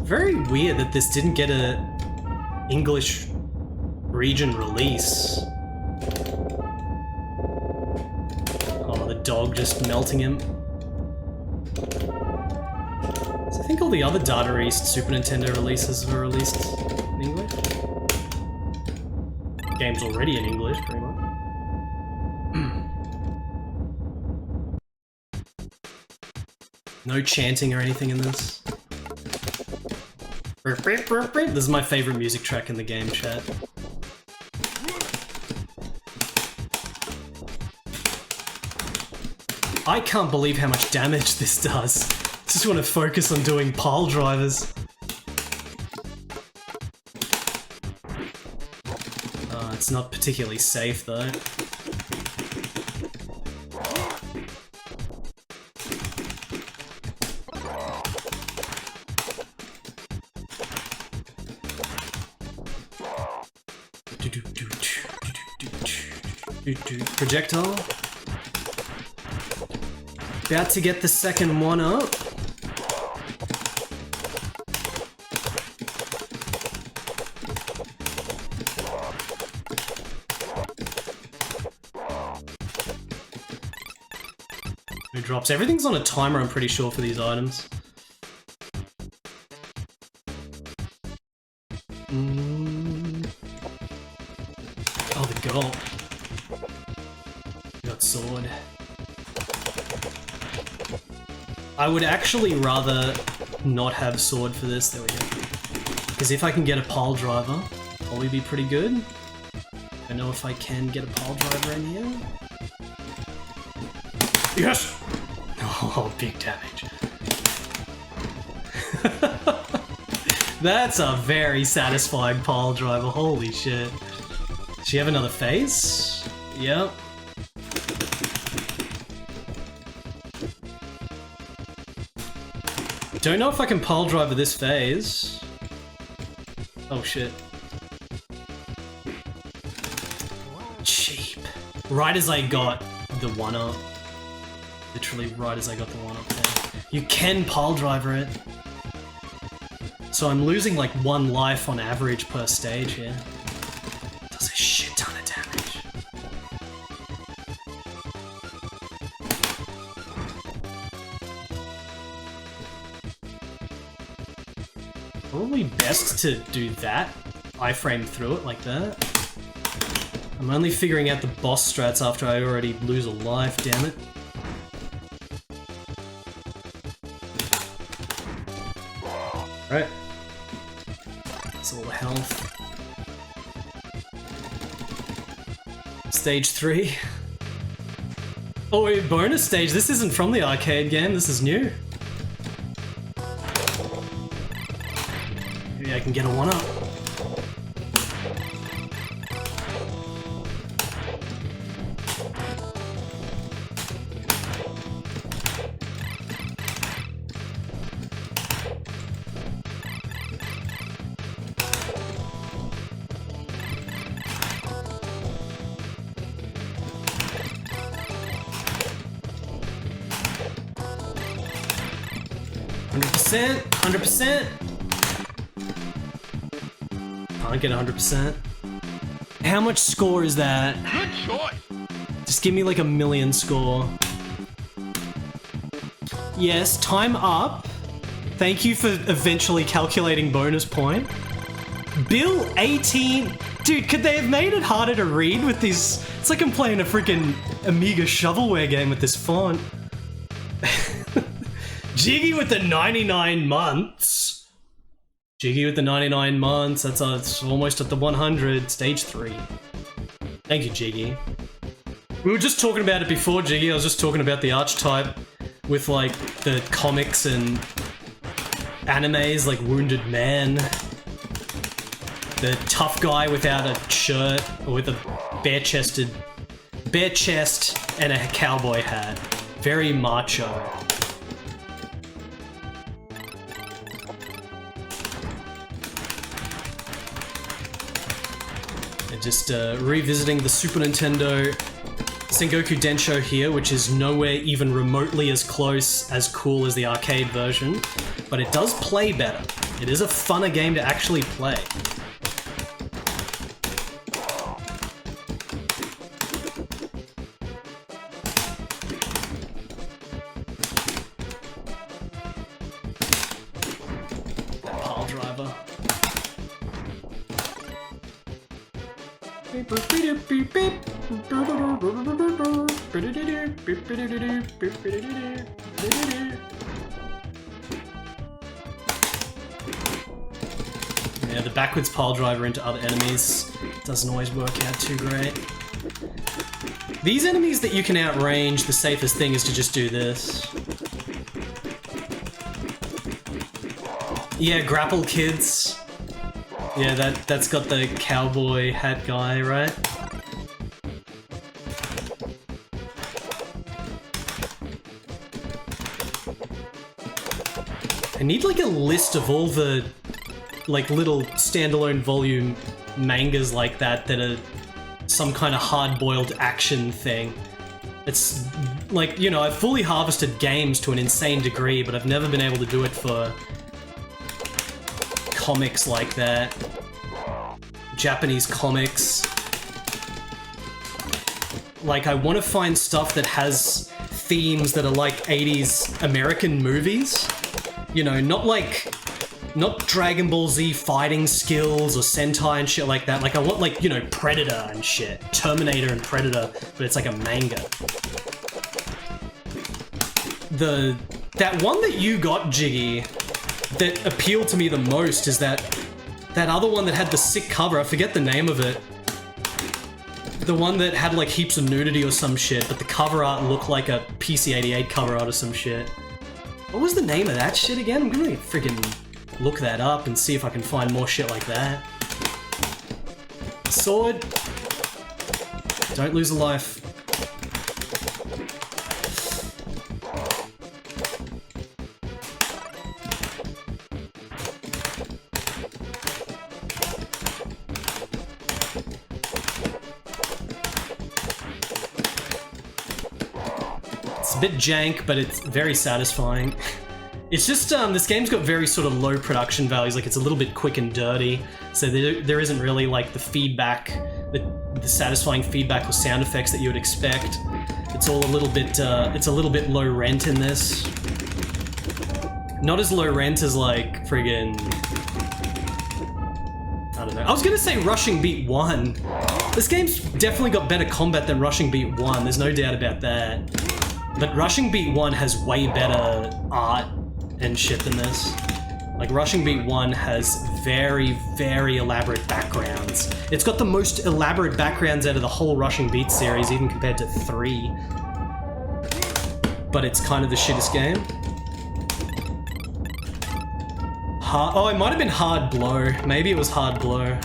Very weird that this didn't get a English region release. Oh, the dog just melting him. So I think all the other Data East Super Nintendo releases were released in English. The game's already in English, pretty much. No chanting or anything in this. This is my favorite music track in the game, chat. I can't believe how much damage this does. Just want to focus on doing pile drivers. It's not particularly safe though. Projectile. About to get the second one up. It drops. Everything's on a timer, I'm pretty sure, for these items. Oh, the goal. Got sword. I would actually rather not have sword for this. There we go. Because if I can get a pile driver, probably be pretty good. I don't know if I can get a pile driver in here. Yes! Oh, big damage. That's a very satisfying pile driver. Holy shit. Does she have another phase? Yep. Don't know if I can pile driver this phase. Oh shit. Cheap. Right as I got the one up. Literally right as I got the one up there. You can pile driver it. So I'm losing like 1 life on average per stage here. Does a shit ton of damage. Probably best to do that. Iframe through it like that. I'm only figuring out the boss strats after I already lose a life, damn it. Right. That's all the health. Stage 3. Oh wait, bonus stage. This isn't from the arcade game, this is new. Maybe I can get a 1-up. 100%, 100%. Can't get 100%. How much score is that? Good choice. Just give me like 1,000,000 score. Yes, time up. Thank you for eventually calculating bonus point. Bill 18. Dude, could they have made it harder to read with these? It's like I'm playing a freaking Amiga shovelware game with this font. Jiggy with the 99 months. Jiggy with the 99 months. It's almost at the 100. Stage 3. Thank you, Jiggy. We were just talking about it before, Jiggy. I was just talking about the archetype with like the comics and animes like Wounded Man. The tough guy without a shirt or with a bare chest and a cowboy hat. Very macho. And just revisiting the Super Nintendo Sengoku Denshou here, which is nowhere even remotely as close as cool as the arcade version, but it does play better. It is a funner game to actually play. That pile driver. Yeah, the backwards pile driver into other enemies doesn't always work out too great. These enemies that you can outrange, the safest thing is to just do this. Yeah, grapple kids. Yeah, that's got the cowboy hat guy, right? I need like a list of all the like little standalone volume mangas like that are some kind of hard-boiled action thing. It's like, you know, I've fully harvested games to an insane degree, but I've never been able to do it for comics like that. Japanese comics. Like, I want to find stuff that has themes that are like 80s American movies. You know, not Dragon Ball Z fighting skills or Sentai and shit like that. Like, I want, like, you know, Predator and shit. Terminator and Predator, but it's like a manga. That one that you got, Jiggy, that appealed to me the most is that other one that had the sick cover. I forget the name of it. The one that had, like, heaps of nudity or some shit, but the cover art looked like a PC-88 cover art or some shit. What was the name of that shit again? I'm gonna freaking look that up and see if I can find more shit like that. Sword. Don't lose a life. It's a bit jank, but it's very satisfying. It's just, this game's got very sort of low production values, like it's a little bit quick and dirty, so there isn't really like the feedback, the satisfying feedback or sound effects that you would expect. It's all a little bit, it's a little bit low rent in this. Not as low rent as like friggin', I don't know. I was gonna say Rushing Beat 1. This game's definitely got better combat than Rushing Beat 1, there's no doubt about that. But Rushing Beat 1 has way better art and shit than this. Like, Rushing Beat 1 has very, very elaborate backgrounds. It's got the most elaborate backgrounds out of the whole Rushing Beat series, even compared to 3. But it's kind of the shittest game. Oh, it might have been Hard Blow. Maybe it was Hard Blow.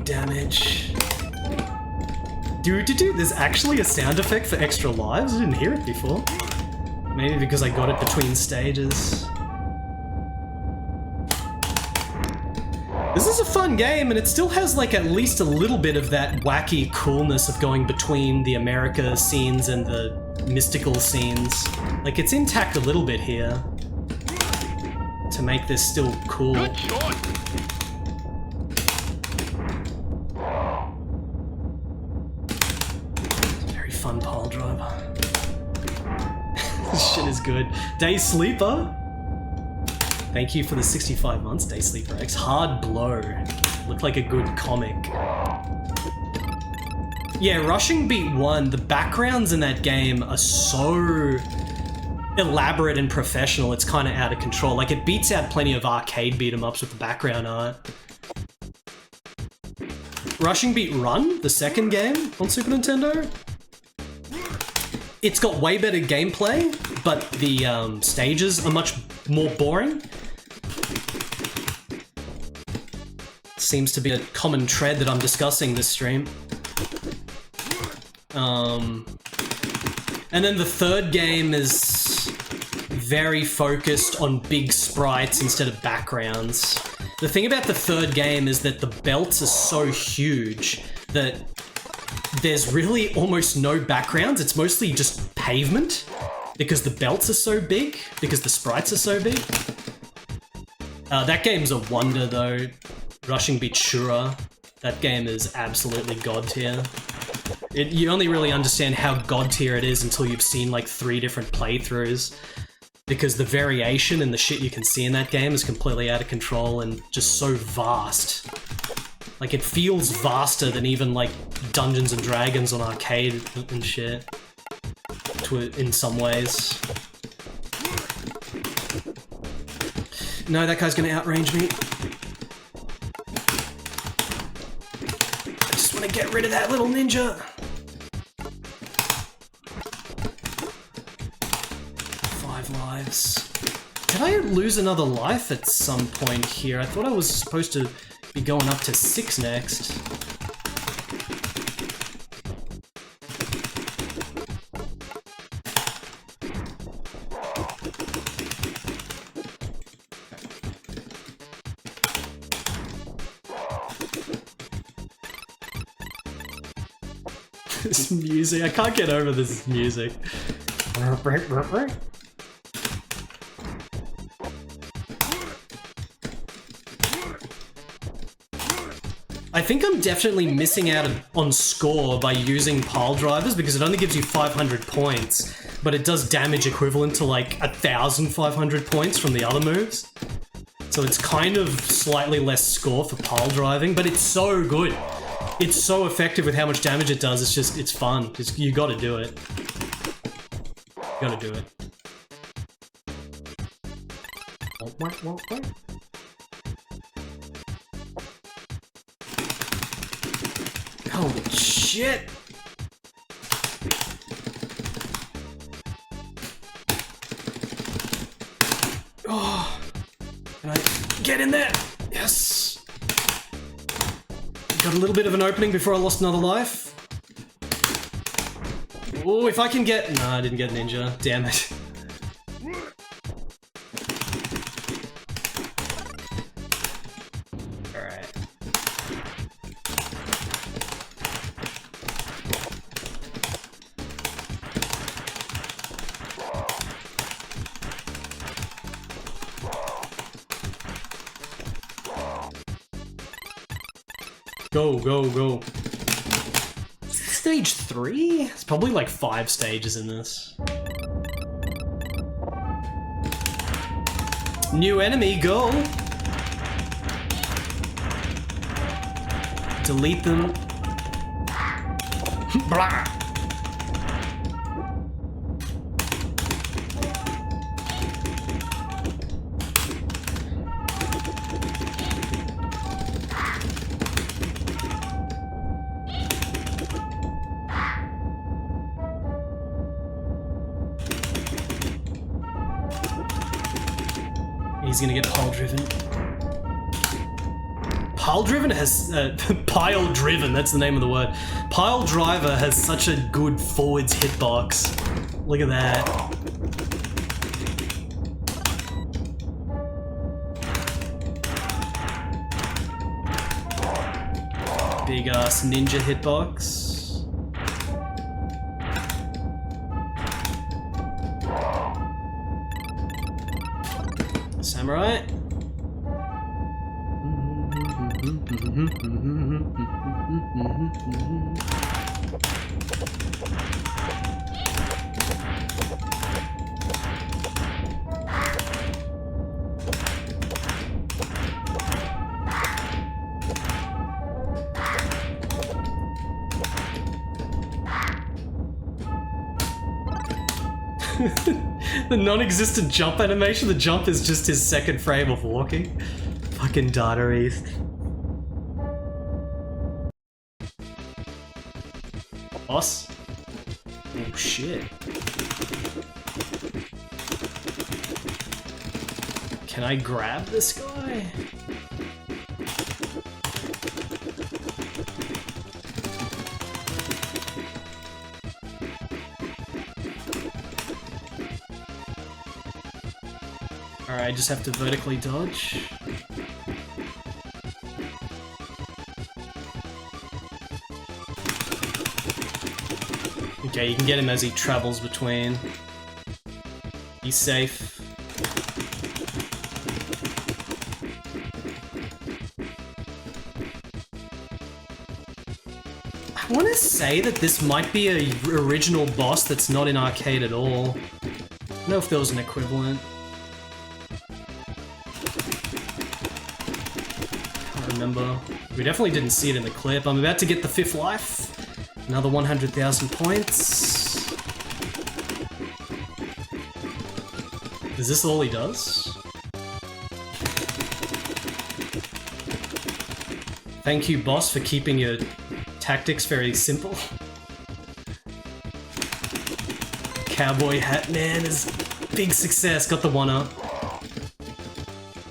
Damage. There's actually a sound effect for extra lives? I didn't hear it before. Maybe because I got it between stages. This is a fun game, and it still has like at least a little bit of that wacky coolness of going between the America scenes and the mystical scenes. Like, it's intact a little bit here to make this still cool. Good choice. Very fun pile driver. This shit is good. Day Sleeper. Thank you for the 65 months, Day Sleeper X. Hard Blow. Looked like a good comic. Yeah, Rushing Beat 1, the backgrounds in that game are so elaborate and professional, it's kind of out of control. Like, it beats out plenty of arcade beat-em-ups with the background art. Rushing Beat Run, the second game on Super Nintendo, it's got way better gameplay, but the stages are much more boring. Seems to be a common thread that I'm discussing this stream. And then the third game is very focused on big sprites instead of backgrounds. The thing about the third game is that the belts are so huge that there's really almost no backgrounds. It's mostly just pavement because the belts are so big, because the sprites are so big. That game's a wonder though. Rushing Beat Shura. That game is absolutely god tier. You only really understand how god tier it is until you've seen like 3 different playthroughs, because the variation and the shit you can see in that game is completely out of control and just so vast. Like, it feels vaster than even like Dungeons and Dragons on arcade and shit, in some ways. No, that guy's gonna outrange me. I just want to get rid of that little ninja. 5 lives. Did I lose another life at some point here? I thought I was supposed to be going up to 6 next. This music, I can't get over this music. I think I'm definitely missing out on score by using pile drivers because it only gives you 500 points, but it does damage equivalent to like 1,500 points from the other moves. So it's kind of slightly less score for pile driving, but it's so good. It's so effective with how much damage it does. It's just, it's fun. You gotta do it. You gotta do it. Holy shit! Oh, can I get in there? Yes! Got a little bit of an opening before I lost another life. Oh, if I can get... No, I didn't get ninja. Damn it. Alright. Go, go, go. Stage 3? It's probably like 5 stages in this. New enemy, go! Delete them. Blah! He's gonna get pile driven. Pile Driven has... Pile Driven, that's the name of the word. Pile Driver has such a good forwards hitbox. Look at that. Big ass ninja hitbox. Samurai. The non-existent jump animation, the jump is just his second frame of walking. Fucking Data East. Boss? Oh shit. Can I grab this guy? Alright, I just have to vertically dodge. Okay, you can get him as he travels between. He's safe. I want to say that this might be an original boss that's not in arcade at all. I don't know if there was an equivalent. Can't remember. We definitely didn't see it in the clip. I'm about to get the 5th life. Another 100,000 points. Is this all he does? Thank you, boss, for keeping your tactics very simple. Cowboy Hat Man is big success. Got the 1-up.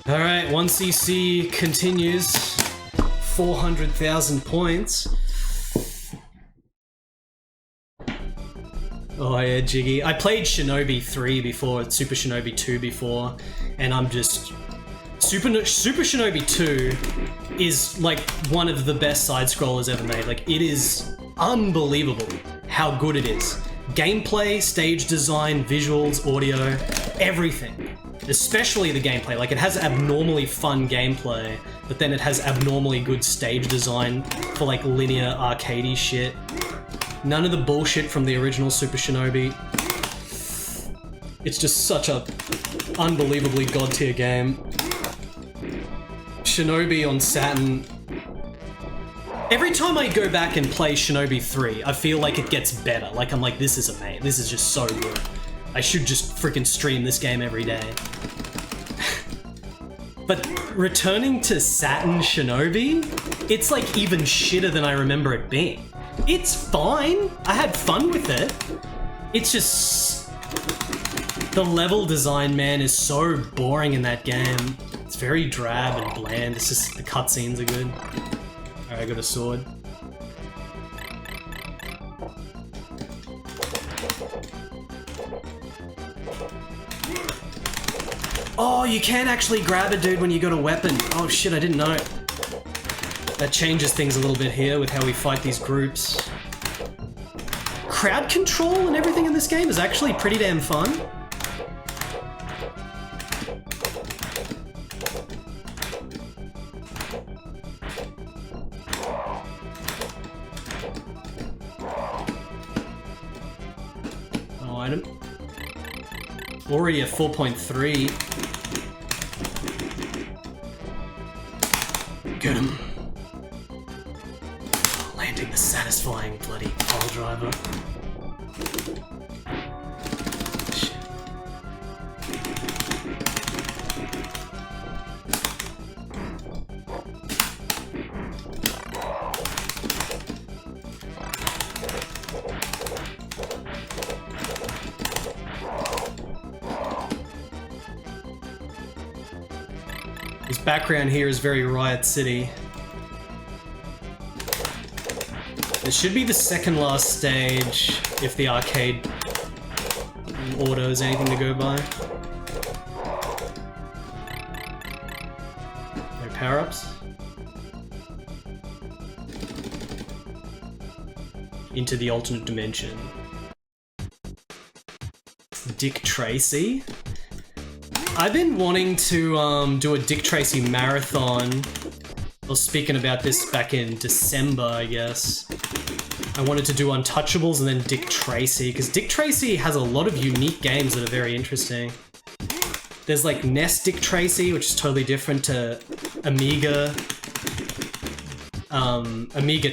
Alright, 1cc continues. 400,000 points. Oh yeah, Jiggy. I played Shinobi 3 before, Super Shinobi 2 before, and I'm just... Super Shinobi 2 is like one of the best side-scrollers ever made. Like, it is unbelievable how good it is. Gameplay, stage design, visuals, audio, everything. Especially the gameplay. Like, it has abnormally fun gameplay, but then it has abnormally good stage design for like linear arcadey shit. None of the bullshit from the original Super Shinobi. It's just such a unbelievably god-tier game. Shinobi on Saturn. Every time I go back and play Shinobi 3, I feel like it gets better. Like, I'm like, this is amazing. This is just so good. I should just freaking stream this game every day. But returning to Saturn Shinobi, it's like even shitter than I remember it being. It's fine. I had fun with it. It's just... the level design, man, is so boring in that game. It's very drab and bland. It's just the cutscenes are good. Alright, I got a sword. Oh, you can actually grab a dude when you got a weapon. Oh shit, I didn't know. That changes things a little bit here with how we fight these groups. Crowd control and everything in this game is actually pretty damn fun. No item. Already at 4.3. Get him. Landing the satisfying bloody pile driver. Shit. His background here is very Riot City. It should be the second last stage if the arcade order is anything to go by. No power-ups. Into the alternate dimension. Dick Tracy? I've been wanting to do a Dick Tracy marathon. I was speaking about this back in December, I guess. I wanted to do Untouchables and then Dick Tracy, because Dick Tracy has a lot of unique games that are very interesting. There's like NES Dick Tracy, which is totally different to Amiga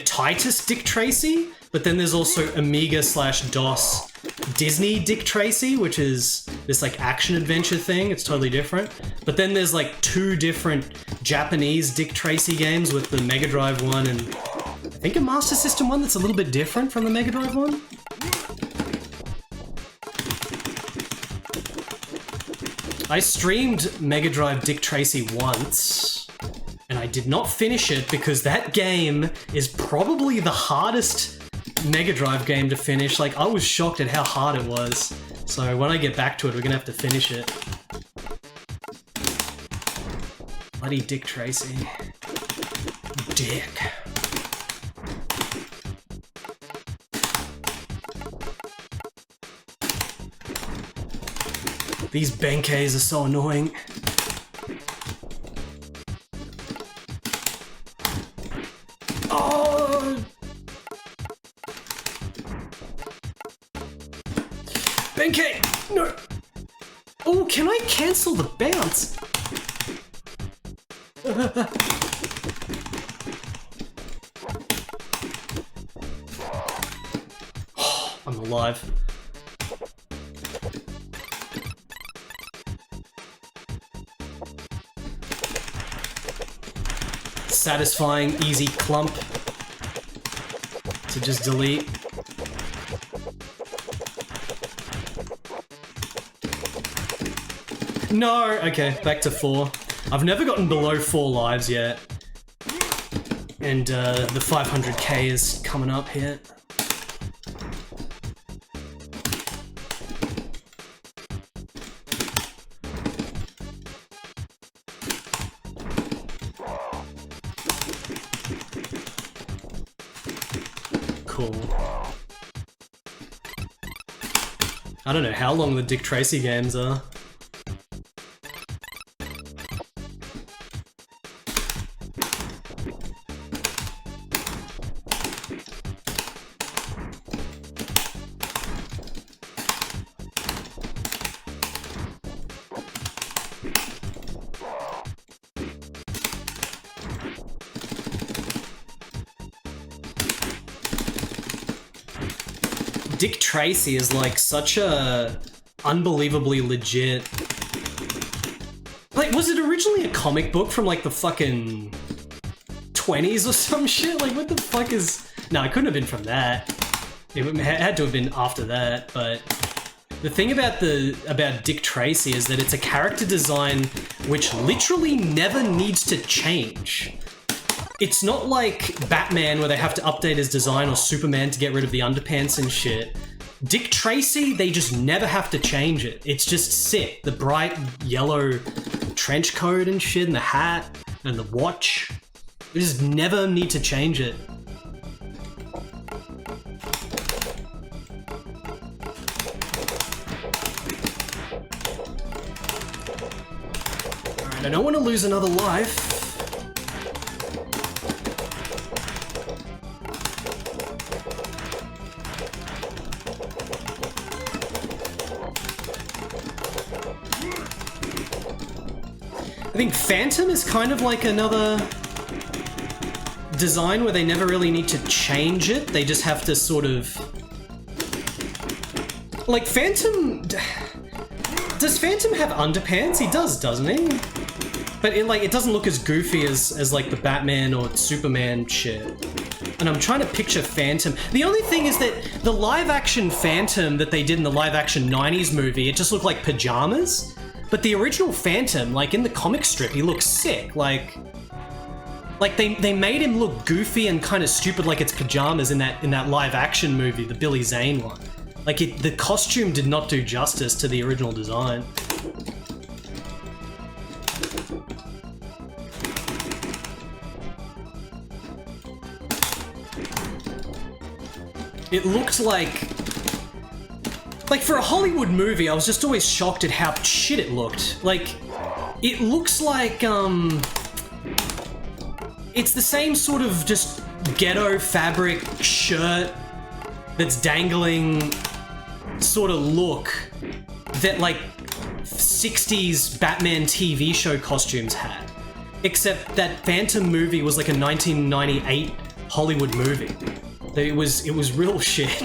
Titus Dick Tracy, but then there's also Amiga/DOS Disney Dick Tracy, which is this like action adventure thing. It's totally different. But then there's like 2 different Japanese Dick Tracy games with the Mega Drive one and I think a Master System one that's a little bit different from the Mega Drive one. I streamed Mega Drive Dick Tracy once and I did not finish it because that game is probably the hardest Mega Drive game to finish. Like, I was shocked at how hard it was. So when I get back to it, we're gonna have to finish it. Bloody Dick Tracy. Dick. These Benkeis are so annoying. Oh! Benkei! No! Oh, can I cancel the bounce? Oh, I'm alive. Satisfying, easy clump to just delete. No! Okay, back to 4. I've never gotten below 4 lives yet. And the 500k is coming up here. Cool. I don't know how long the Dick Tracy games are. Dick Tracy is like such a unbelievably legit... Like, was it originally a comic book from like the fucking 20s or some shit? Like, what the fuck is... No, it couldn't have been from that. It had to have been after that, but... The thing about Dick Tracy is that it's a character design which literally never needs to change. It's not like Batman where they have to update his design or Superman to get rid of the underpants and shit. Dick Tracy, they just never have to change it. It's just sick. The bright yellow trench coat and shit and the hat and the watch. You just never need to change it. Alright, I don't want to lose another life. I think Phantom is kind of like another design where they never really need to change it. They just have to sort of... Like, Phantom... Does Phantom have underpants? He does, doesn't he? But it doesn't look as goofy as like the Batman or Superman shit. And I'm trying to picture Phantom. The only thing is that the live-action Phantom that they did in the live-action 90s movie, it just looked like pajamas. But the original Phantom, like in the comic strip, he looks sick. Like Like they made him look goofy and kind of stupid, like it's pajamas in that live action movie, the Billy Zane one. Like the costume did not do justice to the original design. It looked like for a Hollywood movie, I was just always shocked at how shit it looked. Like, it looks like, it's the same sort of just ghetto fabric shirt that's dangling sort of look that, like, 60s Batman TV show costumes had. Except that Phantom movie was like a 1998 Hollywood movie. It was real shit.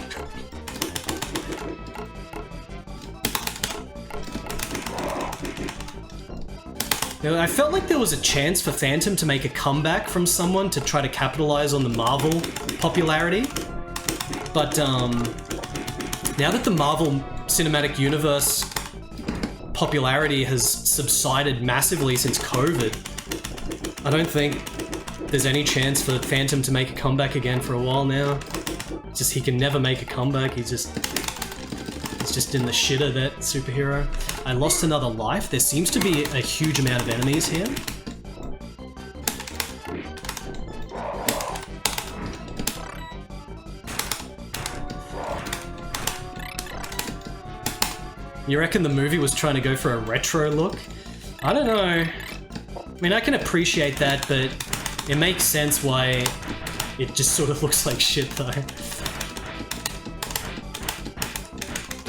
I felt like there was a chance for Phantom to make a comeback from someone to try to capitalize on the Marvel popularity. But now that the Marvel Cinematic Universe popularity has subsided massively since COVID, I don't think there's any chance for Phantom to make a comeback again for a while now. Just he can never make a comeback. He's just in the shitter, that superhero. I lost another life. There seems to be a huge amount of enemies here. You reckon the movie was trying to go for a retro look? I don't know. I mean, I can appreciate that, but it makes sense why it just sort of looks like shit, though.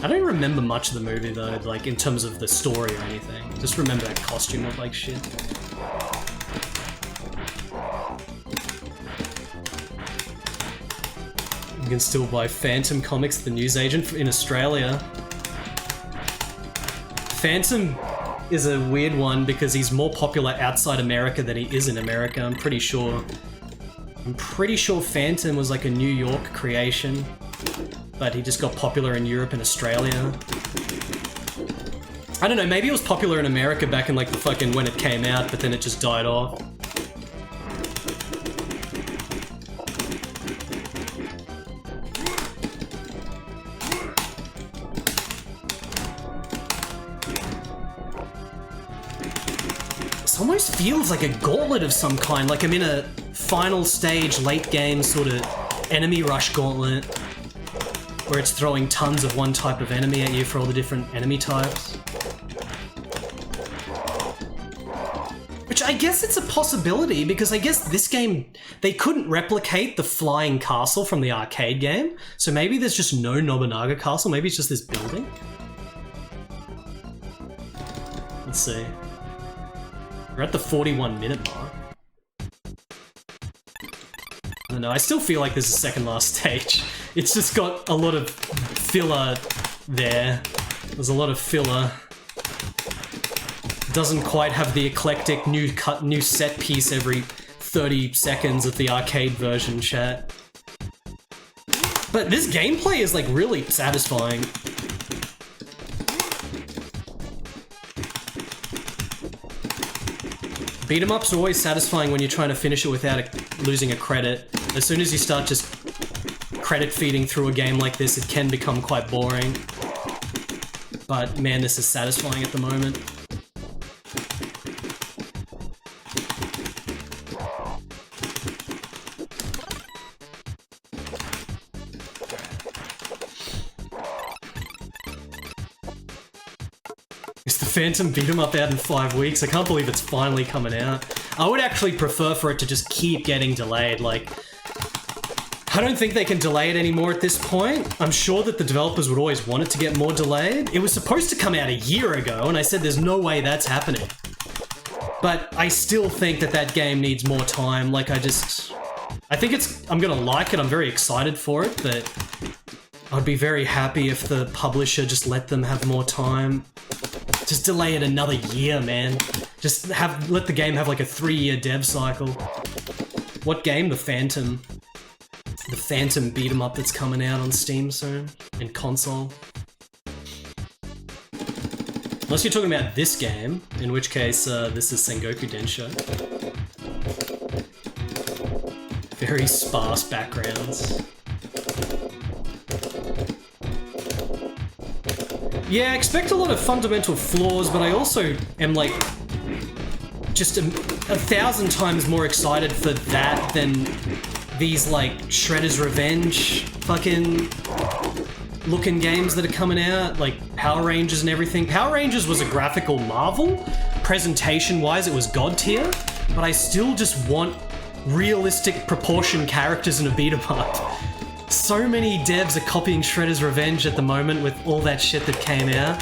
I don't remember much of the movie, though, like, in terms of the story or anything. Just remember that costume looked like shit. You can still buy Phantom Comics, the newsagent in Australia. Phantom is a weird one because he's more popular outside America than he is in America, I'm pretty sure. I'm pretty sure Phantom was like a New York creation, but he just got popular in Europe and Australia. I don't know, maybe it was popular in America back in like the fucking when it came out, but then it just died off. This almost feels like a gauntlet of some kind, like I'm in a final stage, late game sort of enemy rush gauntlet, where it's throwing tons of one type of enemy at you for all the different enemy types. Which I guess it's a possibility, because I guess this game, they couldn't replicate the flying castle from the arcade game, so maybe there's just no Nobunaga Castle, maybe it's just this building? Let's see. We're at the 41-minute mark. I don't know, I still feel like there's a second last stage. It's just got a lot of filler there. There's a lot of filler. Doesn't quite have the eclectic new set piece every 30 seconds of the arcade version, chat. But this gameplay is like really satisfying. Beat 'em ups are always satisfying when you're trying to finish it without losing a credit. As soon as you start just credit feeding through a game like this, it can become quite boring. But man, this is satisfying at the moment. Phantom beat 'em up out in 5 weeks. I can't believe it's finally coming out. I would actually prefer for it to just keep getting delayed. Like, I don't think they can delay it anymore at this point. I'm sure that the developers would always want it to get more delayed. It was supposed to come out a year ago, and I said there's no way that's happening. But I still think that that game needs more time. Like, I think I'm gonna like it. I'm very excited for it, but I'd be very happy if the publisher just let them have more time. Just delay it another year, man. Just let the game have like a 3-year dev cycle. What game? The Phantom. The Phantom beat 'em up that's coming out on Steam soon. And console. Unless you're talking about this game, in which case this is Sengoku Denshou. Very sparse backgrounds. Yeah, I expect a lot of fundamental flaws, but I also am like just a 1,000 times more excited for that than these like Shredder's Revenge fucking looking games that are coming out, like Power Rangers and everything. Power Rangers was a graphical marvel. Presentation-wise, it was god tier, but I still just want realistic proportion characters in a beat 'em up. So many devs are copying Shredder's Revenge at the moment with all that shit that came out.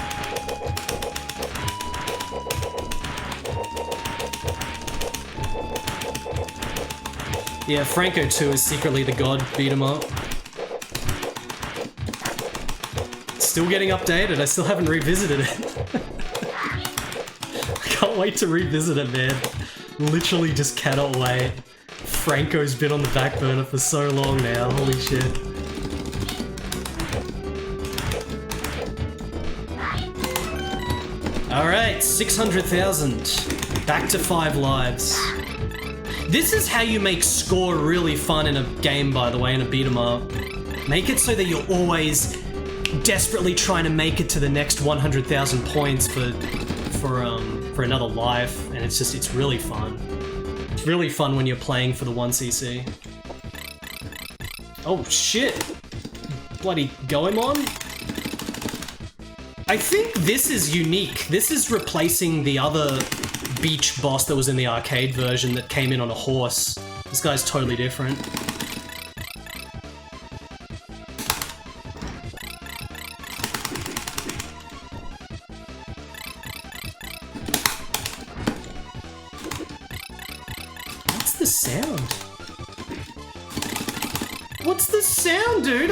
Yeah, Franco 2 is secretly the god beat 'em up. Still getting updated, I still haven't revisited it. I can't wait to revisit it, man. Literally just cannot wait. Franco's been on the back burner for so long now, holy shit. Alright, 600,000. Back to 5 lives. This is how you make score really fun in a game, by the way, in a beat 'em up. Make it so that you're always desperately trying to make it to the next 100,000 points for another life, and it's really fun. It's really fun when you're playing for the 1cc. Oh shit! Bloody Goemon? I think this is unique. This is replacing the other beach boss that was in the arcade version that came in on a horse. This guy's totally different. What's the sound? What's the sound, dude?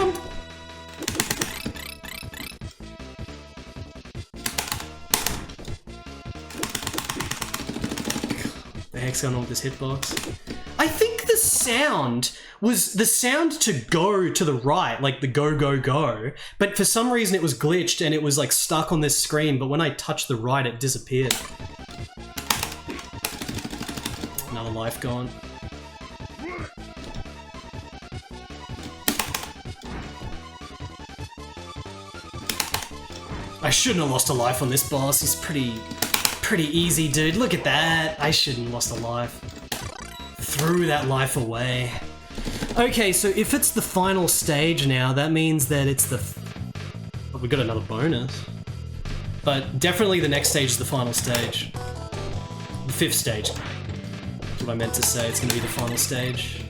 The heck's going on with this hitbox? I think the sound was the sound to go to the right, like the go, go, go. But for some reason it was glitched and it was like stuck on this screen, but when I touched the right, it disappeared. Another life gone. I shouldn't have lost a life on this boss. He's pretty easy, dude. Look at that. I shouldn't have lost a life. Threw that life away. Okay, so if it's the final stage now, that means that it's the... Oh, we got another bonus. But definitely the next stage is the final stage. The 5th stage. That's what I meant to say. It's going to be the final stage.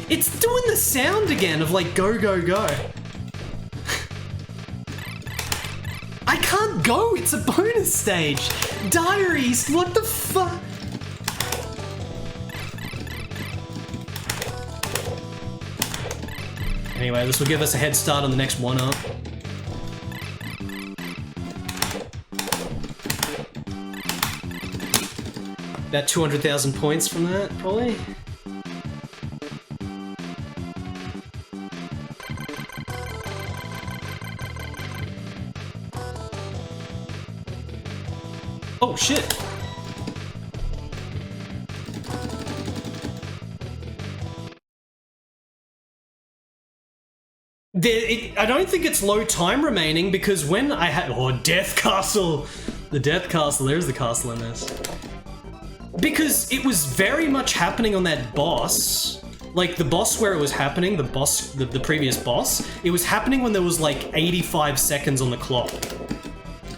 It's doing the sound again of like go, go, go. I can't go, it's a bonus stage! Diaries, what the fuck? Anyway, this will give us a head start on the next one-up. About 200,000 points from that, probably. Oh shit! I don't think it's low time remaining because when I had... Oh, Death Castle! The Death Castle, there's the castle in this. Because it was very much happening on that boss. Like, the boss where it was happening, the boss, the previous boss, it was happening when there was like 85 seconds on the clock.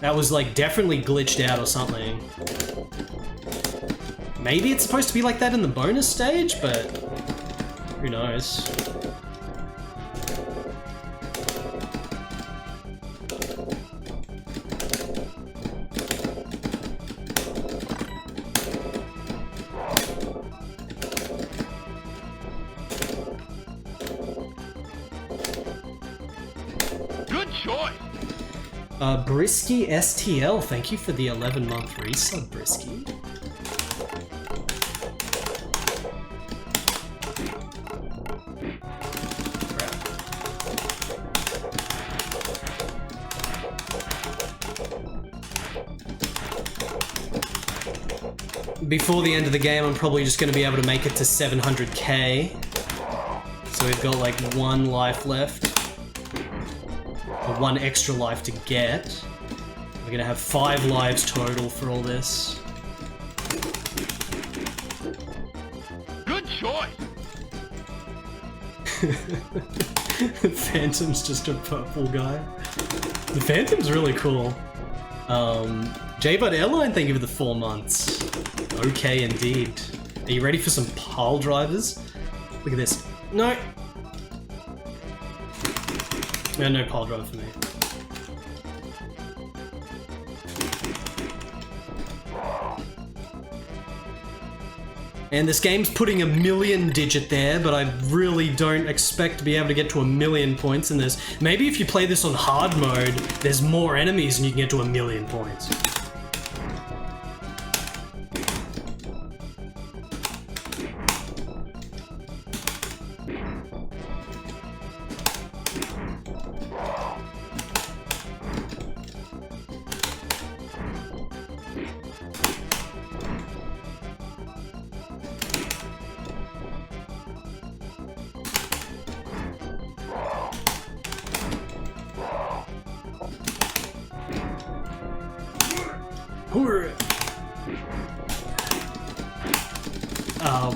That was like definitely glitched out or something. Maybe it's supposed to be like that in the bonus stage, but who knows. Good choice. Brisky STL, thank you for the 11-month resub, Brisky. before the end of the game, I'm probably just going to be able to make it to 700k. So we've got like 1 life left. Or 1 extra life to get. We're going to have 5 lives total for all this. Good choice. The Phantom's just a purple guy. The Phantom's really cool. J-Bud Airline, thank you for the 4 months. Okay, indeed. Are you ready for some pile drivers? Look at this. No. No pile driver for me. And this game's putting a 1,000,000 digit there, but I really don't expect to be able to get to 1,000,000 points in this. Maybe if you play this on hard mode, there's more enemies and you can get to 1,000,000 points.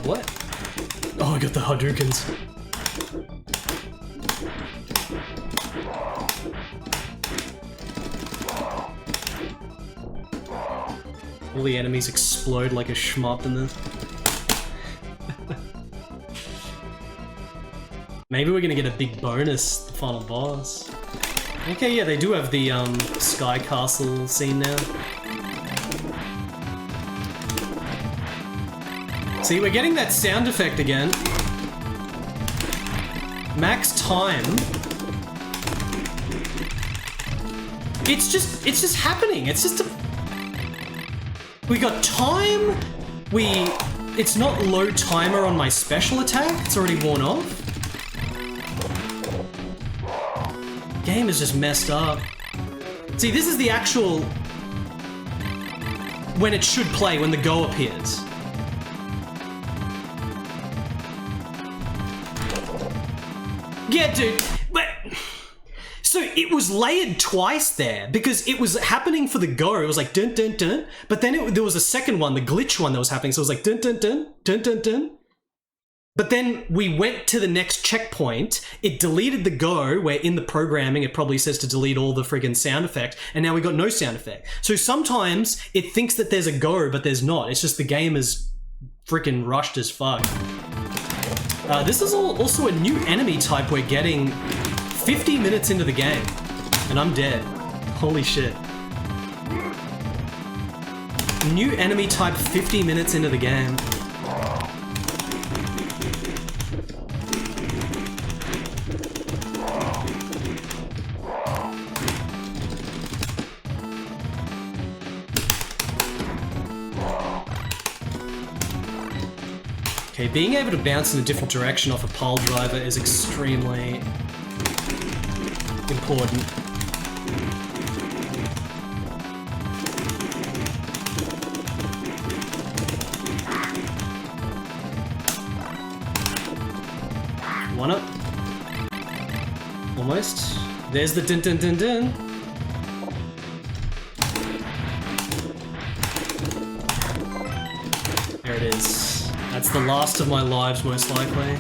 What? Oh, I got the Hadoukens. All the enemies explode like a shmup in this. Maybe we're gonna get a big bonus, the final boss. Okay, yeah, they do have the Sky Castle scene now. See, we're getting that sound effect again. Max time. It's just happening. It's just a... We got time. It's not low timer on my special attack. It's already worn off. Game is just messed up. See, this is the actual... when it should play, when the go appears. Yeah, dude, but... So it was layered twice there, because it was happening for the go, it was like dun dun dun, but then there was a second one, the glitch one that was happening, so it was like dun dun dun, dun dun dun. But then we went to the next checkpoint, it deleted the go, where in the programming it probably says to delete all the friggin' sound effect, and now we got no sound effect. So sometimes it thinks that there's a go, but there's not, it's just the game is freaking rushed as fuck. This is also a new enemy type we're getting 50 minutes into the game, and I'm dead. Holy shit. New enemy type 50 minutes into the game. Okay, being able to bounce in a different direction off a pile driver is extremely important. One up. Almost. There's the dun dun dun dun. There it is. That's the last of my lives, most likely.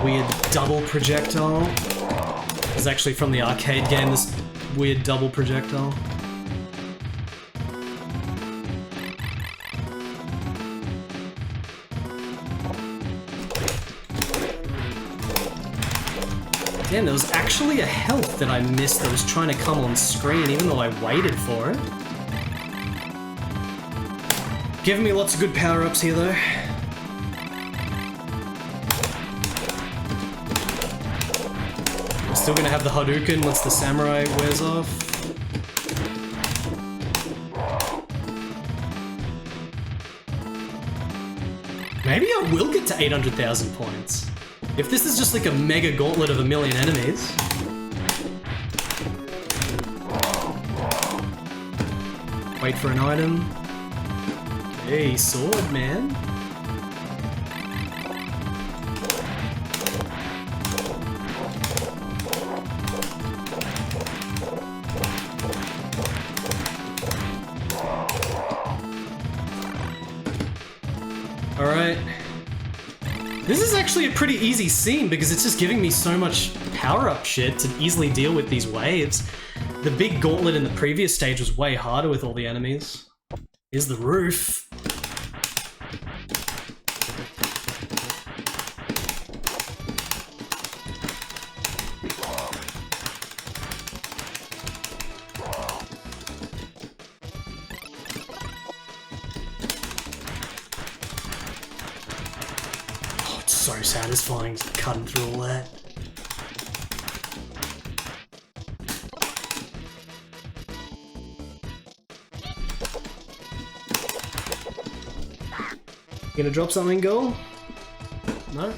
Weird double projectile. It's actually from the arcade game, this weird double projectile. Damn, there was actually a health that I missed that was trying to come on screen even though I waited for it. Giving me lots of good power-ups here though. Still gonna have the Hadouken once the Samurai wears off. Maybe I will get to 800,000 points. If this is just like a mega gauntlet of 1,000,000 enemies. Wait for an item. Hey, sword, man. Alright. This is actually a pretty easy scene because it's just giving me so much power-up shit to easily deal with these waves. The big gauntlet in the previous stage was way harder with all the enemies. Here's the roof. So satisfying cutting through all that. You gonna drop something, girl? No?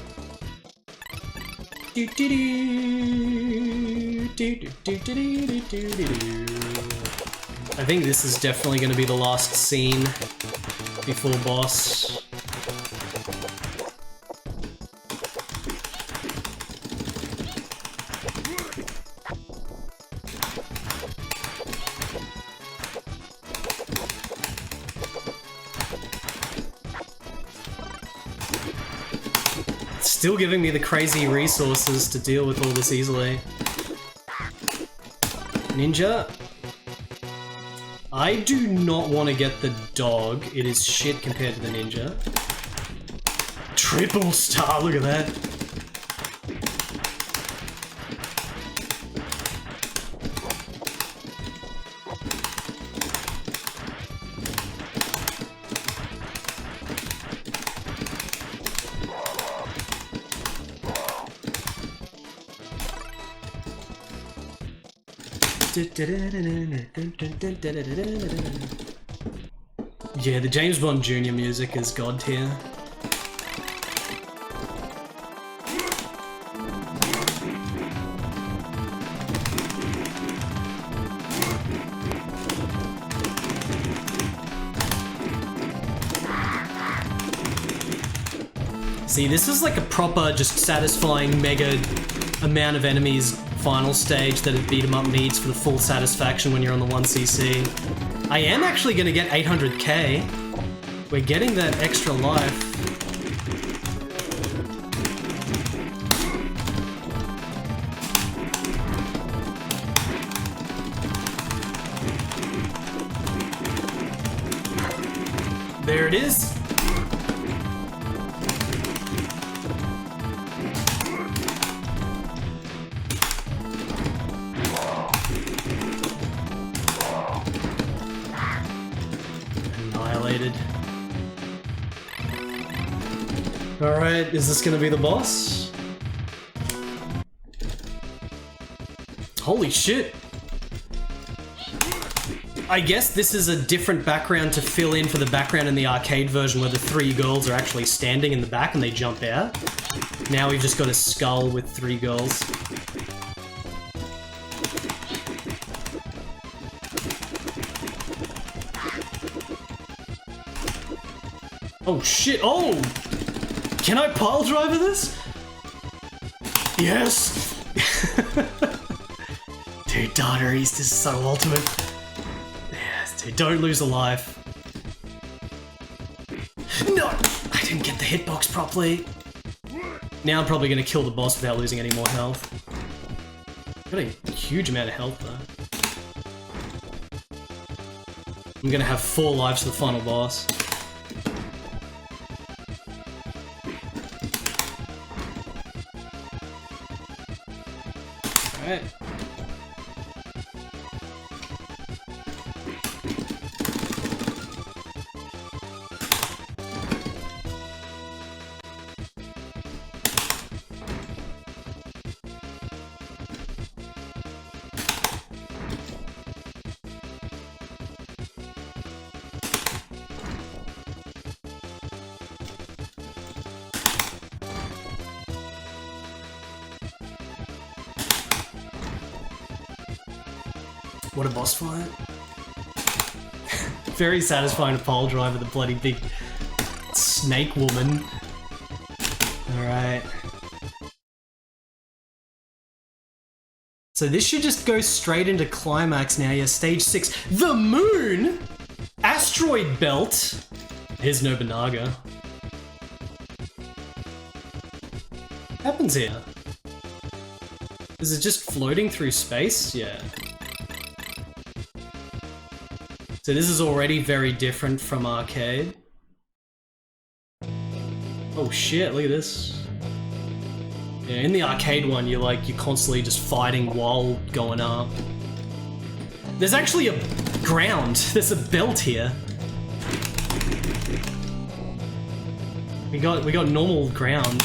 I think this is definitely gonna be the last scene before boss. Still giving me the crazy resources to deal with all this easily. Ninja. I do not want to get the dog. It is shit compared to the ninja. Triple star, look at that. Yeah, the James Bond Jr. music is god tier. See, this is like a proper, just satisfying mega amount of enemies final stage that a beat 'em up needs for the full satisfaction when you're on the 1cc. I am actually going to get 800k. We're getting that extra life. There it is. Alright, is this gonna be the boss? Holy shit! I guess this is a different background to fill in for the background in the arcade version where the three girls are actually standing in the back and they jump out. Now we've just got a skull with three girls. Oh shit, oh! Can I pile driver this? Yes! Dude, Data East is so ultimate. Yes, dude, don't lose a life. No! I didn't get the hitbox properly. Now I'm probably gonna kill the boss without losing any more health. Got a huge amount of health though. I'm gonna have 4 lives for the final boss. Alright. What a boss fight. Very satisfying to pile driver the bloody big snake woman. Alright. So this should just go straight into climax now. Yeah, stage 6. The moon! Asteroid belt! Here's Nobunaga. What happens here? Is it just floating through space? Yeah. So this is already very different from arcade. Oh shit, look at this. Yeah, in the arcade one, you're constantly just fighting while going up. There's actually a ground. There's a belt here. We got normal ground.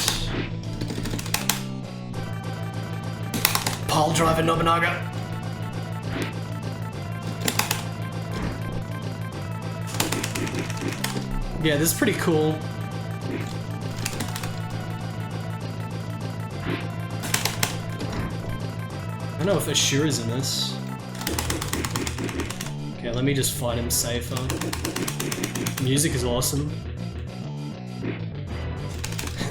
Pile driver Nobunaga. Yeah, this is pretty cool. I don't know if Ashura's in this. Okay, let me just fight him safer. Music is awesome.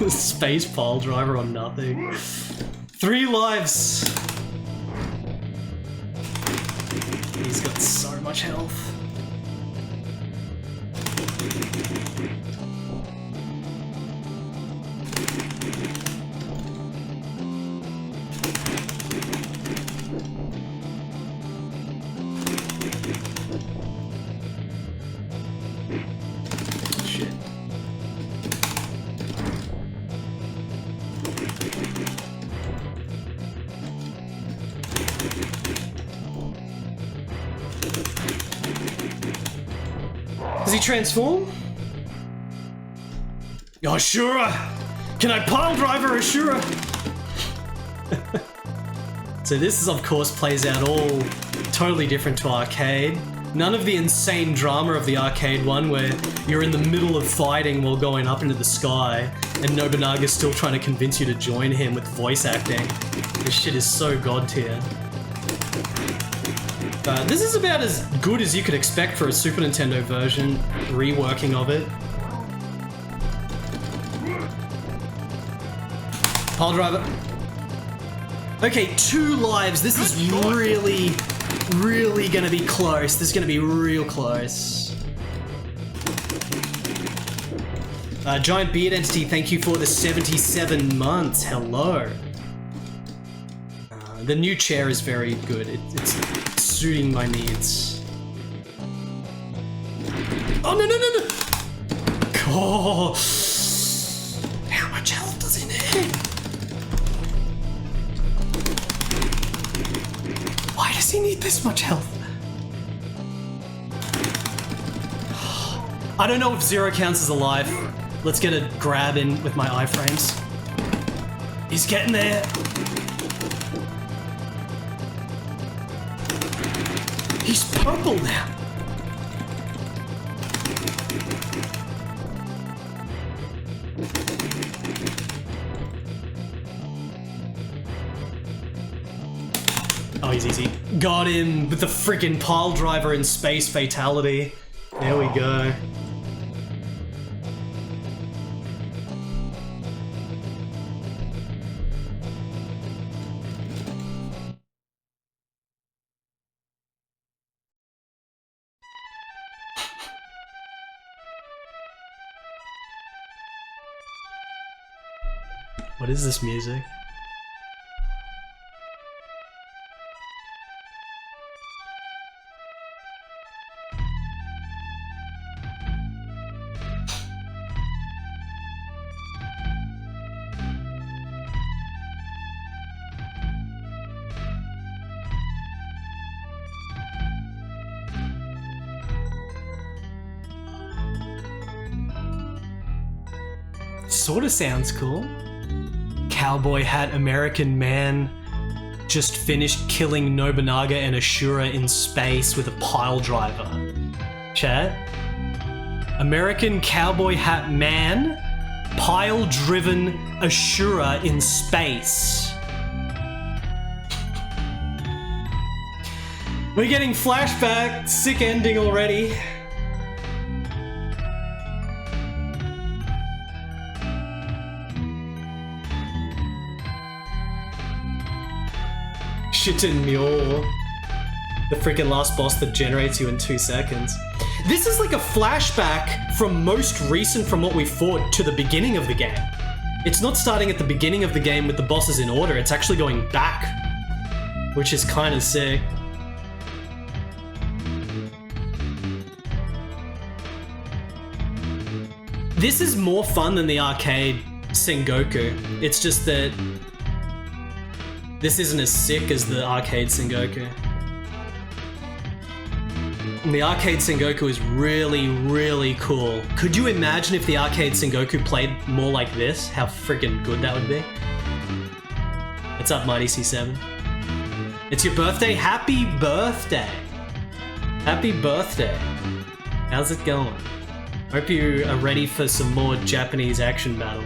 Space pile driver on nothing. 3 lives! He's got so much health. Transform? Ashura! Can I pile driver Ashura? So this is, of course, plays out all totally different to arcade. None of the insane drama of the arcade one where you're in the middle of fighting while going up into the sky and Nobunaga's still trying to convince you to join him with voice acting. This shit is so god tier. This is about as good as you could expect for a Super Nintendo version, reworking of it. Pile driver. Okay, 2 lives. This is really gonna be close. This is gonna be real close. Giant Beard Entity, thank you for the 77 months. Hello. The new chair is very good. It's suiting my needs. Oh, no! Oh, how much health does he need? Why does he need this much health? I don't know if 0 counts as alive. Let's get a grab in with my iframes. He's getting there. He's purple now. Oh, he's easy. Got him with the freaking pile driver in space fatality. There we go. What is this music? Sorta sounds cool. Cowboy hat American man just finished killing Nobunaga and Ashura in space with a pile driver. Chat. American cowboy hat man pile driven Ashura in space We're getting flashback. Sick ending already. Shitten Mule. The freaking last boss that generates you in 2 seconds. This is like a flashback from most recent from what we fought to the beginning of the game. It's not starting at the beginning of the game with the bosses in order, it's actually going back, which is kind of sick. This is more fun than the arcade Sengoku. It's just that this isn't as sick as the arcade Sengoku. The arcade Sengoku is really, really cool. Could you imagine if the arcade Sengoku played more like this? How freaking good that would be. What's up, Mighty C7? It's your birthday? Happy birthday! Happy birthday. How's it going? Hope you are ready for some more Japanese action battle.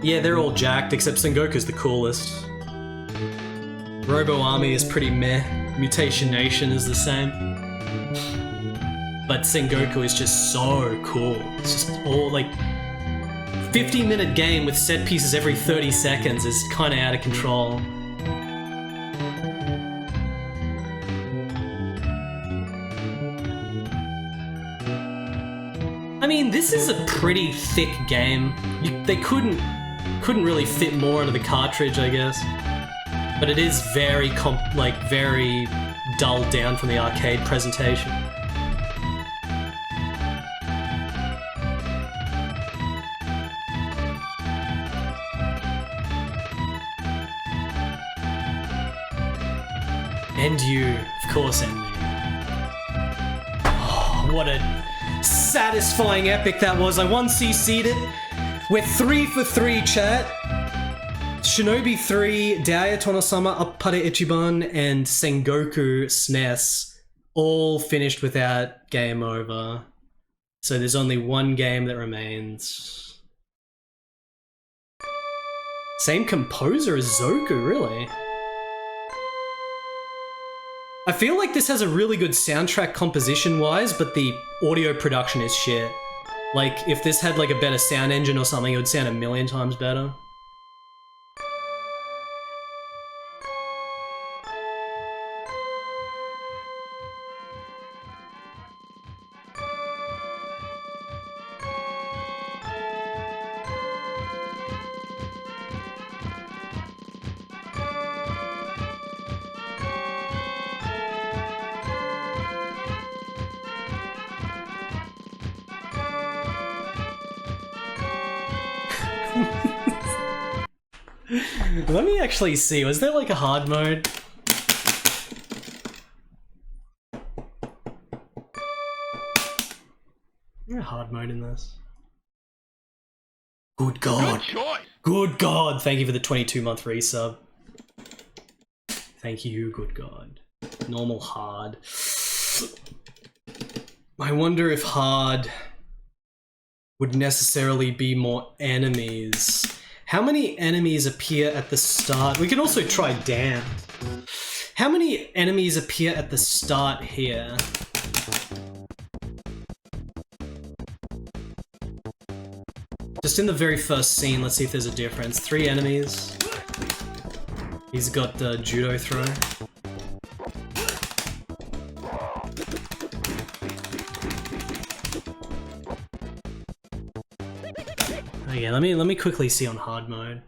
Yeah, they're all jacked, except Sengoku's the coolest. Robo Army is pretty meh. Mutation Nation is the same. But Sengoku is just so cool. It's just all like 50-minute game with set pieces every 30 seconds is kind of out of control. I mean, this is a pretty thick game. They couldn't really fit more into the cartridge, I guess. But it is very very dulled down from the arcade presentation. And you, of course, and me. Oh, what a satisfying epic that was. I 1CC'd it. We're 3 for 3, chat. Shinobi 3, Deae Tonosama, Appare Ichiban, and Sengoku SNES all finished without game over. So there's only one game that remains. Same composer as Zoku, really? I feel like this has a really good soundtrack composition-wise, but the audio production is shit. Like, if this had like a better sound engine or something, it would sound a million times better. Let me actually see, was there like a hard mode? Is there a hard mode in this? Good God. Good choice. Good God. Thank you for the 22-month resub. Thank you, good God. Normal hard. I wonder if hard would necessarily be more enemies. How many enemies appear at the start? We can also try Dan. How many enemies appear at the start here? Just in the very first scene, let's see if there's a difference. 3 enemies. He's got the judo throw. Okay, let me quickly see on hard mode.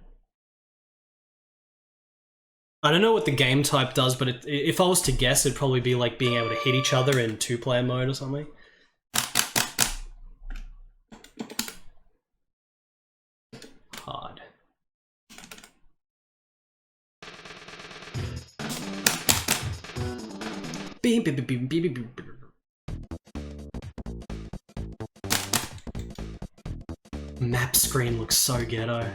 I don't know what the game type does, but if I was to guess, it'd probably be like being able to hit each other in 2-player mode or something. Hard. Beep, beep, beep, beep, beep, beep, beep. Map screen looks so ghetto.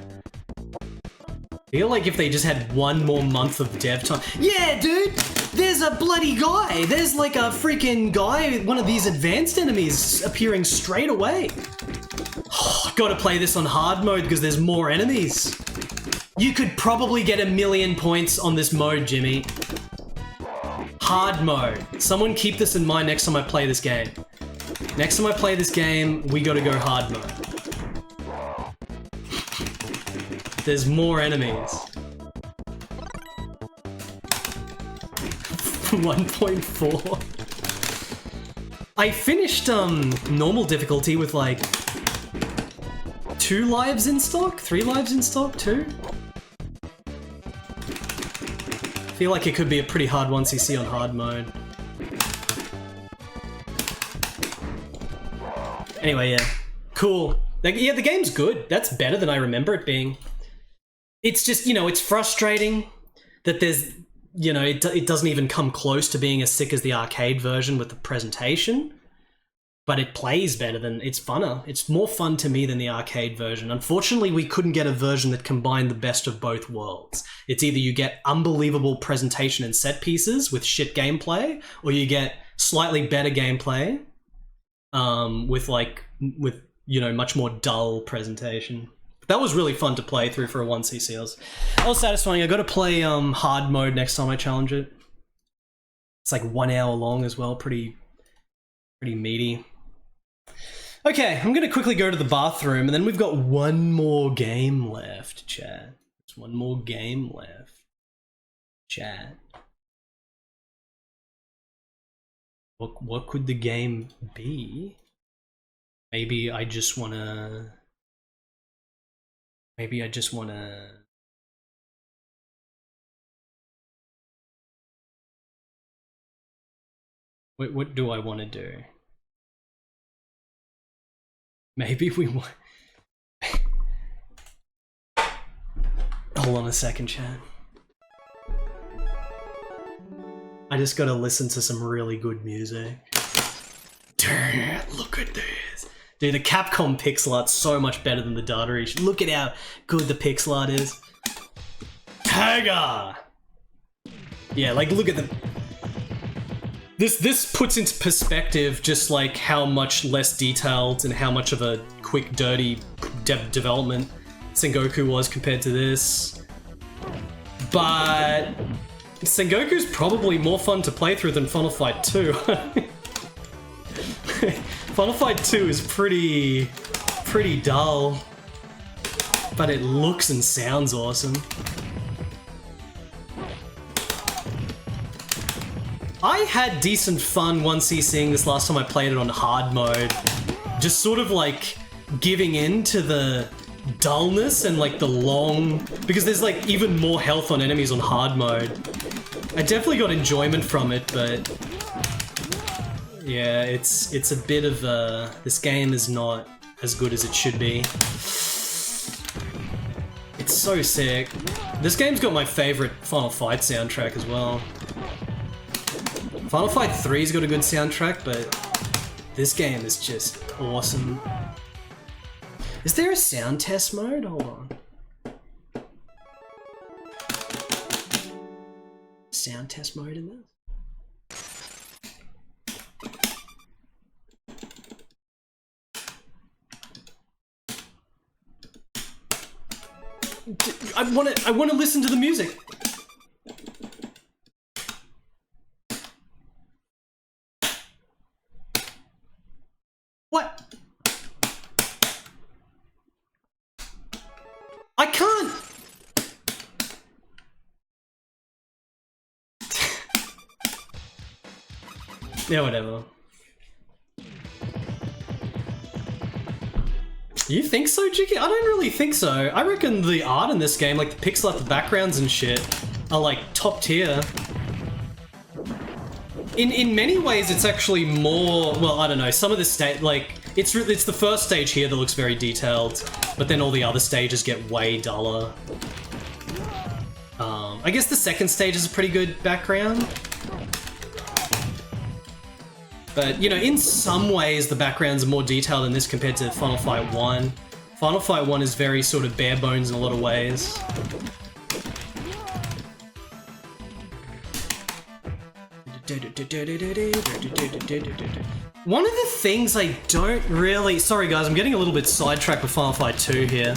I feel like if they just had one more month of dev time. Yeah, dude! There's a bloody guy! There's like a freaking guy, one of these advanced enemies appearing straight away. Oh, gotta play this on hard mode because there's more enemies. You could probably get 1,000,000 points on this mode, Jimmy. Hard mode. Someone keep this in mind next time I play this game. Next time I play this game, we gotta go hard mode. There's more enemies. 1.4. I finished normal difficulty with like 2 lives in stock? 3 lives in stock? 2? I feel like it could be a pretty hard 1cc on hard mode. Anyway, yeah. Cool. Yeah, the game's good. That's better than I remember it being. It's just, you know, it's frustrating that there's, you know, it doesn't even come close to being as sick as the arcade version with the presentation, but it plays better than, it's funner. It's more fun to me than the arcade version. Unfortunately, we couldn't get a version that combined the best of both worlds. It's either you get unbelievable presentation and set pieces with shit gameplay, or you get slightly better gameplay with you know, much more dull presentation. That was really fun to play through for a 1cc. That was satisfying. I got to play hard mode next time I challenge it. It's like 1 hour long as well. Pretty meaty. Okay, I'm going to quickly go to the bathroom, and then we've got one more game left, chat. There's one more game left, chat. What could the game be? Maybe I just wanna... What do I want to do? Maybe we want... Hold on a second, chat. I just gotta listen to some really good music. Dude, look at this. Dude, the Capcom pixel art's so much better than the data issue. Look at how good the pixel art is. Haga! Yeah, like, look at the... This puts into perspective just like how much less detailed and how much of a quick, dirty development Sengoku was compared to this. But Sengoku's probably more fun to play through than Final Fight 2. Final Fight 2 is pretty dull, but it looks and sounds awesome. I had decent fun 1cc'ing this last time I played it on hard mode. Just sort of like giving in to the dullness and like the long... Because there's like even more health on enemies on hard mode. I definitely got enjoyment from it, but... Yeah, it's a bit of a... This game is not as good as it should be. It's so sick. This game's got my favorite Final Fight soundtrack as well. Final Fight 3's got a good soundtrack, but this game is just awesome. Is there a sound test mode? Hold on. Sound test mode in this? I want to listen to the music. What? I can't. Yeah, whatever. You think so, Jiki? I don't really think so. I reckon the art in this game, like the pixel art, the backgrounds and shit, are like top tier. In many ways, it's actually more, well, I don't know, some of the stage, like, it's the first stage here that looks very detailed, but then all the other stages get way duller. I guess the second stage is a pretty good background. But, you know, in some ways, the backgrounds are more detailed in this compared to Final Fight 1. Final Fight 1 is very sort of bare bones in a lot of ways. One of the things I don't really... Sorry guys, I'm getting a little bit sidetracked with Final Fight 2 here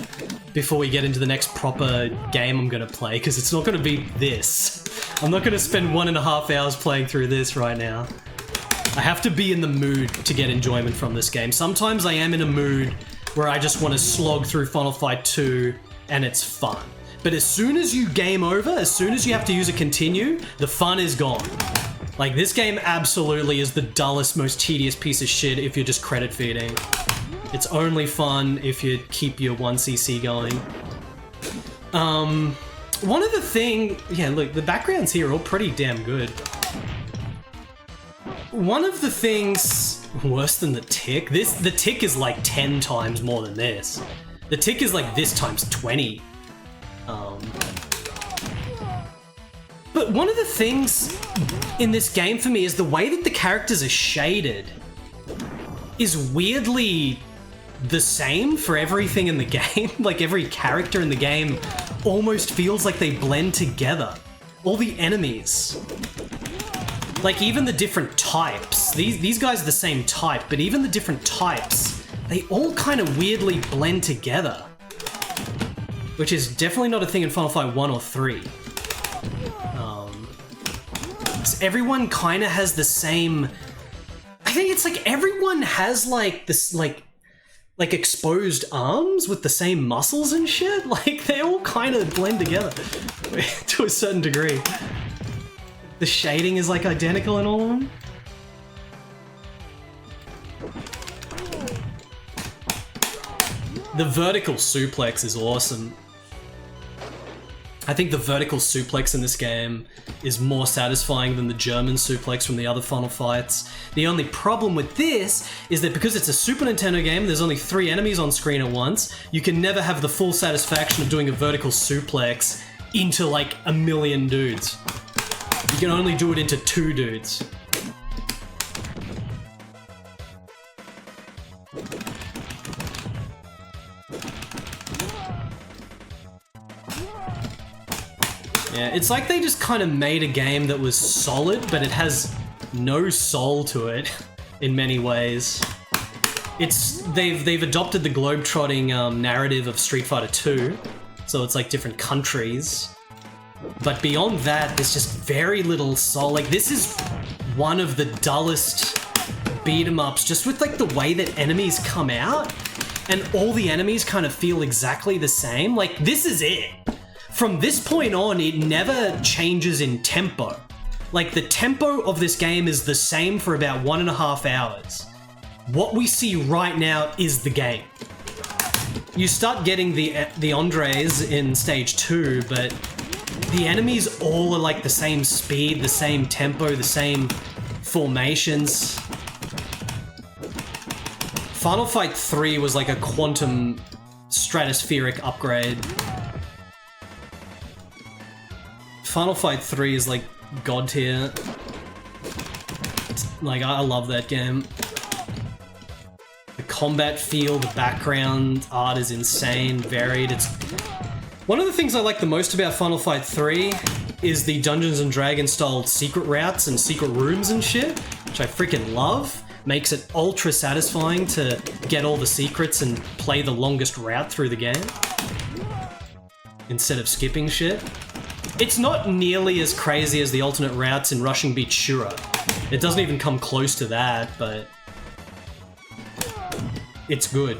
before we get into the next proper game I'm going to play, because it's not going to be this. I'm not going to spend 1.5 hours playing through this right now. I have to be in the mood to get enjoyment from this game. Sometimes I am in a mood where I just want to slog through Final Fight 2 and it's fun. But as soon as you game over, as soon as you have to use a continue, the fun is gone. Like, this game absolutely is the dullest, most tedious piece of shit if you're just credit feeding. It's only fun if you keep your 1cc going. One of the thing... Yeah, look, the backgrounds here are all pretty damn good. One of the things... Worse than the Tick? The Tick is like 10 times more than this. The Tick is like this times 20. But one of the things in this game for me is the way that the characters are shaded is weirdly the same for everything in the game. Like, every character in the game almost feels like they blend together. All the enemies. Like, even the different types. These guys are the same type, but even the different types, they all kind of weirdly blend together. Which is definitely not a thing in Final Fight 1 or 3. Everyone kind of has the same... I think it's like everyone has like this, like exposed arms with the same muscles and shit. Like, they all kind of blend together to a certain degree. The shading is like identical in all of them. The vertical suplex is awesome. I think the vertical suplex in this game is more satisfying than the German suplex from the other Final Fights. The only problem with this is that because it's a Super Nintendo game, there's only 3 enemies on screen at once, you can never have the full satisfaction of doing a vertical suplex into like a million dudes. You can only do it into 2 dudes. Yeah, it's like they just kind of made a game that was solid, but it has no soul to it in many ways. They've adopted the globetrotting narrative of Street Fighter 2, so it's like different countries. But beyond that, there's just very little soul. Like, this is one of the dullest beat-em-ups, just with like the way that enemies come out, and all the enemies kind of feel exactly the same. Like, this is it. From this point on, it never changes in tempo. Like, the tempo of this game is the same for about 1.5 hours. What we see right now is the game. You start getting the Andres in stage 2, but the enemies all are like the same speed, the same tempo, the same formations. Final Fight 3 was like a quantum stratospheric upgrade. Final Fight 3 is like god tier. Like, I love that game. The combat feel, the background art is insane, varied. It's one of the things I like the most about Final Fight 3 is the Dungeons and Dragons style secret routes and secret rooms and shit, which I freaking love. Makes it ultra satisfying to get all the secrets and play the longest route through the game instead of skipping shit. It's not nearly as crazy as the alternate routes in Rushing Beach Shura. It doesn't even come close to that, but it's good.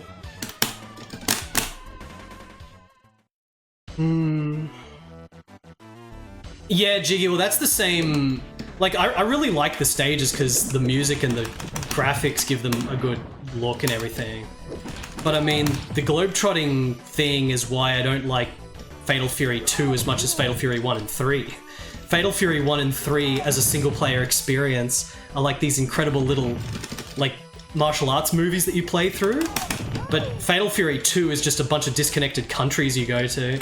Yeah, Jiggy, well that's the same... Like, I really like the stages because the music and the graphics give them a good look and everything. But I mean, the globetrotting thing is why I don't like Fatal Fury 2 as much as Fatal Fury 1 and 3. Fatal Fury 1 and 3 as a single player experience are like these incredible little, like, martial arts movies that you play through. But Fatal Fury 2 is just a bunch of disconnected countries you go to.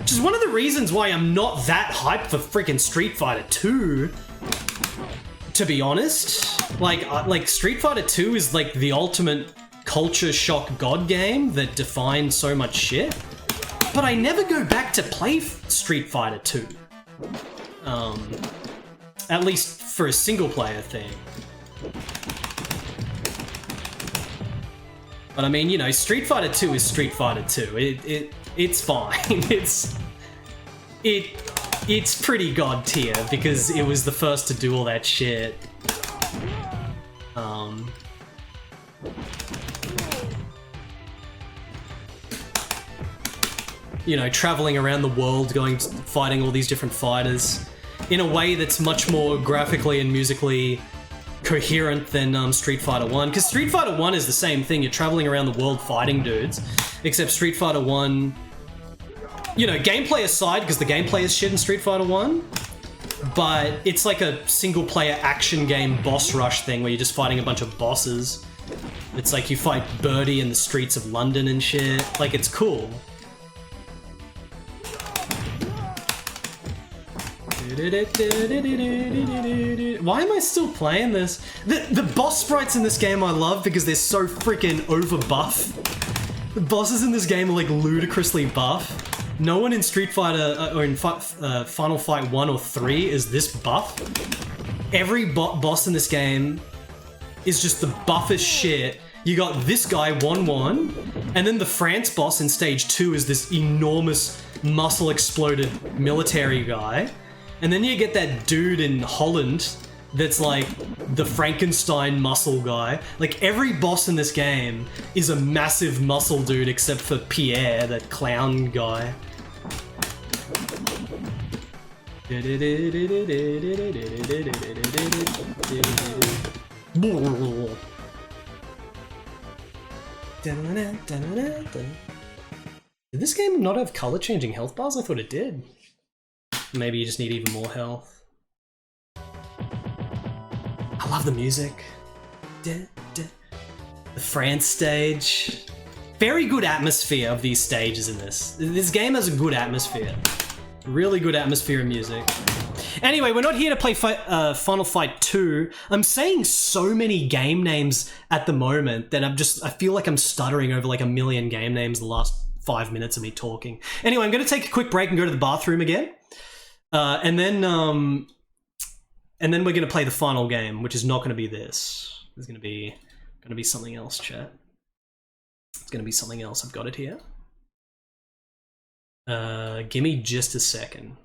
Which is one of the reasons why I'm not that hyped for freaking Street Fighter 2, to be honest. Like Street Fighter 2 is like the ultimate culture shock god game that defined so much shit. But I never go back to play Street Fighter 2. At least for a single player thing. But I mean, you know, Street Fighter 2 is Street Fighter 2. It's fine. It's pretty god tier because it was the first to do all that shit. You know, traveling around the world, fighting all these different fighters in a way that's much more graphically and musically coherent than Street Fighter 1. Because Street Fighter 1 is the same thing. You're traveling around the world fighting dudes. Except Street Fighter 1... You know, gameplay aside, because the gameplay is shit in Street Fighter 1, but it's like a single-player action game boss rush thing where you're just fighting a bunch of bosses. It's like you fight Birdie in the streets of London and shit. Like, it's cool. Why am I still playing this? The boss sprites in this game I love because they're so freaking over buff. The bosses in this game are like ludicrously buff. No one in Street Fighter or in Final Fight 1 or 3 is this buff. Every boss in this game is just the buffest shit. You got this guy, 1-1, and then the France boss in stage 2 is this enormous muscle exploded military guy. And then you get that dude in Holland that's like the Frankenstein muscle guy. Like every boss in this game is a massive muscle dude except for Pierre, that clown guy. Did this game not have color changing health bars? I thought it did. Maybe you just need even more health. I love the music. The France stage. Very good atmosphere of these stages in this. This game has a good atmosphere. Really good atmosphere and music. Anyway, we're not here to play Final Fight 2. I'm saying so many game names at the moment that I feel like I'm stuttering over like a million game names the last 5 minutes of me talking. Anyway, I'm going to take a quick break and go to the bathroom again. And then we're going to play the final game, which is not going to be this. There's going to be something else, chat. It's going to be something else. I've got it here. Give me just a second.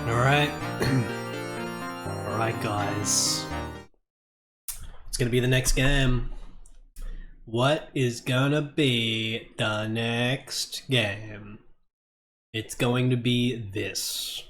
Alright. Alright, guys. It's gonna be the next game. What is gonna be the next game? It's going to be this.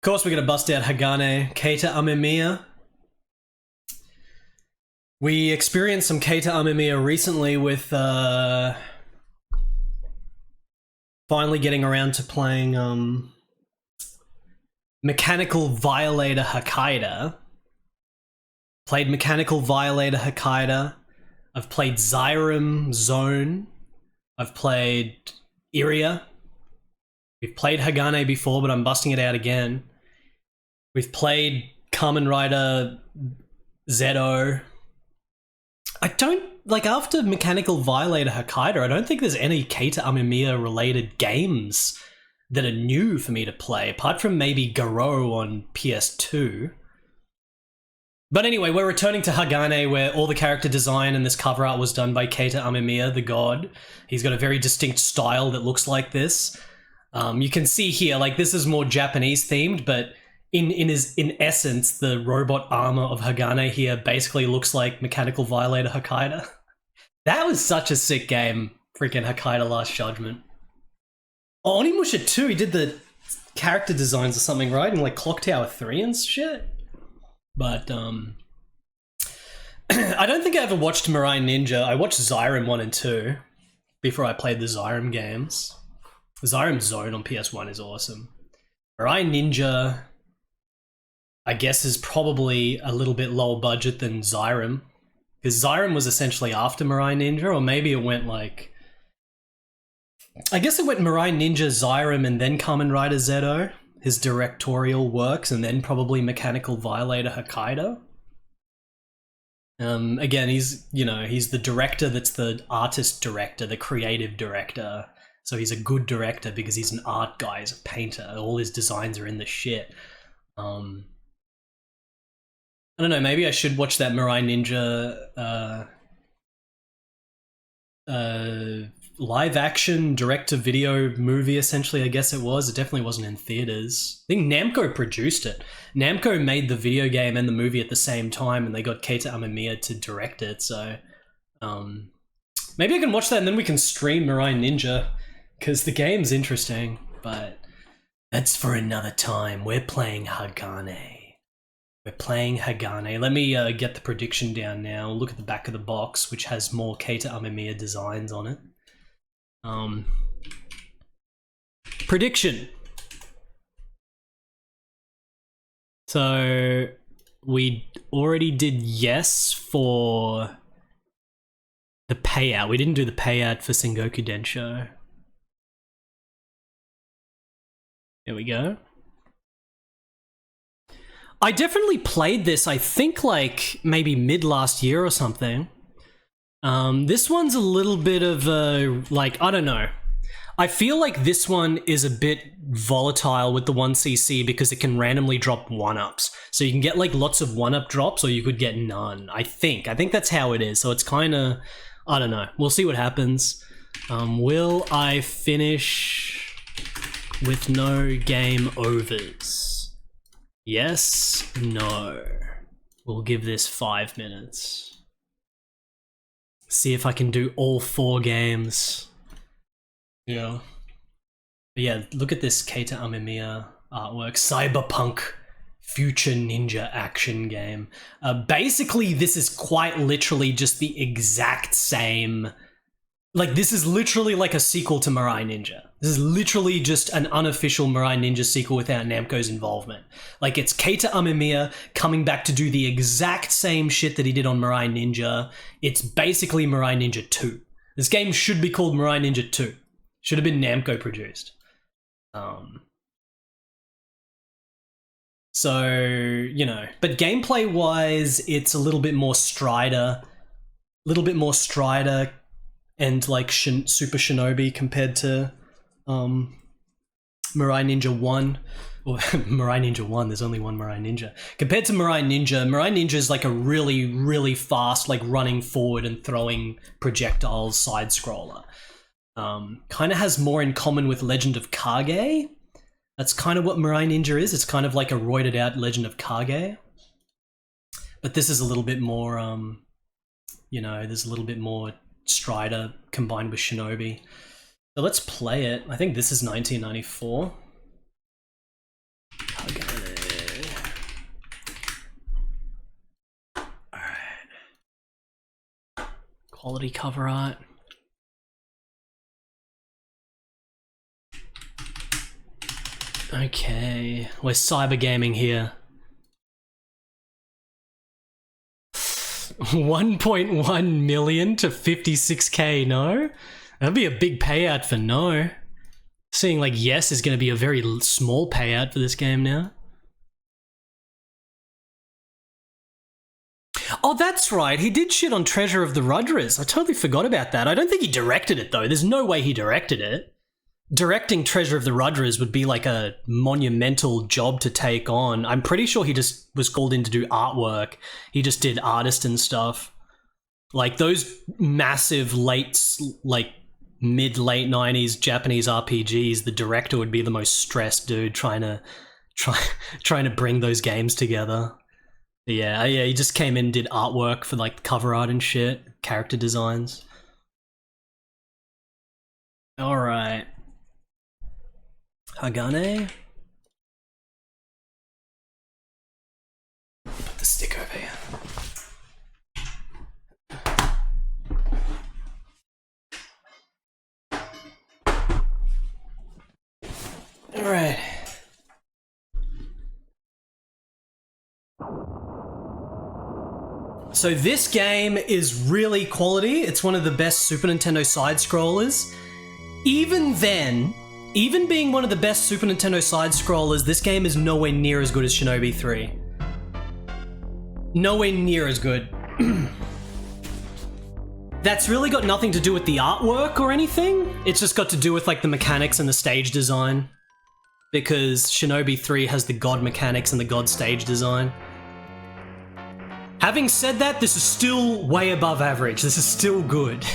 Of course, we're going to bust out Hagane Keita Amemiya. We experienced some Keita Amemiya recently with finally getting around to playing Mechanical Violator Hokkaido. Played Mechanical Violator Hokkaido. I've played Zyram Zone. I've played Iria. We've played Hagane before, but I'm busting it out again. We've played Kamen Rider Zedo. I don't, like, after Mechanical Violator Hokkaido, I don't think there's any Keita Amemiya related games that are new for me to play, apart from maybe Garou on PS2. But anyway, we're returning to Hagane, where all the character design and this cover art was done by Keita Amemiya, the god. He's got a very distinct style that looks like this. You can see here, like, this is more Japanese themed, but in essence, the robot armor of Hagane here basically looks like Mechanical Violator Hokkaido. That was such a sick game, freaking Hokkaido Last Judgment. Oh, Onimusha 2, he did the character designs or something, right? In like Clock Tower 3 and shit. But I don't think I ever watched Mirai Ninja. I watched Zyram 1 and 2 before I played the Zyram games. Zyram Zone on PS1 is awesome. Mirai Ninja, I guess, is probably a little bit lower budget than Zyram. Because Zyram was essentially after Mirai Ninja, or maybe it went like... I guess it went Mirai Ninja, Zyram, and then Kamen Rider Zedo, his directorial works, and then probably Mechanical Violator Hokkaido. Again, he's the director that's the artist director, the creative director. So he's a good director because he's an art guy, he's a painter. All his designs are in the shit. I don't know, maybe I should watch that Mirai Ninja live action direct-to-video movie, essentially, I guess it was. It definitely wasn't in theaters. I think Namco produced it. Namco made the video game and the movie at the same time, and they got Keita Amemiya to direct it, so... maybe I can watch that and then we can stream Mirai Ninja, because the game's interesting, but that's for another time. We're playing Hagane. We're playing Hagane. Let me get the prediction down now. Look at the back of the box, which has more Keita Amemiya designs on it. Prediction. So we already did yes for the payout. We didn't do the payout for Sengoku Denshou. There we go. I definitely played this, I think, like, maybe mid last year or something. This one's a little bit of a, like, I don't know. I feel like this one is a bit volatile with the 1cc because it can randomly drop 1-ups. So you can get, like, lots of 1-up drops, or you could get none, I think. I think that's how it is, so it's kind of, I don't know. We'll see what happens. Will I finish with no game overs? Yes, no. We'll give this 5 minutes. See if I can do all 4 games. Yeah. But yeah, look at this Keita Amemiya artwork. Cyberpunk future ninja action game. Basically, this is quite literally just the exact same... Like, this is literally like a sequel to Mirai Ninja. This is literally just an unofficial Mirai Ninja sequel without Namco's involvement. Like, it's Keita Amemiya coming back to do the exact same shit that he did on Mirai Ninja. It's basically Mirai Ninja 2. This game should be called Mirai Ninja 2. Should have been Namco produced. So, you know. But gameplay-wise, it's a little bit more Strider. And like Super Shinobi compared to Mirai Ninja 1. Or Mirai Ninja 1, there's only one Mirai Ninja. Compared to Mirai Ninja is like a really, really fast, like running forward and throwing projectiles side-scroller. Kind of has more in common with Legend of Kage. That's kind of what Mirai Ninja is. It's kind of like a roided out Legend of Kage. But this is a little bit more, you know, there's a little bit more Strider combined with Shinobi. So let's play it. I think this is 1994. Okay. Alright. Quality cover art. Okay, we're cyber gaming here. 1.1 million to 56k, no? That'd be a big payout for no. Seeing like yes is going to be a very small payout for this game now. Oh, that's right. He did shit on Treasure of the Rudras. I totally forgot about that. I don't think he directed it though. There's no way he directed it. Directing Treasure of the Rudras would be like a monumental job to take on. I'm pretty sure he just was called in to do artwork. He just did artist and stuff. Like those massive like mid-late 90s Japanese RPGs, the director would be the most stressed dude trying to bring those games together. Yeah, he just came in and did artwork for like cover art and shit, character designs. All right. Hagane. Put the stick over here. All right. So this game is really quality. It's one of the best Super Nintendo side-scrollers. Even then, even being one of the best Super Nintendo side-scrollers, this game is nowhere near as good as Shinobi 3. Nowhere near as good. That's really got nothing to do with the artwork or anything. It's just got to do with like the mechanics and the stage design. Because Shinobi 3 has the god mechanics and the god stage design. Having said that, this is still way above average. This is still good.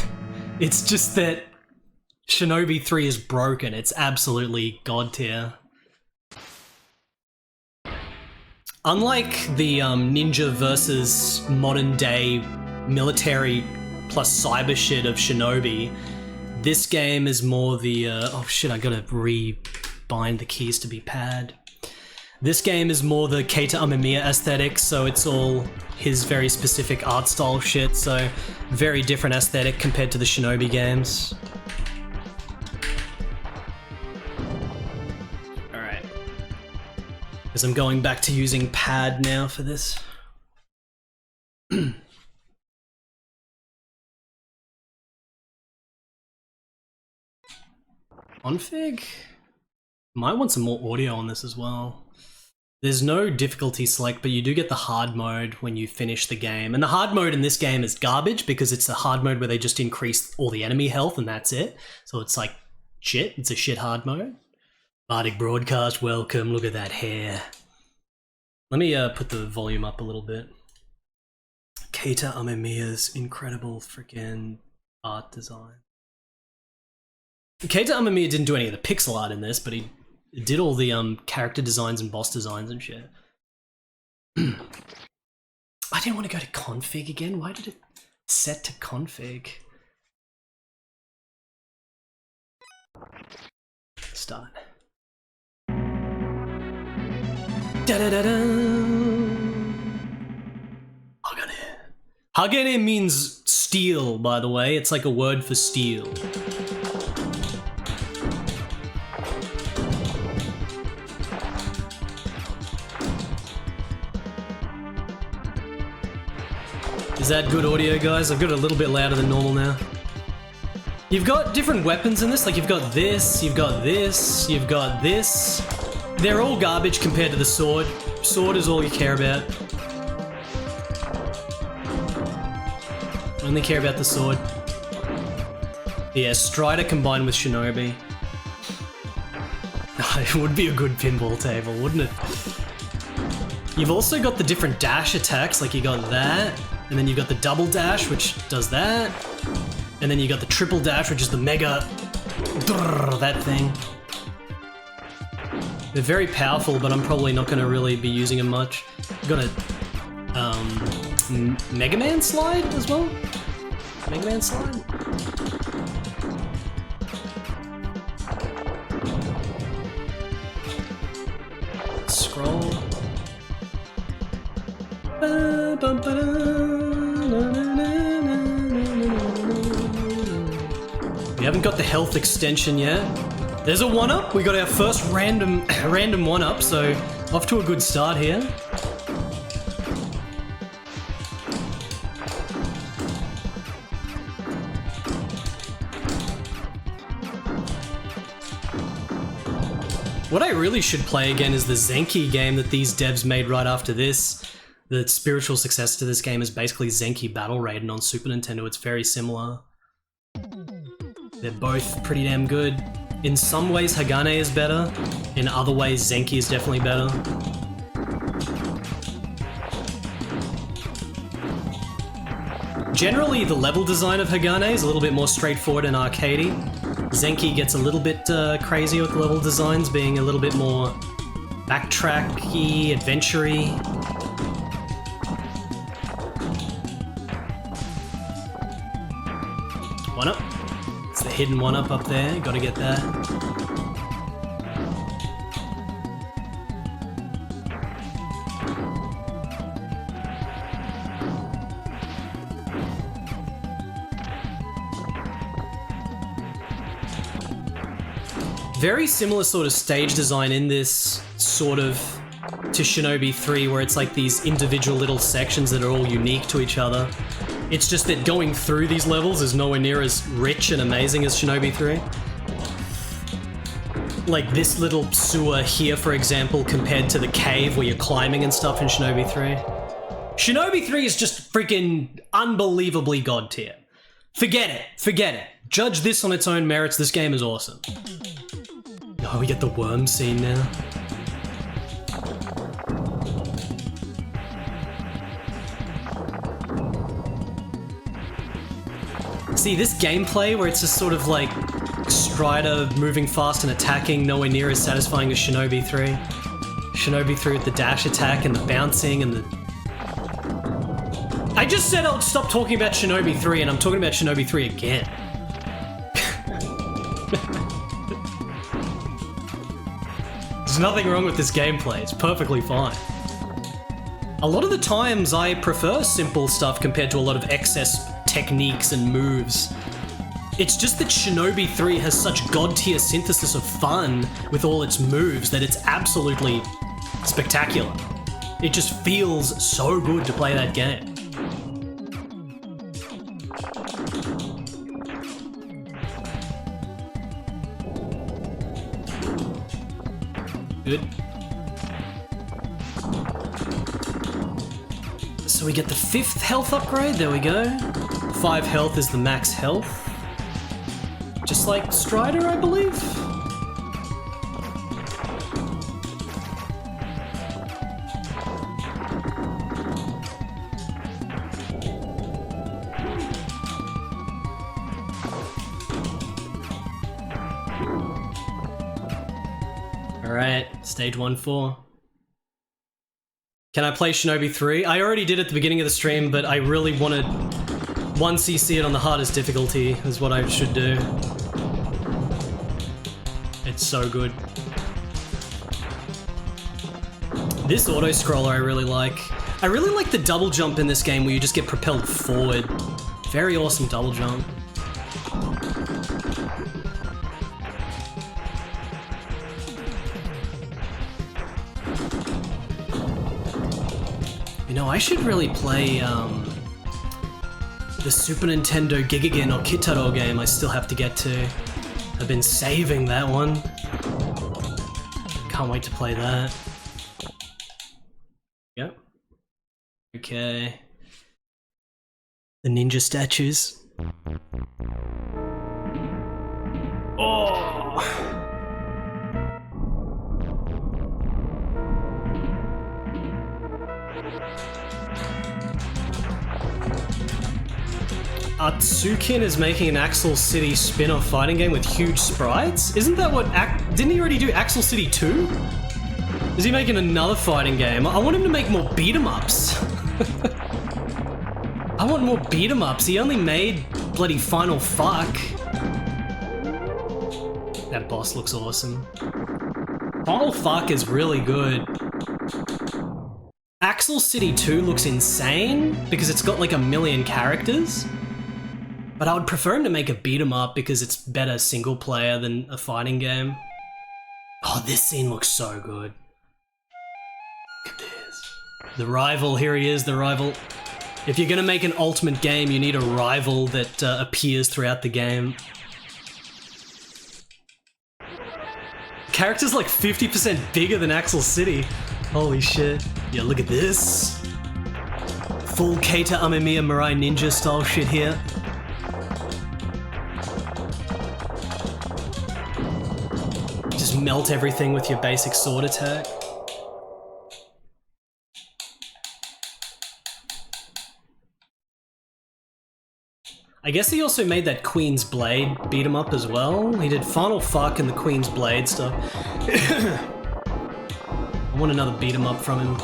It's just that Shinobi 3 is broken. It's absolutely god tier. Unlike the ninja versus modern day military plus cyber shit of Shinobi, this game is more the oh shit, I gotta rebind the keys to be pad. This game is more the Keita Amemiya aesthetic, so it's all his very specific art style shit, so very different aesthetic compared to the Shinobi games. Alright. Because I'm going back to using pad now for this. Config? Might want some more audio on this as well. There's no difficulty select, but you do get the hard mode when you finish the game. And the hard mode in this game is garbage because it's a hard mode where they just increase all the enemy health and that's it. So it's like shit. It's a shit hard mode. Bardic Broadcast, welcome. Look at that hair. Let me put the volume up a little bit. Keita Amemiya's incredible freaking art design. Keita Amemiya didn't do any of the pixel art in this, but he did all the character designs and boss designs and shit. I didn't want to go to config again. Why did it set to config? Start. Hagane. Hagane means steel, by the way. It's like a word for steel. Is that good audio, guys? I've got it a little bit louder than normal now. You've got different weapons in this, like you've got this, you've got this, you've got this. They're all garbage compared to the sword. Sword is all you care about. Only care about the sword. Yeah, Strider combined with Shinobi. It would be a good pinball table, wouldn't it? You've also got the different dash attacks, like you got that. And then you've got the double dash, which does that. And then you got the triple dash, which is the mega... that thing. They're very powerful, but I'm probably not going to really be using them much. You've got a... Mega Man slide as well? Mega Man slide? Scroll. We haven't got the health extension yet. There's a 1-up. We got our first random 1-up, so off to a good start here. What I really should play again is the Zenki game that these devs made right after this. The spiritual successor to this game is basically Zenki Battle Raiden on Super Nintendo. It's very similar. They're both pretty damn good. In some ways, Hagane is better. In other ways, Zenki is definitely better. Generally, the level design of Hagane is a little bit more straightforward and arcadey. Zenki gets a little bit crazy with the level designs, being a little bit more backtracky, adventure-y. One up. It's the hidden 1-up up there. Gotta get that. Very similar sort of stage design in this, sort of, to Shinobi 3, where it's like these individual little sections that are all unique to each other. It's just that going through these levels is nowhere near as rich and amazing as Shinobi 3. Like this little sewer here, for example, compared to the cave where you're climbing and stuff in Shinobi 3. Shinobi 3 is just freaking unbelievably god tier. Forget it. Forget it. Judge this on its own merits. This game is awesome. Oh, we get the worm scene now. See, this gameplay where it's just sort of like Strider moving fast and attacking nowhere near as satisfying as Shinobi 3. Shinobi 3 with the dash attack and the bouncing and the... I just said I'll stop talking about Shinobi 3 and I'm talking about Shinobi 3 again. There's nothing wrong with this gameplay, it's perfectly fine. A lot of the times I prefer simple stuff compared to a lot of excess techniques and moves. It's just that Shinobi 3 has such god-tier synthesis of fun with all its moves that it's absolutely spectacular. It just feels so good to play that game. Good. So we get the 5th health upgrade, there we go. 5 health is the max health. Just like Strider, I believe? Alright, stage 1-4. Can I play Shinobi 3? I already did at the beginning of the stream, but I really wanted 1cc it on the hardest difficulty, is what I should do. It's so good. This auto-scroller I really like. I really like the double jump in this game where you just get propelled forward. Very awesome double jump. You know, I should really play the Super Nintendo Gigagen or Kitaro game I still have to get to. I've been saving that one. Can't wait to play that. Yep. Okay. The ninja statues. Oh! Atsukin is making an Axel City spin-off fighting game with huge sprites? Isn't that what didn't he already do Axel City 2? Is he making another fighting game? I want him to make more beat-em-ups. I want more beat-em-ups. He only made bloody Final Fuck. That boss looks awesome. Final Fuck is really good. Axel City 2 looks insane because it's got like 1 million characters. But I would prefer him to make a beat-em-up because it's better single player than a fighting game. Oh, this scene looks so good. Look at this. The rival, here he is, the rival. If you're gonna make an ultimate game, you need a rival that appears throughout the game. Character's like 50% bigger than Axel City. Holy shit. Yeah, look at this. Full Keita Amemiya Mirai Ninja style shit here. Just melt everything with your basic sword attack. I guess he also made that Queen's Blade beat 'em up as well. He did Final Fuck and the Queen's Blade stuff. I want another beat 'em up from him.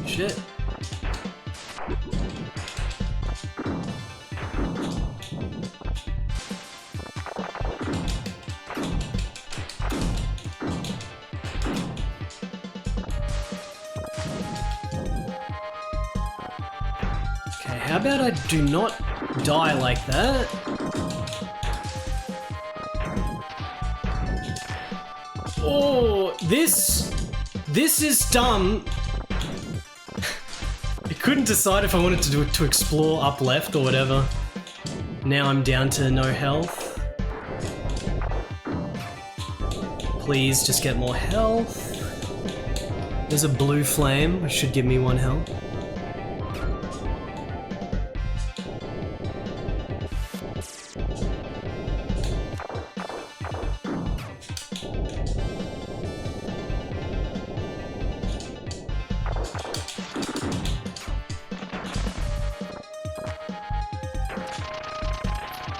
Shit. How about I do not die like that? Oh, this is dumb. I couldn't decide if I wanted to do it to explore up left or whatever. Now I'm down to no health. Please just get more health. There's a blue flame, which should give me 1 health.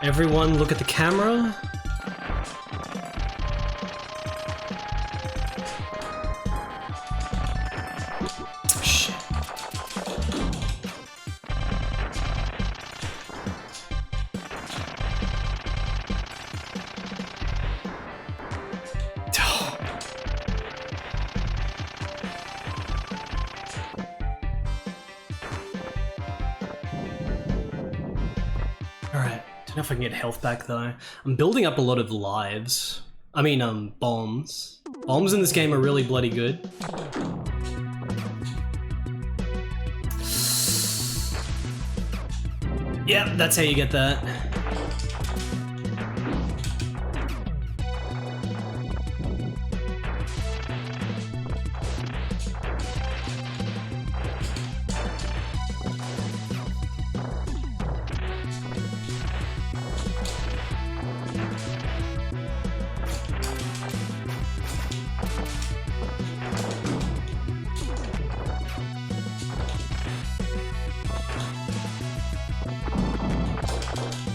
Everyone look at the camera. Shit. Alright, don't know if I can get health back though. I'm building up a lot of lives. I mean, bombs. Bombs in this game are really bloody good. Yeah, that's how you get that.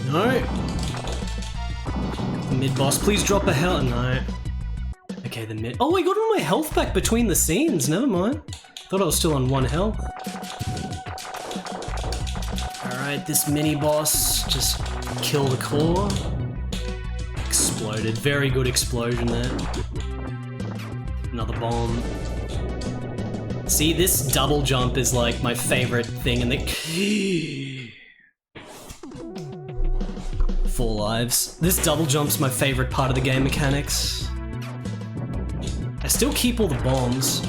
No. The mid-boss, please drop a health. No. Okay, the mid. Oh, I got all my health back between the scenes. Never mind. Thought I was still on 1 health. Alright, this mini-boss. Just kill the core. Exploded. Very good explosion there. Another bomb. See, this double jump is like my favorite thing in the... 4 lives. This double jump's my favorite part of the game mechanics. I still keep all the bombs.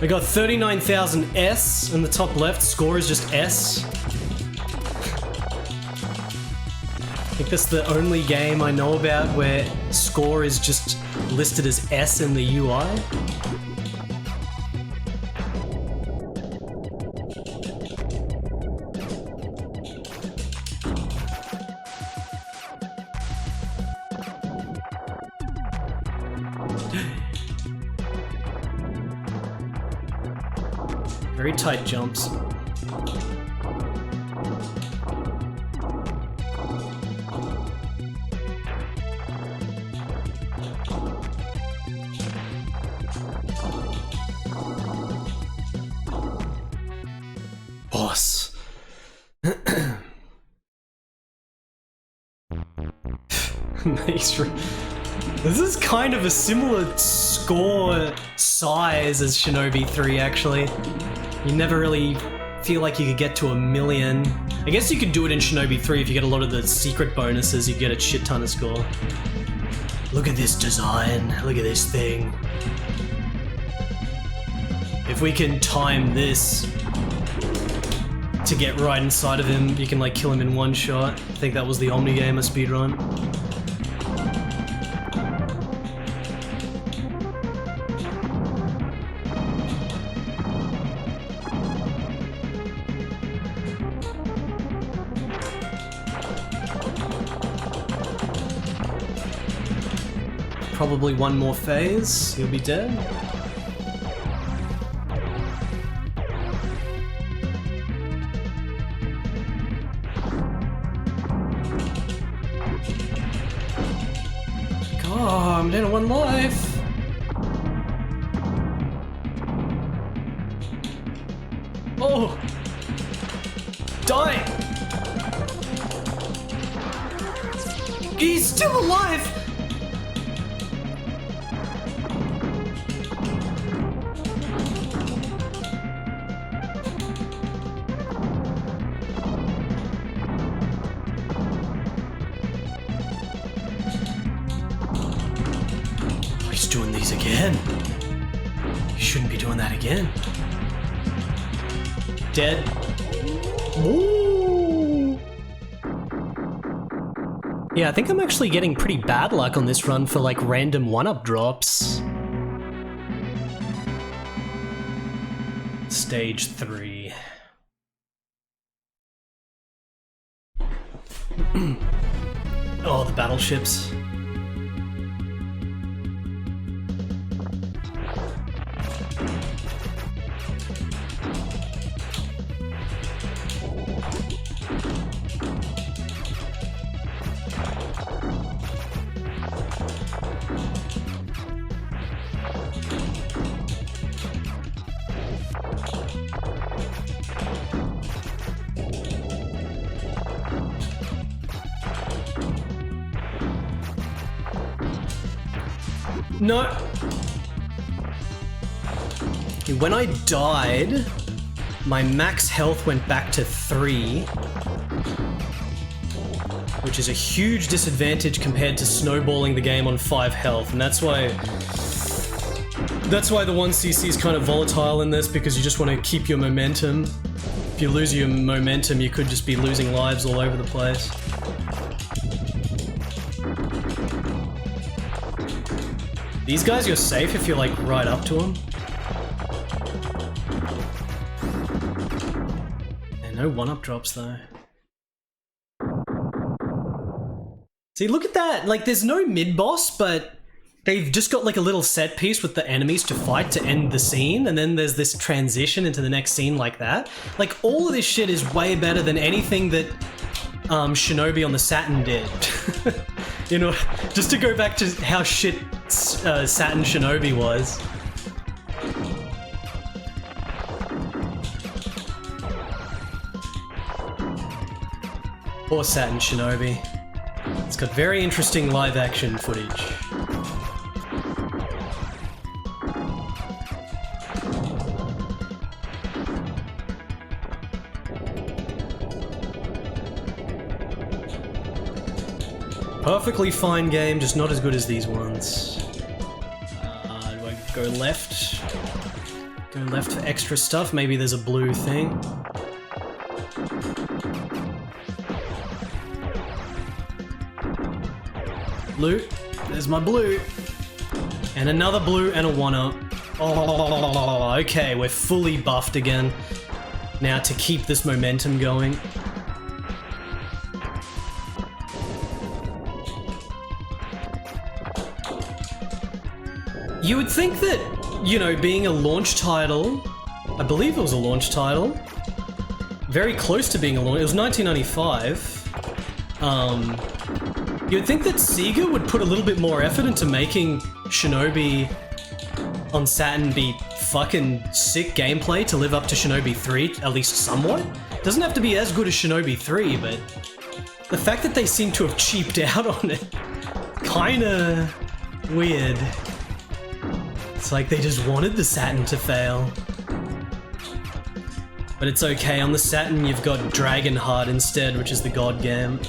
I got 39,000 S in the top left, score is just S. I think that's the only game I know about where score is just listed as S in the UI. Very tight jumps. Boss. This is kind of a similar score size as Shinobi 3, actually. You never really feel like you could get to 1,000,000. I guess you could do it in Shinobi 3 if you get a lot of the secret bonuses, you get a shit ton of score. Look at this design, look at this thing. If we can time this to get right inside of him, you can like kill him in 1 shot. I think that was the Omni Gamer speedrun. Probably 1 more phase, he'll be dead. God, I'm down to 1 life. Oh! Die! He's still alive! Doing these again. You shouldn't be doing that again. Dead. Ooh. Yeah, I think I'm actually getting pretty bad luck on this run for like random 1-up drops. Stage 3. Oh, the battleships. No. When I died, my max health went back to 3, which is a huge disadvantage compared to snowballing the game on 5 health, and that's why the 1cc is kind of volatile in this, because you just want to keep your momentum. If you lose your momentum, you could just be losing lives all over the place. These guys, you're safe if you're like right up to them. And no one-up drops though. See, look at that! Like, there's no mid-boss, but they've just got like a little set piece with the enemies to fight to end the scene, and then there's this transition into the next scene like that. Like, all of this shit is way better than anything that Shinobi on the Saturn did. You know, just to go back to how shit Saturn Shinobi was. Poor Saturn Shinobi. It's got very interesting live action footage. Perfectly fine game, just not as good as these ones. Do I go left? Go left for extra stuff? Maybe there's a blue thing. Loot. There's my blue. And another blue and a 1-up. Oh, okay, we're fully buffed again. Now to keep this momentum going. You would think that, you know, being a launch title, I believe it was a launch title, very close to being a launch, it was 1995, you'd think that Sega would put a little bit more effort into making Shinobi on Saturn be fucking sick gameplay to live up to Shinobi 3, at least somewhat. Doesn't have to be as good as Shinobi 3, but the fact that they seem to have cheaped out on it, kinda weird. It's like they just wanted the Saturn to fail. But it's okay, on the Saturn you've got Dragonheart instead, which is the god game.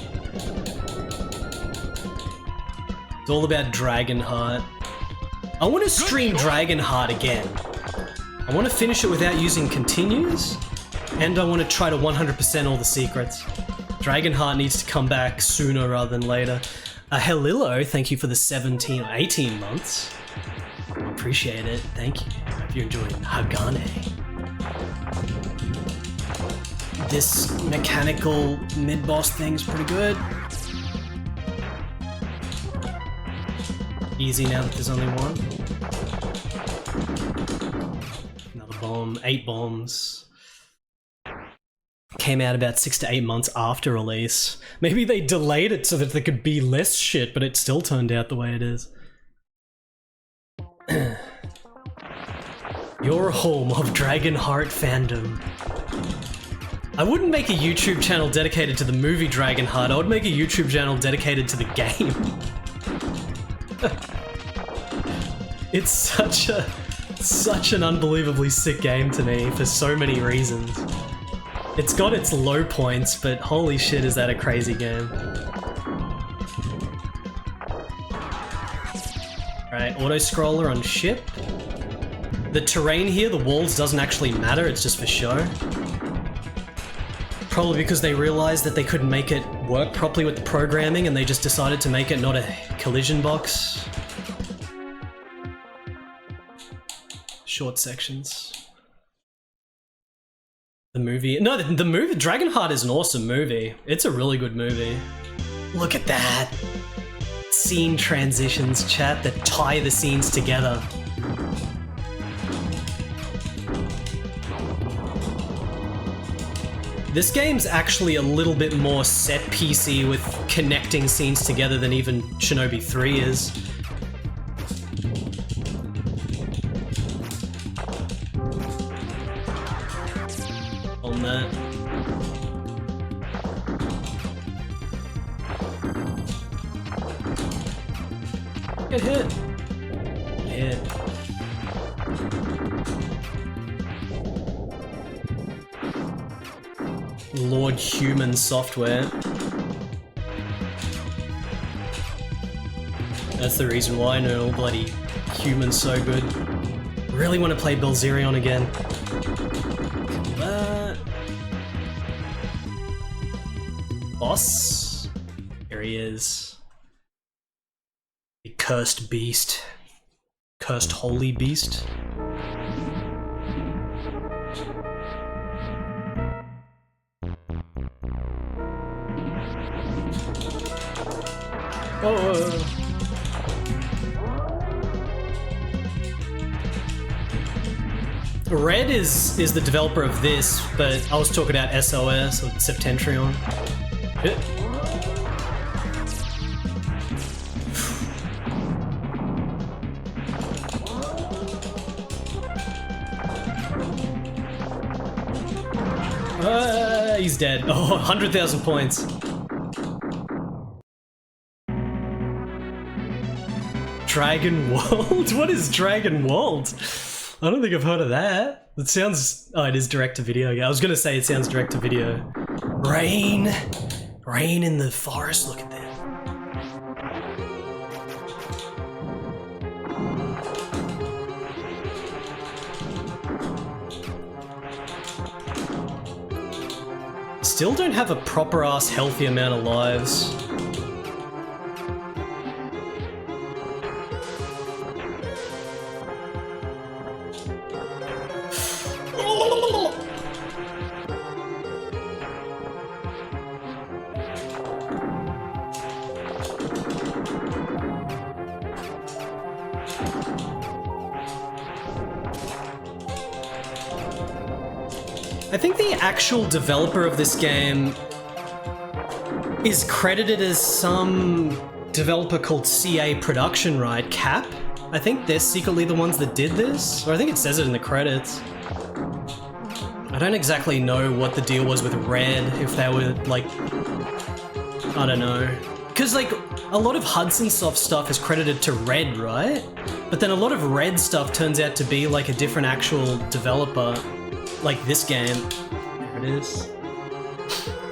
It's all about Dragonheart. I want to stream Dragonheart again. I want to finish it without using continues, and I want to try to 100% all the secrets. Dragonheart needs to come back sooner rather than later. Helilo, thank you for the 17 or 18 months. Appreciate it, thank you. Hope you're enjoying Hagane. This mechanical mid-boss thing's pretty good. Easy now that there's only one. Another bomb, 8 bombs. Came out about 6 to 8 months after release. Maybe they delayed it so that there could be less shit, but it still turned out the way it is. Your home of Dragonheart fandom. I wouldn't make a YouTube channel dedicated to the movie Dragonheart, I would make a YouTube channel dedicated to the game. It's such an unbelievably sick game to me for so many reasons. It's got its low points, but holy shit is that a crazy game. Right, auto-scroller on ship. The terrain here, the walls, doesn't actually matter, it's just for show. Probably because they realized that they couldn't make it work properly with the programming and they just decided to make it not a collision box. Short sections. The movie... No, the movie... Dragonheart is an awesome movie. It's a really good movie. Look at that. Scene transitions, chat, that tie the scenes together. This game's actually a little bit more set piecey with connecting scenes together than even Shinobi 3 is. On that. Get hit. Hit. Lord Human Software. That's the reason why I know bloody Human's so good. Really want to play Belzerion again. Boss? Here he is. The cursed beast. Cursed holy beast. Oh. Red is the developer of this, but I was talking about SOS or Septentrion. Hit. He's dead. Oh, 100,000 points. Dragon World? What is Dragon World? I don't think I've heard of that. It sounds... Oh, it is direct-to-video. Yeah, I was gonna say it sounds direct-to-video. Rain! Rain in the forest, look at that. Still don't have a proper-ass healthy amount of lives. I think the actual developer of this game is credited as some developer called CA Production, right? Cap? I think they're secretly the ones that did this, or I think it says it in the credits. I don't exactly know what the deal was with Red, if they were like... I don't know. Because like, a lot of Hudson Soft stuff is credited to Red, right? But then a lot of Red stuff turns out to be like a different actual developer. Like this game. There it is.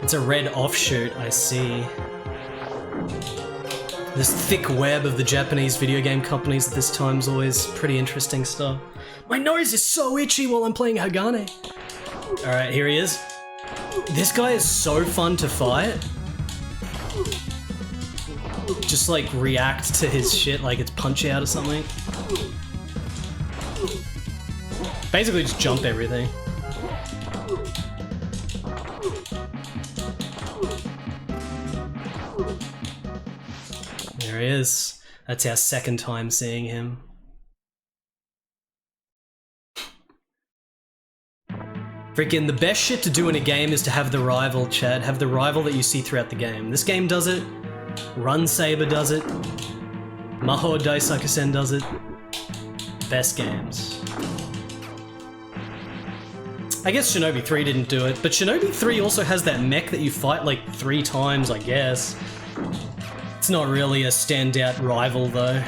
It's a Red offshoot, I see. This thick web of the Japanese video game companies at this time is always pretty interesting stuff. My nose is so itchy while I'm playing Hagane. Alright, here he is. This guy is so fun to fight. Just like react to his shit like it's Punch Out or something. Basically just jump everything. There he is. That's our second time seeing him. Freaking the best shit to do in a game is to have the rival, chat. Have the rival that you see throughout the game. This game does it. Run Saber does it. Mahou Daisakusen does it. Best games. I guess Shinobi 3 didn't do it, but Shinobi 3 also has that mech that you fight like 3 times, I guess. It's not really a standout rival though.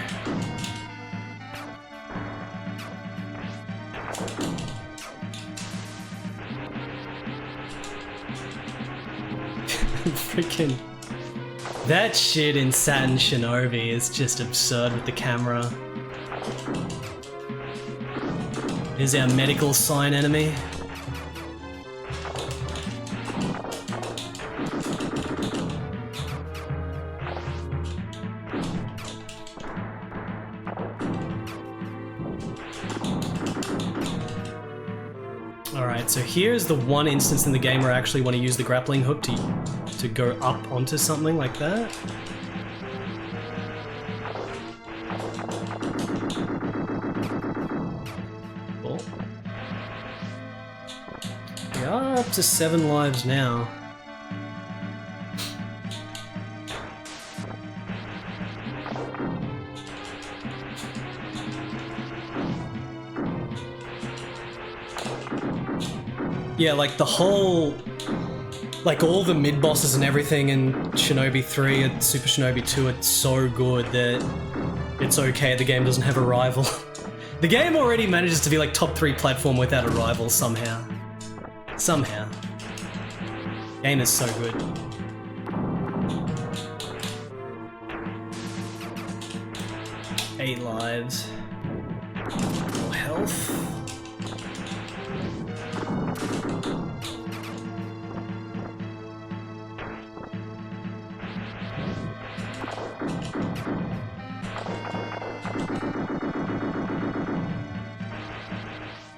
Freaking... That shit in Saturn Shinobi is just absurd with the camera. Here's our medical sign enemy. Alright, so here's the one instance in the game where I actually want to use the grappling hook to to go up onto something like that. Cool. We are up to 7 lives now. Yeah, like the whole, like all the mid-bosses and everything in Shinobi 3 and Super Shinobi 2 are so good that it's okay the game doesn't have a rival. The game already manages to be like top 3 platform without a rival somehow. Somehow. Game is so good. Eight lives. More health.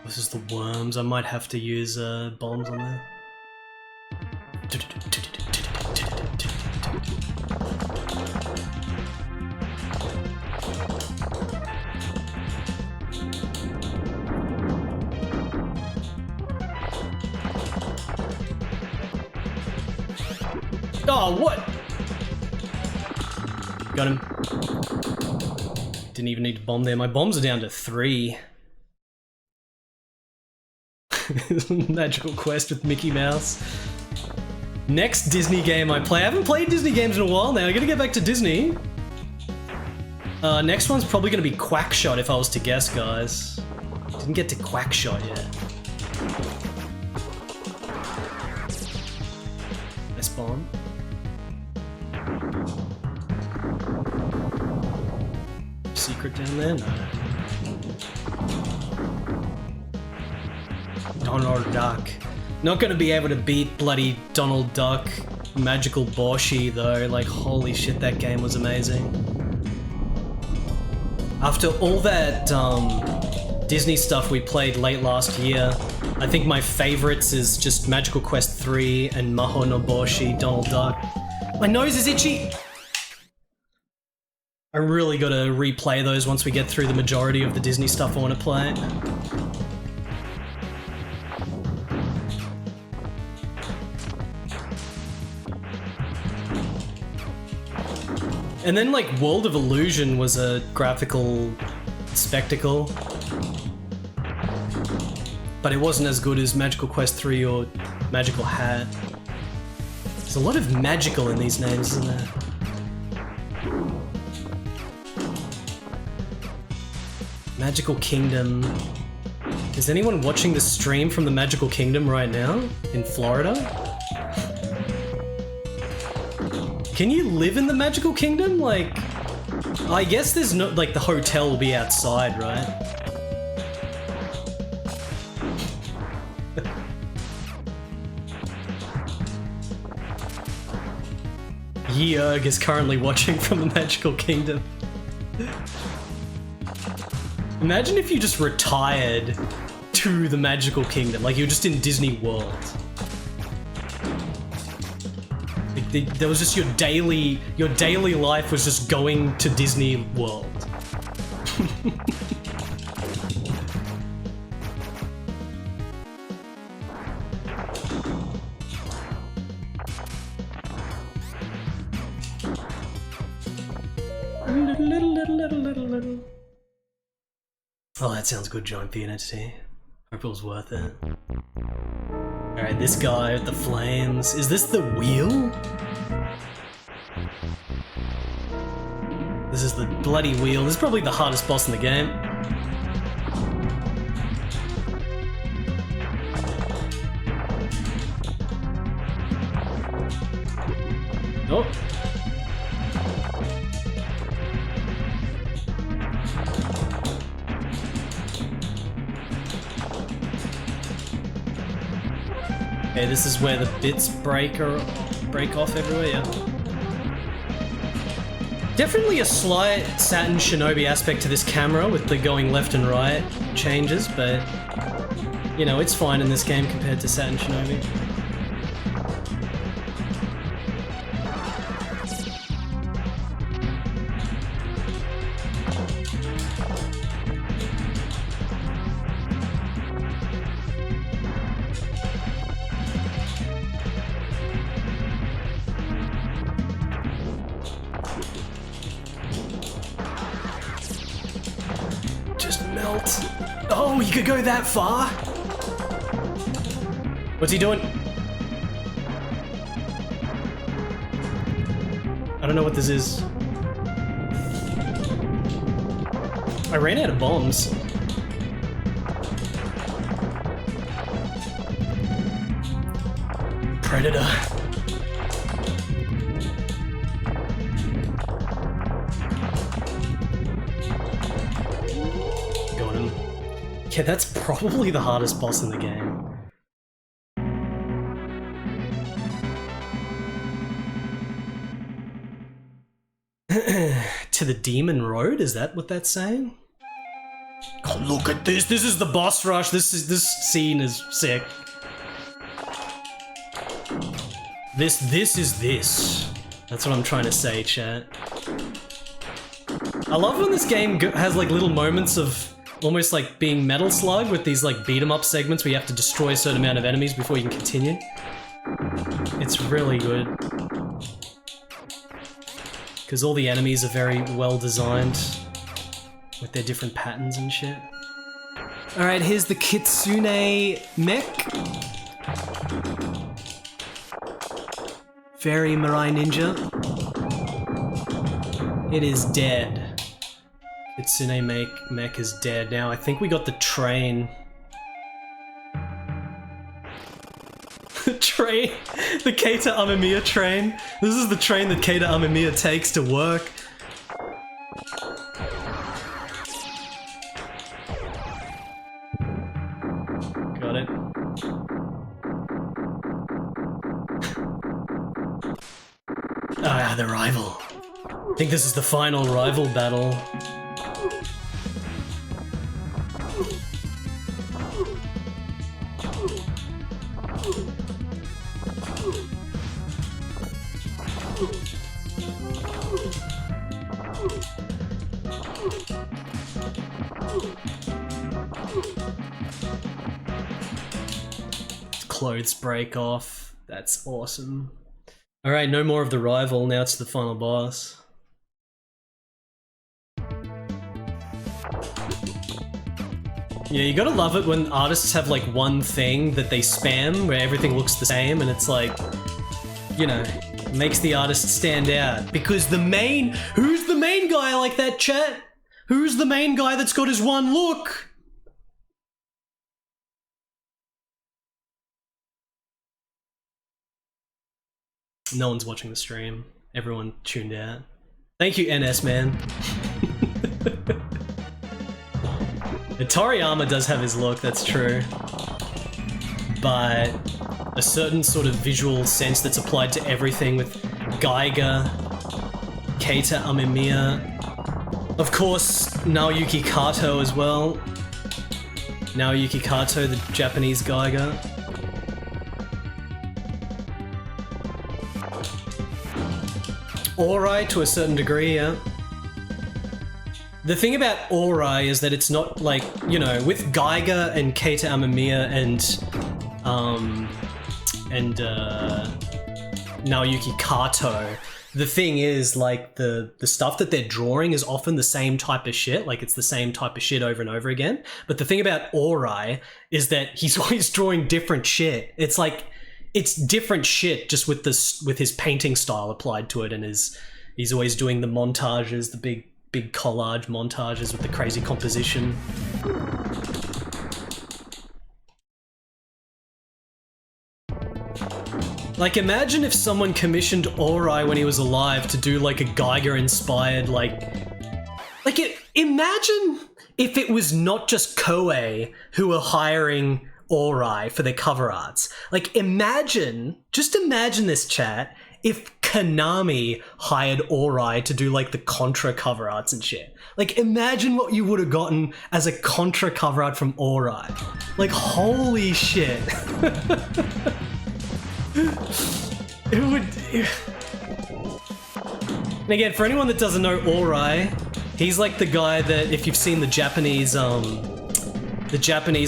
This is the worms. I might have to use bombs on there. Oh, what? Got him. Didn't even need to bomb there. My bombs are down to 3. Magical Quest with Mickey Mouse. Next Disney game I play. I haven't played Disney games in a while now. I gotta get back to Disney. Next one's probably gonna be Quackshot if I was to guess, guys. Didn't get to Quackshot yet. Nice bomb. Secret down there? No. Donald Duck. Not gonna be able to beat bloody Donald Duck Magical Boshi though. Like, holy shit, that game was amazing. After all that Disney stuff we played late last year, I think my favorites is just Magical Quest 3 and Maho no Boshi Donald Duck. My nose is itchy! I really gotta replay those once we get through the majority of the Disney stuff I want to play. And then like World of Illusion was a graphical spectacle, but it wasn't as good as Magical Quest 3 or Magical Hat. There's a lot of magical in these names, isn't there? Magical Kingdom. Is anyone watching the stream from the Magical Kingdom right now? In Florida? Can you live in the Magical Kingdom? Like, I guess there's no, like, the hotel will be outside, right? Yeerg is currently watching from the Magical Kingdom. Imagine if you just retired to the Magical Kingdom, like you're just in Disney World. There was just your daily life was just going to Disney World. Oh, that sounds good, Giant Peanut Tea. Hope it was worth it. Alright, this guy with the flames. Is this the wheel? This is the bloody wheel. This is probably the hardest boss in the game. Oh. Okay, this is where the bits break off everywhere, yeah. Definitely a slight Saturn Shinobi aspect to this camera with the going left and right changes, but you know, it's fine in this game compared to Saturn Shinobi. belt. Oh, you could go that far? What's he doing? I don't know what this is. I ran out of bombs. Predator. Got him. Yeah, that's probably the hardest boss in the game. To the Demon Road? Is that what that's saying? Oh, look at this! This is the boss rush. This scene is sick. This is this. That's what I'm trying to say, chat. I love when this game has like little moments of almost like being Metal Slug with these like beat 'em up segments where you have to destroy a certain amount of enemies before you can continue. It's really good. Because all the enemies are very well designed with their different patterns and shit. Alright, here's the Kitsune mech. Fairy Mirai Ninja. It is dead. Kitsune mech is dead. Now, I think we got the train. Train, the Keita Amemiya train. This is the train that Keita Amemiya takes to work. Got it. Ah, the rival. I think this is the final rival battle. Clothes break off. That's awesome. Alright, no more of the rival, now it's the final boss. Yeah, you gotta love it when artists have like one thing that they spam where everything looks the same and it's like, you know, makes the artist stand out. Because the main... Who's the main guy like that, chat? Who's the main guy that's got his one look? No one's watching the stream. Everyone tuned out. Thank you, NS man. And Toriyama does have his look, that's true. But a certain sort of visual sense that's applied to everything with Geiger, Keita Amemiya, of course Naoyuki Kato as well. Naoyuki Kato, the Japanese Geiger. Aurai to a certain degree, yeah. The thing about Aurai is that it's not like, you know, with Geiger and Keita Amemiya and Naoyuki Kato, the thing is, like, the stuff that they're drawing is often the same type of shit, like it's the same type of shit over and over again. But the thing about Aurai is that he's always drawing different shit. It's like, it's different shit just with this, with his painting style applied to it, and he's always doing the montages, the big collage montages with the crazy composition. Like, imagine if someone commissioned Aurai when he was alive to do like a Geiger-inspired, imagine if it was not just Koei who were hiring Aurai for their cover arts. Like, just imagine this, chat, if Konami hired Aurai to do like the Contra cover arts and shit. Like, imagine what you would have gotten as a Contra cover art from Aurai. Like, holy shit. It would... And again, for anyone that doesn't know Aurai, he's like the guy that, if you've seen the Japanese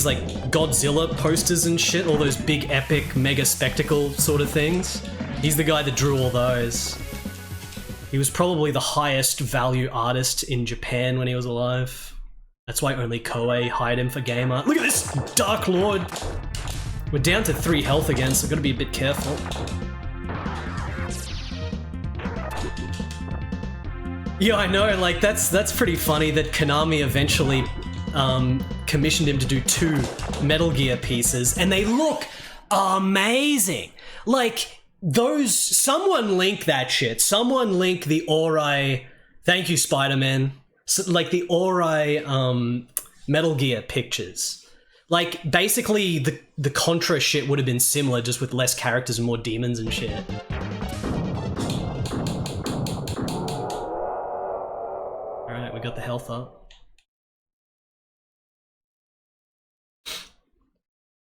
like Godzilla posters and shit, all those big epic mega spectacle sort of things, he's the guy that drew all those. He was probably the highest value artist in Japan when he was alive. That's why only Koei hired him for game art. Look at this! Dark Lord! We're down to 3 health again, so gotta be a bit careful. Yeah, I know, like, that's pretty funny that Konami eventually commissioned him to do 2 Metal Gear pieces, and they look amazing! Like, those... Someone link that shit. Someone link the Ori... Thank you, Spider-Man. So, like, the Ori Metal Gear pictures. Like, basically, the Contra shit would have been similar, just with less characters and more demons and shit. Alright, we got the health up.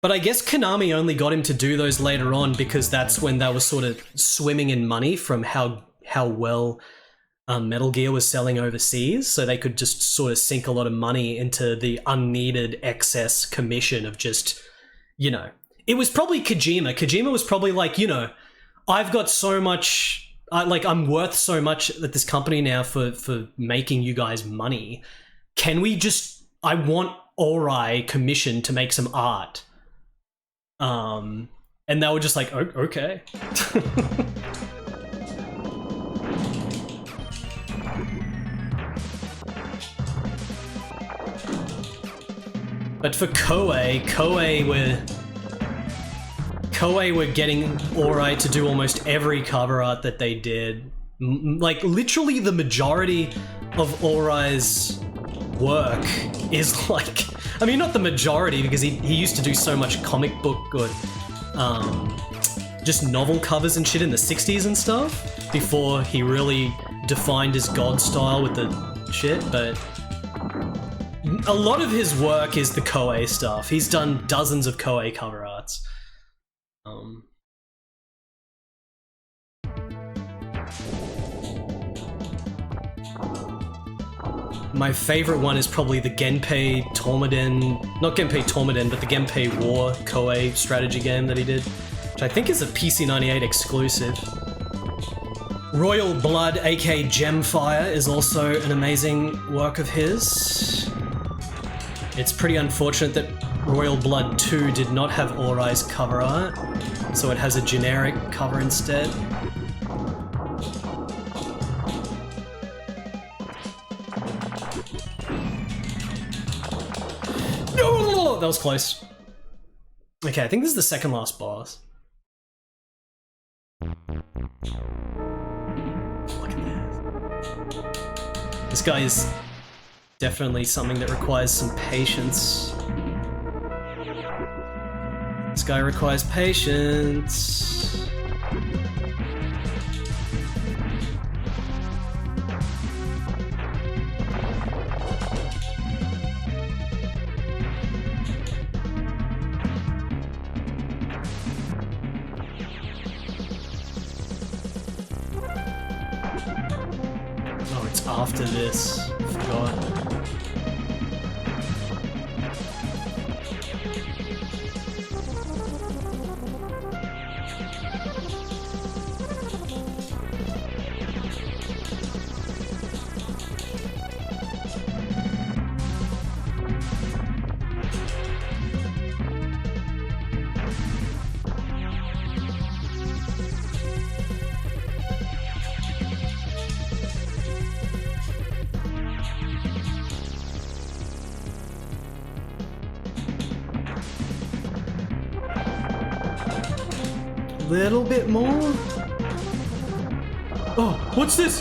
But I guess Konami only got him to do those later on because that's when they were sort of swimming in money from how well Metal Gear was selling overseas, so they could just sort of sink a lot of money into the unneeded excess commission of just, you know... It was probably Kojima. Kojima was probably like, you know, I've got so much... I'm worth so much at this company now for making you guys money. Can we just... I want Ori commission to make some art. And they were just like, oh, okay. But for Koei were getting Ori to do almost every cover art that they did. Like, literally the majority of Ori's work is like... I mean, not the majority, because he used to do so much comic book or just novel covers and shit in the 60s and stuff, before he really defined his god style with the shit, but... A lot of his work is the Koei stuff. He's done dozens of Koei cover arts. My favorite one is probably the Genpei Tormuden... Not Genpei Tormuden, but the Genpei War Koei strategy game that he did, which I think is a PC98 exclusive. Royal Blood, aka Gemfire, is also an amazing work of his. It's pretty unfortunate that Royal Blood 2 did not have Ori's cover art, so it has a generic cover instead. No! That was close. Okay, I think this is the second last boss. Look at that. This guy is definitely something that requires some patience. This guy requires patience. Oh, it's after this. I forgot. Little bit more. Oh, what's this?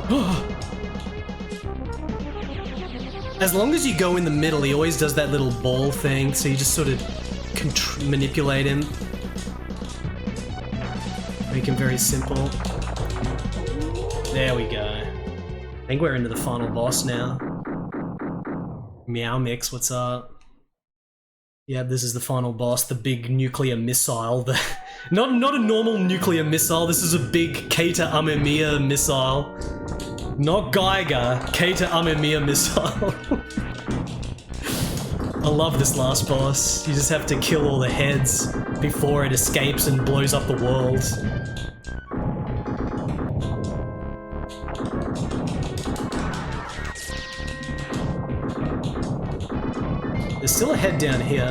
Oh. As long as you go in the middle, he always does that little ball thing, so you just sort of manipulate him. Make him very simple. There we go. I think we're into the final boss now. Meow Mix, what's up? Yeah, this is the final boss, the big nuclear missile. Not a normal nuclear missile, this is a big Keita Amemiya missile. Not Geiger, Keita Amemiya missile. I love this last boss. You just have to kill all the heads before it escapes and blows up the world. There's still a head down here.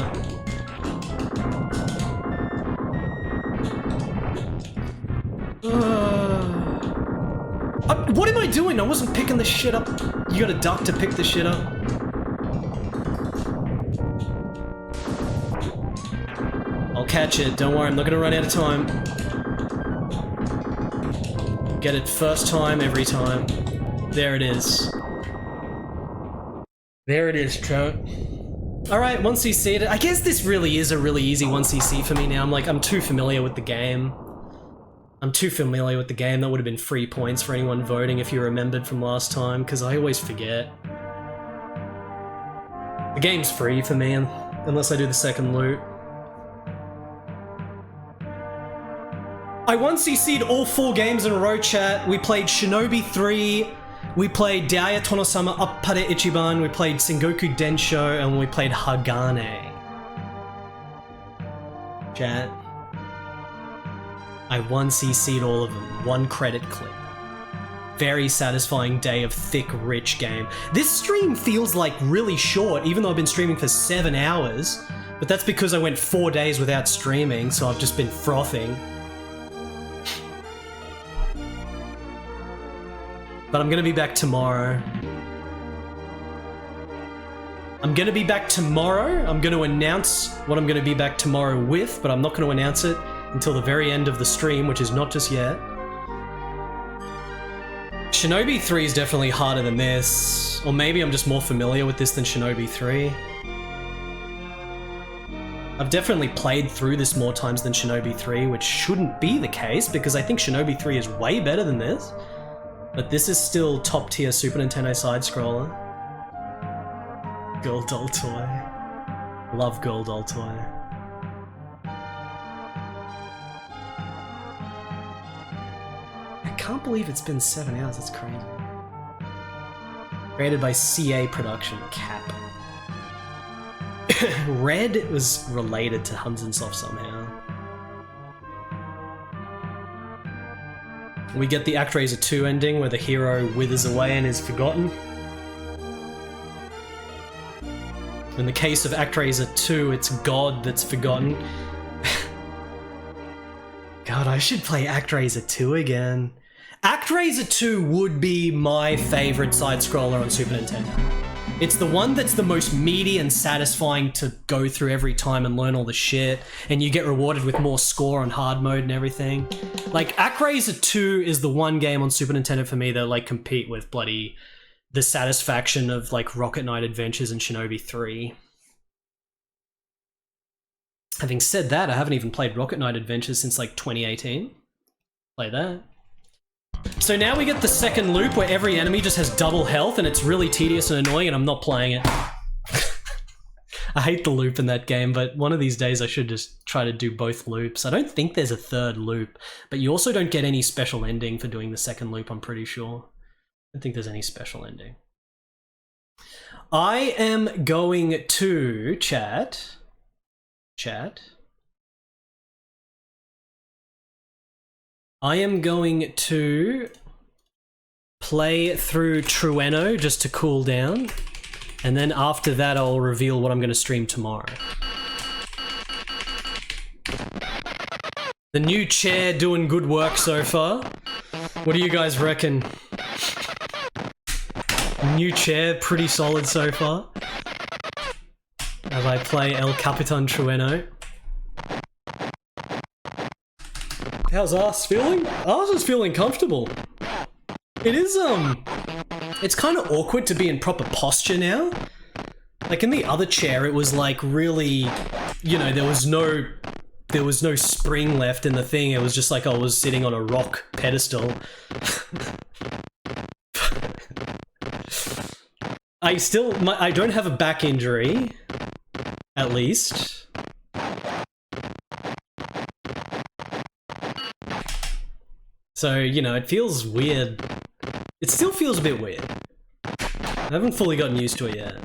What am I doing? I wasn't picking the shit up. You gotta duck to pick the shit up. I'll catch it. Don't worry, I'm not gonna run out of time. Get it first time, every time. There it is. There it is, Trout. Alright, 1cc. I guess this really is a really easy 1cc for me now. I'm too familiar with the game. I'm too familiar with the game. That would have been free points for anyone voting if you remembered from last time, because I always forget. The game's free for me, unless I do the second loot. I 1cc'd all 4 games in a row, chat. We played Shinobi 3, we played Deae Tonosama Appare Ichiban, we played Sengoku Denshou, and we played Hagane. Chat. I 1cc'd all of them, 1 credit clip. Very satisfying day of thick, rich game. This stream feels like really short, even though I've been streaming for 7 hours, but that's because I went 4 days without streaming, so I've just been frothing. But I'm gonna be back tomorrow. I'm gonna be back tomorrow. I'm gonna announce what I'm gonna be back tomorrow with, but I'm not gonna announce it until the very end of the stream, which is not just yet. Shinobi 3 is definitely harder than this, or maybe I'm just more familiar with this than Shinobi 3. I've definitely played through this more times than Shinobi 3, which shouldn't be the case because I think Shinobi 3 is way better than this. But this is still top tier Super Nintendo side-scroller. Girl doll toy. Love girl doll toy. I can't believe it's been 7 hours, that's crazy. Created by CA Production, Cap. Red was related to Hansensoft somehow. We get the ActRaiser 2 ending where the hero withers away and is forgotten. In the case of ActRaiser 2, it's God that's forgotten. God, I should play ActRaiser 2 again. ActRaiser 2 would be my favorite side-scroller on Super Nintendo. It's the one that's the most meaty and satisfying to go through every time and learn all the shit, and you get rewarded with more score on hard mode and everything. Like, ActRaiser 2 is the one game on Super Nintendo for me that, like, compete with bloody the satisfaction of, like, Rocket Knight Adventures and Shinobi 3. Having said that, I haven't even played Rocket Knight Adventures since, like, 2018. Play that. So now we get the second loop where every enemy just has double health and it's really tedious and annoying and I'm not playing it. I hate the loop in that game, but one of these days I should just try to do both loops. I don't think there's a third loop, but you also don't get any special ending for doing the second loop, I'm pretty sure. I don't think there's any special ending. I am going to chat. I am going to play through Trueno just to cool down, and then after that I'll reveal what I'm going to stream tomorrow. The new chair doing good work so far. What do you guys reckon? New chair, pretty solid so far. As I play El Capitan Trueno. How's Ars feeling? Ars is feeling comfortable. It is, it's kind of awkward to be in proper posture now. Like in the other chair, it was like really, you know, there was no spring left in the thing. It was just like I was sitting on a rock pedestal. I don't have a back injury, at least. So, you know, it feels weird. It still feels a bit weird. I haven't fully gotten used to it yet.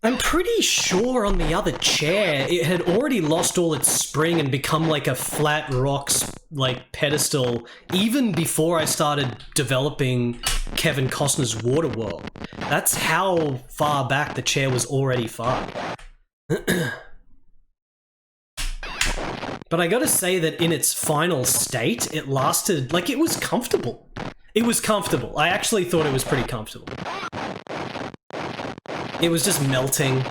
I'm pretty sure on the other chair, it had already lost all its spring and become like a flat rocks like pedestal even before I started developing Kevin Costner's Waterworld. That's how far back the chair was already fucked. But I gotta say that in its final state, it lasted, like, it was comfortable. It was comfortable. I actually thought it was pretty comfortable. It was just melting.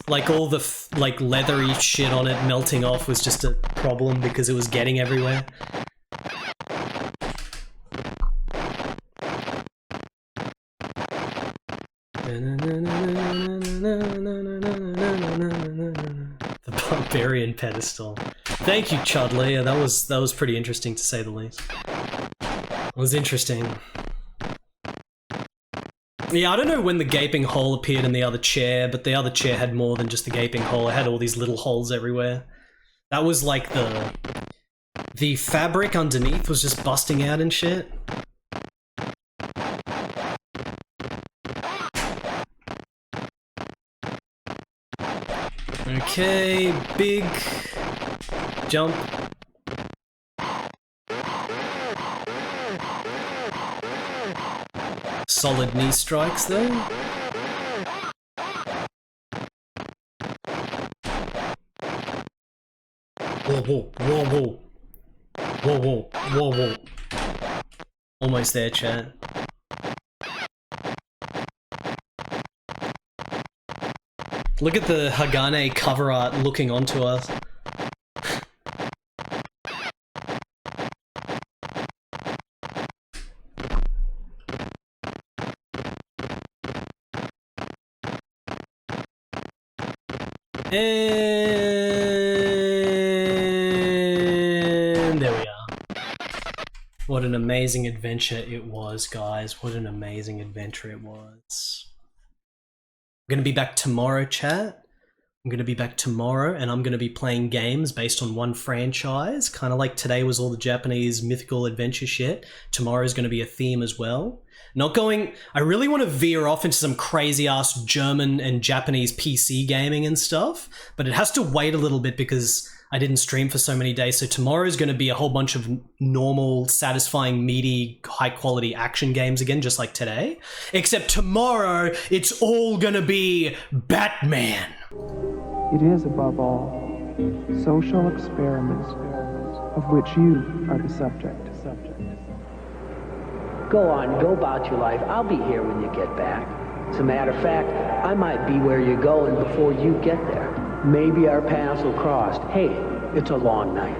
Like, all the, like, leathery shit on it melting off was just a problem because it was getting everywhere. The barbarian pedestal. Thank you, Chudley. That was pretty interesting to say the least. It was interesting. Yeah, I don't know when the gaping hole appeared in the other chair, but the other chair had more than just the gaping hole. It had all these little holes everywhere. That was like the fabric underneath was just busting out and shit. Okay, big jump. Solid knee strikes there. Whoa, whoa, whoa, whoa. Whoa, whoa, whoa, whoa. Almost there, chat. Look at the Hagane cover art looking onto us. And there we are. What an amazing adventure it was, guys. What an amazing adventure it was. I'm going to be back tomorrow, chat. I'm going to be back tomorrow, and I'm going to be playing games based on one franchise. Kind of like today was all the Japanese mythical adventure shit. Tomorrow's going to be a theme as well. Not going... I really want to veer off into some crazy-ass German and Japanese PC gaming and stuff, but it has to wait a little bit because I didn't stream for so many days. So tomorrow's going to be a whole bunch of normal, satisfying, meaty, high-quality action games again, just like today. Except tomorrow, it's all going to be Batman. It is, above all, social experiments of which you are the subject. Go on, go about your life. I'll be here when you get back. As a matter of fact, I might be where you're going before you get there. Maybe our paths will cross. Hey, it's a long night.